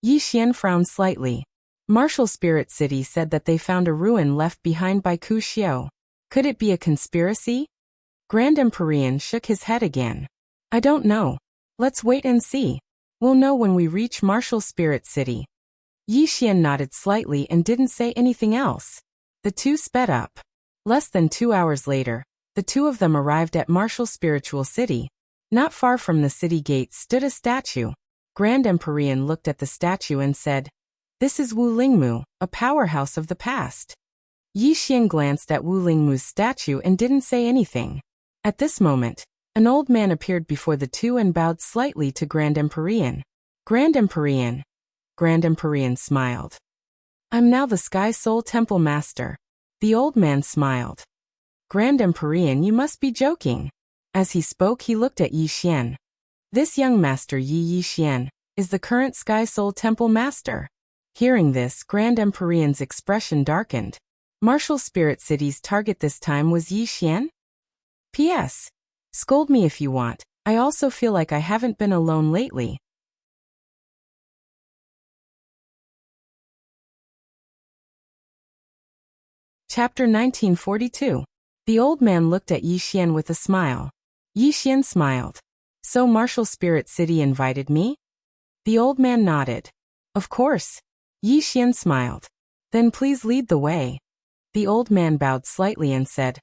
Yi Xian frowned slightly. Martial Spirit City said that they found a ruin left behind by Ku Xiu. Could it be a conspiracy? Grand Empyrean shook his head again. I don't know. Let's wait and see. We'll know when we reach Martial Spirit City. Yi Xian nodded slightly and didn't say anything else. The two sped up. Less than 2 hours later, the two of them arrived at Martial Spiritual City. Not far from the city gates stood a statue. Grand Empyrean looked at the statue and said, this is Wu Lingmu, a powerhouse of the past. Yi Xian glanced at Wu Lingmu's statue and didn't say anything. At this moment, an old man appeared before the two and bowed slightly to Grand Empyrean. Grand Empyrean. Grand Empyrean smiled. I'm now the Sky Soul Temple Master. The old man smiled. Grand Empyrean, you must be joking. As he spoke, he looked at Yi Xian. This young master Yi Xian is the current Sky Soul Temple Master. Hearing this, Grand Empyrean's expression darkened. Martial Spirit City's target this time was Yi Xian? P.S. Scold me if you want. I also feel like I haven't been alone lately. Chapter 1942. The old man looked at Yi Xian with a smile. Yi Xian smiled. So Martial Spirit City invited me? The old man nodded. Of course. Yi Xian smiled. Then please lead the way. The old man bowed slightly and said,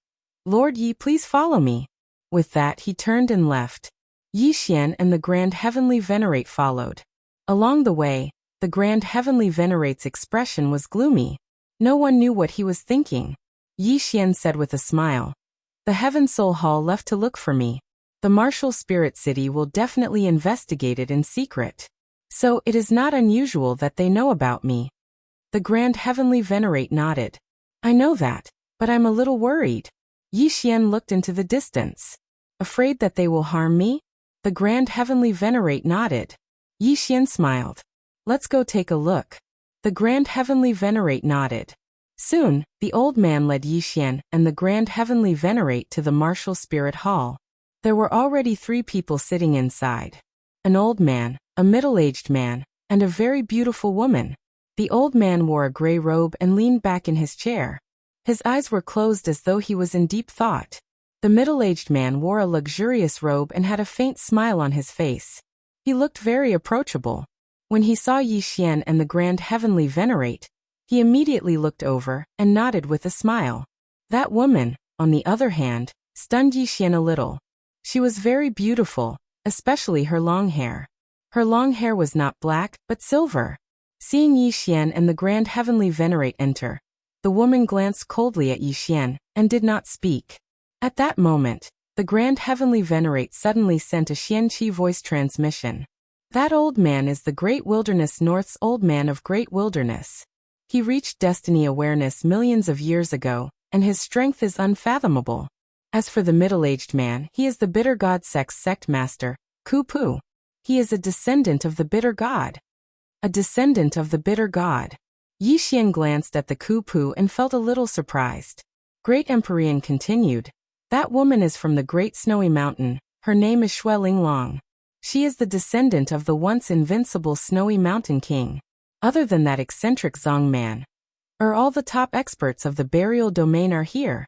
Lord Yi, please follow me. With that he turned and left. Yi Xian and the Grand Heavenly Venerate followed. Along the way, the Grand Heavenly Venerate's expression was gloomy. No one knew what he was thinking. Yi Xian said with a smile, The Heaven Soul Hall left to look for me. The Martial Spirit City will definitely investigate it in secret. So it is not unusual that they know about me. The Grand Heavenly Venerate nodded. I know that, but I'm a little worried. Yi Xian looked into the distance. Afraid that they will harm me? The Grand Heavenly Venerate nodded. Yi Xian smiled. Let's go take a look. The Grand Heavenly Venerate nodded. Soon, the old man led Yi Xian and the Grand Heavenly Venerate to the Martial Spirit Hall. There were already 3 people sitting inside. An old man, a middle-aged man, and a very beautiful woman. The old man wore a gray robe and leaned back in his chair. His eyes were closed as though he was in deep thought. The middle-aged man wore a luxurious robe and had a faint smile on his face. He looked very approachable. When he saw Yi Xian and the Grand Heavenly Venerate, he immediately looked over and nodded with a smile. That woman, on the other hand, stunned Yi Xian a little. She was very beautiful, especially her long hair. Her long hair was not black, but silver. Seeing Yi Xian and the Grand Heavenly Venerate enter, the woman glanced coldly at Yi Xian and did not speak. At that moment, the Grand Heavenly Venerate suddenly sent a Xianqi voice transmission. That old man is the Great Wilderness North's Old Man of Great Wilderness. He reached destiny awareness millions of years ago, and his strength is unfathomable. As for the middle-aged man, he is the Bitter God Sect's sect master, Ku Pu. He is a descendant of the Bitter God. A descendant of the Bitter God. Yi Xian glanced at the Ku Pu and felt a little surprised. Great Empyrean continued. That woman is from the Great Snowy Mountain. Her name is Xue Linglong. She is the descendant of the once invincible Snowy Mountain King. Other than that eccentric Zong man, all the top experts of the burial domain are here.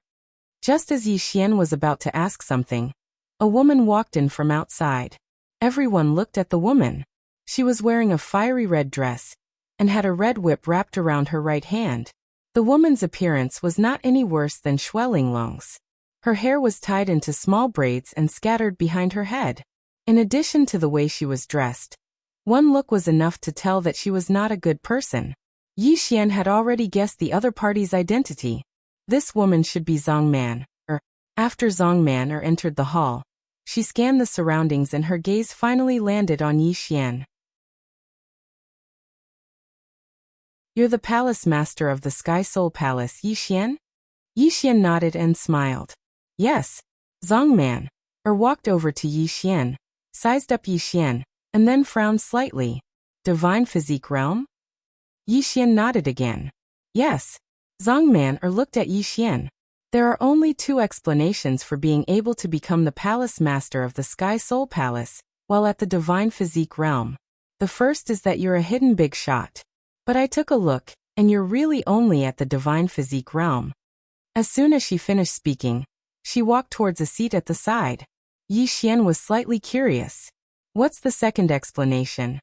Just as Yi Xian was about to ask something, a woman walked in from outside. Everyone looked at the woman. She was wearing a fiery red dress and had a red whip wrapped around her right hand. The woman's appearance was not any worse than Xue Linglong's. Her hair was tied into small braids and scattered behind her head. In addition to the way she was dressed, one look was enough to tell that she was not a good person. Yi Xian had already guessed the other party's identity. This woman should be Zong Man. After Zong Man entered the hall, she scanned the surroundings and her gaze finally landed on Yi Xian. You're the palace master of the Sky Soul Palace, Yi Xian? Yi Xian nodded and smiled. Yes. Zong Man walked over to Yi Xian, sized up Yi Xian, and then frowned slightly. Divine Physique Realm? Yi Xian nodded again. Yes. Zong Man looked at Yi Xian. There are only 2 explanations for being able to become the palace master of the Sky Soul Palace, while at the Divine Physique Realm. The first is that you're a hidden big shot. But I took a look, and you're really only at the Divine Physique Realm. As soon as she finished speaking, she walked towards a seat at the side. Yi Xian was slightly curious. What's the second explanation?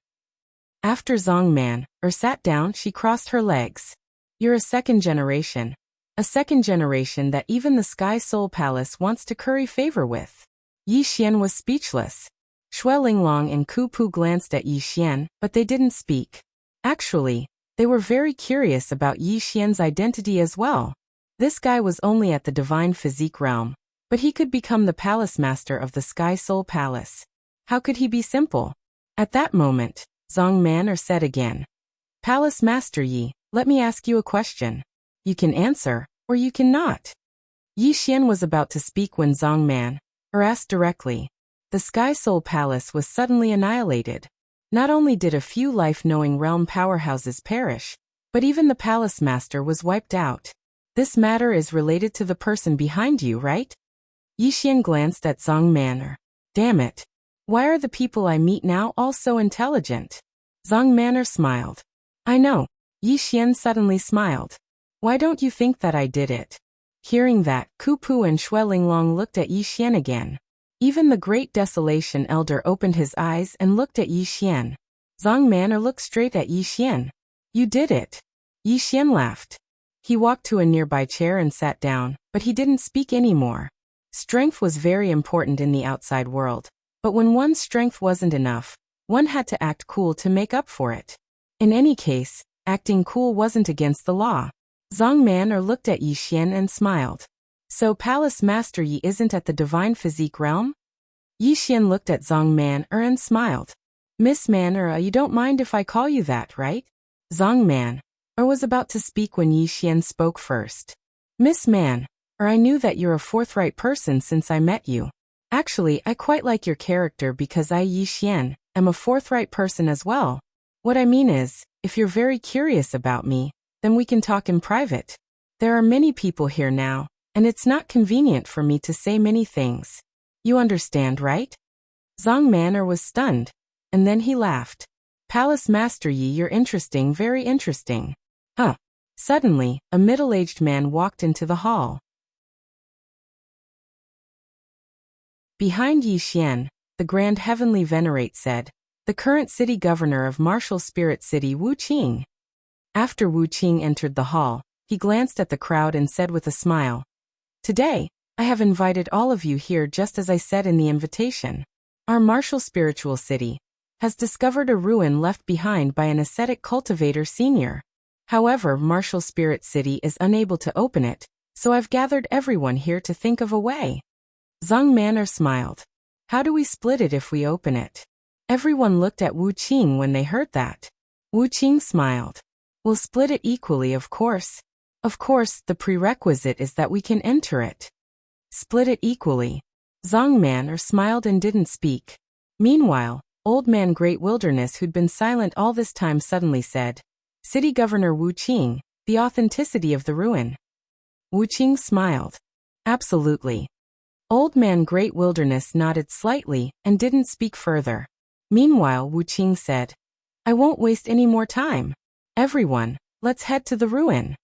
After Zong Man sat down, she crossed her legs. You're a second generation. A second generation that even the Sky Soul Palace wants to curry favor with. Yi Xian was speechless. Xue Linglong and Ku Pu glanced at Yi Xian, but they didn't speak. Actually, they were very curious about Yi Xian's identity as well. This guy was only at the Divine Physique Realm, but he could become the palace master of the Sky Soul Palace. How could he be simple? At that moment, Zong Man said again. Palace Master Yi, let me ask you a question. You can answer, or you cannot. Yi Xian was about to speak when Zong Man asked directly. The Sky Soul Palace was suddenly annihilated. Not only did a few life-knowing realm powerhouses perish, but even the palace master was wiped out. This matter is related to the person behind you, right? Yi Xian glanced at Zong Man. Damn it. Why are the people I meet now all so intelligent? Zong Man smiled. I know. Yi Xian suddenly smiled. Why don't you think that I did it? Hearing that, Ku Pu and Xue Linglong looked at Yi Xian again. Even the great desolation elder opened his eyes and looked at Yi Xian. Zhang Man'er looked straight at Yi Xian. You did it. Yi Xian laughed. He walked to a nearby chair and sat down, but he didn't speak anymore. Strength was very important in the outside world, but when one's strength wasn't enough, one had to act cool to make up for it. In any case, acting cool wasn't against the law. Zhang Man'er looked at Yi Xian and smiled. So Palace Master Yi isn't at the divine physique realm? Yi Xian looked at Zhang Man'er and smiled. Miss Man'er, you don't mind if I call you that, right? Zhang Man'er was about to speak when Yi Xian spoke first. Miss Man'er, I knew that you're a forthright person since I met you. Actually, I quite like your character because I, Yi Xian, am a forthright person as well. What I mean is, if you're very curious about me, then we can talk in private. There are many people here now, and it's not convenient for me to say many things. You understand, right? Zhang Man'er was stunned, and then he laughed. Palace Master Yi, you're interesting, very interesting. Huh. Suddenly, a middle-aged man walked into the hall. Behind Yi Xian, the Grand Heavenly Venerate said, the current city governor of Martial Spirit City, Wu Qing. After Wu Qing entered the hall, he glanced at the crowd and said with a smile, Today, I have invited all of you here just as I said in the invitation. Our martial spiritual city has discovered a ruin left behind by an ascetic cultivator senior. However, Martial Spirit City is unable to open it, so I've gathered everyone here to think of a way. Zhang Man'er smiled. How do we split it if we open it? Everyone looked at Wu Qing when they heard that. Wu Qing smiled. We'll split it equally, of course. Of course, the prerequisite is that we can enter it. Split it equally. Zhang Man'er smiled and didn't speak. Meanwhile, Old Man Great Wilderness, who'd been silent all this time, suddenly said, City Governor Wu Qing, the authenticity of the ruin. Wu Qing smiled. Absolutely. Old Man Great Wilderness nodded slightly and didn't speak further. Meanwhile, Wu Qing said, I won't waste any more time. Everyone, let's head to the ruin.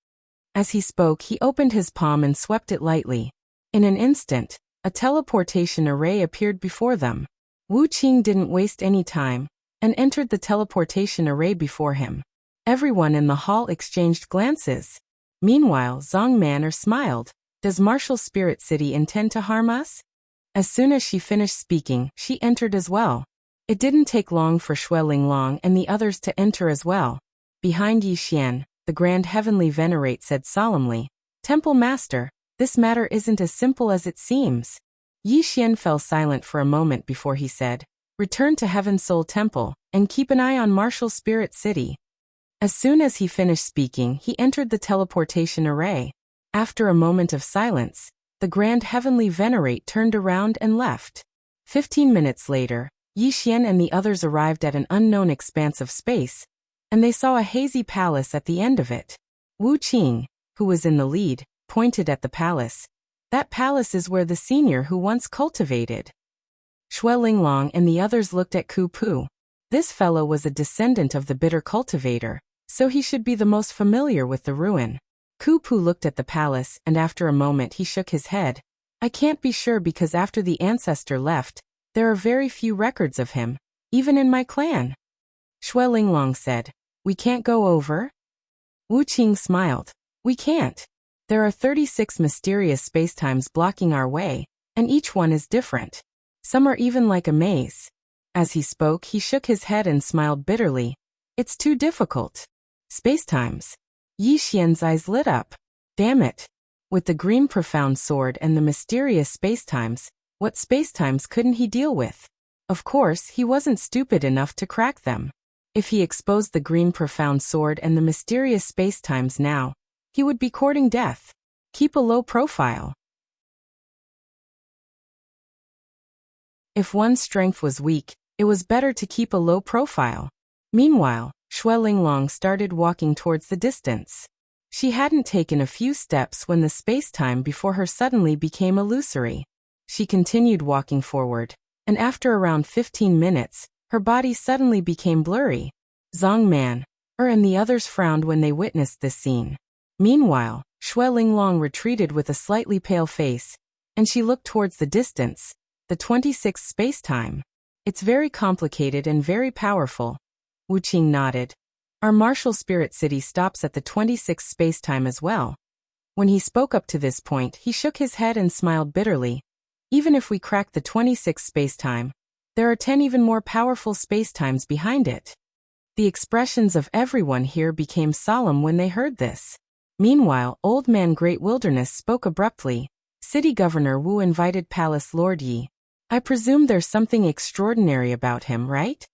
As he spoke, he opened his palm and swept it lightly. In an instant, a teleportation array appeared before them. Wu Qing didn't waste any time and entered the teleportation array before him. Everyone in the hall exchanged glances. Meanwhile, Zhang Man'er smiled. Does Martial Spirit City intend to harm us? As soon as she finished speaking, she entered as well. It didn't take long for Shui Linglong and the others to enter as well. Behind Yi Xian, the Grand Heavenly Venerate said solemnly, Temple Master, this matter isn't as simple as it seems. Yi Xian fell silent for a moment before he said, Return to Heaven Soul Temple, and keep an eye on Martial Spirit City. As soon as he finished speaking, he entered the teleportation array. After a moment of silence, the Grand Heavenly Venerate turned around and left. 15 minutes later, Yi Xian and the others arrived at an unknown expanse of space, and they saw a hazy palace at the end of it. Wu Qing, who was in the lead, pointed at the palace. That palace is where the senior who once cultivated. Shui Linglong and the others looked at Ku Pu. This fellow was a descendant of the bitter cultivator, so he should be the most familiar with the ruin. Ku Pu looked at the palace and after a moment he shook his head. I can't be sure because after the ancestor left, there are very few records of him, even in my clan. Shui Linglong said, We can't go over? Wu Qing smiled. We can't. There are 36 mysterious spacetimes blocking our way, and each one is different. Some are even like a maze. As he spoke, he shook his head and smiled bitterly. It's too difficult. Spacetimes. Yi Xian's eyes lit up. Damn it. With the green profound sword and the mysterious spacetimes, what spacetimes couldn't he deal with? Of course, he wasn't stupid enough to crack them. If he exposed the green profound sword and the mysterious spacetimes now, he would be courting death. Keep a low profile. If one's strength was weak, it was better to keep a low profile. Meanwhile, Shui Linglong started walking towards the distance. She hadn't taken a few steps when the spacetime before her suddenly became illusory. She continued walking forward, and after around 15 minutes, her body suddenly became blurry. Zhang Man'er and the others frowned when they witnessed this scene. Meanwhile, Shui Linglong retreated with a slightly pale face, and she looked towards the distance. The 26th space-time. It's very complicated and very powerful. Wuxia nodded. Our martial spirit city stops at the 26th space-time as well. When he spoke up to this point, he shook his head and smiled bitterly. Even if we crack the 26th space-time, there are 10 even more powerful space-times behind it. The expressions of everyone here became solemn when they heard this. Meanwhile, Old Man Great Wilderness spoke abruptly. City Governor Wu invited Palace Lord Yi. I presume there's something extraordinary about him, right?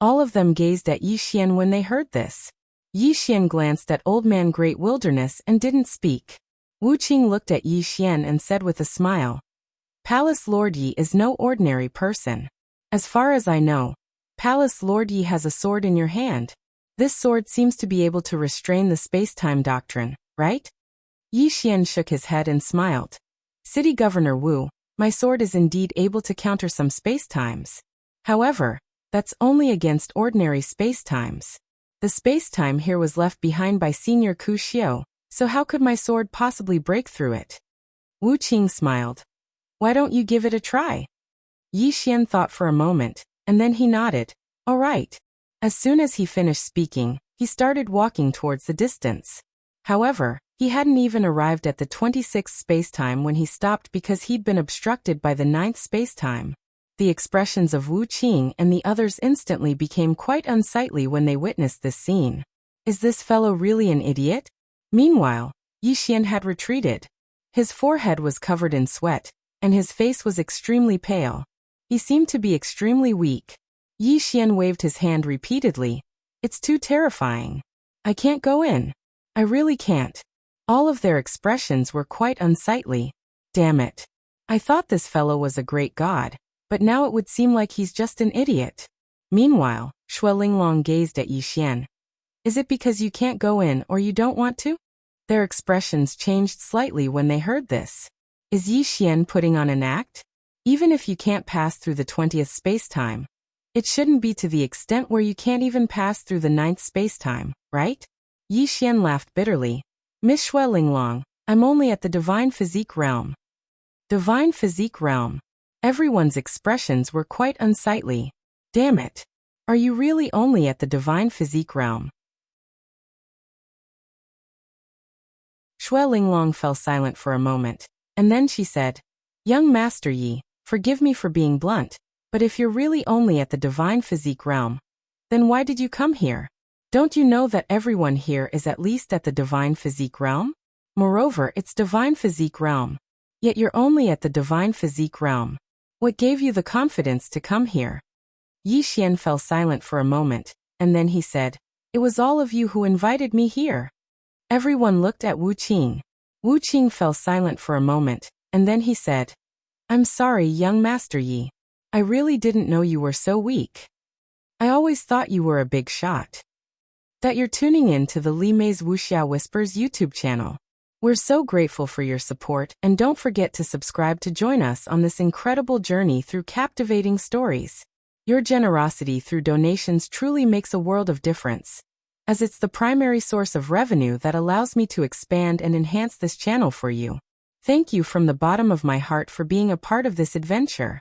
All of them gazed at Yi Xian when they heard this. Yi Xian glanced at Old Man Great Wilderness and didn't speak. Wu Qing looked at Yi Xian and said with a smile, Palace Lord Yi is no ordinary person. As far as I know, Palace Lord Yi has a sword in your hand. This sword seems to be able to restrain the space-time doctrine, right? Yi Xian shook his head and smiled. City Governor Wu, my sword is indeed able to counter some space-times. However, that's only against ordinary space-times. The space-time here was left behind by Senior Ku Xiu, so how could my sword possibly break through it? Wu Qing smiled. Why don't you give it a try? Yi Xian thought for a moment, and then he nodded. All right. As soon as he finished speaking, he started walking towards the distance. However, he hadn't even arrived at the 26th space-time when he stopped because he'd been obstructed by the 9th space-time. The expressions of Wu Qing and the others instantly became quite unsightly when they witnessed this scene. Is this fellow really an idiot? Meanwhile, Yi Xian had retreated. His forehead was covered in sweat, and his face was extremely pale. He seemed to be extremely weak. Yi Xian waved his hand repeatedly. It's too terrifying. I can't go in. I really can't. All of their expressions were quite unsightly. Damn it. I thought this fellow was a great god, but now it would seem like he's just an idiot. Meanwhile, Shuelinglong gazed at Yi Xian. Is it because you can't go in or you don't want to? Their expressions changed slightly when they heard this. Is Yi Xian putting on an act? Even if you can't pass through the 20th space-time, it shouldn't be to the extent where you can't even pass through the 9th space-time, right? Yi Xian laughed bitterly. Miss Shuelinglong, I'm only at the Divine Physique realm. Divine Physique realm. Everyone's expressions were quite unsightly. Damn it. Are you really only at the Divine Physique realm? Shuelinglong fell silent for a moment, and then she said, Young Master Yi, forgive me for being blunt, but if you're really only at the Divine Physique realm, then why did you come here? Don't you know that everyone here is at least at the Divine Physique realm? Moreover, it's Divine Physique realm. Yet you're only at the Divine Physique realm. What gave you the confidence to come here? Yi Xian fell silent for a moment, and then he said, It was all of you who invited me here. Everyone looked at Wu Qing. Wu Qing fell silent for a moment, and then he said, I'm sorry, young Master Yi. I really didn't know you were so weak. I always thought you were a big shot. That you're tuning in to the Li Mei's Wuxia Whispers YouTube channel. We're so grateful for your support, and don't forget to subscribe to join us on this incredible journey through captivating stories. Your generosity through donations truly makes a world of difference, as it's the primary source of revenue that allows me to expand and enhance this channel for you. Thank you from the bottom of my heart for being a part of this adventure.